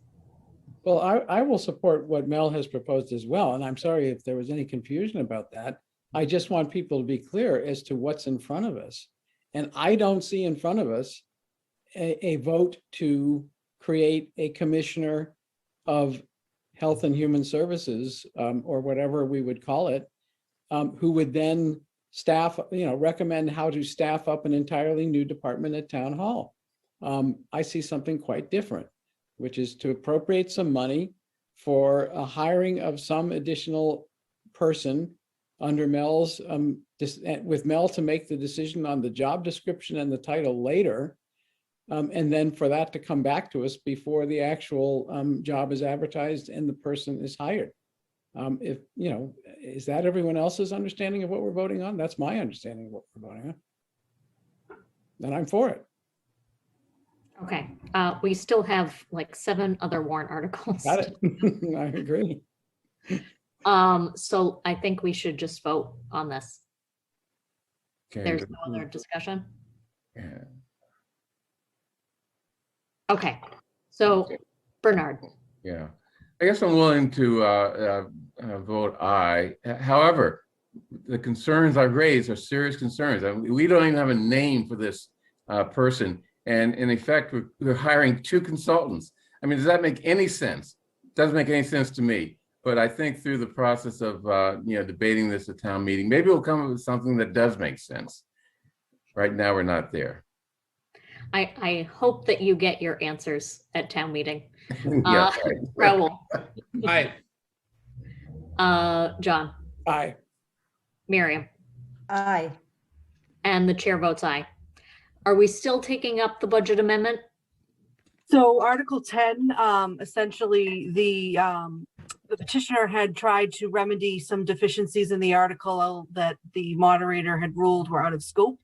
Well, I will support what Mel has proposed as well. And I'm sorry if there was any confusion about that. I just want people to be clear as to what's in front of us. And I don't see in front of us a vote to create a commissioner of Health and Human Services, or whatever we would call it, who would then recommend how to staff up an entirely new department at Town Hall. I see something quite different, which is to appropriate some money for a hiring of some additional person under Mel's, with Mel to make the decision on the job description and the title later, and then for that to come back to us before the actual job is advertised and the person is hired. Is that everyone else's understanding of what we're voting on? That's my understanding of what we're voting on. And I'm for it. Okay, we still have like 7 other warrant articles. Got it. I agree. So I think we should just vote on this. Okay. There's no other discussion. Yeah. Okay, so Bernard. Yeah, I guess I'm willing to vote aye. However, the concerns I've raised are serious concerns. We don't even have a name for this person. And in effect, we're hiring 2 consultants. I mean, does that make any sense? It doesn't make any sense to me. But I think through the process of debating this at town meeting, maybe we'll come up with something that does make sense. Right now, we're not there. I hope that you get your answers at town meeting. Yeah, Raul. Aye. John. Aye. Miriam. Aye. And the chair votes aye. Are we still taking up the budget amendment? So Article 10, essentially the petitioner had tried to remedy some deficiencies in the article that the moderator had ruled were out of scope.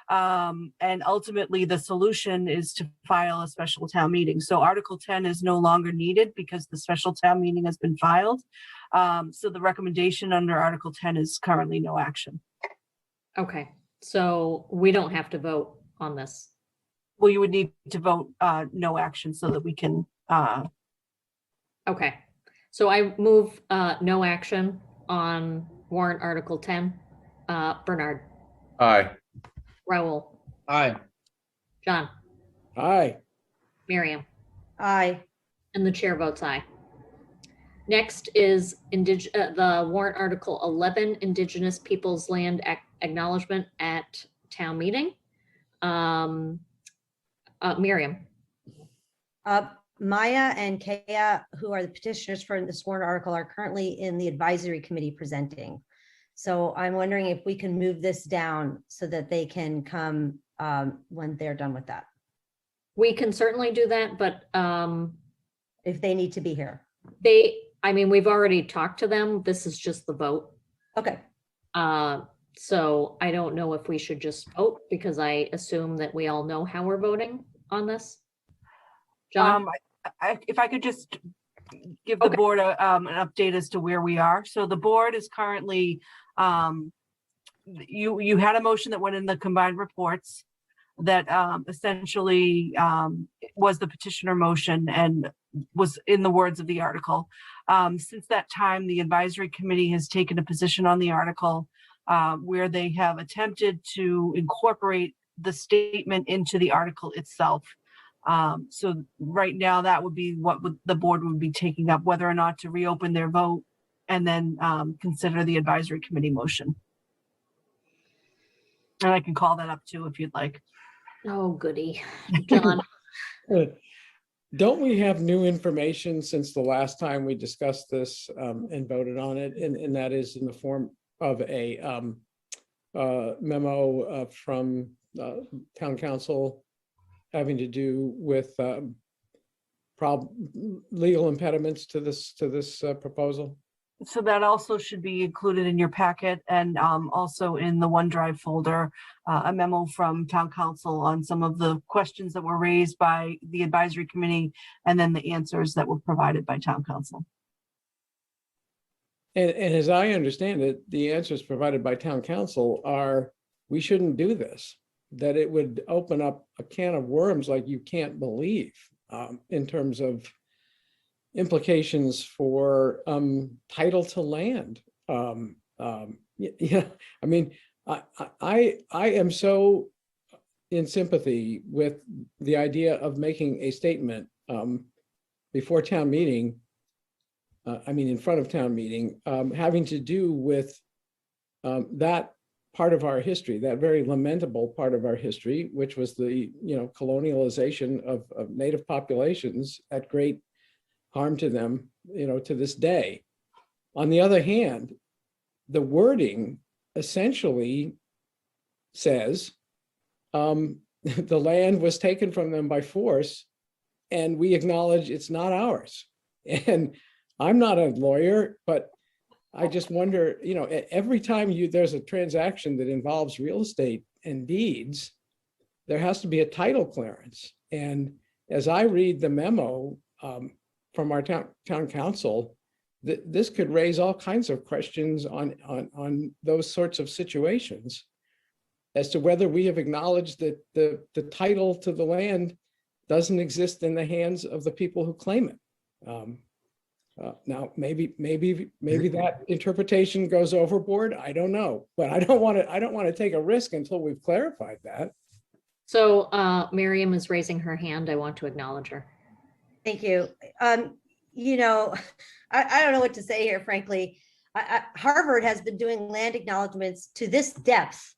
And ultimately the solution is to file a special town meeting. So Article 10 is no longer needed because the special town meeting has been filed. So the recommendation under Article 10 is currently no action. Okay, so we don't have to vote on this. Well, you would need to vote no action so that we can. Okay, so I move no action on warrant Article 10. Bernard. Aye. Raul. Aye. John. Aye. Miriam. Aye. And the chair votes aye. Next is the warrant Article 11, Indigenous Peoples Land Acknowledgement at Town Meeting. Miriam. Maya and Kaya, who are the petitioners for this warrant article, are currently in the advisory committee presenting. So I'm wondering if we can move this down so that they can come when they're done with that. We can certainly do that, but if they need to be here. We've already talked to them. This is just the vote. Okay. So I don't know if we should just vote because I assume that we all know how we're voting on this. John? If I could just give the board an update as to where we are. So the board is currently, you had a motion that went in the combined reports that essentially was the petitioner motion and was in the words of the article. Since that time, the advisory committee has taken a position on the article where they have attempted to incorporate the statement into the article itself. So right now that would be what the board would be taking up, whether or not to reopen their vote and then consider the advisory committee motion. And I can call that up too if you'd like. Oh, goody. John. Don't we have new information since the last time we discussed this and voted on it? And that is in the form of a memo from town council having to do with legal impediments to this proposal? So that also should be included in your packet, and also in the OneDrive folder, a memo from town council on some of the questions that were raised by the advisory committee, and then the answers that were provided by town council. And as I understand it, the answers provided by town council are, we shouldn't do this, that it would open up a can of worms like you can't believe in terms of implications for title to land. Yeah, I mean, I am so in sympathy with the idea of making a statement before town meeting, I mean, in front of town meeting, having to do with that part of our history, that very lamentable part of our history, which was the, colonialization of native populations at great harm to them, to this day. On the other hand, the wording essentially says the land was taken from them by force, and we acknowledge it's not ours. And I'm not a lawyer, but I just wonder, every time there's a transaction that involves real estate and deeds, there has to be a title clearance. And as I read the memo from our town council, this could raise all kinds of questions on those sorts of situations as to whether we have acknowledged that the title to the land doesn't exist in the hands of the people who claim it. Now, maybe that interpretation goes overboard. I don't know, but I don't want to take a risk until we've clarified that. So Miriam is raising her hand. I want to acknowledge her. Thank you. I don't know what to say here, frankly. Harvard has been doing land acknowledgements to this depth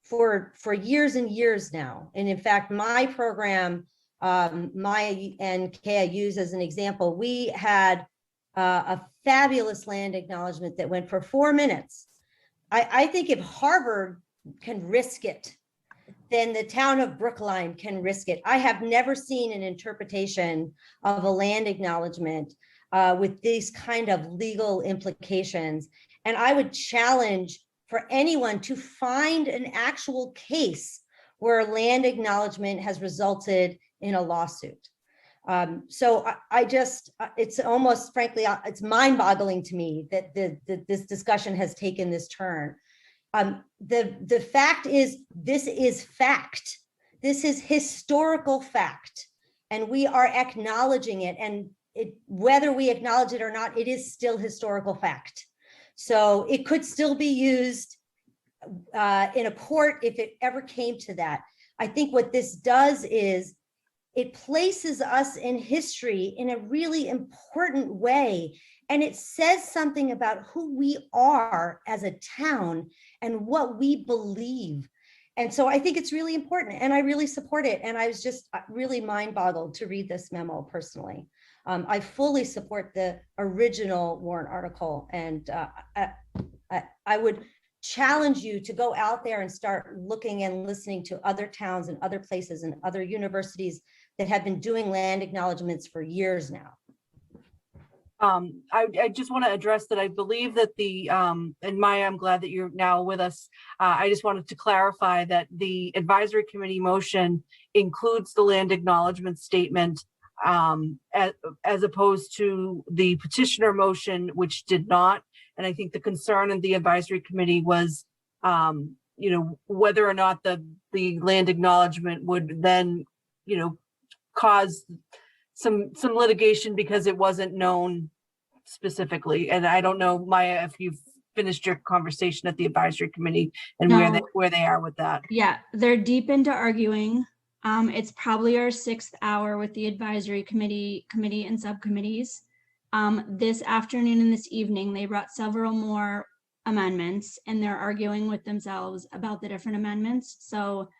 for years and years now. And in fact, my program, my NK I use as an example, we had a fabulous land acknowledgement that went for 4 minutes. I think if Harvard can risk it, then the town of Brookline can risk it. I have never seen an interpretation of a land acknowledgement with these kind of legal implications. And I would challenge for anyone to find an actual case where a land acknowledgement has resulted in a lawsuit. So I just, it's almost, frankly, it's mind-boggling to me that this discussion has taken this turn. The fact is, this is fact. This is historical fact, and we are acknowledging it. And whether we acknowledge it or not, it is still historical fact. So it could still be used in a court if it ever came to that. I think what this does is it places us in history in a really important way. And it says something about who we are as a town and what we believe. And so I think it's really important, and I really support it. And I was just really mind-boggled to read this memo personally. I fully support the original warrant article, and I would challenge you to go out there and start looking and listening to other towns and other places and other universities that have been doing land acknowledgements for years now. I just want to address that. I believe that and Maya, I'm glad that you're now with us. I just wanted to clarify that the advisory committee motion includes the land acknowledgement statement as opposed to the petitioner motion, which did not. And I think the concern in the advisory committee was, whether or not the land acknowledgement would then, cause some litigation because it wasn't known specifically. And I don't know, Maya, if you've finished your conversation at the advisory committee and where they are with that. Yeah, they're deep into arguing. It's probably our 6th hour with the advisory committee and subcommittees. This afternoon and this evening, they brought several more amendments, and they're arguing with themselves about the different amendments. So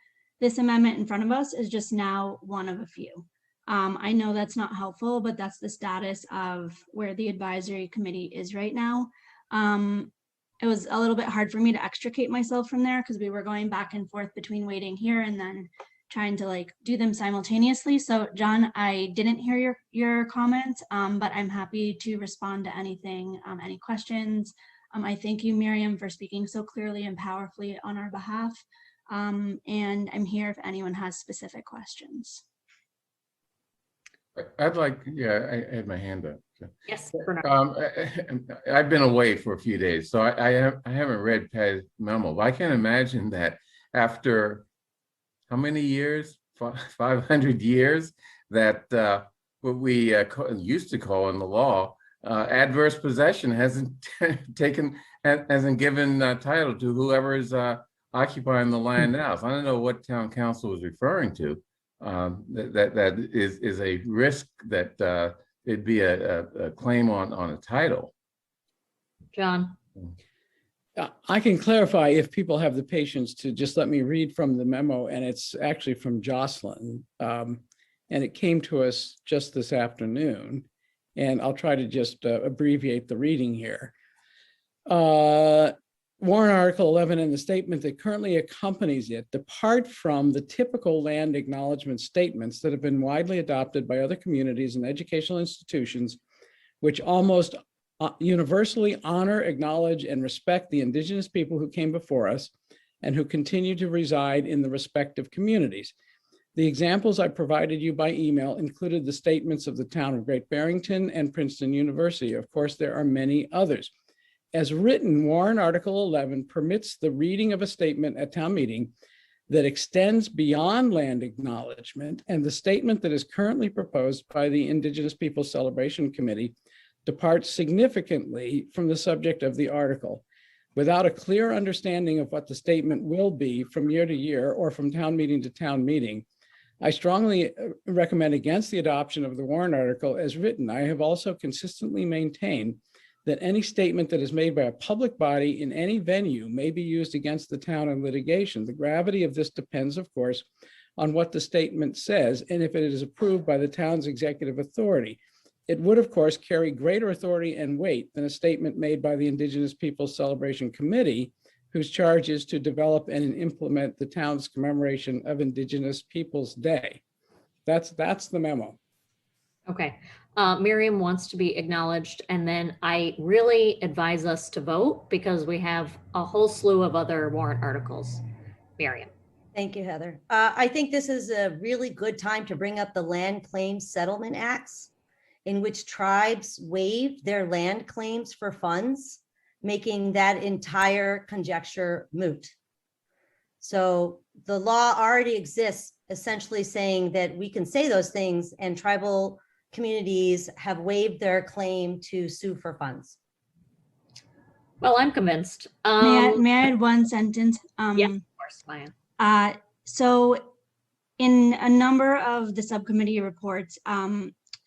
this amendment in front of us is just now one of a few. I know that's not helpful, but that's the status of where the advisory committee is right now. It was a little bit hard for me to extricate myself from there because we were going back and forth between waiting here and then trying to like do them simultaneously. So John, I didn't hear your comments, but I'm happy to respond to anything, any questions. I thank you, Miriam, for speaking so clearly and powerfully on our behalf. And I'm here if anyone has specific questions. I'd like, yeah, I had my hand up. Yes, Bernard. I've been away for a few days, so I haven't read Pat's memo, but I can imagine that after how many years, 500 years, that what we used to call in the law, adverse possession hasn't given title to whoever is occupying the land now. So I don't know what town council was referring to. That is a risk that it'd be a claim on a title. John. I can clarify if people have the patience to just let me read from the memo, and it's actually from Jocelyn. And it came to us just this afternoon, and I'll try to just abbreviate the reading here. Warrant Article 11 and the statement that currently accompanies it depart from the typical land acknowledgement statements that have been widely adopted by other communities and educational institutions, which almost universally honor, acknowledge, and respect the Indigenous people who came before us and who continue to reside in the respective communities. The examples I provided you by email included the statements of the town of Great Barrington and Princeton University. Of course, there are many others. As written, Warrant Article 11 permits the reading of a statement at town meeting that extends beyond land acknowledgement, and the statement that is currently proposed by the Indigenous Peoples Celebration Committee departs significantly from the subject of the article. Without a clear understanding of what the statement will be from year to year or from town meeting to town meeting, I strongly recommend against the adoption of the warrant article as written. I have also consistently maintained that any statement that is made by a public body in any venue may be used against the town in litigation. The gravity of this depends, of course, on what the statement says and if it is approved by the town's executive authority. It would, of course, carry greater authority and weight than a statement made by the Indigenous Peoples Celebration Committee, whose charge is to develop and implement the town's commemoration of Indigenous Peoples Day. That's the memo. Okay. Miriam wants to be acknowledged, and then I really advise us to vote because we have a whole slew of other warrant articles. Miriam. Thank you, Heather. I think this is a really good time to bring up the Land Claims Settlement Acts, in which tribes waive their land claims for funds, making that entire conjecture moot. So the law already exists, essentially saying that we can say those things, and tribal communities have waived their claim to sue for funds. Well, I'm convinced. May I add one sentence? Yeah, of course, Maya. So in a number of the subcommittee reports,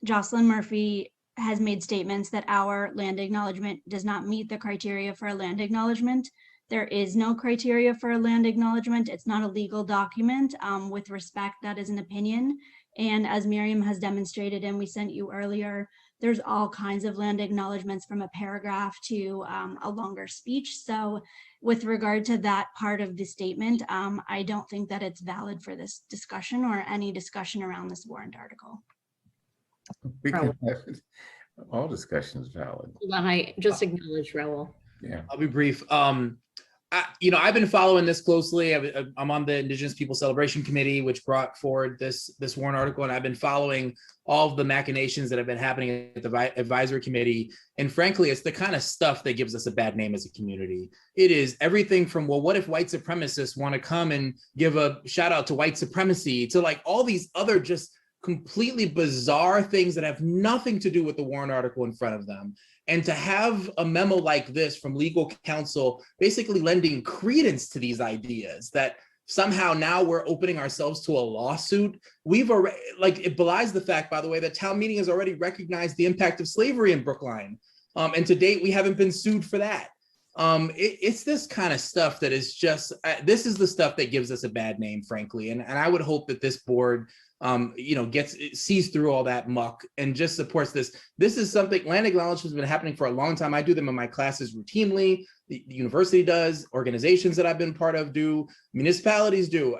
Jocelyn Murphy has made statements that our land acknowledgement does not meet the criteria for a land acknowledgement. There is no criteria for a land acknowledgement. It's not a legal document. With respect, that is an opinion. And as Miriam has demonstrated, and we sent you earlier, there's all kinds of land acknowledgements from a paragraph to a longer speech. So with regard to that part of the statement, I don't think that it's valid for this discussion or any discussion around this warrant article. We can have all discussions valid. Hold on, I just acknowledge Raul. Yeah, I'll be brief. I've been following this closely. I'm on the Indigenous People Celebration Committee, which brought forward this warrant article, and I've been following all of the machinations that have been happening at the advisory committee. And frankly, it's the kind of stuff that gives us a bad name as a community. It is everything from, well, what if white supremacists want to come and give a shout out to white supremacy, to like all these other just completely bizarre things that have nothing to do with the warrant article in front of them. And to have a memo like this from legal counsel basically lending credence to these ideas that somehow now we're opening ourselves to a lawsuit. We've already, like, it belies the fact, by the way, that town meeting has already recognized the impact of slavery in Brookline. And to date, we haven't been sued for that. It's this kind of stuff that is just, this is the stuff that gives us a bad name, frankly. And I would hope that this board sees through all that muck and just supports this. This is something, land acknowledgements has been happening for a long time. I do them in my classes routinely. The university does, organizations that I've been part of do, municipalities do,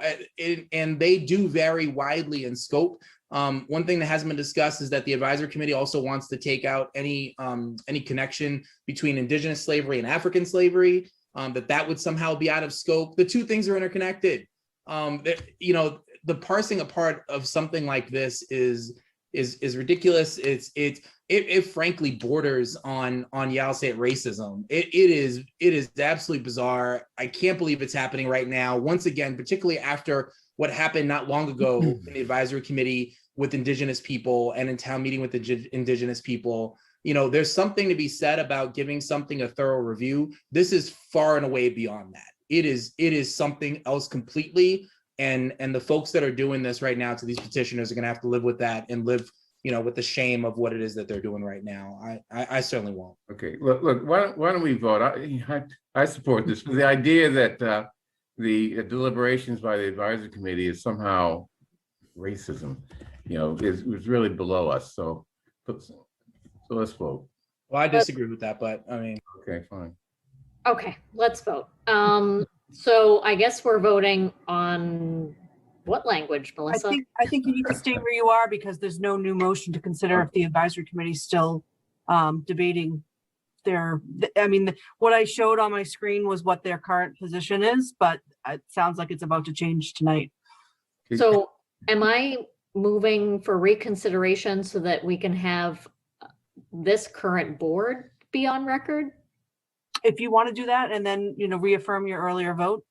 and they do vary widely in scope. One thing that hasn't been discussed is that the advisory committee also wants to take out any connection between indigenous slavery and African slavery, that would somehow be out of scope. The two things are interconnected. The parsing apart of something like this is ridiculous. It frankly borders on I'll say it, racism. It is absolutely bizarre. I can't believe it's happening right now. Once again, particularly after what happened not long ago in the advisory committee with Indigenous people and in town meeting with the Indigenous people. There's something to be said about giving something a thorough review. This is far and away beyond that. It is something else completely. And the folks that are doing this right now to these petitioners are going to have to live with that and live, with the shame of what it is that they're doing right now. I certainly won't. Okay, look. Why don't we vote? I support this. The idea that the deliberations by the advisory committee is somehow racism, is really below us. So let's vote. Well, I disagree with that, but I mean. Okay, fine. Okay, let's vote. So I guess we're voting on what language, Melissa? I think you need to stay where you are because there's no new motion to consider if the advisory committee is still debating what I showed on my screen was what their current position is, but it sounds like it's about to change tonight. So am I moving for reconsideration so that we can have this current board be on record? If you want to do that and then, reaffirm your earlier vote.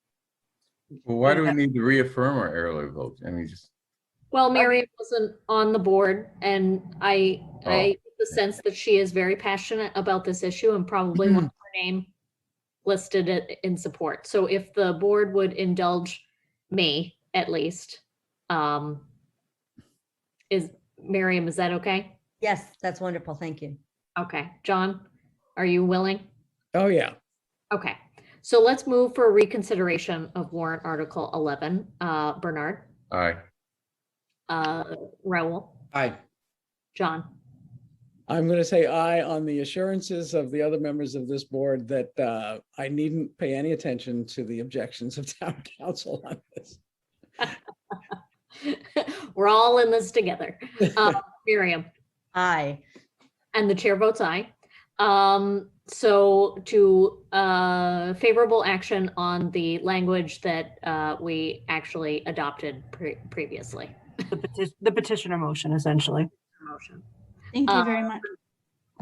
Well, why do we need to reaffirm our earlier vote? Well, Miriam wasn't on the board and I get the sense that she is very passionate about this issue and probably wants her name listed in support. So if the board would indulge me, at least, Miriam, is that okay? Yes, that's wonderful. Thank you. Okay. John, are you willing? Oh, yeah. Okay. So let's move for reconsideration of warrant article 11. Bernard? Aye. Raul? Aye. John? I'm going to say aye on the assurances of the other members of this board that I needn't pay any attention to the objections of town council on this. We're all in this together. Miriam? Aye. And the chair votes aye. So to favorable action on the language that we actually adopted previously. The petitioner motion, essentially. Motion. Thank you very much.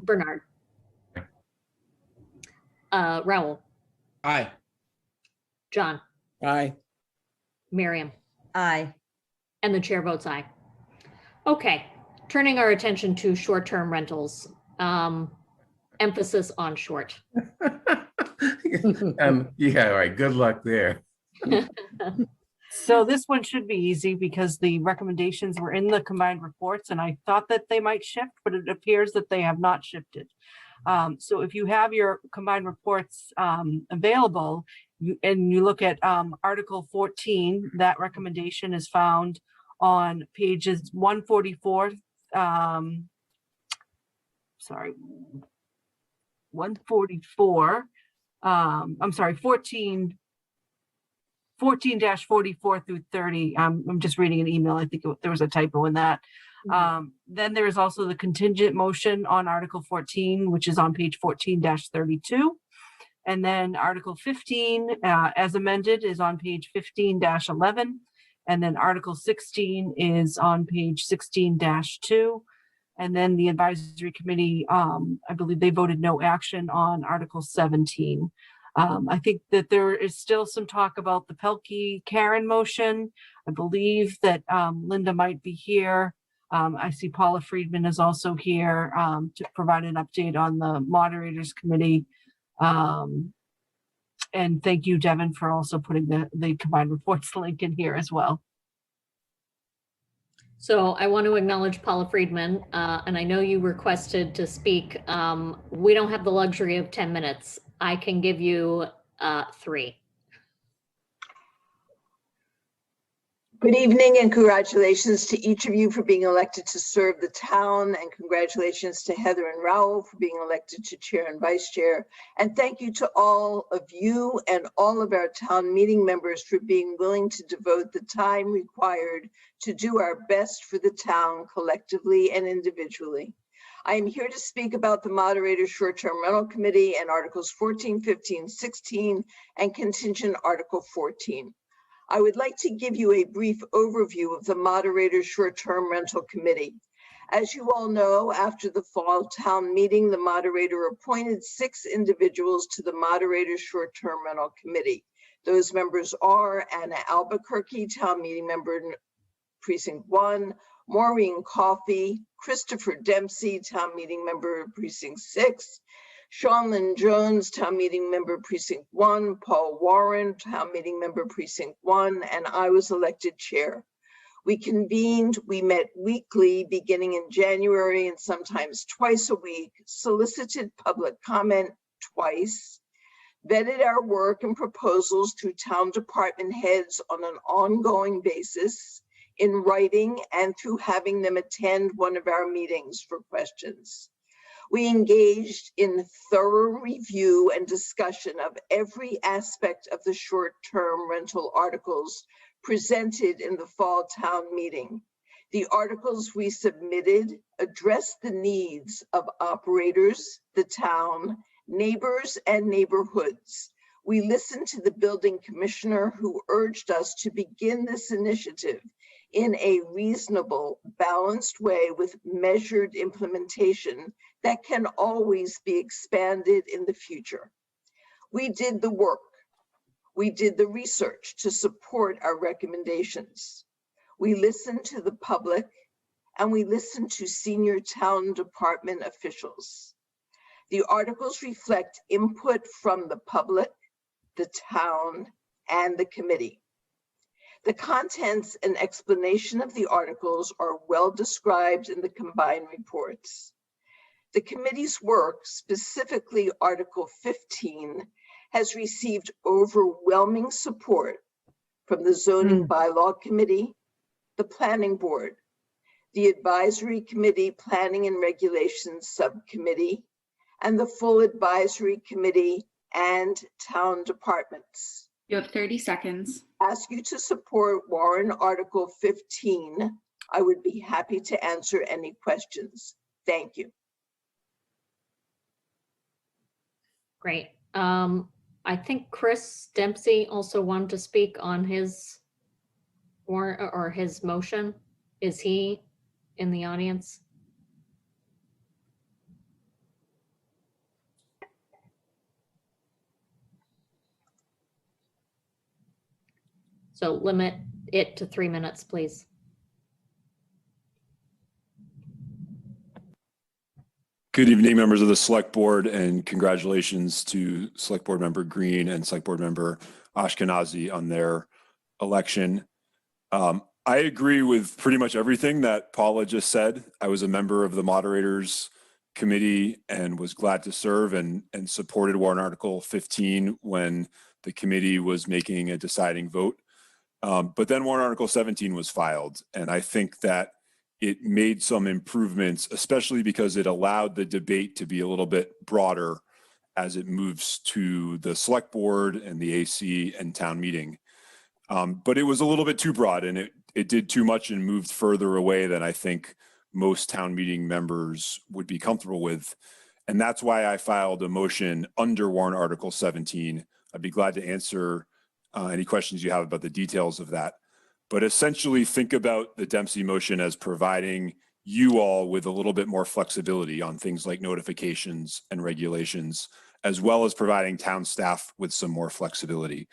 Bernard. Raul. Aye. John. Aye. Miriam. Aye. And the chair votes aye. Okay, turning our attention to short-term rentals. Emphasis on short. Yeah, all right. Good luck there. So this one should be easy because the recommendations were in the combined reports and I thought that they might shift, but it appears that they have not shifted. So if you have your combined reports available and you look at Article 14, that recommendation is found on pages 144, 144, I'm sorry, 14-44 through 30. I'm just reading an email. I think there was a typo in that. Then there is also the contingent motion on Article 14, which is on page 14-32. And then Article 15, as amended, is on page 15-11. And then Article 16 is on page 16-2. And then the advisory committee, I believe they voted no action on Article 17. I think that there is still some talk about the Pelkey-Karen motion. I believe that Linda might be here. I see Paula Friedman is also here to provide an update on the moderators committee. And thank you, Devin, for also putting the combined reports link in here as well. So I want to acknowledge Paula Friedman, and I know you requested to speak. We don't have the luxury of 10 minutes. I can give you 3. Good evening and congratulations to each of you for being elected to serve the town, and congratulations to Heather and Raoul for being elected to chair and vice chair. And thank you to all of you and all of our town meeting members for being willing to devote the time required to do our best for the town collectively and individually. I am here to speak about the moderator's short-term rental committee and Articles 14, 15, 16, and contingent Article 14. I would like to give you a brief overview of the moderator's short-term rental committee. As you all know, after the fall town meeting, the moderator appointed 6 individuals to the moderator's short-term rental committee. Those members are Anna Albuquerque, town meeting member precinct 1, Maureen Coffey, Christopher Dempsey, town meeting member precinct 6, Seanlyn Jones, town meeting member precinct 1, Paul Warren, town meeting member precinct 1, and I was elected chair. We convened, we met weekly beginning in January and sometimes twice a week, solicited public comment twice, vetted our work and proposals through town department heads on an ongoing basis in writing and through having them attend one of our meetings for questions. We engaged in thorough review and discussion of every aspect of the short-term rental articles presented in the fall town meeting. The articles we submitted addressed the needs of operators, the town, neighbors, and neighborhoods. We listened to the building commissioner who urged us to begin this initiative in a reasonable, balanced way with measured implementation that can always be expanded in the future. We did the work. We did the research to support our recommendations. We listened to the public and we listened to senior town department officials. The articles reflect input from the public, the town, and the committee. The contents and explanation of the articles are well described in the combined reports. The committee's work, specifically Article 15, has received overwhelming support from the Zoning Bylaw Committee, the Planning Board, the Advisory Committee Planning and Regulations Subcommittee, and the full Advisory Committee and town departments. You have 30 seconds. Ask you to support Warren Article 15. I would be happy to answer any questions. Thank you. Great. I think Chris Dempsey also wanted to speak on his warrant or his motion. Is he in the audience? So limit it to 3 minutes, please. Good evening, members of the Select Board, and congratulations to Select Board Member Green and Select Board Member Ashkenazi on their election. I agree with pretty much everything that Paula just said. I was a member of the Moderators Committee and was glad to serve and supported Warrant Article 15 when the committee was making a deciding vote. But then Warrant Article 17 was filed, and I think that it made some improvements, especially because it allowed the debate to be a little bit broader as it moves to the Select Board and the AC and town meeting. But it was a little bit too broad, and it did too much and moved further away than I think most town meeting members would be comfortable with. And that's why I filed a motion under Warrant Article 17. I'd be glad to answer any questions you have about the details of that. But essentially think about the Dempsey motion as providing you all with a little bit more flexibility on things like notifications and regulations, as well as providing town staff with some more flexibility.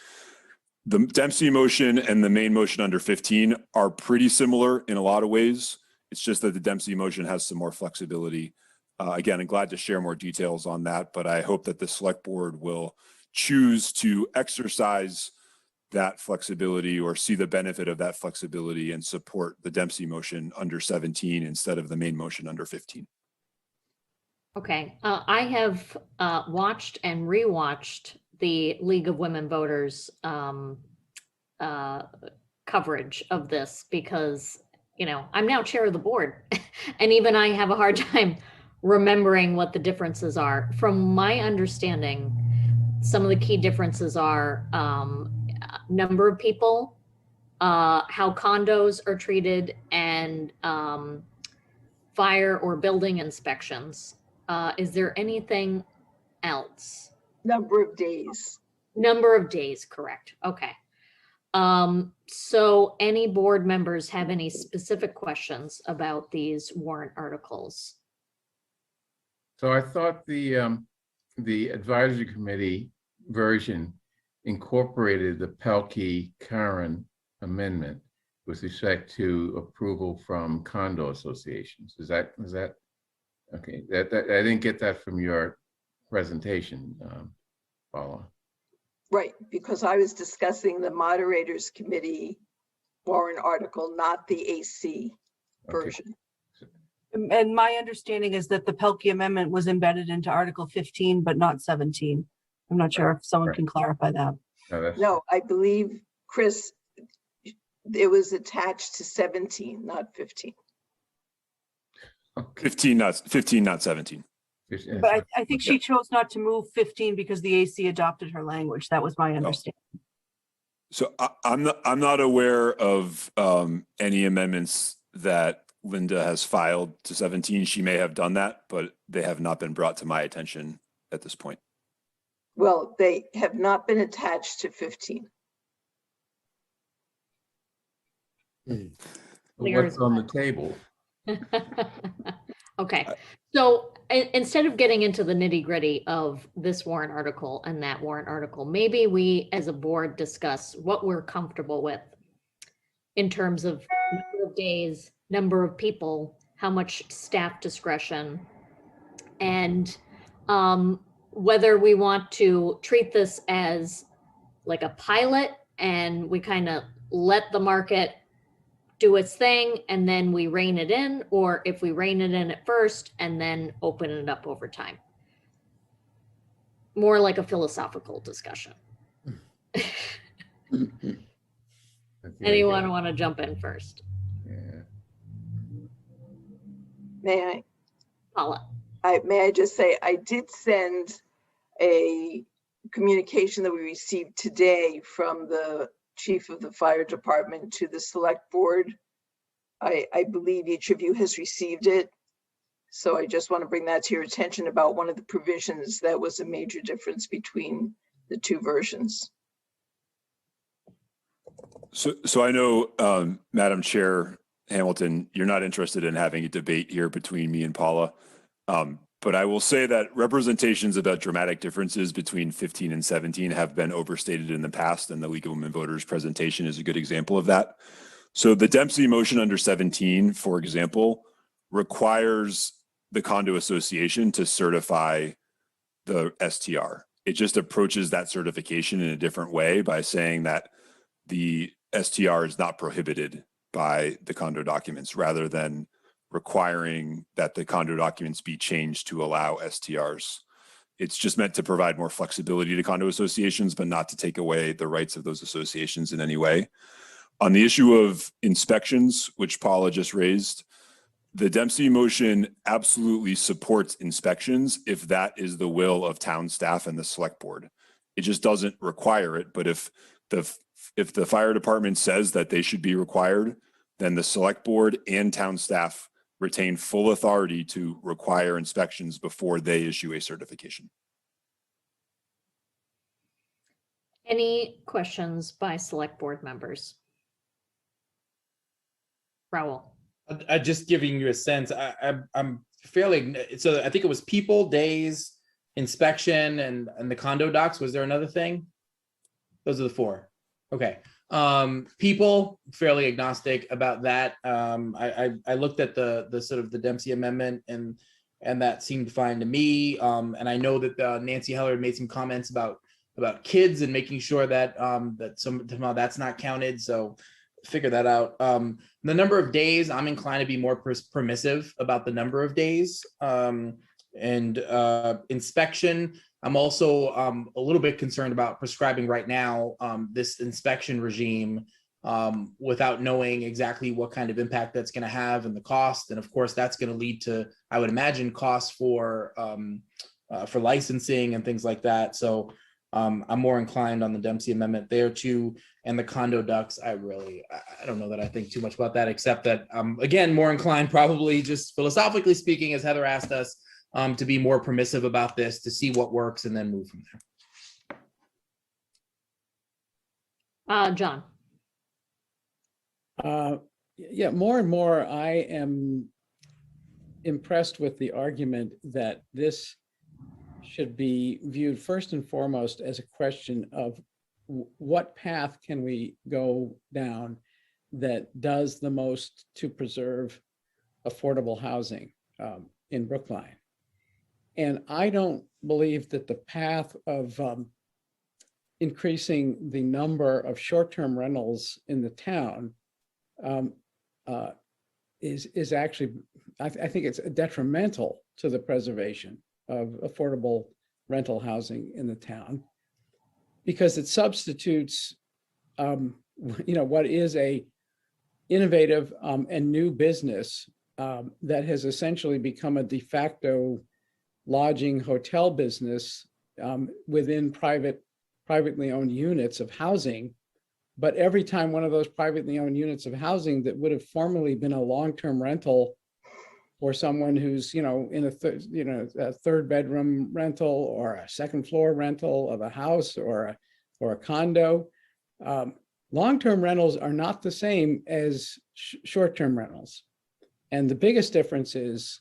The Dempsey motion and the main motion under 15 are pretty similar in a lot of ways. It's just that the Dempsey motion has some more flexibility. Again, I'm glad to share more details on that, but I hope that the Select Board will choose to exercise that flexibility or see the benefit of that flexibility and support the Dempsey motion under 17 instead of the main motion under 15. Okay, I have watched and rewatched the League of Women Voters coverage of this because, you know, I'm now chair of the board and even I have a hard time remembering what the differences are. From my understanding, some of the key differences are number of people, how condos are treated, and fire or building inspections. Is there anything else? Number of days. Number of days, correct. Okay. So any board members have any specific questions about these warrant articles? So I thought the advisory committee version incorporated the Pelkey-Curran amendment with respect to approval from condo associations. Is that okay? That I didn't get that from your presentation, Paula. Right, because I was discussing the moderators committee warrant article, not the AC version. And my understanding is that the Pelkey amendment was embedded into Article 15, but not 17. I'm not sure if someone can clarify that. No, I believe, Chris, it was attached to 17, not 15. 15, not 17. But I think she chose not to move 15 because the AC adopted her language. That was my understanding. So I'm not aware of any amendments that Linda has filed to 17. She may have done that, but they have not been brought to my attention at this point. Well, they have not been attached to 15. What's on the table? Okay, so instead of getting into the nitty gritty of this warrant article and that warrant article, maybe we as a board discuss what we're comfortable with in terms of number of days, number of people, how much staff discretion, and whether we want to treat this as like a pilot and we kind of let the market do its thing and then we rein it in, or if we rein it in at first and then open it up over time. More like a philosophical discussion. Anyone want to jump in first? May I? Paula. May I just say, I did send a communication that we received today from the chief of the fire department to the select board. I believe each of you has received it. So I just want to bring that to your attention about one of the provisions that was a major difference between the two versions. So I know, Madam Chair Hamilton, you're not interested in having a debate here between me and Paula. But I will say that representations about dramatic differences between 15 and 17 have been overstated in the past, and the League of Women Voters presentation is a good example of that. So the Dempsey motion under 17, for example, requires the condo association to certify the STR. It just approaches that certification in a different way by saying that the STR is not prohibited by the condo documents, rather than requiring that the condo documents be changed to allow STRs. It's just meant to provide more flexibility to condo associations, but not to take away the rights of those associations in any way. On the issue of inspections, which Paula just raised, the Dempsey motion absolutely supports inspections if that is the will of town staff and the select board. It just doesn't require it, but if the fire department says that they should be required, then the select board and town staff retain full authority to require inspections before they issue a certification. Any questions by select board members? Raul. Just giving you a sense, I'm fairly, so I think it was people, days, inspection, and the condo docs. Was there another thing? Those are the four. Okay. People, fairly agnostic about that. I looked at the sort of the Dempsey amendment and that seemed fine to me. And I know that Nancy Heller made some comments about kids and making sure that that somehow that's not counted. So figure that out. The number of days, I'm inclined to be more permissive about the number of days. And inspection, I'm also a little bit concerned about prescribing right now this inspection regime without knowing exactly what kind of impact that's going to have and the cost. And of course, that's going to lead to, I would imagine, costs for licensing and things like that. So I'm more inclined on the Dempsey Amendment there too. And the condo ducts, I don't know that I think too much about that, except that again, more inclined, probably just philosophically speaking, as Heather asked us, to be more permissive about this, to see what works and then move from there. John. Yeah, more and more I am impressed with the argument that this should be viewed first and foremost as a question of what path can we go down that does the most to preserve affordable housing in Brookline. And I don't believe that the path of increasing the number of short-term rentals in the town is actually, I think it's detrimental to the preservation of affordable rental housing in the town, because it substitutes, what is a innovative and new business that has essentially become a de facto lodging hotel business within privately owned units of housing. But every time one of those privately owned units of housing that would have formerly been a long-term rental for someone who's, in a third bedroom rental or a second floor rental of a house or a condo, long-term rentals are not the same as short-term rentals. And the biggest difference is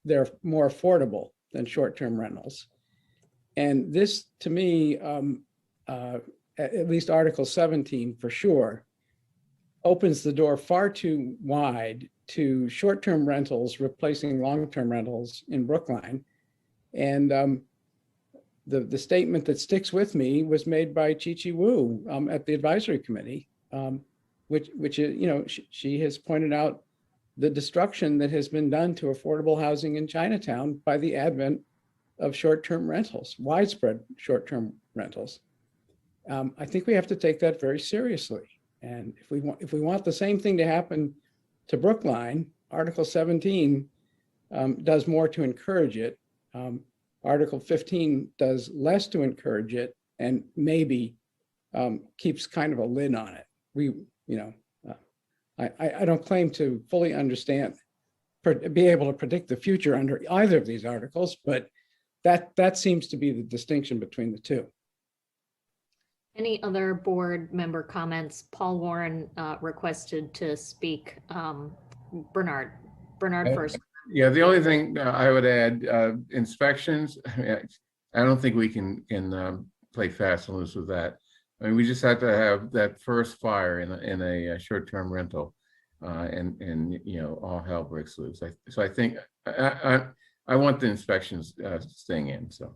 they're more affordable than short-term rentals. And this, to me, at least Article 17 for sure, opens the door far too wide to short-term rentals replacing long-term rentals in Brookline. And the statement that sticks with me was made by Chi-Chi Wu at the advisory committee, which she has pointed out the destruction that has been done to affordable housing in Chinatown by the advent of short-term rentals, widespread short-term rentals. I think we have to take that very seriously. And if we want the same thing to happen to Brookline, Article 17 does more to encourage it. Article 15 does less to encourage it, and maybe keeps kind of a lid on it. I don't claim to fully understand, be able to predict the future under either of these articles, but that seems to be the distinction between the two. Any other board member comments? Paul Warren requested to speak. Bernard first. Yeah, the only thing I would add, inspections. I don't think we can play fast and loose with that. I mean, we just have to have that first fire in a short-term rental, and all hell breaks loose. So I think I want the inspections staying in. So.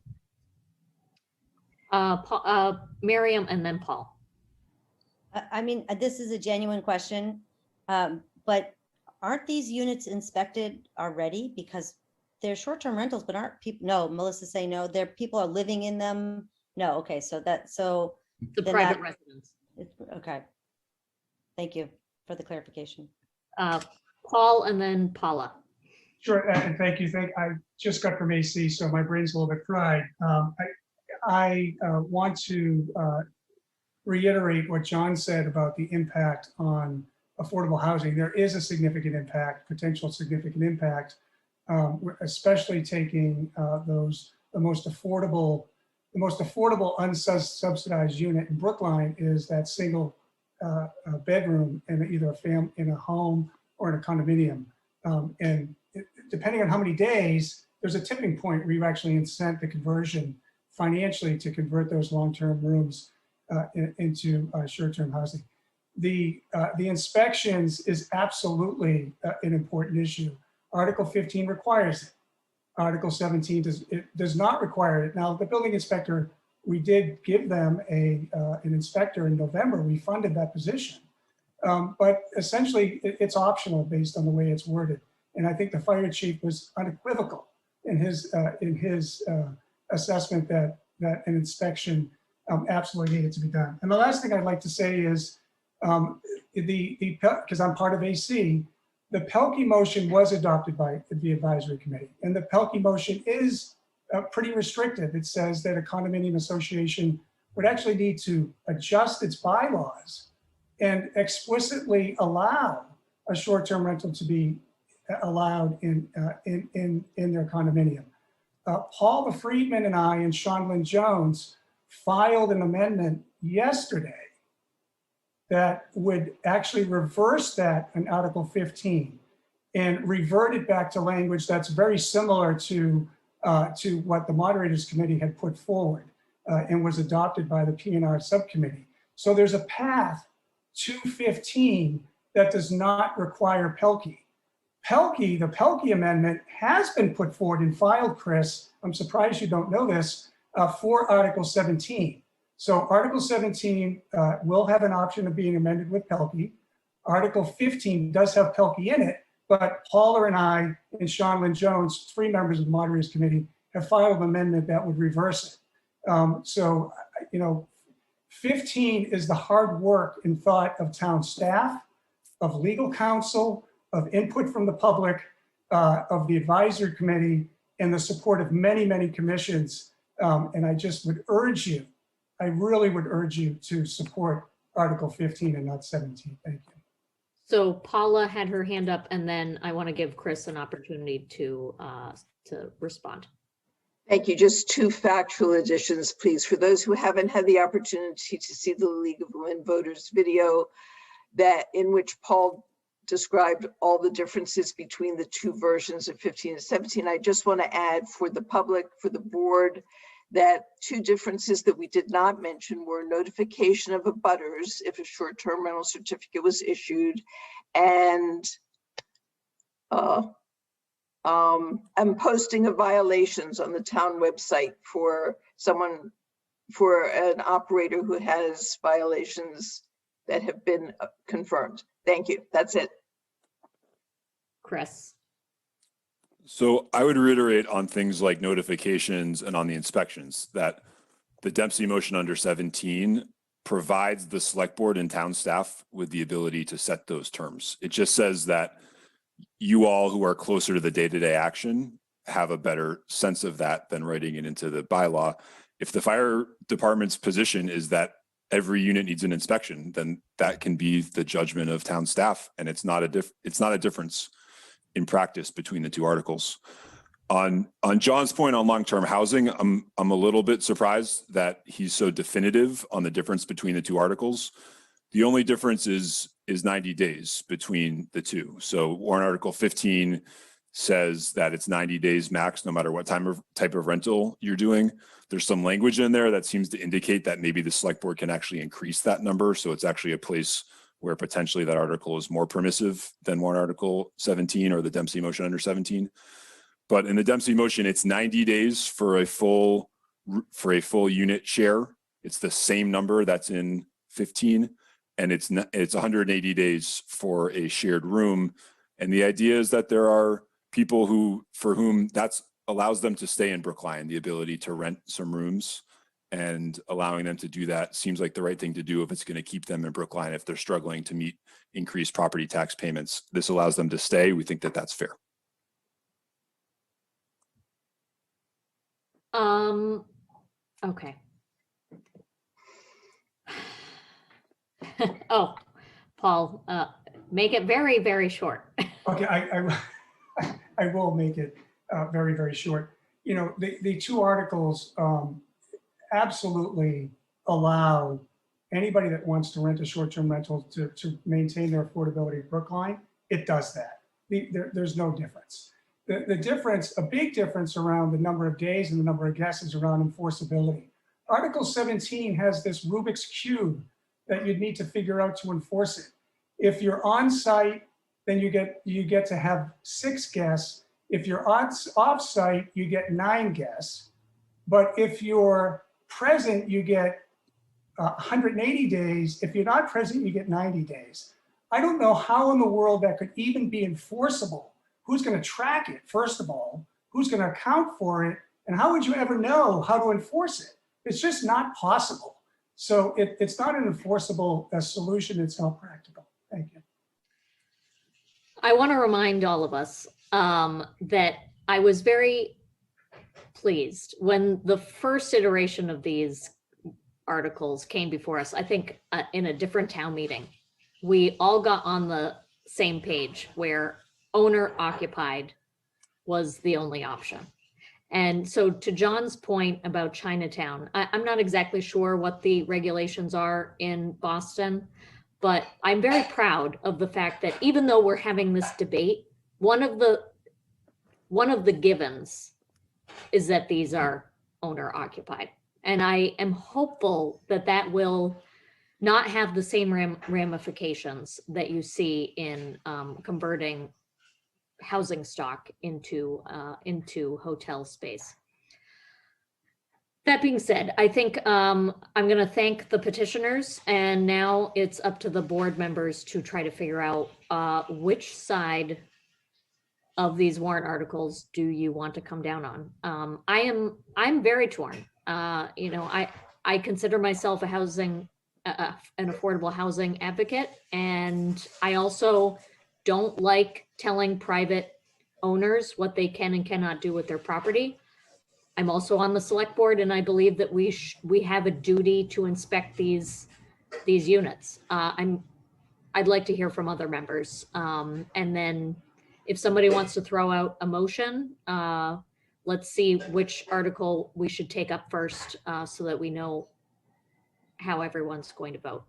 Miriam and then Paul. I mean, this is a genuine question, but aren't these units inspected already? Because they're short-term rentals, but aren't people? No, Melissa say no. People are living in them. No, okay, so the private residence. Okay, thank you for the clarification. Paul and then Paula. Sure, and thank you. I just got from AC, so my brain's a little bit fried. I want to reiterate what John said about the impact on affordable housing. There is a significant impact, potential significant impact, especially taking the most affordable unsubsidized unit in Brookline is that single bedroom in either in a home or in a condominium. Depending on how many days, there's a tipping point where you actually incent the conversion financially to convert those long-term rooms into short-term housing. The inspections is absolutely an important issue. Article 15 requires it. Article 17 does not require it. Now, the building inspector, we did give them an inspector in November. We funded that position. But essentially, it's optional based on the way it's worded. And I think the fire chief was unequivocal in his assessment that an inspection absolutely needed to be done. And the last thing I'd like to say is because I'm part of AC, the Pelkey motion was adopted by the advisory committee, and the Pelkey motion is pretty restrictive. It says that a condominium association would actually need to adjust its bylaws and explicitly allow a short-term rental to be allowed in their condominium. Paul the Friedman and I and Sean Lynn Jones filed an amendment yesterday that would actually reverse that in Article 15 and revert it back to language that's very similar to what the Moderators Committee had put forward and was adopted by the P&R subcommittee. So there's a path to 15 that does not require Pelkey. The Pelkey amendment has been put forward and filed, Chris, I'm surprised you don't know this, for Article 17. So Article 17 will have an option of being amended with Pelkey. Article 15 does have Pelkey in it, but Paula and I and Sean Lynn Jones, 3 members of the Moderators Committee, have filed an amendment that would reverse it. 15 is the hard work and thought of town staff, of legal counsel, of input from the public, of the advisory committee, and the support of many, many commissions. And I just would urge you, I really would urge you to support Article 15 and not 17. Thank you. So Paula had her hand up, and then I want to give Chris an opportunity to respond. Thank you. Just 2 factual additions, please. For those who haven't had the opportunity to see the League of Women Voters video in which Paul described all the differences between the 2 versions of 15 and 17, I just want to add for the public, for the board, that 2 differences that we did not mention were notification of abutters if a short-term rental certificate was issued, and posting of violations on the town website for an operator who has violations that have been confirmed. Thank you. That's it. Chris. So I would reiterate on things like notifications and on the inspections that the Dempsey motion under 17 provides the select board and town staff with the ability to set those terms. It just says that you all who are closer to the day-to-day action have a better sense of that than writing it into the bylaw. If the fire department's position is that every unit needs an inspection, then that can be the judgment of town staff, and it's not a difference in practice between the 2 articles. On John's point on long-term housing, I'm a little bit surprised that he's so definitive on the difference between the 2 articles. The only difference is 90 days between the 2. So warrant Article 15 says that it's 90 days max, no matter what type of rental you're doing. There's some language in there that seems to indicate that maybe the select board can actually increase that number. So it's actually a place where potentially that article is more permissive than warrant Article 17 or the Dempsey motion under 17. But in the Dempsey motion, it's 90 days for a full unit share. It's the same number that's in 15, and it's 180 days for a shared room. And the idea is that there are people for whom that allows them to stay in Brookline, the ability to rent some rooms, and allowing them to do that seems like the right thing to do if it's going to keep them in Brookline if they're struggling to meet increased property tax payments. This allows them to stay. We think that that's fair. Okay. Oh, Paul, make it very, very short. Okay, I will make it very, very short. The 2 articles absolutely allow anybody that wants to rent a short-term rental to maintain their affordability in Brookline. It does that. There's no difference. The difference, a big difference around the number of days and the number of guests is around enforceability. Article 17 has this Rubik's Cube that you'd need to figure out to enforce it. If you're on site, then you get to have 6 guests. If you're off site, you get 9 guests. But if you're present, you get 180 days. If you're not present, you get 90 days. I don't know how in the world that could even be enforceable. Who's going to track it, first of all? Who's going to account for it? And how would you ever know how to enforce it? It's just not possible. So it's not an enforceable solution. It's not practical. Thank Thank you. I want to remind all of us that I was very pleased when the first iteration of these articles came before us, I think in a different town meeting. We all got on the same page where owner occupied was the only option. And so to John's point about Chinatown, I'm not exactly sure what the regulations are in Boston, but I'm very proud of the fact that even though we're having this debate, one of the givens is that these are owner occupied. And I am hopeful that that will not have the same ramifications that you see in converting housing stock into hotel space. That being said, I think I'm going to thank the petitioners, and now it's up to the board members to try to figure out which side of these warrant articles do you want to come down on. I'm very torn. You know, I consider myself an affordable housing advocate, and I also don't like telling private owners what they can and cannot do with their property. I'm also on the select board, and I believe that we have a duty to inspect these units. I'd like to hear from other members, and then if somebody wants to throw out a motion, let's see which article we should take up first, so that we know how everyone's going to vote.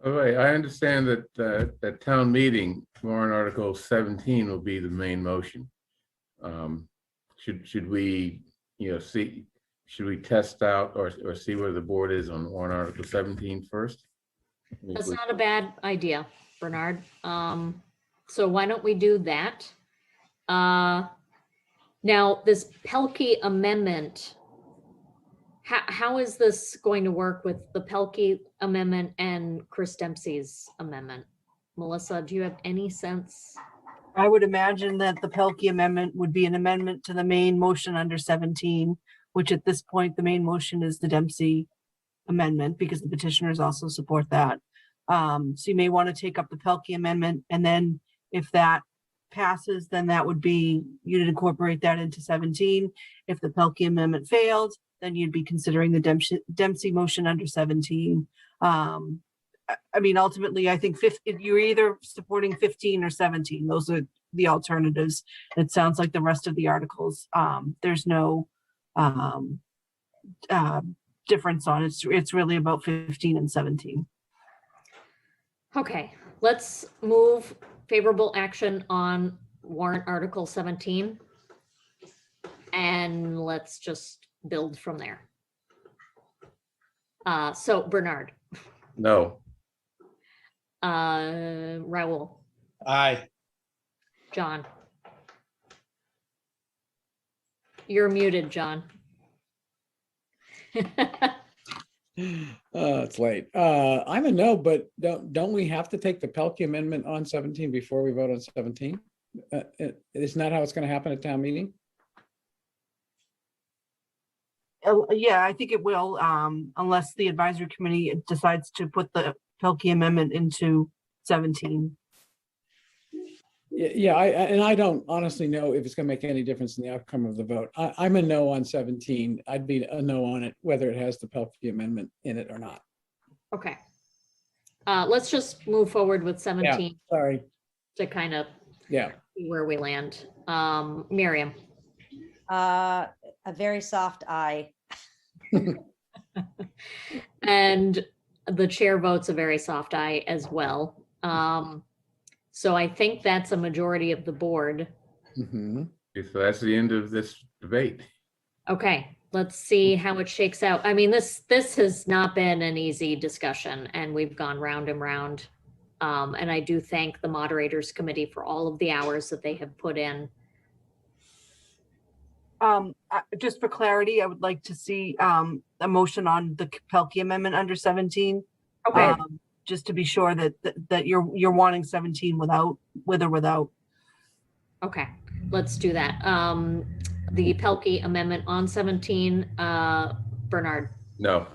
All right, I understand that at town meeting, warrant article 17 will be the main motion. Should we, should we test out or see where the board is on warrant article 17 first? That's not a bad idea, Bernard. So why don't we do that? Now, this Pelkey amendment, how is this going to work with the Pelkey amendment and Chris Dempsey's amendment? Melissa, do you have any sense? I would imagine that the Pelkey amendment would be an amendment to the main motion under 17, which at this point, the main motion is the Dempsey amendment because the petitioners also support that. So you may want to take up the Pelkey amendment, and then if that passes, then that would be, you'd incorporate that into 17. If the Pelkey amendment failed, then you'd be considering the Dempsey motion under 17. I mean, ultimately, I think you're either supporting 15 or 17. Those are the alternatives. It sounds like the rest of the articles, there's no difference on it. It's really about 15 and 17. Okay, let's move favorable action on warrant article 17. And let's just build from there. So Bernard. No. Raul. Aye. John. You're muted, John. It's late. I'm a no, but don't we have to take the Pelkey amendment on 17 before we vote on 17? Isn't that how it's going to happen at town meeting? Yeah, I think it will, unless the advisory committee decides to put the Pelkey amendment into 17. Yeah, I don't honestly know if it's going to make any difference in the outcome of the vote. I'm a no on 17. I'd be a no on it, whether it has the Pelkey amendment in it or not. Okay. Let's just move forward with 17. Yeah, sorry. To kind of see where we land. Miriam. A very soft aye. And the chair votes a very soft aye as well. So I think that's a majority of the board. Mm-hmm. So that's the end of this debate. Okay, let's see how it shakes out. I mean, this has not been an easy discussion, and we've gone round and round. And I do thank the moderators committee for all of the hours that they have put in. Just for clarity, I would like to see a motion on the Pelkey amendment under 17. Okay. Just to be sure that you're wanting 17 with or without. Okay, let's do that. The Pelkey amendment on 17, Bernard, No.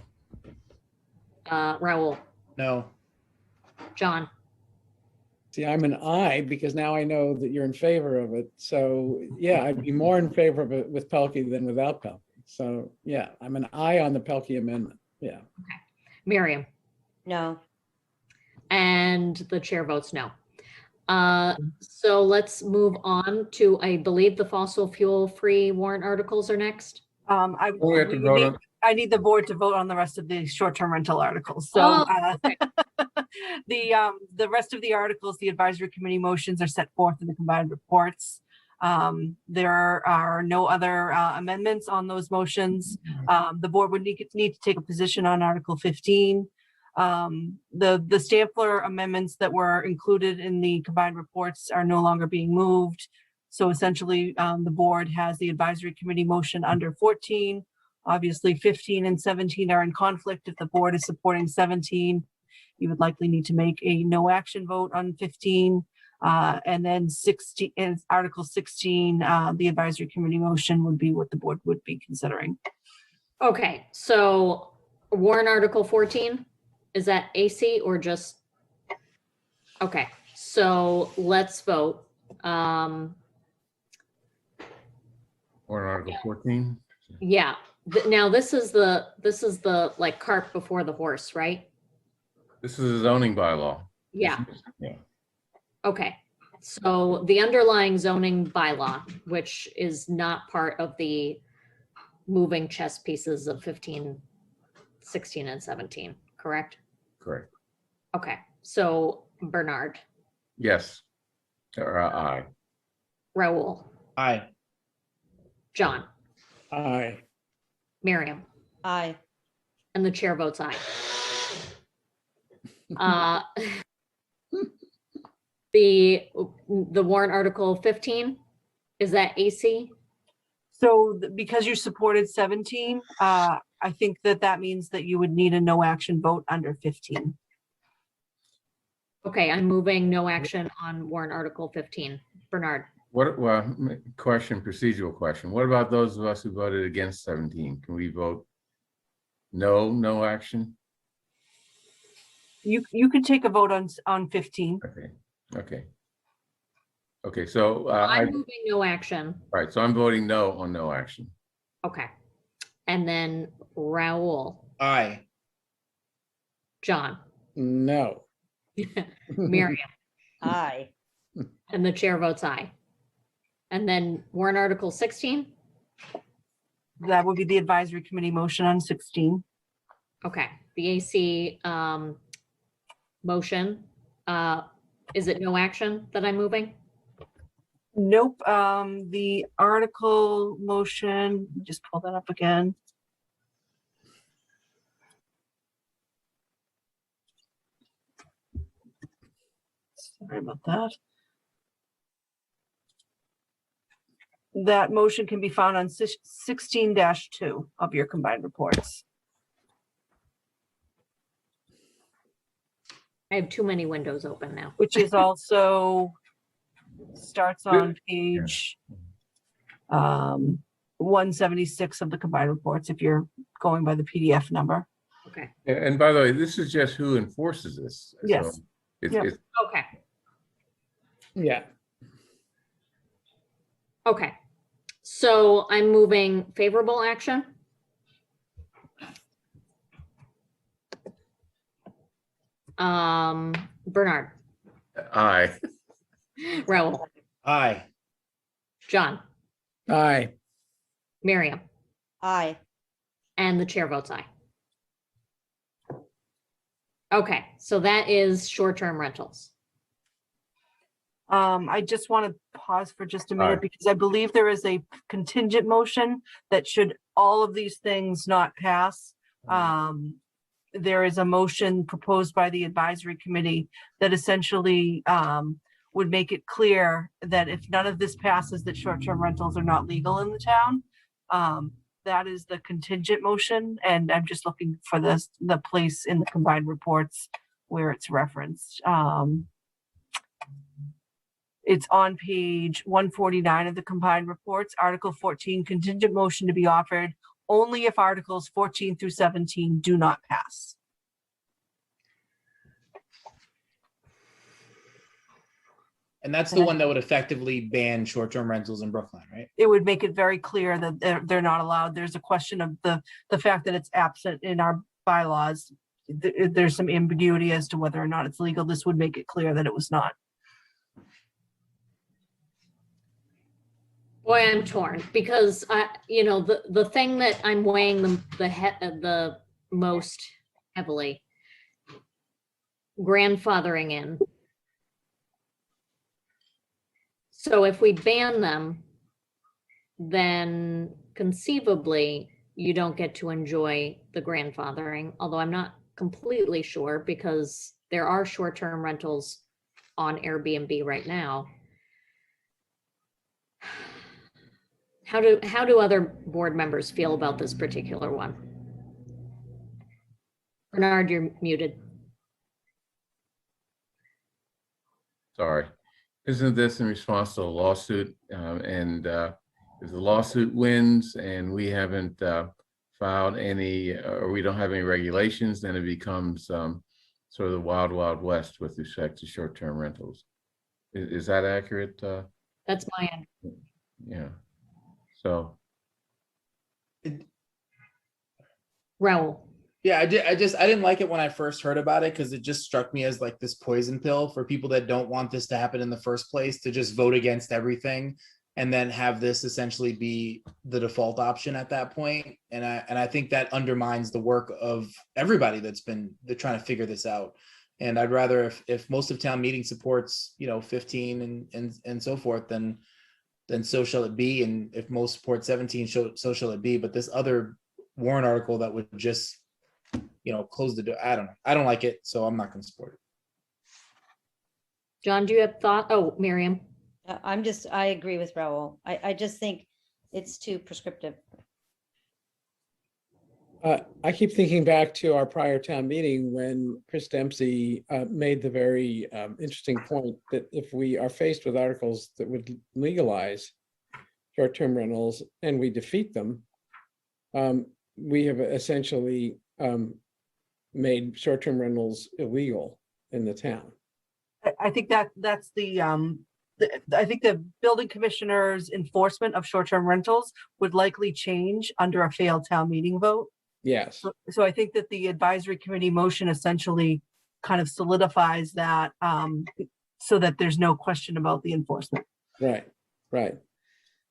Raul, No. John, See, I'm an I because now I know that you're in favor of it. So yeah, I'd be more in favor of it with Pelkey than without Pelkey. So yeah, I'm an I on the Pelkey amendment. Yeah. Miriam, No. and the chair votes no. So let's move on to, I believe the fossil fuel free warrant articles are next. We have to vote on. I need the board to vote on the rest of the short-term rental articles. So Oh, okay. the rest of the articles, the advisory committee motions are set forth in the combined reports. There are no other amendments on those motions. The board would need to take a position on Article 15. The Stampler amendments that were included in the combined reports are no longer being moved. So essentially, the board has the advisory committee motion under 14. Obviously, 15 and 17 are in conflict. If the board is supporting 17, you would likely need to make a no action vote on 15. And then 16, and Article 16, the advisory committee motion would be what the board would be considering. Okay, so warrant article 14, is that AC or just? Okay, so let's vote. Warrant Article 14. Yeah, now this is the like cart before the horse, right? This is a zoning bylaw. Yeah. Yeah. Okay, so the underlying zoning bylaw, which is not part of the moving chess pieces of 15, 16, and 17, correct? Correct. Okay, so Bernard, Yes. Or aye. Raul, Aye. John, Aye. Miriam, Aye. and the chair votes aye. The warrant article 15, is that AC? So because you supported 17, I think that means that you would need a no action vote under 15. Okay, I'm moving no action on warrant article 15. Bernard, Well, procedural question. What about those of us who voted against 17? Can we vote no action? You could take a vote on 15. Okay, so I'm moving no action. right, so I'm voting no on no action. Okay, and then Raul, Aye. John, No. Miriam, Aye. and the chair votes aye. And then warrant article 16? That would be the advisory committee motion on 16. Okay, the AC motion, is it no action that I'm moving? Nope. The article motion, just pull that up again. Sorry about that. That motion can be found on 16-2 of your combined reports. I have too many windows open now. Which is also starts on page 176 of the combined reports if you're going by the PDF number. Okay. And by the way, this is just who enforces this. Yes. So it's, Yep. it's Okay. Yeah. Okay. So I'm moving favorable action. Bernard, aye. Raul, Aye. John, Aye. Miriam, Aye. and the chair votes aye. Okay, so that is short-term rentals. I just want to pause for just a minute Alright. because I believe there is a contingent motion that should all of these things not pass. There is a motion proposed by the advisory committee that essentially would make it clear that if none of this passes, that short-term rentals are not legal in the town. That is the contingent motion, and I'm just looking for the place in the combined reports where it's referenced. It's on page 149 of the combined reports, Article 14, contingent motion to be offered only if Articles 14 through 17 do not pass. And that's the one that would effectively ban short-term rentals in Brookline, right? It would make it very clear that they're not allowed. There's a question of the fact that it's absent in our bylaws. There's some ambiguity as to whether or not it's legal. This would make it clear that it was not. Boy, I'm torn because the thing that I'm weighing the most heavily, grandfathering in. So if we ban them, then conceivably you don't get to enjoy the grandfathering, although I'm not completely sure because there are short-term rentals on Airbnb right now. How do other board members feel about this particular one? Bernard, you're muted. Sorry. Isn't this in response to a lawsuit? If the lawsuit wins and we haven't filed any, or we don't have any regulations, then it becomes sort of the wild, wild west with respect to short-term rentals. Is that accurate? That's my end. Yeah. So. Raul. Yeah, I didn't like it when I first heard about it because it just struck me as like this poison pill for people that don't want this to happen in the first place, to just vote against everything and then have this essentially be the default option at that point. And I think that undermines the work of everybody they're trying to figure this out. And I'd rather if most of town meeting supports 15 and so forth, then so shall it be. And if most support 17, so shall it be. But this other warrant article that would just close the door. I don't know. I don't like it, so I'm not going to support it. John, do you have thought? Oh, Miriam. I agree with Raul. I just think it's too prescriptive. I keep thinking back to our prior town meeting when Chris Dempsey made the very interesting point that if we are faced with articles that would legalize short-term rentals and we defeat them, we have essentially made short-term rentals illegal in the town. I think that's I think the building commissioner's enforcement of short-term rentals would likely change under a failed town meeting vote. Yes. So I think that the advisory committee motion essentially kind of solidifies that so that there's no question about the enforcement. Right.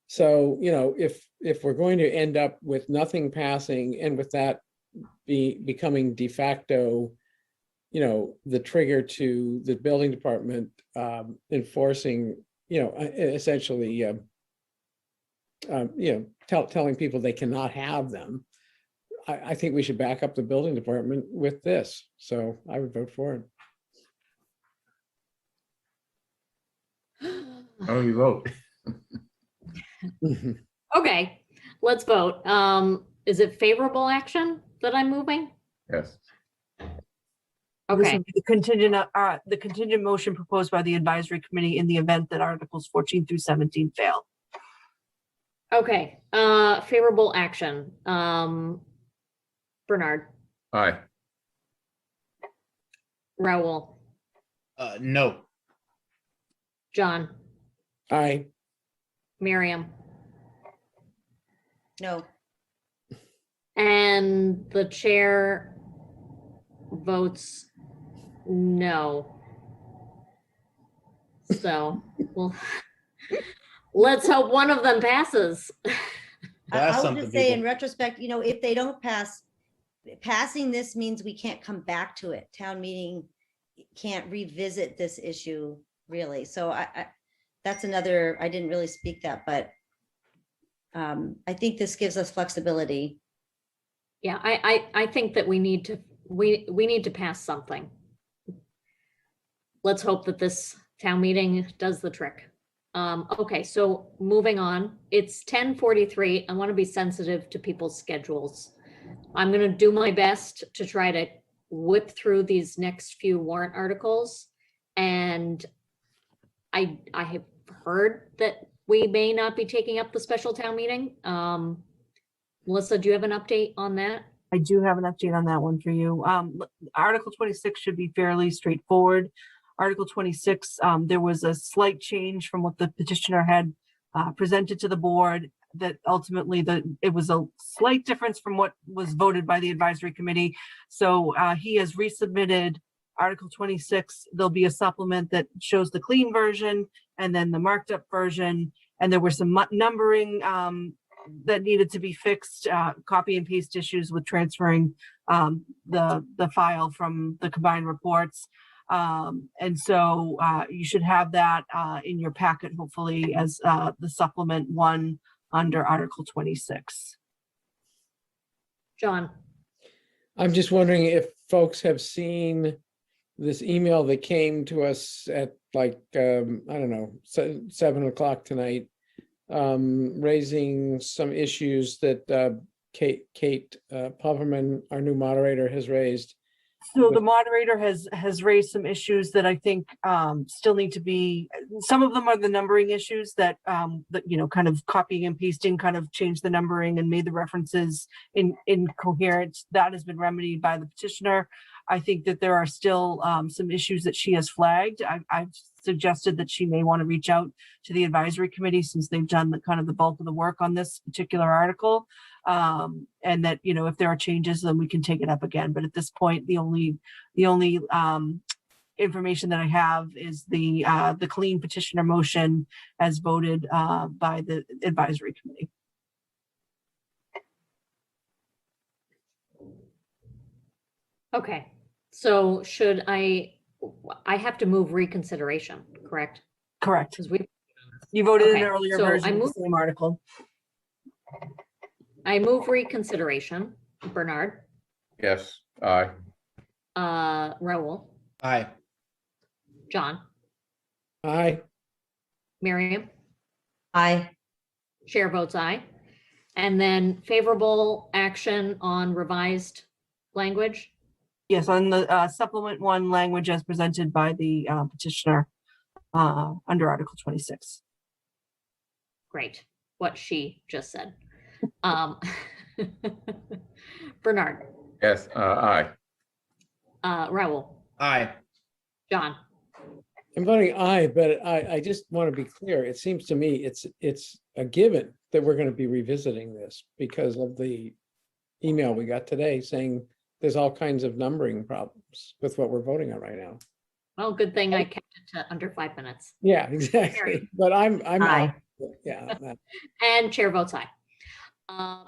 So, if we're going to end up with nothing passing and with that becoming de facto, the trigger to the building department enforcing, essentially, telling people they cannot have them, I think we should back up the building department with this. So I would vote for it. How do you vote? Okay, let's vote. Is it favorable action that I'm moving? Yes. Okay. This would be the contingent motion proposed by the advisory committee in the event that Articles 14 through 17 fail. Okay. Favorable action. Bernard. Aye. Raul. No. John. Aye. Miriam. No. And the chair votes no. So, well, let's hope one of them passes. I would just say in retrospect, if they don't pass, passing this means we can't come back to it. Town meeting can't revisit this issue really. So that's another, I didn't really speak that, but I think this gives us flexibility. Yeah, I think that we need to pass something. Let's hope that this town meeting does the trick. Okay, so moving on, it's 10:43. I want to be sensitive to people's schedules. I'm going to do my best to try to whip through these next few warrant articles. And I have heard that we may not be taking up the special town meeting. Melissa, do you have an update on that? I do have an update on that one for you. Article 26 should be fairly straightforward. Article 26, there was a slight change from what the petitioner had presented to the board, that ultimately it was a slight difference from what was voted by the advisory committee. So he has resubmitted Article 26. There'll be a supplement that shows the clean version and then the marked up version. And there were some numbering that needed to be fixed, copy and paste issues with transferring the file from the combined reports. And so you should have that in your packet, hopefully, as the supplement 1 under Article 26. John. I'm just wondering if folks have seen this email that came to us at like, I don't know, 7 o'clock tonight, raising some issues that Kate Pufferman, our new moderator, has raised. So the moderator has raised some issues that I think still need to be, some of them are the numbering issues that, kind of copying and pasting kind of changed the numbering and made the references incoherent. That has been remedied by the petitioner. I think that there are still some issues that she has flagged. I've suggested that she may want to reach out to the advisory committee, since they've done the bulk of the work on this particular article. And that, if there are changes, then we can take it up again. But at this point, the only information that I have is the clean petitioner motion as voted by the advisory committee. Okay, so should I have to move reconsideration, correct? Correct. Because you voted okay, an earlier so version of the same article. I move reconsideration. Bernard. Yes, aye. Raul. Aye. John. Aye. Miriam. Aye. Chair votes aye. And then favorable action on revised language. Yes, on the supplement 1 language as presented by the petitioner under Article 26. Great, what she just said. Bernard. Yes, aye. Raul. Aye. John. I'm voting aye, but I just want to be clear. It seems to me it's a given that we're going to be revisiting this because of the email we got today saying there's all kinds of numbering problems with what we're voting on right now. Well, good thing I kept it to under 5 minutes. Yeah, exactly. But I'm aye. Yeah. And chair votes aye.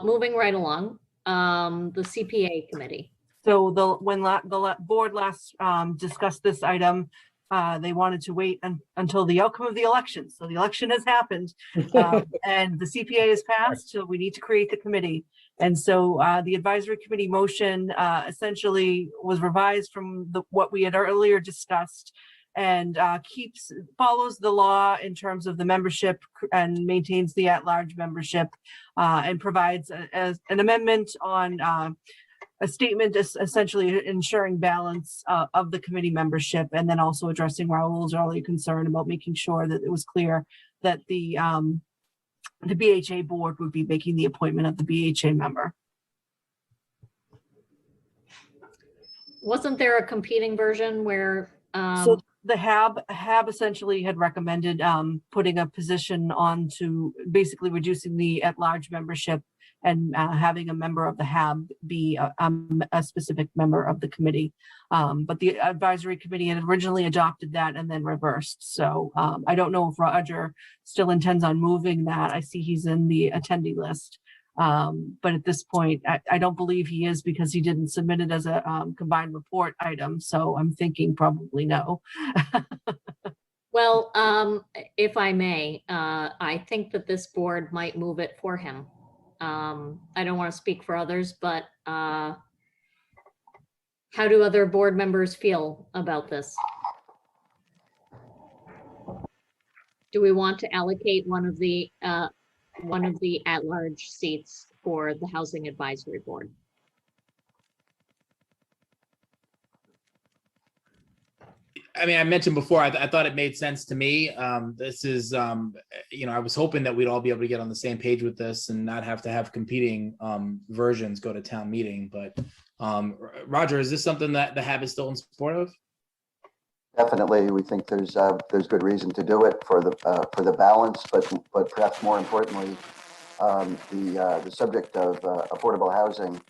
Moving right along, the CPA committee. So when the board last discussed this item, they wanted to wait until the outcome of the election. So the election has happened and the CPA has passed. So we need to create the committee. And so the advisory committee motion essentially was revised from what we had earlier discussed, and follows the law in terms of the membership and maintains the at-large membership, and provides an amendment on a statement essentially ensuring balance of the committee membership, and then also addressing Raul's earlier concern about making sure that it was clear that the BHA board would be making the appointment of the BHA member. Wasn't there a competing version where? So the HAB essentially had recommended putting a position on to basically reducing the at-large membership and having a member of the HAB be a specific member of the committee. But the advisory committee had originally adopted that and then reversed. So I don't know if Roger still intends on moving that. I see he's in the attendee list. But at this point, I don't believe he is because he didn't submit it as a combined report item. So I'm thinking probably no. Well, if I may, I think that this board might move it for him. I don't want to speak for others, but how do other board members feel about this? Do we want to allocate one of the at-large seats for the Housing Advisory Board? I mean, I mentioned before, I thought it made sense to me. This is, I was hoping that we'd all be able to get on the same page with this and not have to have competing versions go to town meeting. But Roger, is this something that the HAB is still in support of? Definitely, we think there's good reason to do it for the balance, but perhaps more importantly, the subject of affordable housing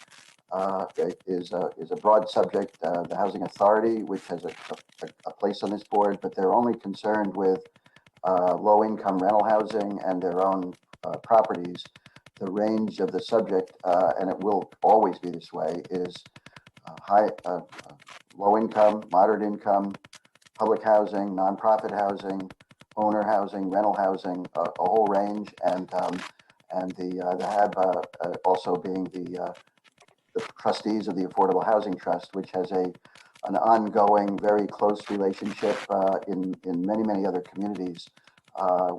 is a broad subject. The Housing Authority, which has a place on this board, but they're only concerned with low-income rental housing and their own properties. The range of the subject, and it will always be this way, is low income, moderate income, public housing, nonprofit housing, owner housing, rental housing, a whole range, and the HAB also being the trustees of the Affordable Housing Trust, which has an ongoing, very close relationship in many other communities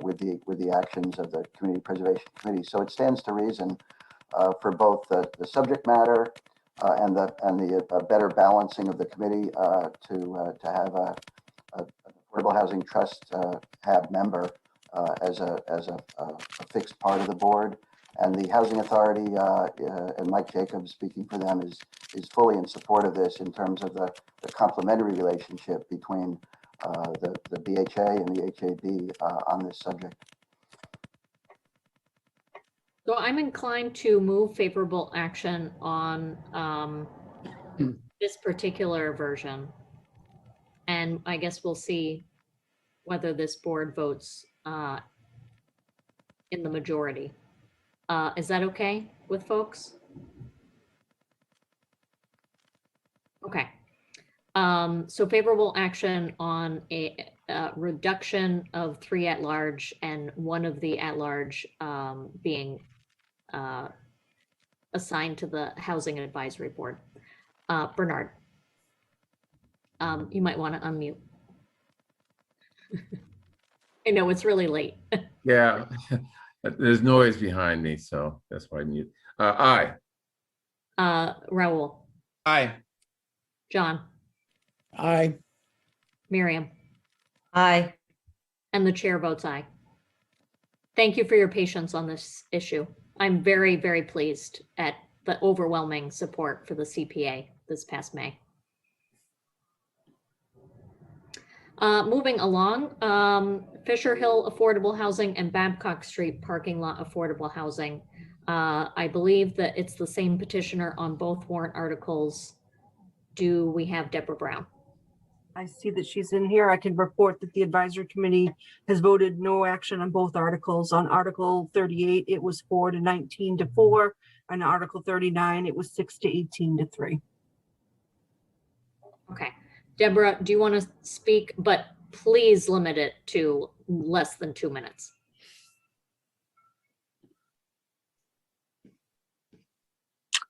with the actions of the Community Preservation Committee. So it stands to reason for both the subject matter and the better balancing of the committee to have an Affordable Housing Trust HAB member as a fixed part of the board. And the Housing Authority and Mike Jacobs, speaking for them, is fully in support of this in terms of the complementary relationship between the BHA and the HAB on this subject. So I'm inclined to move favorable action on this particular version. And I guess we'll see whether this board votes in the majority. Is that okay with folks? Okay. So favorable action on a reduction of 3 at-large and 1 of the at-large being assigned to the Housing Advisory Board. Bernard, you might want to unmute. I know it's really late. Yeah, there's noise behind me, so that's why I mute. Aye. Raul. Aye. John. Aye. Miriam. Aye. And the chair votes aye. Thank you for your patience on this issue. I'm very, very pleased at the overwhelming support for the CPA this past May. Moving along, Fisher Hill Affordable Housing and Babcock Street Parking Lot Affordable Housing. I believe that it's the same petitioner on both warrant articles. Do we have Deborah Brown? I see that she's in here. I can report that the advisory committee has voted no action on both articles. On Article 38, it was 4 to 19 to 4. On Article 39, it was 6 to 18 to 3. Okay. Deborah, do you want to speak? But please limit it to less than 2 minutes.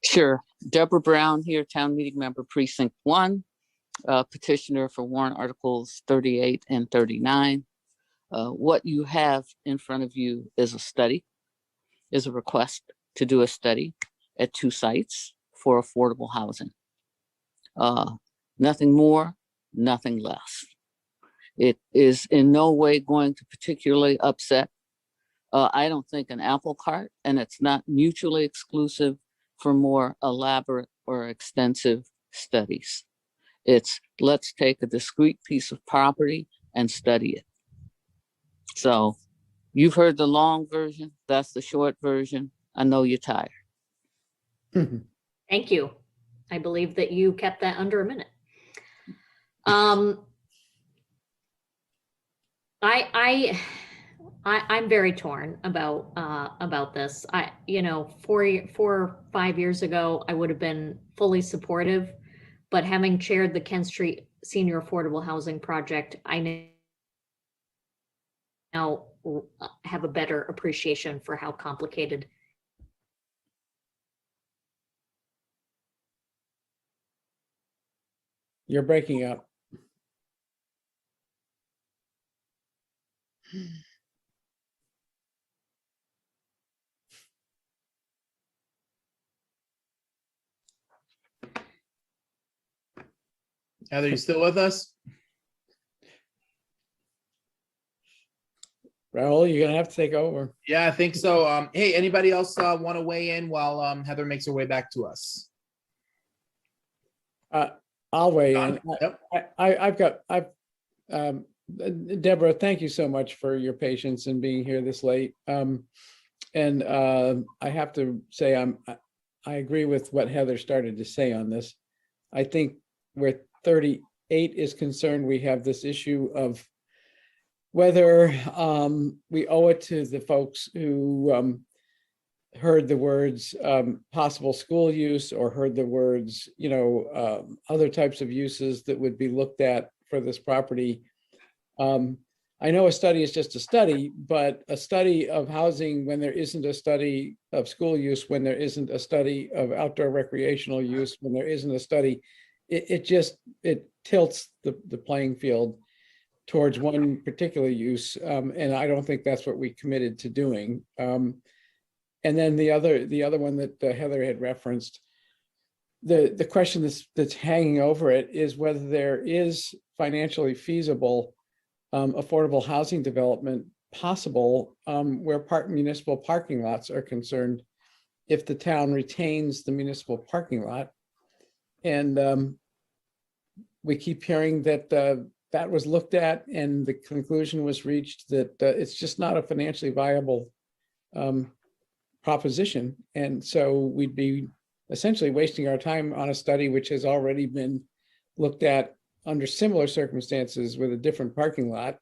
Sure. Deborah Brown here, town meeting member, precinct 1, petitioner for warrant articles 38 and 39. What you have in front of you is a request to do a study at 2 sites for affordable housing. Nothing more, nothing less. It is in no way going to particularly upset, I don't think, an apple cart, and it's not mutually exclusive for more elaborate or extensive studies. It's let's take a discrete piece of property and study it. So you've heard the long version, that's the short version. I know you're tired. Thank you. I believe that you kept that under a minute. I'm very torn about this. 4 or 5 years ago, I would have been fully supportive, but having chaired the Kent Street Senior Affordable Housing Project, I now have a better appreciation for how complicated. You're breaking up. Heather, you still with us? Raul, you're gonna have to take over. Yeah, I think so. Hey, anybody else want to weigh in while Heather makes her way back to us? I'll weigh in. Yep. Deborah, thank you so much for your patience and being here this late. And I have to say, I agree with what Heather started to say on this. I think where 38 is concerned, we have this issue of whether we owe it to the folks who heard the words possible school use or heard the words, other types of uses that would be looked at for this property. I know a study is just a study, but a study of housing when there isn't a study of school use, when there isn't a study of outdoor recreational use, when there isn't a study, it tilts the playing field towards one particular use. And I don't think that's what we committed to doing. And then the other one that Heather had referenced, the question that's hanging over it is whether there is financially feasible affordable housing development possible where municipal parking lots are concerned if the town retains the municipal parking lot. And we keep hearing that that was looked at and the conclusion was reached that it's just not a financially viable proposition. And so we'd be essentially wasting our time on a study which has already been looked at under similar circumstances with a different parking lot.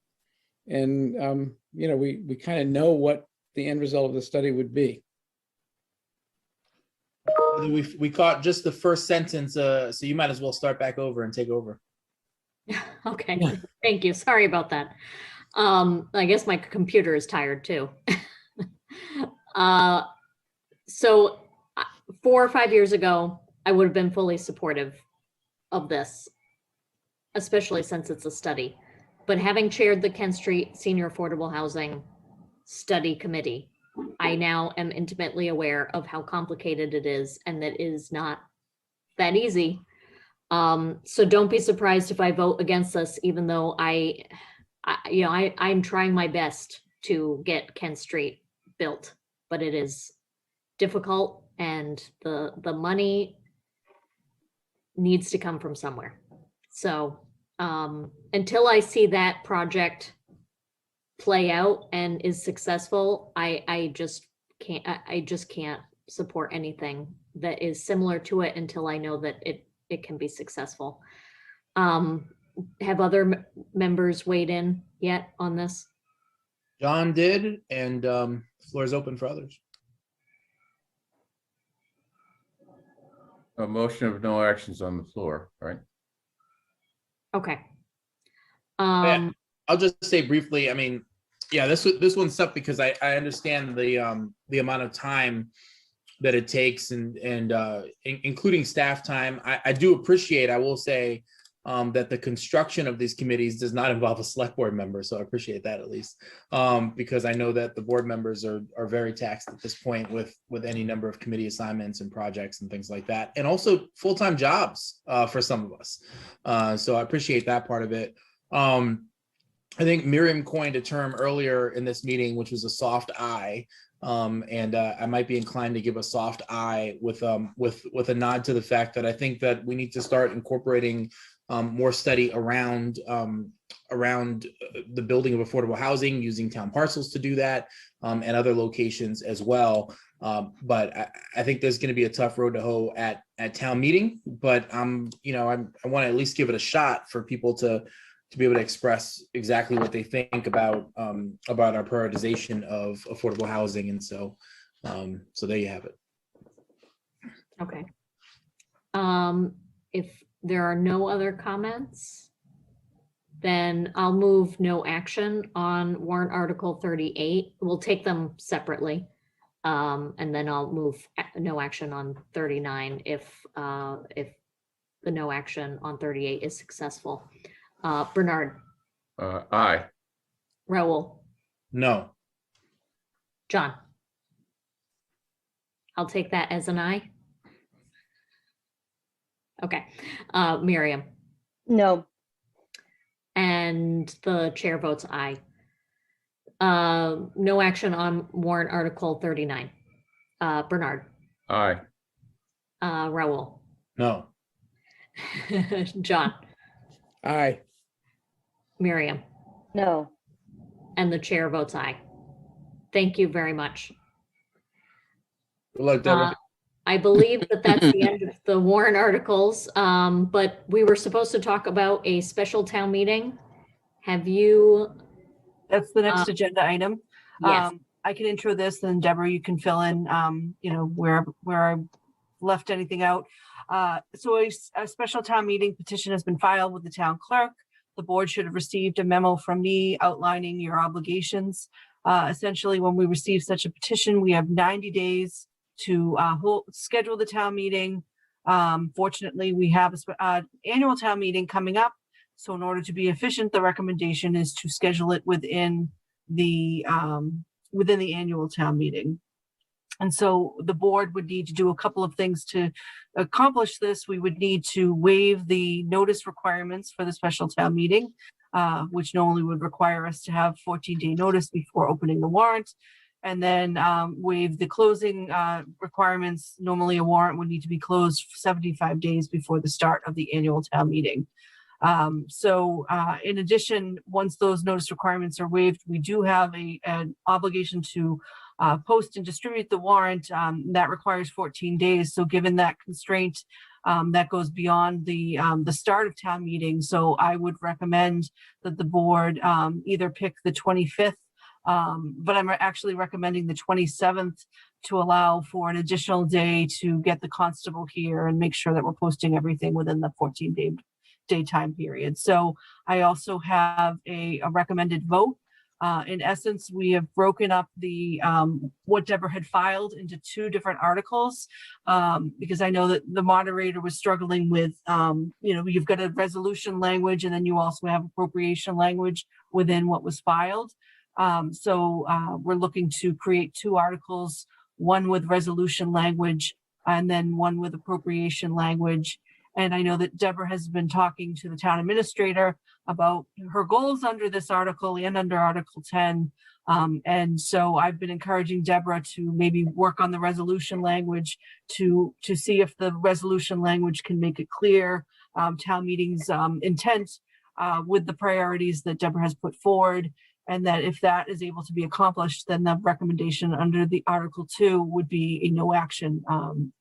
And, we kind of know what the end result of the study would be. We caught just the first sentence, so you might as well start back over and take over. Okay, thank you. Sorry about that. I guess my computer is tired too. So 4 or 5 years ago, I would have been fully supportive of this, especially since it's a study. But having chaired the Kent Street Senior Affordable Housing Study Committee, I now am intimately aware of how complicated it is and that it is not that easy. So don't be surprised if I vote against this, even though I'm trying my best to get Kent Street built, but it is difficult and the money needs to come from somewhere. So until I see that project play out and is successful, I just can't support anything that is similar to it until I know that it can be successful. Have other members weighed in yet on this? John did, and the floor is open for others. A motion of no actions on the floor, right? Okay. I'll just say briefly, this one's tough because I understand the amount of time that it takes and including staff time. I do appreciate, I will say, that the construction of these committees does not involve a select board member. So I appreciate that at least, because I know that the board members are very taxed at this point with any number of committee assignments and projects and things like that. And also full-time jobs for some of us. So I appreciate that part of it. I think Miriam coined a term earlier in this meeting, which was a soft eye. And I might be inclined to give a soft eye with a nod to the fact that I think that we need to start incorporating more study around the building of affordable housing, using town parcels to do that, and other locations as well. But I think there's going to be a tough road to hoe at town meeting. But I want to at least give it a shot for people to be able to express exactly what they think about our prioritization of affordable housing. And so there you have it. Okay. If there are no other comments, then I'll move no action on warrant article 38. We'll take them separately. And then I'll move no action on 39 if the no action on 38 is successful. Bernard. Aye. Raul. No. John. I'll take that as an aye. Okay. Miriam. No. And the chair votes aye. No action on warrant article 39. Bernard, Aye. Raul, No. John, Aye. Miriam, No. and the chair votes aye. Thank you very much. Good luck, Deborah. I believe that that's the end of the warrant articles, but we were supposed to talk about a special town meeting. Have you? That's the next agenda item. Yes. I can intro this, and Deborah, you can fill in, where I left anything out. So a special town meeting petition has been filed with the town clerk. The board should have received a memo from me outlining your obligations. Essentially, when we receive such a petition, we have 90 days to schedule the town meeting. Fortunately, we have an annual town meeting coming up. So in order to be efficient, the recommendation is to schedule it within the annual town meeting. And so the board would need to do a couple of things to accomplish this. We would need to waive the notice requirements for the special town meeting, which normally would require us to have 14-day notice before opening the warrant. And then waive the closing requirements. Normally a warrant would need to be closed 75 days before the start of the annual town meeting. In addition, once those notice requirements are waived, we do have an obligation to post and distribute the warrant. That requires 14 days. So given that constraint, that goes beyond the start of town meeting. So I would recommend that the board either pick the 25th, but I'm actually recommending the 27th to allow for an additional day to get the constable here and make sure that we're posting everything within the 14-day time period. So I also have a recommended vote. In essence, we have broken up the what Deborah had filed into two different articles, because I know that the moderator was struggling with, you've got a resolution language and then you also have appropriation language within what was filed. So we're looking to create two articles, one with resolution language and then one with appropriation language. And I know that Deborah has been talking to the town administrator about her goals under this article and under Article 10. And so I've been encouraging Deborah to maybe work on the resolution language to see if the resolution language can make it clear town meeting's intent with the priorities that Deborah has put forward. And that if that is able to be accomplished, then the recommendation under the Article 2 would be a no action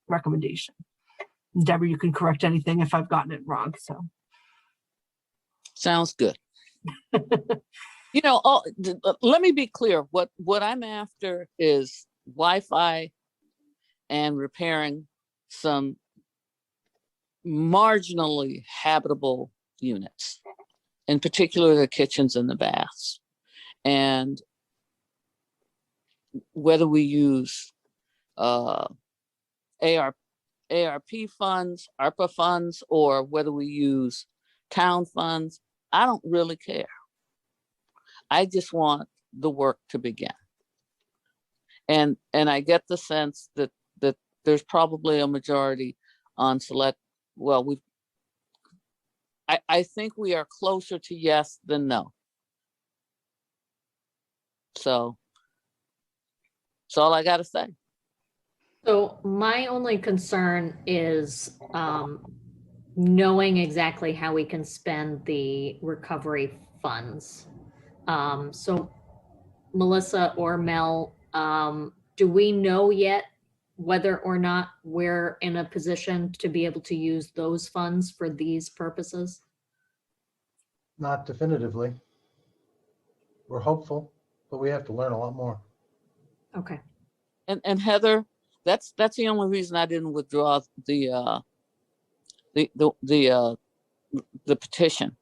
recommendation. Deborah, you can correct anything if I've gotten it wrong. So sounds good. Let me be clear. What I'm after is Wi-Fi and repairing some marginally habitable units, in particular the kitchens and the baths. And whether we use ARP funds, ARPA funds, or whether we use town funds, I don't really care. I just want the work to begin. And I get the sense that there's probably a majority on select. Well, I think we are closer to yes than no. So that's all I got to say. So my only concern is knowing exactly how we can spend the recovery funds. So Melissa or Mel, do we know yet whether or not we're in a position to be able to use those funds for these purposes? Not definitively. We're hopeful, but we have to learn a lot more. Okay. And Heather, that's the only reason I didn't withdraw the petition.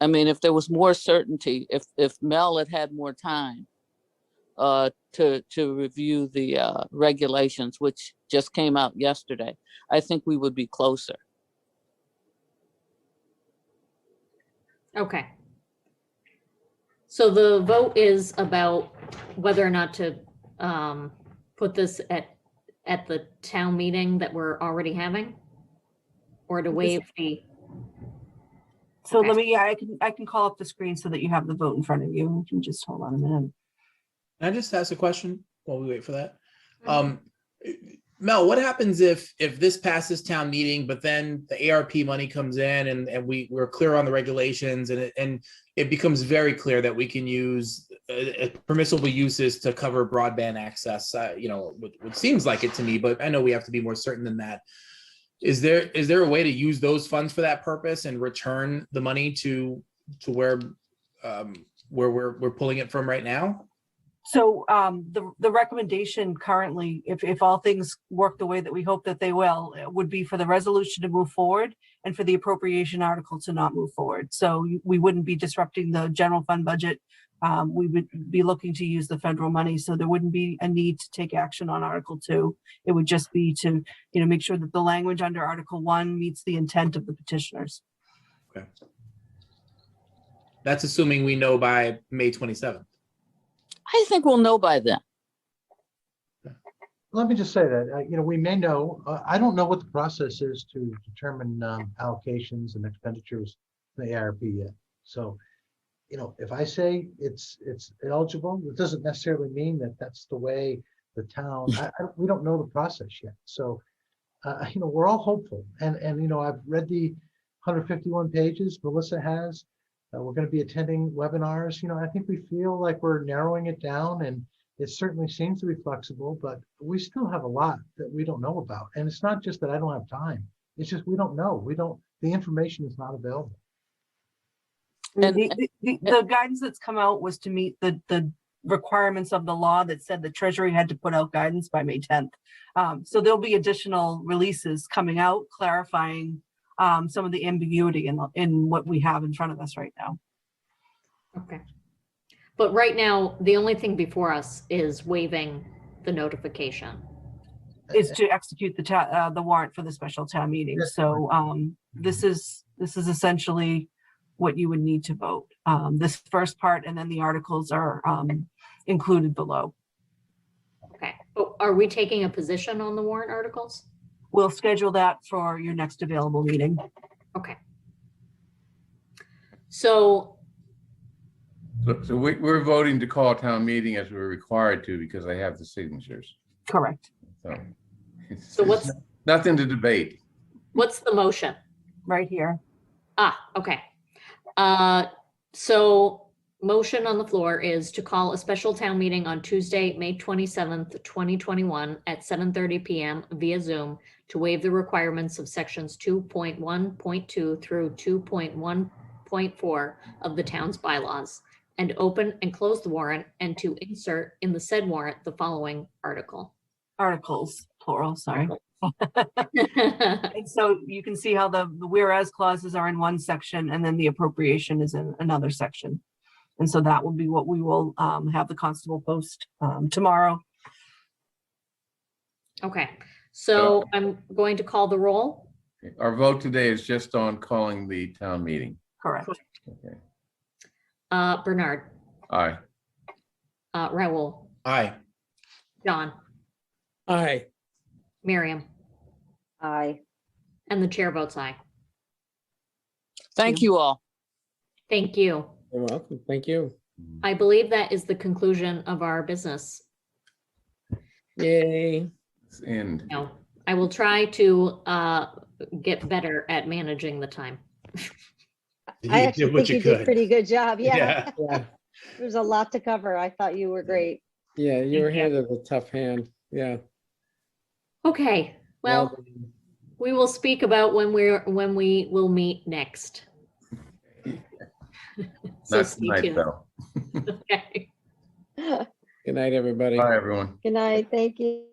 I mean, if there was more certainty, if Mel had more time to review the regulations, which just came out yesterday, I think we would be closer. Okay. So the vote is about whether or not to put this at the town meeting that we're already having, or to waive the. So Okay. let me, I can call up the screen so that you have the vote in front of you. You can just hold on a minute. Can I just ask a question while we wait for that? Mel, what happens if this passes town meeting, but then the ARP money comes in and we're clear on the regulations and it becomes very clear that we can use permissible uses to cover broadband access? What seems like it to me, but I know we have to be more certain than that. Is there a way to use those funds for that purpose and return the money to where we're pulling it from right now? So the recommendation currently, if all things work the way that we hope that they will, would be for the resolution to move forward and for the appropriation article to not move forward. So we wouldn't be disrupting the general fund budget. We would be looking to use the federal money. So there wouldn't be a need to take action on Article 2. It would just be to, make sure that the language under Article 1 meets the intent of the petitioners. Okay. That's assuming we know by May 27th. I think we'll know by then. Let me just say that, we may know, I don't know what the process is to determine allocations and expenditures in the ARP yet. So, if I say it's eligible, it doesn't necessarily mean that that's the way the town, we don't know the process yet. So, we're all hopeful. And I've read the 151 pages Melissa has. We're going to be attending webinars. I think we feel like we're narrowing it down, and it certainly seems to be flexible, but we still have a lot that we don't know about. And it's not just that I don't have time. It's just we don't know. The information is not available. The guidance that's come out was to meet the requirements of the law that said the Treasury had to put out guidance by May 10th. So there'll be additional releases coming out clarifying some of the ambiguity in what we have in front of us right now. Okay. But right now, the only thing before us is waiving the notification. Is to execute the warrant for the special town meeting. So this is essentially what you would need to vote. This first part, and then the articles are included below. Okay. But are we taking a position on the warrant articles? We'll schedule that for your next available meeting. Okay. So we're voting to call a town meeting as we're required to because I have the signatures. Correct. So what's nothing to debate. What's the motion? Right here. Okay. So motion on the floor is to call a special town meeting on Tuesday, May 27th, 2021 at 7:30 p.m. via Zoom to waive the requirements of sections 2.1.2 through 2.1.4 of the town's bylaws and open and close the warrant and to insert in the said warrant the following articles, plural, sorry. And so you can see how the whereas clauses are in one section and then the appropriation is in another section. And so that will be what we will have the constable post tomorrow. Okay, so I'm going to call the roll. Our vote today is just on calling the town meeting. Correct. Okay. Bernard. Aye. Raul. Aye. John. Aye. Miriam. Aye. And the chair votes aye. Thank you all. Thank you. You're welcome. Thank you. I believe that is the conclusion of our business. Yay. It's end. No, I will try to get better at managing the time. I actually think you did a pretty good job. Yeah. There's a lot to cover. I thought you were great. Yeah, you were handed a tough hand. Yeah. Okay, well, we will speak about when we will meet next. So Not stay tonight, tuned. though. Okay. Good night, everybody. Bye, everyone. Good night. Thank you.